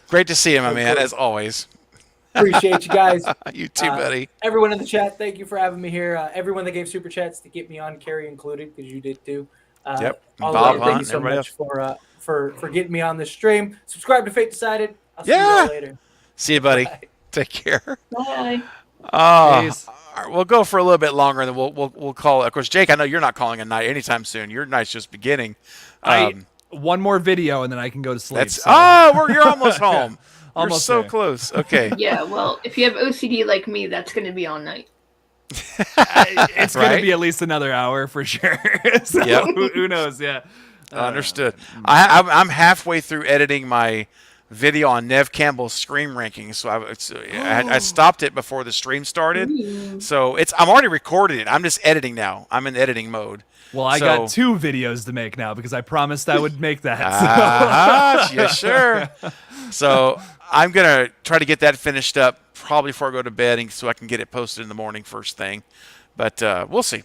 Great to see you, my man, as always. Appreciate you guys. You too, buddy. Everyone in the chat, thank you for having me here. Everyone that gave super chats to get me on, Carrie included, because you did too. Yep. All Bob of you, thank Hunt, you so everybody much for getting me on this stream. Subscribe to Fate Decided. I'll see you Yeah. all later. See you, buddy. Bye. Take care. Bye. Oh, Peace. all right, we'll go for a little bit longer, and then we'll call it. Of course, Jake, I know you're not calling a night anytime soon. Your night's just beginning. One more video and then I can go to sleep. That's so- you're almost home. Almost you're so there. close. Okay. Yeah, well, if you have OCD like me, that's going to be all night. It's going Right? to be at least another hour for sure. So Yep. who knows? Yeah. Understood. I'm halfway through editing my video on Nev Campbell's Scream rankings, so I stopped it before the stream started. So I'm already recorded it. I'm just editing now. I'm in editing mode. Well, I So- got 2 videos to make now because I promised I would make that. Yeah, sure. So I'm gonna try to get that finished up probably before I go to bed, so I can get it posted in the morning first thing. But we'll see.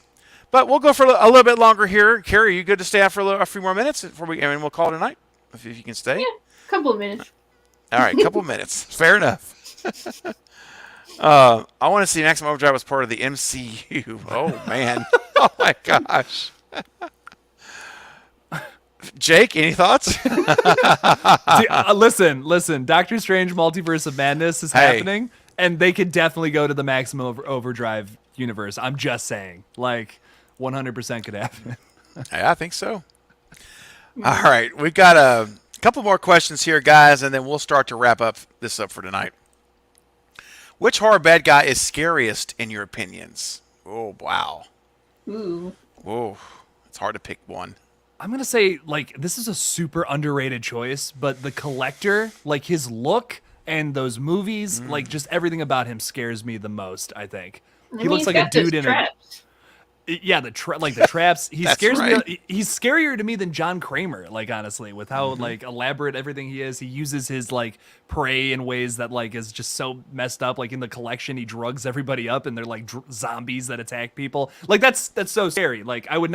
But we'll go for a little bit longer here. Carrie, you good to stay out for a few more minutes before and we'll call it a night if you can stay. Yeah, a couple of minutes. All right, couple minutes. Fair enough. I want to see Maximum Overdrive as part of the MCU. Oh man. Oh my gosh. Jake, any thoughts? Listen. Doctor Strange Multiverse of Madness is Hey. happening, and they could definitely go to the Maximum Overdrive universe. I'm just saying. Like, 100% could happen. Yeah, I think so. All right, we've got a couple more questions here, guys, and then we'll start to wrap this up for tonight. Which horror bad guy is scariest in your opinions? Oh, wow. Ooh. Whoa, it's hard to pick one. I'm going to say, like, this is a super underrated choice, but the Collector, like, his look and those movies, like, just everything about him scares me the most, I think. He looks like a dude in traps. Yeah, the traps. He That's scares right. me. He's scarier to me than John Kramer. Like, honestly, with how like elaborate everything he is. He uses his like prey in ways that like is just so messed up. Like in the Collection, he drugs everybody up, and they're like zombies that attack people. Like that's so scary. Like I would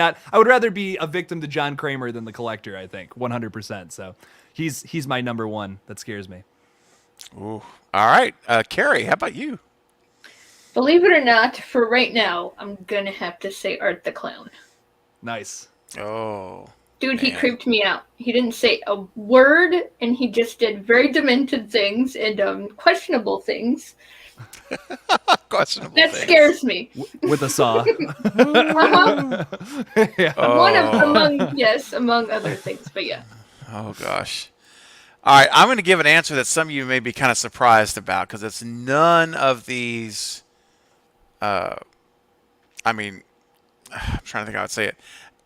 rather be a victim to John Kramer than the Collector. I think 100%. So he's my number one that scares me. Ooh. All right, Carrie, how about you? Believe it or not, for right now, I'm going to have to say Art the Clown. Nice. Oh, Dude, he Man. creeped me out. He didn't say a word, and he just did very demented things and questionable things. questionable. That things. scares me. With a saw. Uh-huh. Yeah. Oh. Among other things, but yeah. Oh gosh. All right, I'm going to give an answer that some of you may be kind of surprised about because it's none of these. I'm trying to think how I'd say it.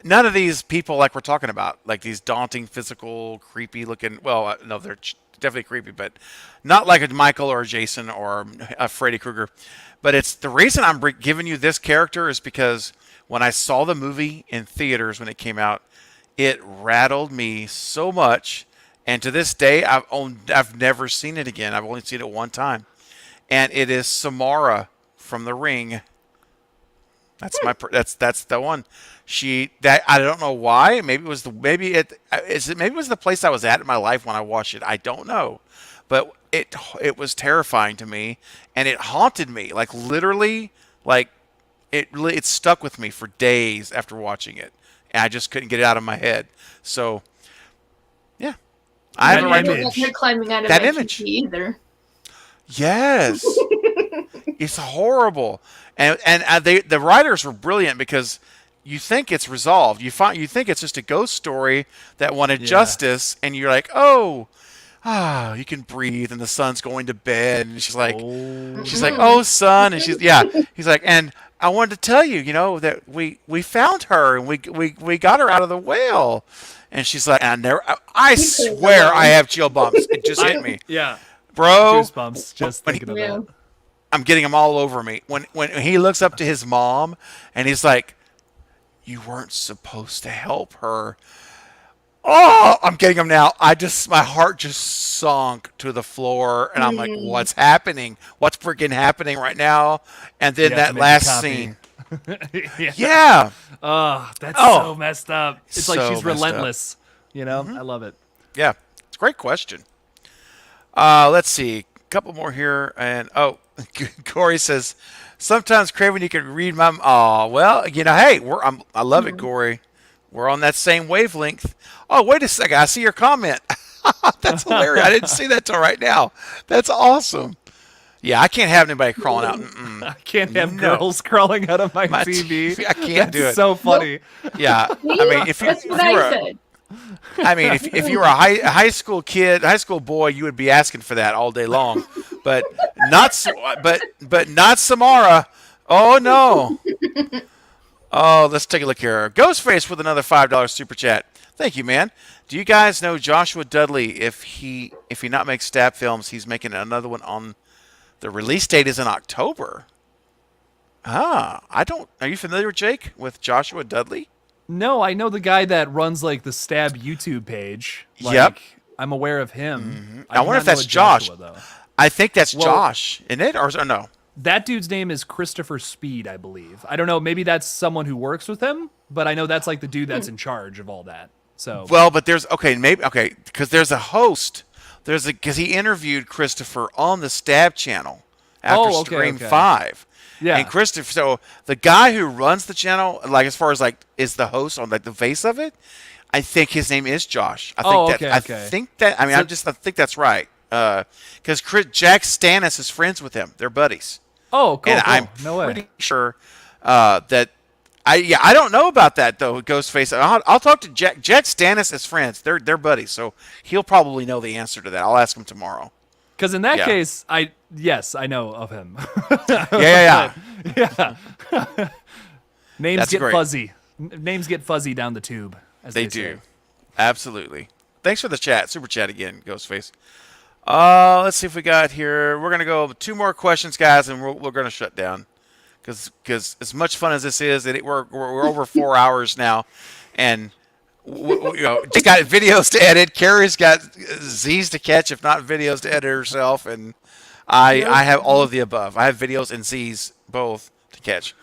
None of these people like we're talking about, like these daunting, physical, creepy looking. Well, no, they're definitely creepy, but not like a Michael or a Jason or a Freddy Krueger. But it's the reason I'm giving you this character is because when I saw the movie in theaters when it came out, it rattled me so much. And to this day, I've never seen it again. I've only seen it one time, and it is Samara from The Ring. That's the one. I don't know why. Maybe it was maybe it was the place I was at in my life when I watched it. I don't know, but it was terrifying to me, and it haunted me. Like literally, like it stuck with me for days after watching it, and I just couldn't get it out of my head. So, yeah, I have a right don't like her climbing out of that my image TV either. Yes. It's horrible, and the writers were brilliant because you think it's resolved. You think it's just a ghost story that wanted justice, and you're like, oh, you can breathe, and the son's going to bed, and she's like, oh, son, and he's like, and I wanted to tell you, that we found her and we got her out of the whale, and she's like, I swear I have chill bumps. It just hit me, Yeah. bro. Goosebumps just thinking of Yeah. that. I'm getting them all over me. When he looks up to his mom and he's like, "You weren't supposed to help her." Oh, I'm getting them now. My heart just sunk to the floor, and I'm like, "What's happening? What's freaking happening right now?" And then You have that to make a last copy. scene. Yeah. Yeah. Oh, that's Oh. so messed up. It's like So she's messed up. relentless. I love it. Yeah. It's a great question. Let's see. A couple more here. And, Corey says, sometimes, Craven, you can read my... Oh, well, hey, I love it, Corey. We're on that same wavelength. Oh, wait a second. I see your comment. That's hilarious. I didn't see that till right now. That's awesome. Yeah, I can't have anybody crawling out. I can't have No. girls crawling out of my My TV. TV. I can't do That's it. so funny. Yeah. I mean, if That's you what were I said. if you were a high school kid, high school boy, you would be asking for that all day long. But not Samara. Oh no. Oh, let's take a look here. Ghostface with another $5 super chat. Thank you, man. Do you guys know Joshua Dudley? If he not makes stab films, he's making another one on. The release date is in October. I don't. Are you familiar, Jake, with Joshua Dudley? No, I know the guy that runs like the Stab YouTube page. Like, Yep. I'm aware of him. I wonder do if not know that's a Joshua, Josh. though. I think that's Well- Josh, isn't it? Or no? That dude's name is Christopher Speed, I believe. I don't know. Maybe that's someone who works with him, but I know that's like the dude that's in charge of all that. So Well, but there's because there's a host. Because he interviewed Christopher on the Stab channel after Scream 5. Yeah. And Christopher, so the guy who runs the channel, like as far as like is the host on like the face of it, I think his name is Josh. I think I think that's right. Because Jack Stannis is friends with him. They're buddies. Oh, cool. And cool. I'm No way. pretty sure that I don't know about that though. Ghostface. I'll talk to Jack. Jack Stannis is friends. They're buddies, so he'll probably know the answer to that. I'll ask him tomorrow. Because in that Yeah. case, I know of him. Yeah. Yeah. Names That's get great. fuzzy. Names get fuzzy down the tube. As They they say. do. Absolutely. Thanks for the chat. Super chat again, Ghostface. Let's see if we got here. We're gonna go 2 more questions, guys, and we're gonna shut down. Because as much fun as this is, we're over 4 hours now, and just got videos to edit. Carrie's got Z's to catch, if not videos to edit herself, and I have all of the above. I have videos and Z's both to catch.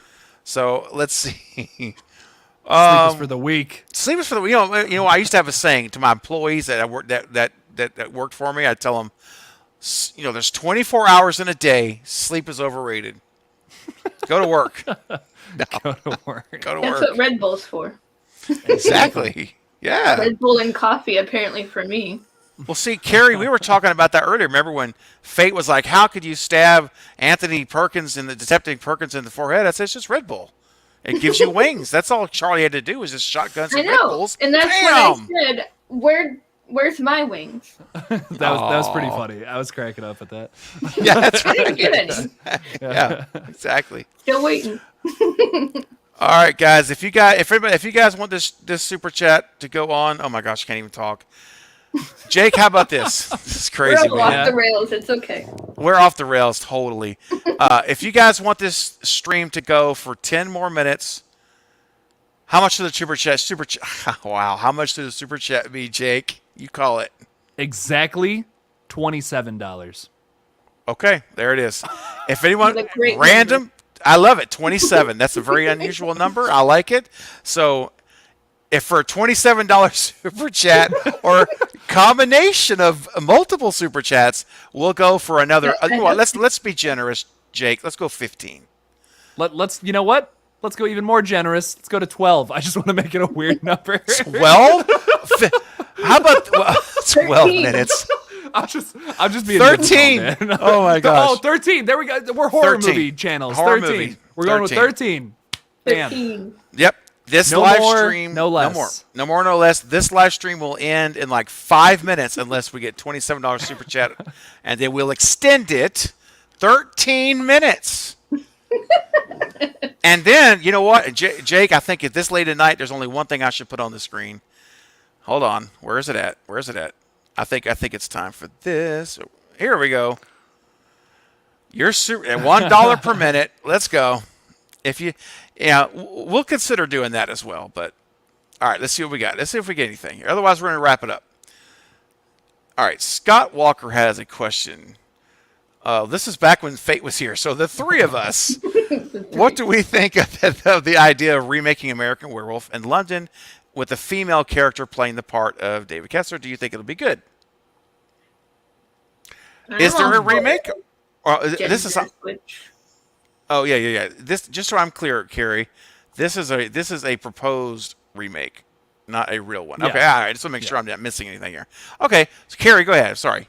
So let's see. Sleep is for the weak. Sleep is for the I used to have a saying to my employees that I work that worked for me. I tell them, there's 24 hours in a day. Sleep is overrated. Go to work. Go to work. Go to That's work. what Red Bull's for. Exactly. Yeah. Red Bull and coffee, apparently, for me. Well, see, Carrie, we were talking about that earlier. Remember when Fate was like, "How could you stab Anthony Perkins Detective Perkins in the forehead?" I said, "It's just Red Bull. It gives you wings. That's all Charlie had to do was just shotguns I and Red know. Bulls." And that's Bam! what I said. Where's my wings? That was pretty funny. I was cracking up at that. Yeah, that's I didn't right. get any. Yeah, exactly. Still waiting. All right, guys. If you guys want this super chat to go on, oh my gosh, I can't even talk. Jake, how about this? This is crazy, We're all man. off the rails. It's okay. We're off the rails totally. If you guys want this stream to go for 10 more minutes, how much does the super chat? Wow, how much does the super chat be, Jake? You call it. Exactly $27. Okay, there it is. If anyone That's a great random, number. I love it. 27. That's a very unusual number. I like it. So, if for a $27 super chat or combination of multiple super chats, we'll go for another. You know what, let's be generous, Jake. Let's go 15. Let's you know what? Let's go even more generous. Let's go to 12. I just want to make it a weird number. 12? How about 12 13. minutes? I'm just being 13. difficult, man. Oh my gosh. Oh, 13. There we go. We're horror 13. movie channels. Horror 13. movie. We're going with 13. 13. Damn. 15. Yep. This No live more, stream, no less. no more, no less. This live stream will end in like 5 minutes unless we get $27 super chat, and then we'll extend it 13 minutes. And then you know what, Jake? I think at this late at night, there's only one thing I should put on the screen. Hold on, where is it at? Where is it at? I think it's time for this. Here we go. You're at $1 per minute. Let's go. If you, yeah, we'll consider doing that as well. But all right, let's see what we got. Let's see if we get anything here. Otherwise, we're going to wrap it up. All right, Scott Walker has a question. This is back when Fate was here. So the three of us, what do we think of the idea of remaking American Werewolf in London with a female character playing the part of David Kessler? Do you think it'll be good? Is there a remake? Or this is Switch. Oh yeah. This, just so I'm clear, Carrie, this is a proposed remake, not a real one. Yeah. Okay, all right. Just to make sure I'm not missing anything here. Okay, so Carrie, go ahead. Sorry,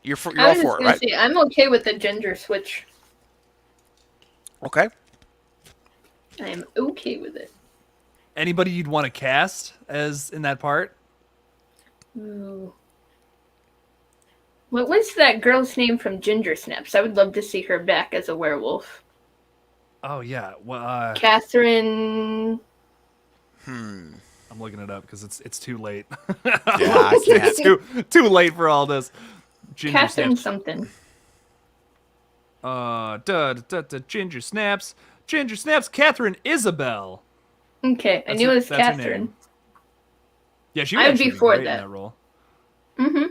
you're I all was for it, just right? gonna say, I'm okay with the gender switch. Okay. I'm okay with it. Anybody you'd want to cast as in that part? Ooh. What was that girl's name from Ginger Snaps? I would love to see her back as a werewolf. Oh yeah. Well, Catherine. I'm looking it up because it's too late. Yeah, I can't. It's too late for all this. Ginger Catherine snaps. something. Ginger snaps. Ginger snaps. Catherine Isabel. Okay, I knew it was that's her Catherine. name. Yeah, she I would would be actually for great that. in that role. Mm-hmm.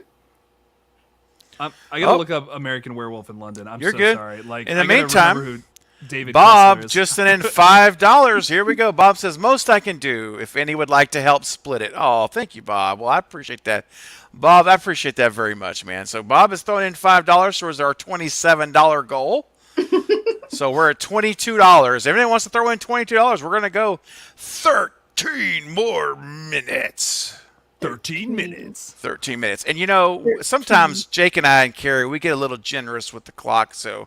I gotta Oh. look up American Werewolf in London. I'm You're so good. sorry. Like, In the I gotta meantime, remember who David Bob Kessler is. just sent in $5. Here we go. Bob says, most I can do if any would like to help split it. Oh, thank you, Bob. Well, I appreciate that. Bob, I appreciate that very much, man. So Bob is throwing in $5 towards our $27 goal. So we're at $22. If anyone wants to throw in $22, we're going to go 13 more minutes. 13 minutes. 13 minutes. And you know, sometimes Jake and I and Carrie, we get a little generous with the clock. So,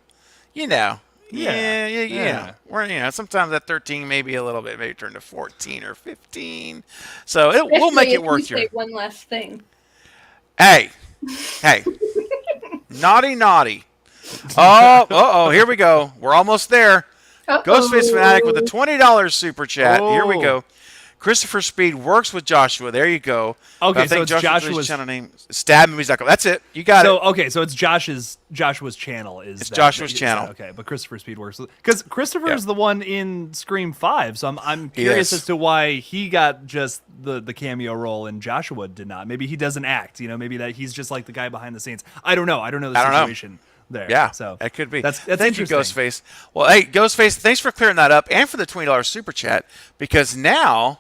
you know, yeah. We're, sometimes that 13 maybe a little bit, maybe turn to 14 or 15. So we'll make Especially it work if you here. say one last thing. Hey, naughty. Oh, here we go. We're almost there. Uh-oh. Ghostface Fanatic with a $20 super chat. Here we Oh. go. Christopher Speed works with Joshua. There you go. Okay, I so think it's Joshua's channel name. Stabmovies.com. That's it. You got it. So it's Joshua's channel. It's Joshua's channel. Okay, but Christopher Speed works because Christopher is the one in Scream 5. So I'm curious Yes. as to why he got just the cameo role and Joshua did not. Maybe he doesn't act. Maybe that he's just like the guy behind the scenes. I don't know. I don't know the situation there. Yeah, so that could be. That's Thank you, interesting. Ghostface. Well, hey, Ghostface, thanks for clearing that up and for the $20 super chat because now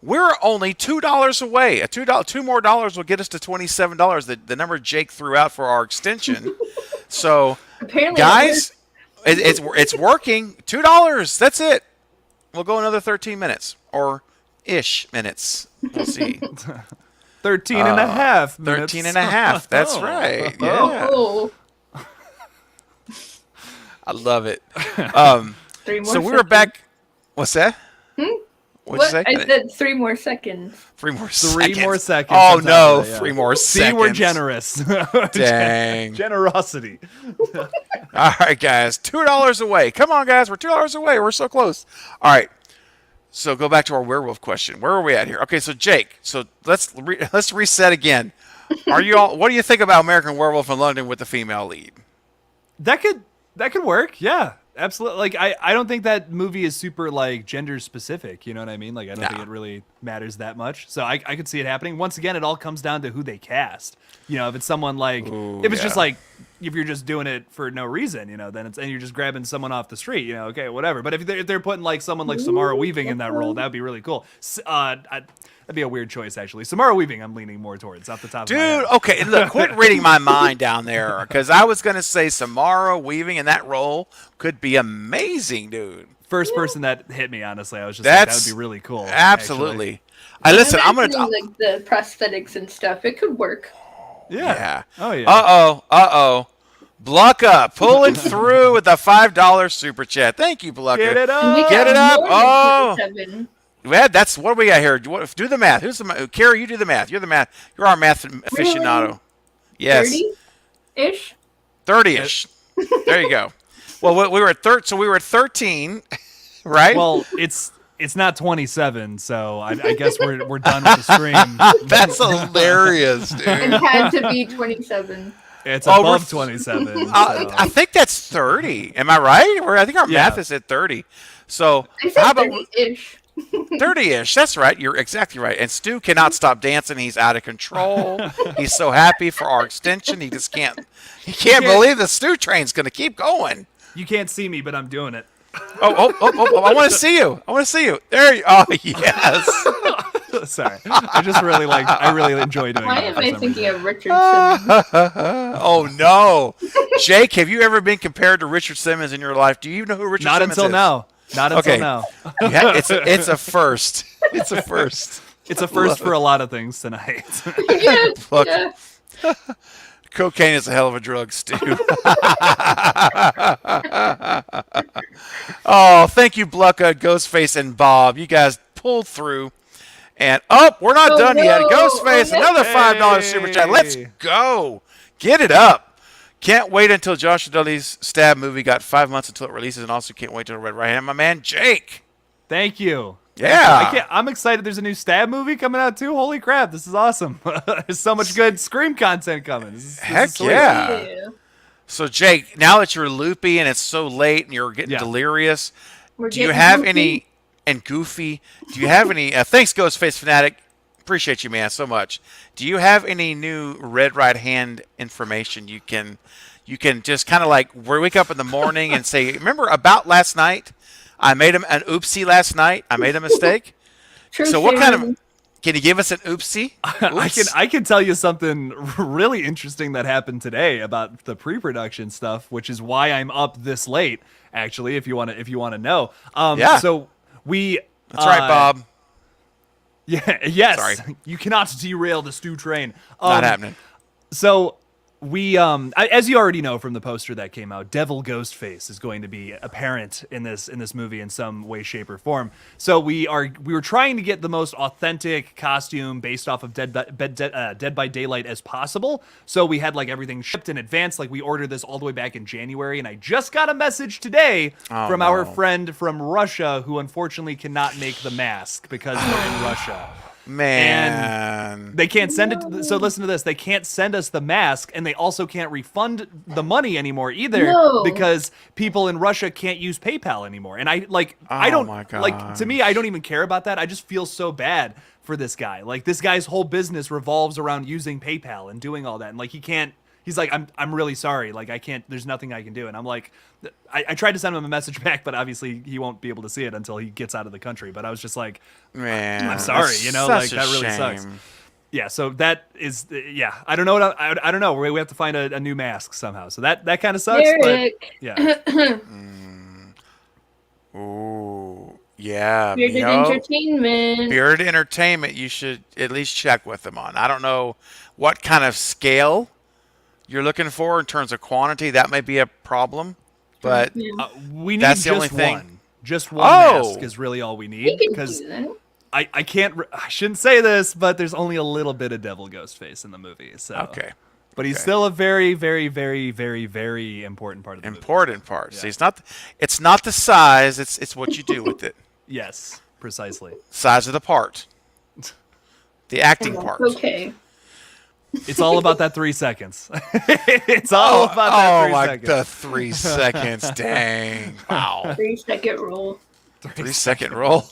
we're only $2 away. Two more dollars will get us to $27. The number Jake threw out for our extension. So, Apparently, guys, it's working. $2. That's it. We'll go another 13 minutes or ish minutes. We'll see. 13 and a half minutes. 13 and a half. That's Oh. right. Yeah. Oh, I love it. 3 more So we were seconds. back. What's that? What'd you say? I said 3 more seconds. 3 more Three seconds. more seconds Oh on top no, of that, yeah. 3 more See, seconds. we're generous. Dang. Generosity. All right, guys, $2 away. Come on, guys, we're $2 away. We're so close. All right. So go back to our werewolf question. Where are we at here? Okay, so Jake. So let's reset again. Are you all? What do you think about American Werewolf in London with the female lead? That could work. Yeah, absolutely. Like I don't think that movie is super like gender specific. You know what I mean? Like I don't think it really matters that much. So I could see it happening. Once again, it all comes down to who they cast. You know, if it's someone like if it's just like if you're just doing it for no reason, you know, then it's and you're just grabbing someone off the street, you know, okay, whatever. But if they're putting like someone like Samara Weaving in that role, that'd be really cool. That'd be a weird choice, actually. Samara Weaving, I'm leaning more towards off the top of my head. Dude, okay, look, quit reading my mind down there, because I was going to say Samara Weaving in that role could be amazing, dude. First person that hit me, honestly, I was just like, that would be really cool. Absolutely. Listen, I'm going to... like the prosthetics and stuff. It could work. Yeah. Oh, yeah. Uh-oh. Blucka pulling through with a $5 super chat. Thank you, Blucka. Get it And we up. Get got it up. more Oh. than 27. Well, that's what we got here. Do the math. Carrie, you do the math. You're the math. You're our math aficionado. Yes. 30-ish? 30-ish. There you go. Well, we were at so we were at 13, right? Well, it's not 27, so I guess we're done with the stream. That's hilarious, It dude. had to be 27. It's above 27. So. I think that's 30. Am I right? I think our math is at 30. So I said how about 30-ish. 30-ish? That's right. You're exactly right. And Stu cannot stop dancing. He's out of control. He's so happy for our extension. He just can't. He can't believe the Stu train's going to keep going. You can't see me, but I'm doing it. Oh! I want to see you. There you. Oh, yes. Sorry, I really enjoy doing Why that. am I thinking of Richard Simmons? Oh no, Jake, have you ever been compared to Richard Simmons in your life? Do you know who Richard Not Simmons until is? now. Not until now. Yeah, it's a first. It's a first. It's a first for a lot of things tonight. Yeah, Look. yeah. Cocaine is a hell of a drug, Stu. Oh, thank you, Blucka, Ghostface, and Bob. You guys pulled through. And we're not done yet. Ghostface, another $5 super chat. Let's go. Get it up. Can't wait until Joshua Dudley's Stab movie got 5 months until it releases, and also can't wait till Red Right Hand. My man, Jake. Thank you. Yeah. I'm excited. There's a new Stab movie coming out too. Holy crap! This is awesome. There's so much good Scream content coming. This is Heck sweet. yeah. So, Jake, now that you're loopy and it's so late and you're getting delirious, do you have any... And Goofy, do you have any... thanks, Ghostface Fanatic. Appreciate you, man, so much. Do you have any new Red Right Hand information you can just kind of like wake up in the morning and say, remember about last night? I made an oopsie last night. I made a mistake. True So what kind theory. of... Can you give us an oopsie? I can tell you something really interesting that happened today about the pre-production stuff, which is why I'm up this late. Actually, if you want to know. Yeah. So we. That's right, Bob. Yeah. Yes. Sorry. You cannot derail the stew train. Not happening. So we, as you already know from the poster that came out, Devil Ghostface is going to be apparent in this movie in some way, shape, or form. So we were trying to get the most authentic costume based off of Dead by Daylight as possible. So we had like everything shipped in advance. Like we ordered this all the way back in January, and I just got a message today from our friend from Russia who unfortunately cannot make the mask because they're in Russia. Man. And they can't send it. So listen to this. They can't send us the mask, and they also can't refund the money anymore either because people in Russia can't use PayPal anymore. And I don't my God. like, to me, I don't even care about that. I just feel so bad for this guy. Like this guy's whole business revolves around using PayPal and doing all that. And like, he's like, I'm really sorry. Like I can't, there's nothing I can do. And I'm like, I tried to send him a message back, but obviously he won't be able to see it until he gets out of the country. But I was just like, Man, I'm sorry, that's like such a that really shame. sucks. Yeah, so that is, I don't know I don't know. We have to find a new mask somehow. So that kind of sucks. Derek. But yeah, Ooh, yeah. Bearded Entertainment. Beard Entertainment, you should at least check with them on. I don't know what kind of scale you're looking for in terms of quantity. That may be a problem, but we need That's the just only thing. one. Just one Oh. mask is really all we We need can because do that. I can't. I shouldn't say this, but there's only a little bit of Devil Ghostface in the movie. So okay. But he's still a very, very, very, very, very important part of the movie. Important part. See, it's not the size, it's what you do with it. Yes, precisely. Size of the part. The acting part. Okay. It's all about that 3 seconds. It's all about that 3 seconds. The 3 seconds. Dang. Wow. 3-second rule. 3-second rule.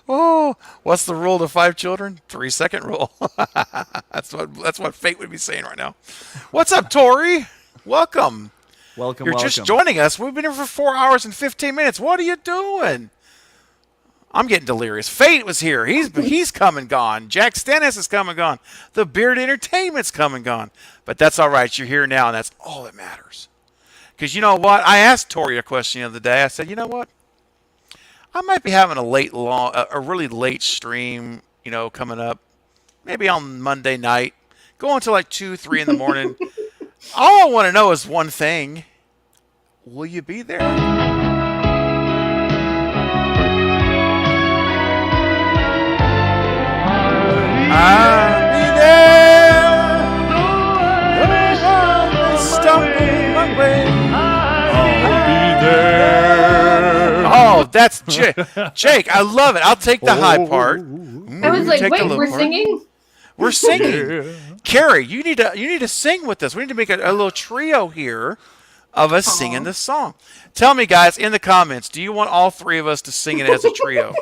Oh, what's the rule to 5 children? 3-second rule. That's what fate would be saying right now. What's up, Tori? Welcome. Welcome, You're welcome. just joining us. We've been here for 4 hours and 15 minutes. What are you doing? I'm getting delirious. Fate was here. He's come and gone. Jack Stennis has come and gone. The Beard Entertainment's come and gone. But that's all right. You're here now, and that's all that matters. Because you know what? I asked Tori a question the other day. I said, you know what? I might be having a really late stream, coming up. Maybe on Monday night. Going until like 2, 3 in the morning. All I want to know is one thing. Will you be there? I'll be there. Stumbling my way. I'll be there. Oh, that's Jake. I love it. I'll take the high part. I was like, Take the wait, low we're part. singing? We're singing. Carrie, you need to sing with us. We need to make a little trio here of us singing this song. Tell me, guys, in the comments, do you want all 3 of us to sing it as a trio?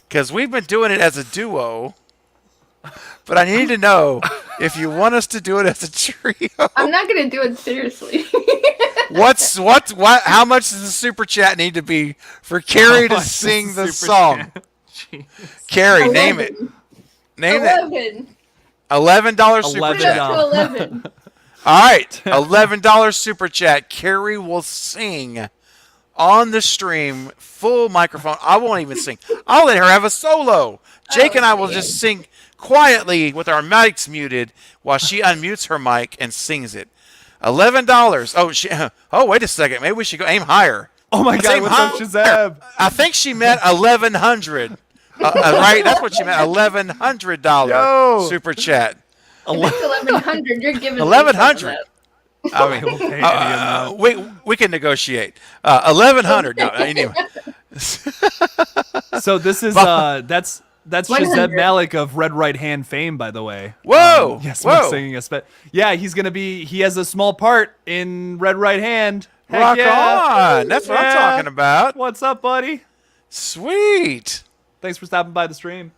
Because we've been doing it as a duo. But I need to know if you want us to do it as a trio. I'm not going to do it seriously. How much does the super chat need to be for Carrie to sing the song? Carrie, name it. Name it. $11 super $11. chat. Up to 11. All right, $11 super chat. Carrie will sing on the stream, full microphone. I won't even sing. I'll let her have a solo. Jake and I will just sing quietly with our mics muted while she unmutes her mic and sings it. $11. Oh, wait a second. Maybe we should go aim higher. Oh my Let's God, aim what's up, higher. Shazam? I think she meant 1,100. Right? That's what she meant. $1,100 Yo. super chat. If it's 1,100, you're giving me 1,100. some of I mean, We'll pay any amount. we can negotiate. 1,100. No, anyway. So this is that's 100. Shazam Malik of Red Right Hand fame, by the way. Whoa! Yes, Whoa! we're singing yeah, he has a small part in Red Right Hand. Heck Rock yeah. on! That's what I'm Yeah. talking about. What's up, buddy? Sweet. Thanks for stopping by the stream.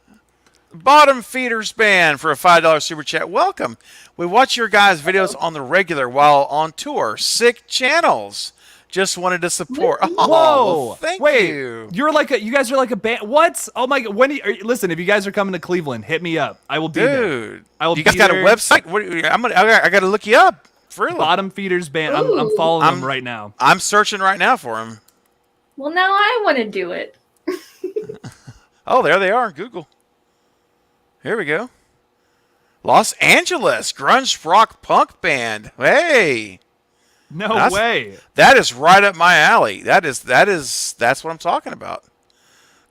Bottom Feeders Band for a $5 super chat. Welcome. We watch your guys' videos on the regular while on tour. Sick channels. Just wanted to support. Oh, Whoa! thank Wait, you. you guys are like a band. What? Oh my God! Listen, if you guys are coming to Cleveland, hit me up. I will be there. Dude, I will you guys be got a there. website? I got to look you up. For real. Bottom Feeders Band. I'm following them right now. I'm searching right now for them. Well, now I want to do it. Oh, there they are. Google. Here we go. Los Angeles grunge rock punk band. Hey, No way. that is right up my alley. That's what I'm talking about.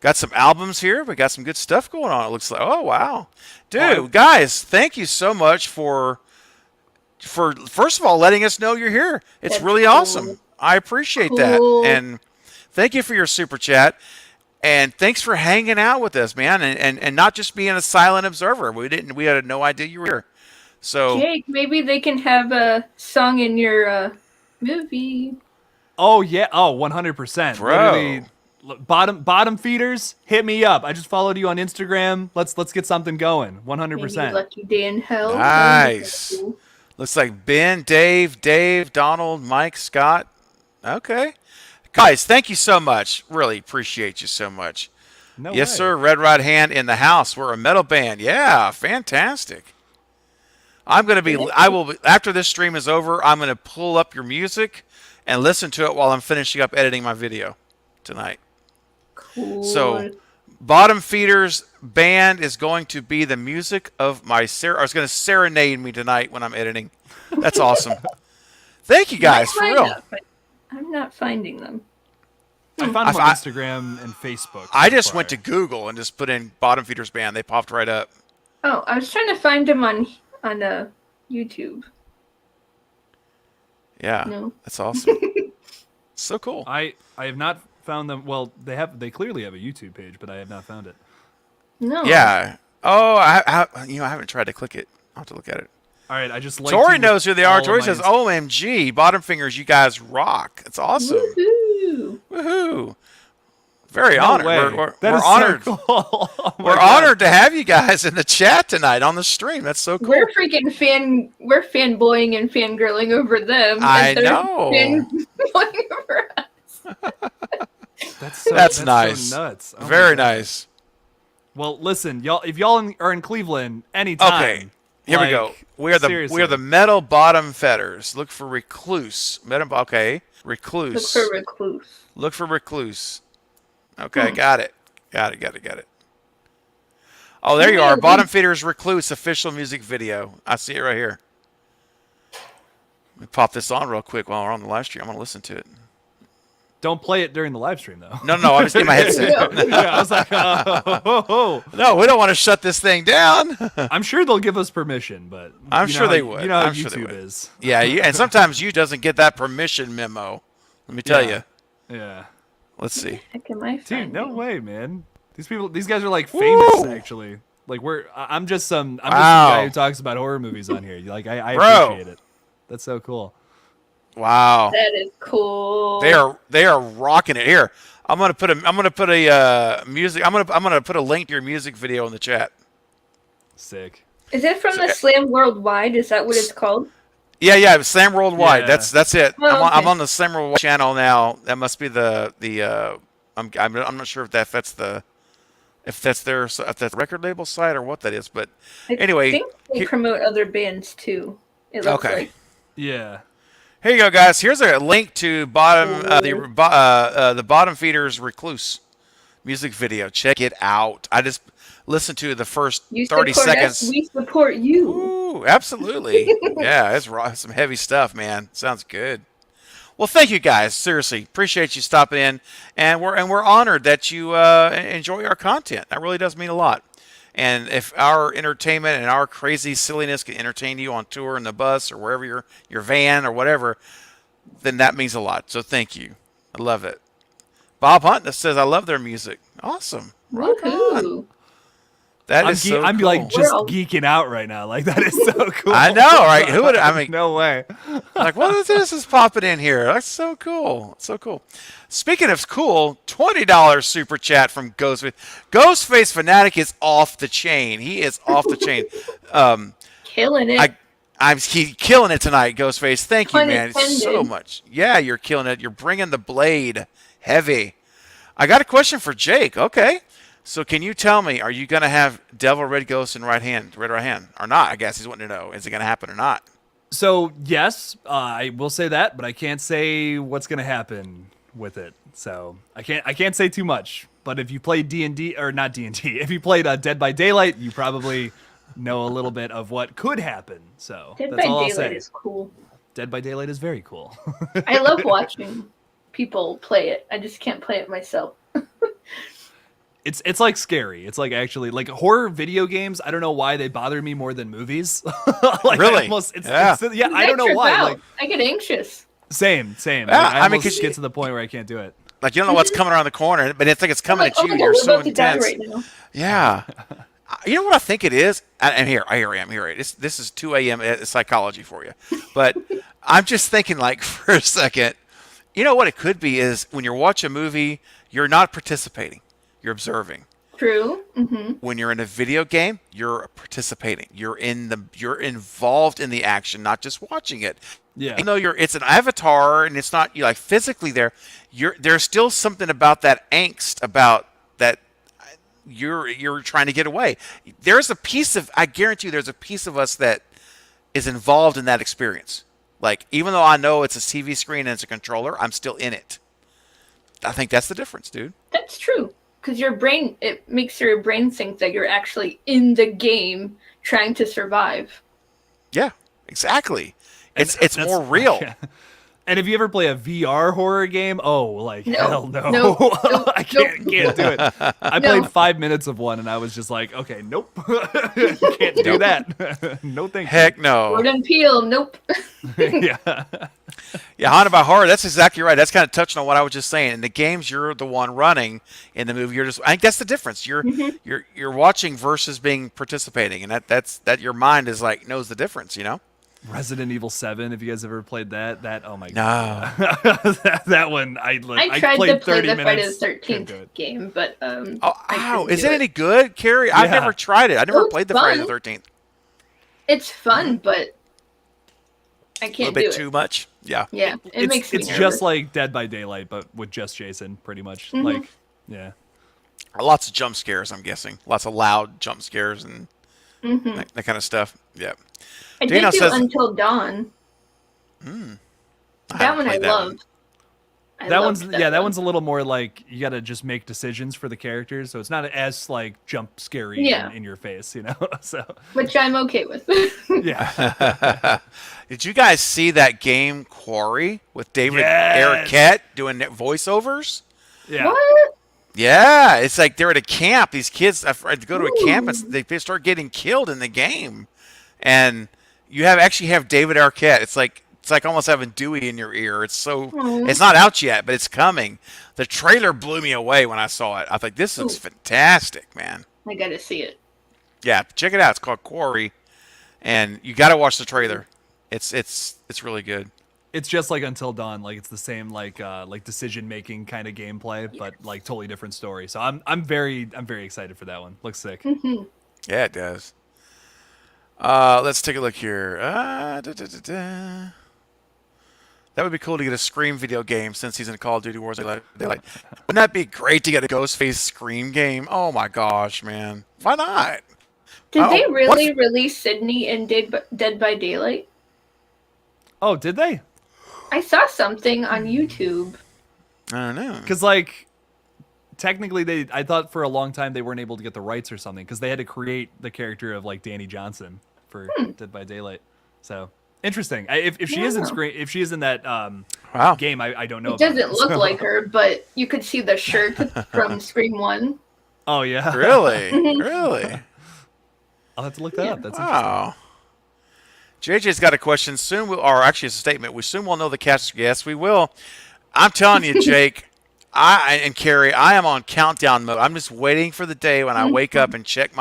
Got some albums here. We got some good stuff going on. It looks like. Oh wow, dude, guys, thank you so much for first of all letting us know you're here. It's That's really cool. awesome. I appreciate Cool. that, and thank you for your super chat. And thanks for hanging out with us, man, and not just being a silent observer. We had no idea you were here. So Jake, maybe they can have a song in your movie. Oh yeah. Oh, 100%. Bro. Literally, bottom feeders, hit me up. I just followed you on Instagram. Let's get something going. Maybe 100%. Lucky Day in Hell. Nice. Looks like Ben, Dave, Donald, Mike, Scott. Okay. Guys, thank you so much. Really appreciate you so much. No Yes, way. sir. Red Right Hand in the house. We're a metal band. Yeah, fantastic. I will be, after this stream is over, I'm going to pull up your music and listen to it while I'm finishing up editing my video tonight. Cool. So, Bottom Feeders Band is going to be the music of my it's going to serenade me tonight when I'm editing. That's awesome. Thank you guys, for real. I'm not finding them. I found them on Instagram and Facebook. I just went to Google and just put in Bottom Feeders Band. They popped right up. Oh, I was trying to find them on YouTube. Yeah, No. that's awesome. So cool. I have not found them. Well, they clearly have a YouTube page, but I have not found it. No. Yeah, Oh, I haven't tried to click it. I'll have to look at it. All right, I just like Tori knows who they are. Tori says, "OMG, bottom fingers, you guys rock. It's awesome. Woohoo! Woohoo! Very No honored. way. We're That is honored. so cool. Oh my We're God. honored to have you guys in the chat tonight on the stream. That's so cool. We're fanboying and fangirling over them. I and they're know. Fanboying over us. That's nice. So nuts. Oh my Very God. nice. Well, listen, y'all. If y'all are in Cleveland anytime, Okay, here we go. We are seriously. the metal bottom fetters. Look for recluse. Okay, Look recluse. for recluse. Look for recluse. Okay, got it. Got it. Oh, there you are. Bottom feeders recluse official music video. I see it right here. Let me pop this on real quick while we're on the live stream. I'm gonna listen to it. Don't play it during the live stream, though. No, I was getting my headset. Yeah, I was like, oh. No, we don't want to shut this thing down. I'm sure they'll give us permission, but I'm you sure know they how- would. You know how I'm sure they YouTube would. is. Yeah, and sometimes you doesn't get that permission memo. Let me tell Yeah. you. Yeah. Let's see. Heck am I Dude, no finding? way, man. These guys are like famous, Woo! actually. Like I'm just some Wow. guy who talks about horror movies on here. Like I Bro. appreciate it. That's so cool. Wow. That is cool. They are rocking it. Here, I'm gonna put a music. I'm gonna put a link to your music video in the chat. Sick. Is it from the Slam Worldwide? Is that what it's called? Yeah, Slam Worldwide. Yeah. That's it. Oh, I'm okay. on the Slam Worldwide channel now. That must be the I'm not sure if that's the record label site or what that is. But anyway, I think they promote other bands too. It looks Okay. like. Yeah. here you go, guys. Here's a link to the bottom feeders recluse music video. Check it out. I just listened to the first You 30 support seconds. us, we support you. Ooh, absolutely. Yeah, it's some heavy stuff, man. Sounds good. Well, thank you guys. Seriously, appreciate you stopping in, and we're honored that you enjoy our content. That really does mean a lot. And if our entertainment and our crazy silliness can entertain you on tour in the bus or wherever your van or whatever, then that means a lot. So thank you. I love it. Bob Hunt says I love their music. Awesome. Right on. Woohoo! That is so I'm cool. like just We're all- geeking out right now. Like that is so cool. I know, right? Who would? I mean, No way. like, what is this? Is popping in here? That's so cool. So cool. Speaking of cool, $20 super chat from Ghostface. Ghostface Fanatic is off the chain. He is off the chain. Killing it. He's killing it tonight, Ghostface. Thank you, Pun man, intended. so much. Yeah, you're killing it. You're bringing the blade heavy. I got a question for Jake. Okay. So can you tell me, are you going to have Devil Red Ghost in red right hand, or not? I guess he's wanting to know, is it going to happen or not? So yes, I will say that, but I can't say what's gonna happen with it. So I can't say too much. But if you played D&D or not D&D, if you played Dead by Daylight, you probably know a little bit of what could happen. So Dead that's by all I'll Daylight say. is cool. Dead by Daylight is very cool. I love watching people play it. I just can't play it myself. It's like scary. It's like actually like horror video games. I don't know why they bother me more than movies. Like Really? Yeah, I don't know why. Like I get anxious. same. Yeah, Like, I I mean, almost 'cause get to the point where I can't do it. Like, you don't know what's coming around the corner, but it's like it's coming I'm like, at oh you. my God, You're we're so about to die intense. right now. Yeah. You know what I think it is? And here I am. This is 2 a.m. Psychology for you. But I'm just thinking, like, for a second, you know what it could be is when you watch a movie, you're not participating. You're observing. True. Mm-hmm. When you're in a video game, you're participating. You're involved in the action, not just watching it. Yeah. Even though it's an avatar and it's not you like physically there, there's still something about that angst about that you're trying to get away. I guarantee you there's a piece of us that is involved in that experience. Like, even though I know it's a TV screen and it's a controller, I'm still in it. I think that's the difference, dude. That's true. Because it makes your brain think that you're actually in the game trying to survive. Yeah, exactly. It's That's- more real. Yeah. And if you ever play a VR horror game, hell no. Nope. I can't do it. I No. played 5 minutes of one and I was just like, okay, nope. Can't do that. No thank Heck no. Jordan Peele, nope. you. Yeah. Yeah, Haunted by Horror. That's exactly right. That's kind of touching on what I was just saying. In the games, you're the one running. In the movie, you're just. I think that's the difference. Mhm. You're watching versus being participating, and that's your mind is like knows the difference. You know. Resident Evil 7, if you guys ever played that, oh my No. god. that one, I I tried to played play 30 the Friday minutes. the couldn't do 13th it. game, but Oh, I ow! couldn't Is do it any good, Carrie? I've Yeah. never tried it. I never Oh, played the fun. Friday the 13th. It's fun, but I A little can't bit do too it. much. Yeah. Yeah, it makes me It's nervous. just like Dead by Daylight, but with just Jason, pretty much. Mhm. Like, yeah. Lots of jump scares. I'm guessing. Lots of loud jump scares and Mhm. that kind of stuff. Yeah. I Dana did do says- Until Dawn. I That haven't one I played that loved. I That loved one's that that one. one's a little more like you got to just make decisions for the characters, so it's not as like jump scary Yeah. in your face, you know. So Which I'm okay with. yeah, Did you guys see that game Quarry with David Yes. Arquette doing voiceovers? yeah. What? Yeah, it's like they're at a camp. These kids go to a camp and Ooh. they start getting killed in the game, and you actually have David Arquette. It's like almost having Dewey in your ear. It's so Aw. it's not out yet, but it's coming. The trailer blew me away when I saw it. I thought this looks Ooh. fantastic, man. I gotta see it. Yeah, check it out. It's called Quarry, and you got to watch the trailer. It's really good. It's just like Until Dawn, like it's the same like decision making kind of gameplay, but like totally different story. So I'm very excited for that one. Looks sick. Mhm. Yeah, it does. Let's take a look here. That would be cool to get a Scream video game since he's in Call of Duty Wars. Daylight. Wouldn't that be great to get a Ghostface Scream game? Oh my gosh, man! Why not? Did Oh, they really what's- release Sydney in Dead by Daylight? Oh, did they? I saw something on YouTube. I don't know. Because like technically I thought for a long time they weren't able to get the rights or something because they had to create the character of like Danny Johnson for Dead by Daylight. So interesting. If she is in Yeah. Scream, if she is in that Wow. game, I don't know. It about doesn't look so- like her, but you could see the shirt from Scream 1. Oh yeah. Really? Really? I'll have to look that Yeah. up. That's interesting. Wow. JJ's got a question. Soon we'll, or actually it's a statement. We soon will know the cast. Yes, we will. I'm telling you, Jake, and Carrie, I am on countdown mode. I'm just waiting for the day when I wake up and check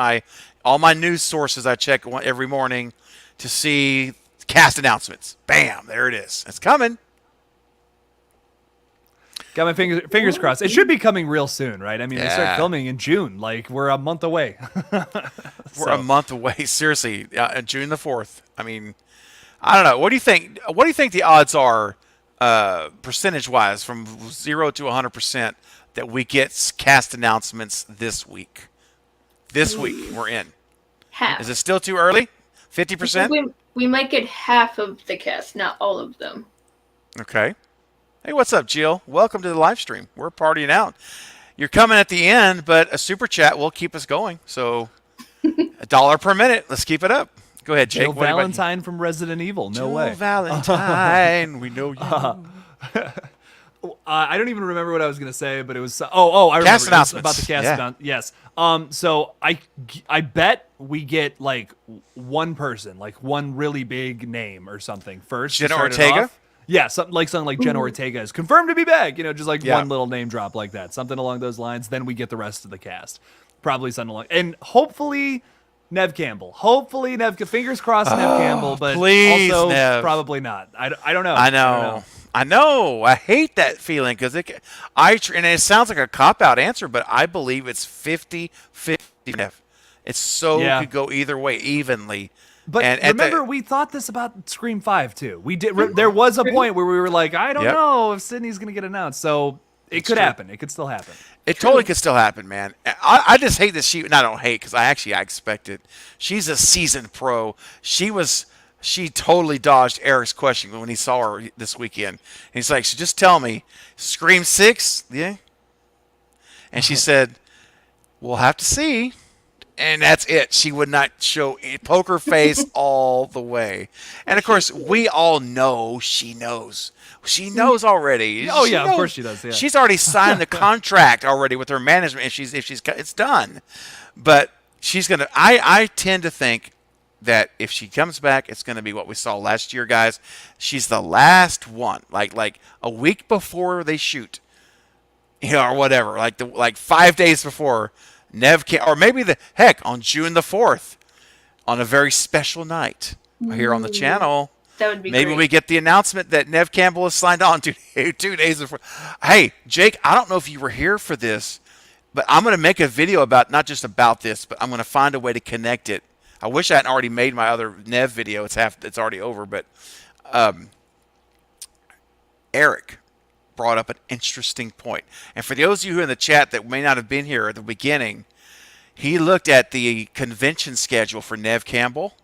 all my news sources. I check every morning to see cast announcements. Bam, there it is. It's coming. Got my fingers crossed. It should be coming real soon, right? I mean, they start Yeah. filming in June. Like we're a month away. We're a month away. Seriously, June the 4th. I mean, I don't know. What do you think? What do you think the odds are, percentage-wise, from 0 to 100%, that we get cast announcements this week? This week we're in. Half. Is it still too early? 50%? We might get half of the cast, not all of them. Okay. Hey, what's up, Jill? Welcome to the live stream. We're partying out. You're coming at the end, but a super chat will keep us going. So, $1 per minute. Let's keep it up. Go ahead, Jake. Jill What about- Valentine from Resident Evil. No Jill way. Valentine. We know you. I don't even remember what I was gonna say, but it was I remember Cast it was about announcements. the cast Yeah. Yes. So I bet we get like one person, like one really big name or something first. to Jenna start it Ortega? off. Yeah, something like Jenna Ortega is confirmed to be back. You know, just like Yeah. one little name drop like that, something along those lines. Then we get the rest of the cast, probably something along, and hopefully Nev Campbell. Hopefully fingers crossed Nev Campbell, but please, also Nev. probably not. I don't know. I don't know. I know. I hate that feeling because and it sounds like a cop out answer, but I believe it's 50-50. It's so Yeah. could go either way evenly. But and at remember, the- we thought this about Scream 5 too. We did. There was a point where we were like, I don't Yep. know if Sydney's going to get announced. So it could true. happen. It could still happen. It totally could still happen, man. I just hate that she. And I don't hate because I expect it. She's a seasoned pro. She totally dodged Eric's question when he saw her this weekend. And he's like, so just tell me, Scream 6, yeah? And she said, we'll have to see. And that's it. She would not show poker face all the way. And of course, we all know she knows. She knows already. Oh, She yeah, of knows. course she does, yeah. She's already signed the contract already with her management. If it's done. But she's gonna. I tend to think that if she comes back, it's going to be what we saw last year, guys. She's the last one, like a week before they shoot, or whatever, like 5 days before or maybe on June the 4th, on a very special night here on the channel. That would be Maybe great. we get the announcement that Nev Campbell has signed on 2 days before. Hey, Jake, I don't know if you were here for this, but I'm going to make a video about, not just about this, but I'm going to find a way to connect it. I wish I hadn't already made my other Nev video. It's already over, but Eric brought up an interesting point. And for those of you who are in the chat that may not have been here at the beginning, he looked at the convention schedule for Nev Campbell,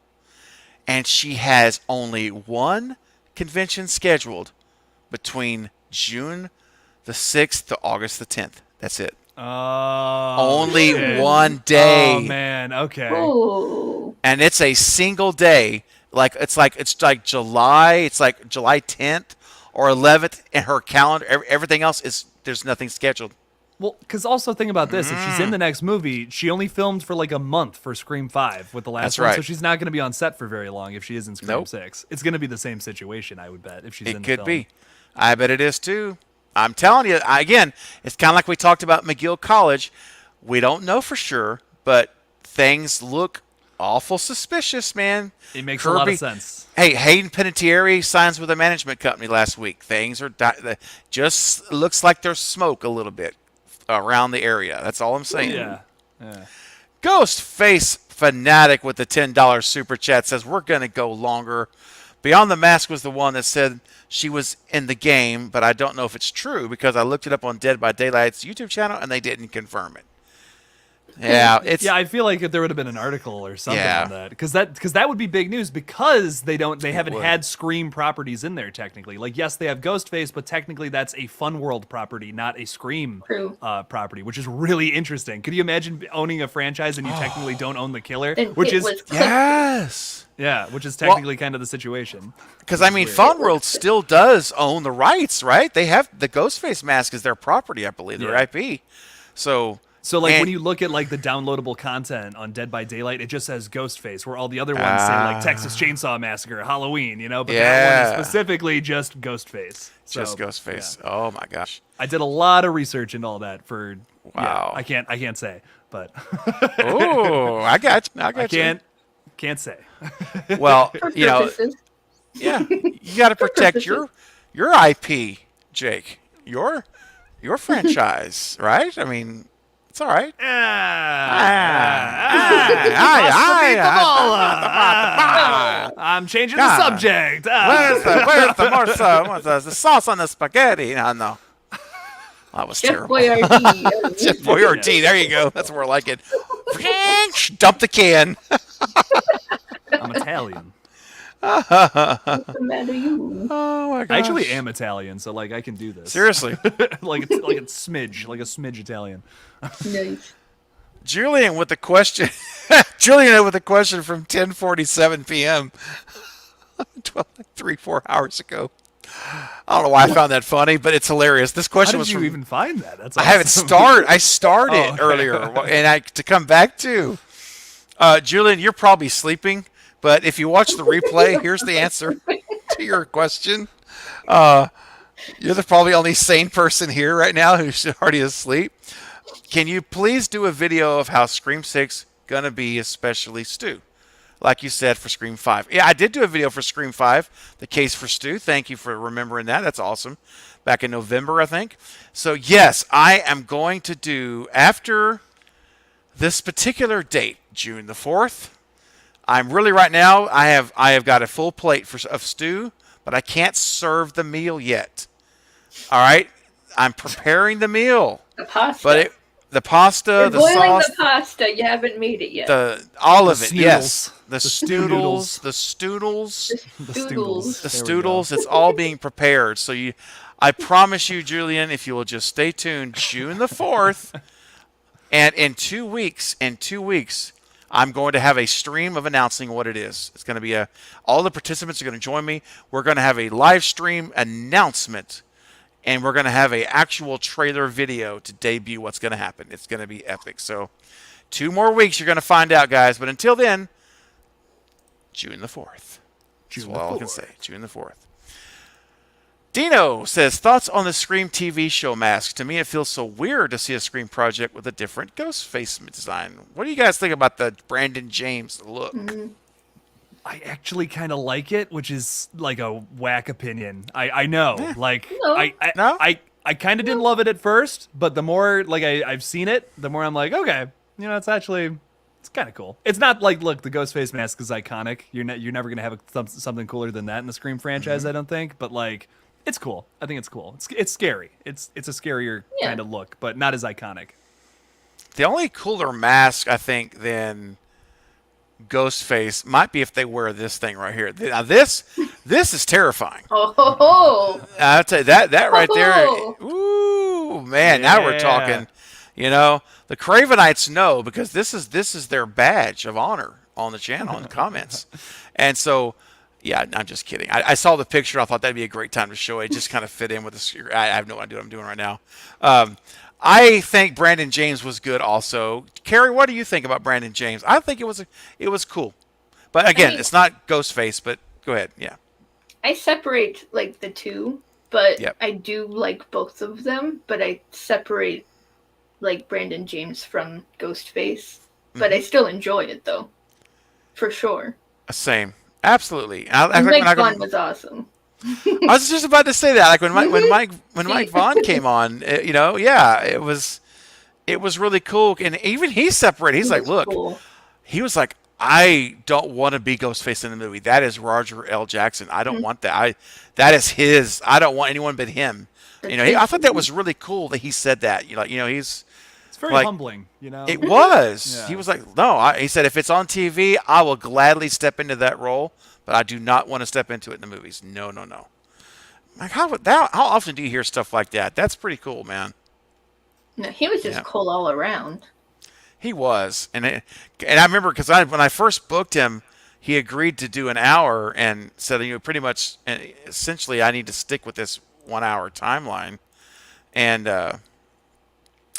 and she has only one convention scheduled between June the 6th to August the 10th. That's it. Oh, Only shit. one day. Oh man, okay. Ooh. And it's a single day. It's like July 10th or 11th in her calendar. Everything else there's nothing scheduled. Well, because also think about this: if she's in the next movie, she only filmed for like a month for Scream 5 with the last That's one, right. so she's not going to be on set for very long if she is in Scream Nope. 6. It's going to be the same situation, I would bet, if she's in It the could film. be. I bet it is too. I'm telling you, again, it's kind of like we talked about McGill College. We don't know for sure, but things look awful suspicious, man. It makes a lot of sense. Hey, Hayden Panettiere signs with a management company last week. Things are just looks like there's smoke a little bit around the area. That's all I'm saying. Yeah. Ghostface Fanatic with the $10 super chat says, we're going to go longer. Beyond the Mask was the one that said she was in the game, but I don't know if it's true because I looked it up on Dead by Daylight's YouTube channel and they didn't confirm it. Yeah, Yeah, I feel like if there would have been an article or something Yeah. on that, because that would be big news because they haven't would. had Scream properties in there technically. Like, yes, they have Ghostface, but technically that's a Fun World property, not a Scream True. property, which is really interesting. Could you imagine owning a franchise and you technically don't own the killer, And which it is was yes. which is technically kind of the situation. Because, I mean, Fun World still does own the rights, right? They have the Ghostface mask as their property, I believe, their Yeah. IP. So like and- when you look at like the downloadable content on Dead by Daylight, it just says Ghostface, where all the other ones say like Texas Chainsaw Massacre, Halloween, but that Yeah. one is specifically just Ghostface. just So, Ghostface. yeah. Oh, my gosh. I did a lot of research into all that for. Wow. Yeah, I can't say, but Oh, I got you. I can't say. Well, For you know, purposes. yeah, you got to protect your IP, Jake. Your franchise, right? I mean, it's all right. I'm changing God. the subject. Where's the sauce on the spaghetti? No. That was Chef terrible. Boyardee. Chef Boyardee. There you go. That's where I like it. Dump the can. I'm Italian. What's the matter, you? Oh my gosh. I actually am Italian, so like I can do this. Seriously. like it's smidge, like a smidge Italian. Nice. Julian with the question. Julian with a question from 10:47 p.m. 3-4 hours ago. I don't know why I found that funny, but it's hilarious. This How question did was you from, even find that? That's I haven't awesome. I started Oh, okay. earlier, and to come back to. Julian, you're probably sleeping, but if you watch the replay, here's the answer to your question. You're the probably only sane person here right now who's already asleep. Can you please do a video of how Scream 6 gonna be, especially Stu? Like you said for Scream 5. Yeah, I did do a video for Scream 5, The Case for Stu. Thank you for remembering that. That's awesome. Back in November, I think. So, yes, I am going to do, after this particular date, June the 4th, I'm really right now, I have got a full plate of stew, but I can't serve the meal yet. All right? I'm preparing the meal. The pasta. But the pasta, You're the boiling sauce, the pasta. You haven't made it yet. all of The it, yes. snoodles. The The stew noodles. stoodles, the stoodles, The Doodles. the There we go. stoodles. It's all being prepared. So I promise you, Julian, if you will just stay tuned, June the 4th, and in 2 weeks, I'm going to have a stream of announcing what it is. It's going to be all the participants are going to join me. We're going to have a live stream announcement. And we're going to have a actual trailer video to debut what's going to happen. It's going to be epic. So 2 more weeks, you're going to find out, guys. But until then, June the 4th. June That's the all I can 4th. say. June the 4th. Dino says, thoughts on the Scream TV show mask? To me, it feels so weird to see a Scream project with a different ghost face design. What do you guys think about the Brandon James look? I actually kind of like it, which is like a whack opinion. I know. Yeah. Like, No. No? I kind of didn't love it at first, but the more like I've seen it, the more I'm like, okay, it's actually, it's kind of cool. It's not like, look, the ghost face mask is iconic. You're never gonna have something cooler than that in the Scream franchise, I don't think. But like, it's cool. I think it's cool. It's scary. It's a scarier Yeah. kind of look, but not as iconic. The only cooler mask, I think, than Ghostface might be if they wear this thing right here. Now this is terrifying. Oh, ho, ho. I'll tell you that right there. Oh. Ooh, man! Now we're Yeah. talking. The Cravenites know because this is their badge of honor on the channel in the comments, and so. Yeah, I'm just kidding. I saw the picture. I thought that'd be a great time to show it. It just kind of fit in with the. I have no idea what I'm doing right now. I think Brandon James was good also. Carrie, what do you think about Brandon James? I think it was cool, but again, mean- it's not Ghostface. But go ahead. Yeah. I separate like the two, but Yep. I do like both of them. But I separate like Brandon James from Ghostface. But I still enjoy it though, for sure. Same. Absolutely. I And like Mike when Vaughn was awesome. I was just about to say that. Like when Mike Vaughn came on, it was really cool. And even he separated. He's It like, was look, cool. he was like, I don't want to be Ghostface in the movie. That is Roger L. Jackson. I don't want that. That is his. I don't want anyone but him. I thought that was really cool that he said that. He's. It's very Like, humbling, It was. Yeah. He was like, no. He said, if it's on TV, I will gladly step into that role, but I do not want to step into it in the movies. No. Like how often do you hear stuff like that? That's pretty cool, man. No, he was just Yeah. cool all around. He was, and I remember because when I first booked him, he agreed to do an hour and said, pretty much, and essentially, I need to stick with this 1 hour timeline, and.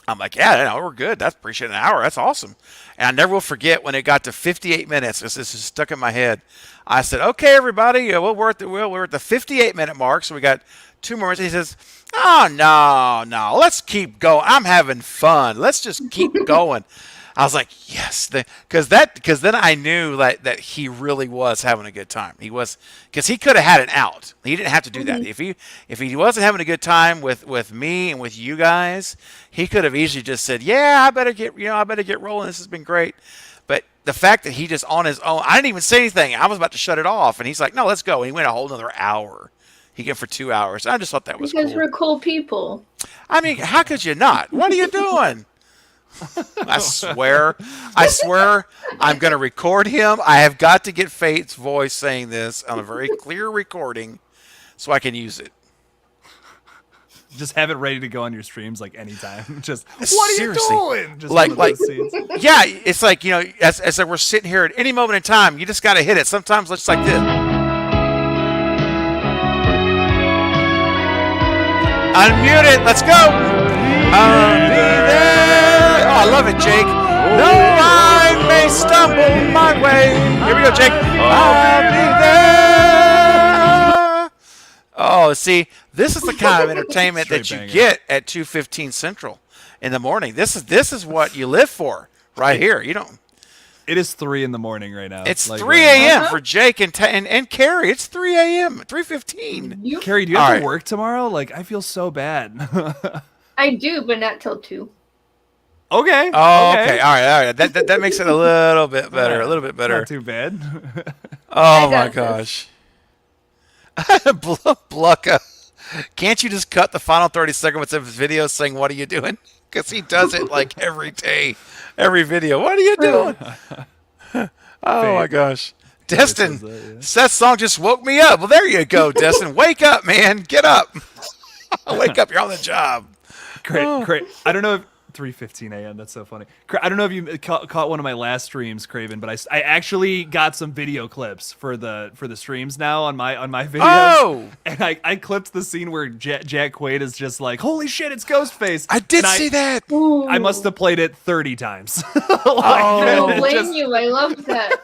I'm like, yeah, we're good. That's appreciate an hour. That's awesome. And I never will forget when it got to 58 minutes. This is stuck in my head. I said, okay, everybody, we're at the 58-minute mark, so we got 2 more minutes. He says, oh, no, let's keep going. I'm having fun. Let's just keep going. I was like, yes, because then I knew that he really was having a good time. He was, because he could have had an out. He didn't have to do that. If he wasn't having a good time with me and with you guys, he could have easily just said, yeah, I better get rolling. This has been great. But the fact that he just on his own, I didn't even say anything. I was about to shut it off, and he's like, no, let's go. And he went a whole another hour. He went for 2 hours. I just thought that was Because cool. we're cool people. I mean, how could you not? What are you doing? I swear, I'm going to record him. I have got to get Fate's voice saying this on a very clear recording so I can use it. Just have it ready to go on your streams like anytime. Just what Seriously. are you doing? Just Like- one of those scenes. Yeah, it's like, as we're sitting here at any moment in time, you just got to hit it. Sometimes it's like this. Unmute it. Let's go. I'll be there. Oh, I love it, Jake. Though I may stumble my way. Here we go, Jake. I'll be there. Oh, see, this is the kind of entertainment that you Straight banger. get at 2:15 Central in the morning. This is what you live for right here. You don't. It is 3 in the morning right now. It's Like, 3 a.m. for Jake and Carrie. It's 3 a.m. 3:15. You, Carrie, do you have All to right. work tomorrow? Like, I feel so bad. I do, but not till 2. Okay. Oh, okay. All right. That makes it a little bit better. A little bit better. Not too bad. Oh I my got this. gosh. Blucka. Can't you just cut the final 30 seconds of his video saying, "What are you doing?" Because he does it like every day, every video. What are you doing? Oh my gosh. Destin, says that, that song just woke me up. Well, there you go, Destin. Wake up, man. Get up. Wake up. You're on the job. Great. I don't know if 3:15 a.m. That's so funny. I don't know if you caught one of my last streams, Craven, but I actually got some video clips for the streams now on my videos. Oh! And I clipped the scene where Jack Quaid is just like, "Holy shit, it's Ghostface!" I did And see that. Ooh. I must have played it 30 times. I don't it blame just- you. I love that.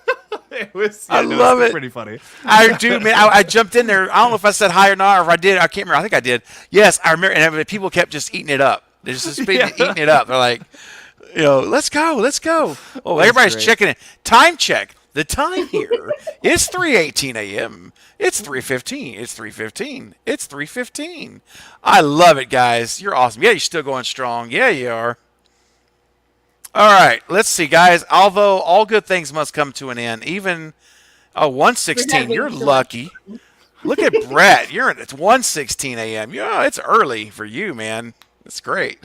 It was. I Yeah, no, love it's it. Pretty funny. I do, man. I jumped in there. I don't know if I said hi or not, or if I did. I can't remember. I think I did. Yes, I remember. And people kept just eating it up. They're just eating it up. They're like, let's go, let's go. Oh, everybody's great. checking it. Time check. The time here is 3:18 a.m. It's 3:15. It's 3:15. It's 3:15. I love it, guys. You're awesome. Yeah, you're still going strong. Yeah, you are. All right, let's see, guys. Although all good things must come to an end, even 1:16. You're lucky. Look at Brett. It's 1:16 a.m. Yeah, it's early for you, man. It's great.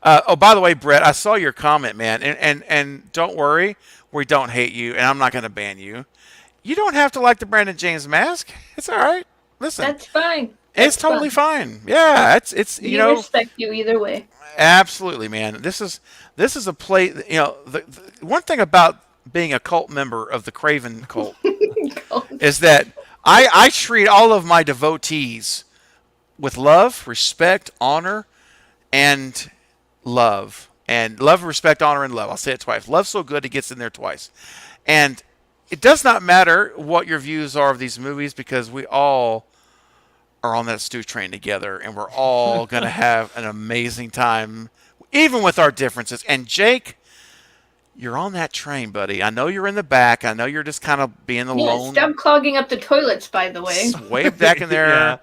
By the way, Brett, I saw your comment, man, and don't worry, we don't hate you, and I'm not going to ban you. You don't have to like the Brandon James mask. It's all right. Listen, That's fine. it's That's totally fine. Yeah, it's We respect you either way. absolutely, man. This is a play. The one thing about being a cult member of the Craven cult is that I treat all of my devotees with love, respect, honor, and love. And love, respect, honor, and love. I'll say it twice. Love's so good it gets in there twice. And it does not matter what your views are of these movies because we all are on that stew train together and we're all going to have an amazing time, even with our differences. And Jake, you're on that train, buddy. I know you're in the back. I know you're just kind of being the Yeah, lone. stop clogging up the toilets, by the way. Way back in there. Yeah.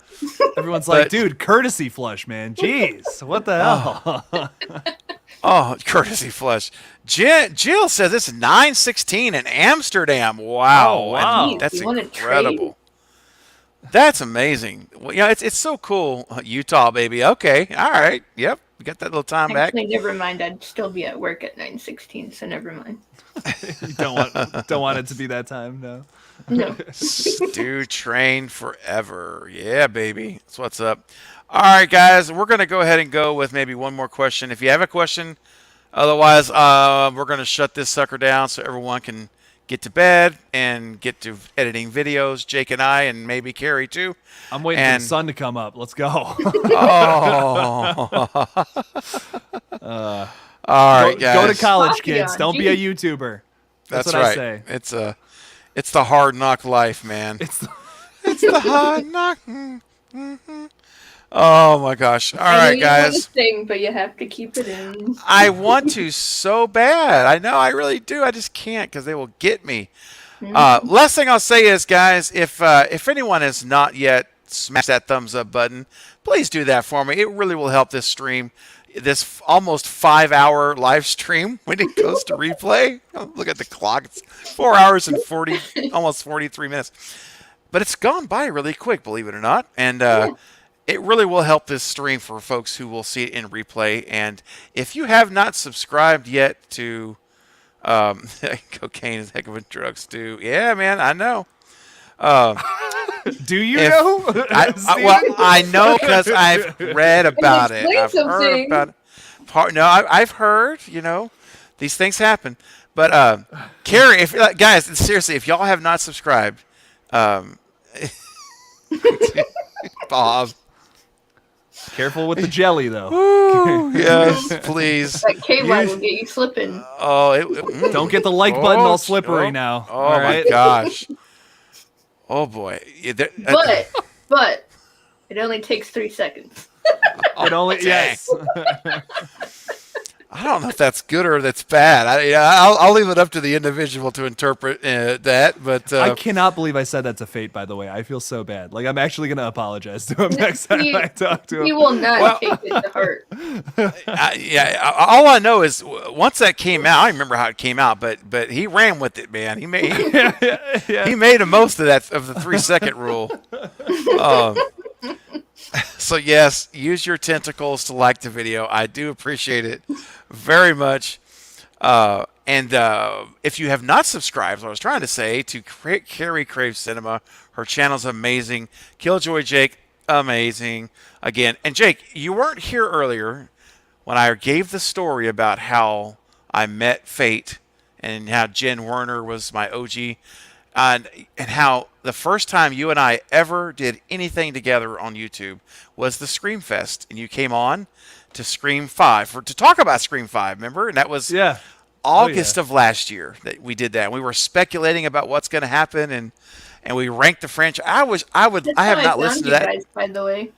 Everyone's like, dude, courtesy flush, man. Jeez, what the hell? Oh, courtesy flush. Jill says it's 9:16 in Amsterdam. Wow. Oh, wow. And that's You wanna incredible. That's amazing. Well, it's so cool. Utah, baby. Okay. All right. Yep. We got that little time back. Actually, never mind. I'd still be at work at 9:16, so never mind. You don't want it to be that time, no. No. Stew train forever. Yeah, baby. That's what's up. All right, guys. We're going to go ahead and go with maybe one more question. If you have a question, otherwise, we're going to shut this sucker down so everyone can get to bed and get to editing videos. Jake and I, and maybe Carrie too. I'm waiting for the sun to come up. Let's go. Oh. All right, guys. Go to college, Hockey kids. on, Don't be a geez. YouTuber. That's what right. I say. It's the hard knock life, man. It's It's the hard knock. Oh my gosh! All I know right, you want to guys. sing, but you have to keep it in. I want to so bad. I know. I really do. I just can't because they will get me. Last thing I'll say is, guys, if anyone has not yet smashed that thumbs up button, please do that for me. It really will help this stream, this almost 5-hour live stream when it goes to replay. Look at the clock; it's 4 hours and 40, almost 43 minutes. But it's gone by really quick, believe it or not, and. It really will help this stream for folks who will see it in replay. And if you have not subscribed yet to cocaine is a heck of a drug, Stu. Yeah, man, I know. Do you know? I know because I've read about it. Explain I've heard something. about it. No, I've heard, these things happen. But Carrie, guys, seriously, if y'all have not subscribed, Bob. Careful with the jelly, though. Ooh, yes, please. That KY will get you slipping. Oh, Don't get the like button all slippery now. Oh all my right? gosh. Oh boy. But it only takes 3 seconds. It only yes. I don't know if that's good or that's bad. I'll leave it up to the individual to interpret that. But I cannot believe I said that to Fate. By the way, I feel so bad. Like I'm actually gonna apologize to him next time I talk to him. He will not take it to heart. All I know is once that came out, I don't remember how it came out, but he ran with it, man. He made he made the most of that of the 3-second rule. So yes, use your tentacles to like the video. I do appreciate it very much. And if you have not subscribed, what I was trying to say, to Carrie Crave Cinema, her channel's amazing. Killjoy Jake, amazing. Again, and Jake, you weren't here earlier when I gave the story about how I met Fate and how Jen Werner was my OG. And how the first time you and I ever did anything together on YouTube was the Scream Fest, and you came on to Scream 5 to talk about Scream 5. Remember? And that was August of last year that we did that. We were speculating about what's going to happen, and we ranked the franchise. That's I have how not found listened to you that. guys, by the way.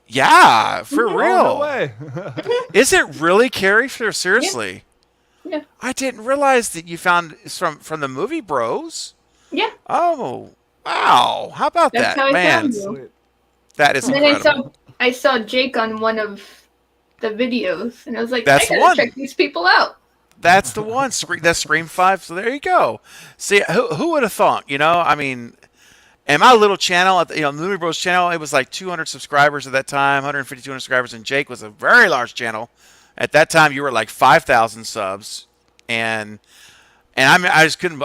Yeah, for real. Oh, no way. Is it really, Carrie? Seriously? Yeah. I didn't realize that you found it's from the movie Bros. Yeah. Oh, wow! How about That's that, how I man? found you. Sweet. That is And then incredible. I saw Jake on one of the videos, and I was like, That's I gotta one. check these people out. That's the one. That's Scream 5. So there you go. See, who would have thought? You know, I mean, and my little channel, Movie Bros channel, it was like 200 subscribers at that time, 150, 200 subscribers, and Jake was a very large channel. At that time, you were like 5,000 subs, and I mean, I just couldn't.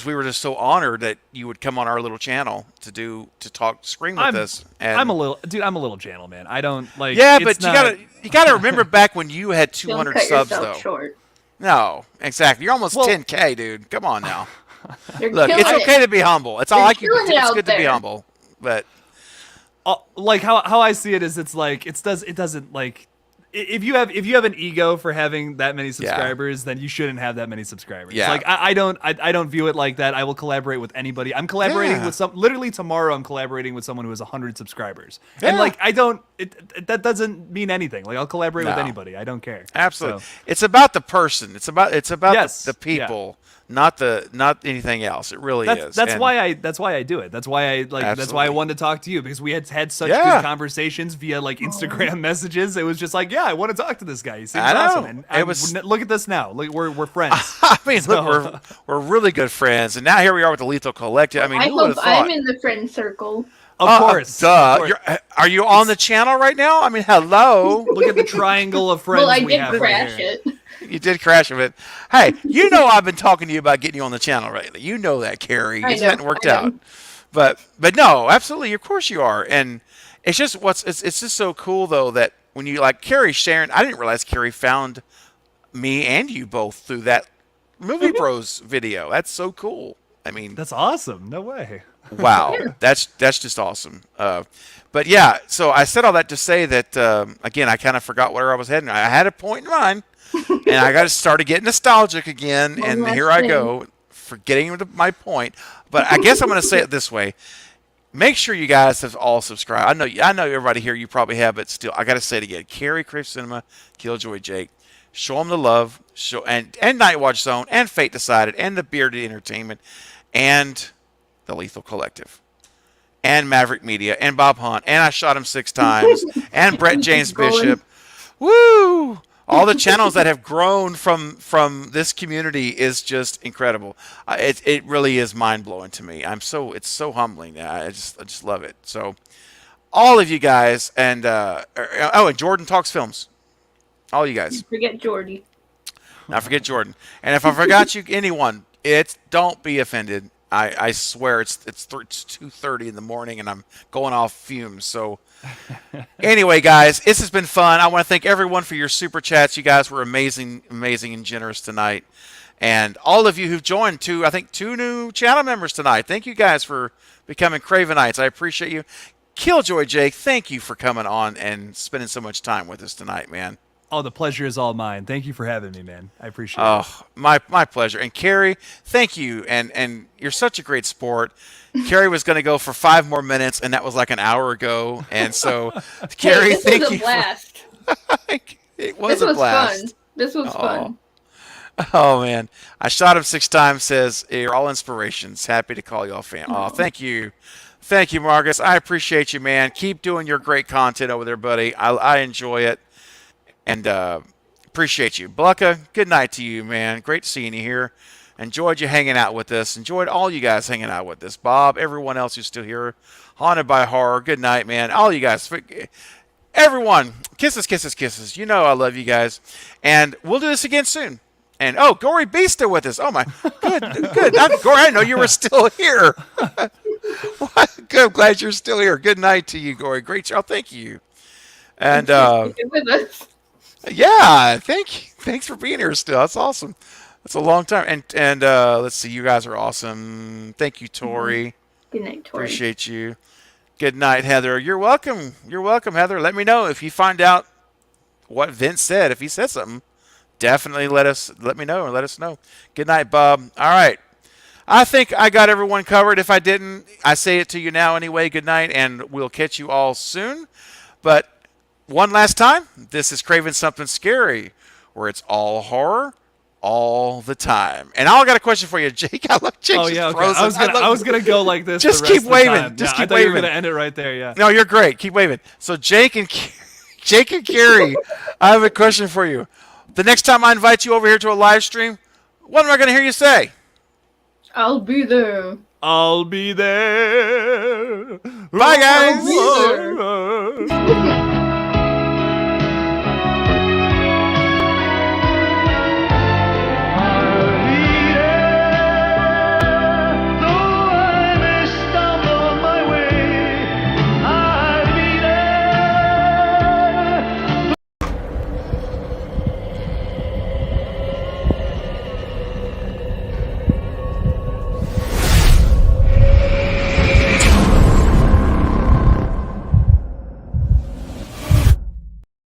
We were just so honored that you would come on our little channel to talk Scream with us. And I'm a little channel, man. I don't like. yeah, it's but not- you gotta remember back when you had Don't 200 cut subs yourself though. short. No, exactly. You're almost Well- 10K, dude. Come on now. You're Look, killing it's okay it. to be humble. It's all You're like you. killing it It's out good to be there. humble, but like how I see it is it's like it doesn't like if you have an ego for having that many subscribers, then you shouldn't have that many subscribers. Yeah. Like I don't view it like that. I will collaborate with anybody. I'm collaborating Yeah. with literally tomorrow I'm collaborating with someone who has 100 subscribers. Yeah. And like that doesn't mean anything. Like I'll collaborate with No. anybody. I don't care. absolutely, So, it's about the person. It's about Yes, the people, not anything else. It really is. that's And- why I do it. That's why I that's why I Absolutely. wanted to talk to you because we had such Yeah. good conversations via like Instagram messages. It was just like, yeah, I want to talk to this guy. He seems I know. awesome. And It was- look at this now. Look, we're friends. I mean, So- look, we're really good friends, and now here we are with the Lethal Collective. I mean, I who would have hope thought? I'm in the friend circle. Of course. Duh. Of course. Are you on the channel right now? I mean, hello. Look at the triangle of friends Well, I we did have crash right here. it. You did crash of it. Hey, you know I've been talking to you about getting you on the channel lately. You know that, Carrie. I It know, hasn't worked I know. out. But no, absolutely, of course you are. And it's just it's just so cool though that when you like Carrie Sharon, I didn't realize Carrie found me and you both through that Movie Mm-hmm. Bros video. That's so cool. I mean, That's awesome. No way. wow, that's just awesome. But yeah, so I said all that to say that again, I kind of forgot where I was heading. I had a point in mind, and I got to start getting nostalgic again, One and last here I thing. go, forgetting my point. But I guess I'm going to say it this way: make sure you guys have all subscribed. I know everybody here. You probably have, but still, I got to say it again: Carrie Crave Cinema, Killjoy Jake. Show them the love, and Night Watch Zone, and Fate Decided, and the Bearded Entertainment, and the Lethal Collective, and Maverick Media, and Bob Hunt, and I Shot Him 6 Times, and Brett James Going. Bishop. Woo! All the channels that have grown from this community is just incredible. It really is mind blowing to me. It's so humbling. I just love it. So all of you guys, and and Jordan Talks Films, all you guys. Forget Jordy. Not forget Jordan. And if I forgot you, anyone, don't be offended. I swear it's 2:30 in the morning and I'm going off fumes. So anyway, guys, this has been fun. I want to thank everyone for your super chats. You guys were amazing, amazing and generous tonight. And all of you who've joined I think two new channel members tonight. Thank you guys for becoming Cravenites. I appreciate you. Killjoy Jake, thank you for coming on and spending so much time with us tonight, man. Oh, the pleasure is all mine. Thank you for having me, man. I appreciate it. Oh, my pleasure. And Carrie, thank you. And you're such a great sport. Carrie was going to go for 5 more minutes, and that was like an hour ago. And so, Carrie, Hey, this thank was a you. blast. It was This a was blast. fun. This was fun. Oh man, I Shot Him 6 Times says you're all inspirations. Happy to call y'all fan. Oh, thank you, Marcus. I appreciate you, man. Keep doing your great content over there, buddy. I enjoy it. And appreciate you. Blucka, good night to you, man. Great seeing you here. Enjoyed you hanging out with us. Enjoyed all you guys hanging out with us. Bob, everyone else who's still here. Haunted by Horror, good night, man. All you guys. Everyone, kisses, kisses, kisses. You know I love you guys. And we'll do this again soon. And, Gory B's still with us. Oh, my. Good. Gory, I didn't know you were still here. Good. I'm glad you're still here. Good night to you, Gory. Great show. Thank you. And, You're with us. yeah, thanks for being here still. That's awesome. That's a long time. And let's see, you guys are awesome. Thank you, Tori. Good night, Tori. Appreciate you. Good night, Heather. You're welcome. You're welcome, Heather. Let me know if you find out what Vince said. If he said something, definitely let me know and let us know. Good night, Bob. All right. I think I got everyone covered. If I didn't, I say it to you now anyway. Good night, and we'll catch you all soon. But one last time, this is Craven Something Scary, where it's all horror all the time. And I got a question for you, Jake. I love Jake. Oh yeah, okay. Frozen. I was gonna go like this. Just the rest keep of the waving. time. Just yeah, keep I thought you were waving. gonna end it right there. Yeah. No, you're great. Keep waving. So Jake and Carrie, I have a question for you. The next time I invite you over here to a live stream, what am I going to hear you say? I'll be there. I'll be there. Bye, guys. I'll be there.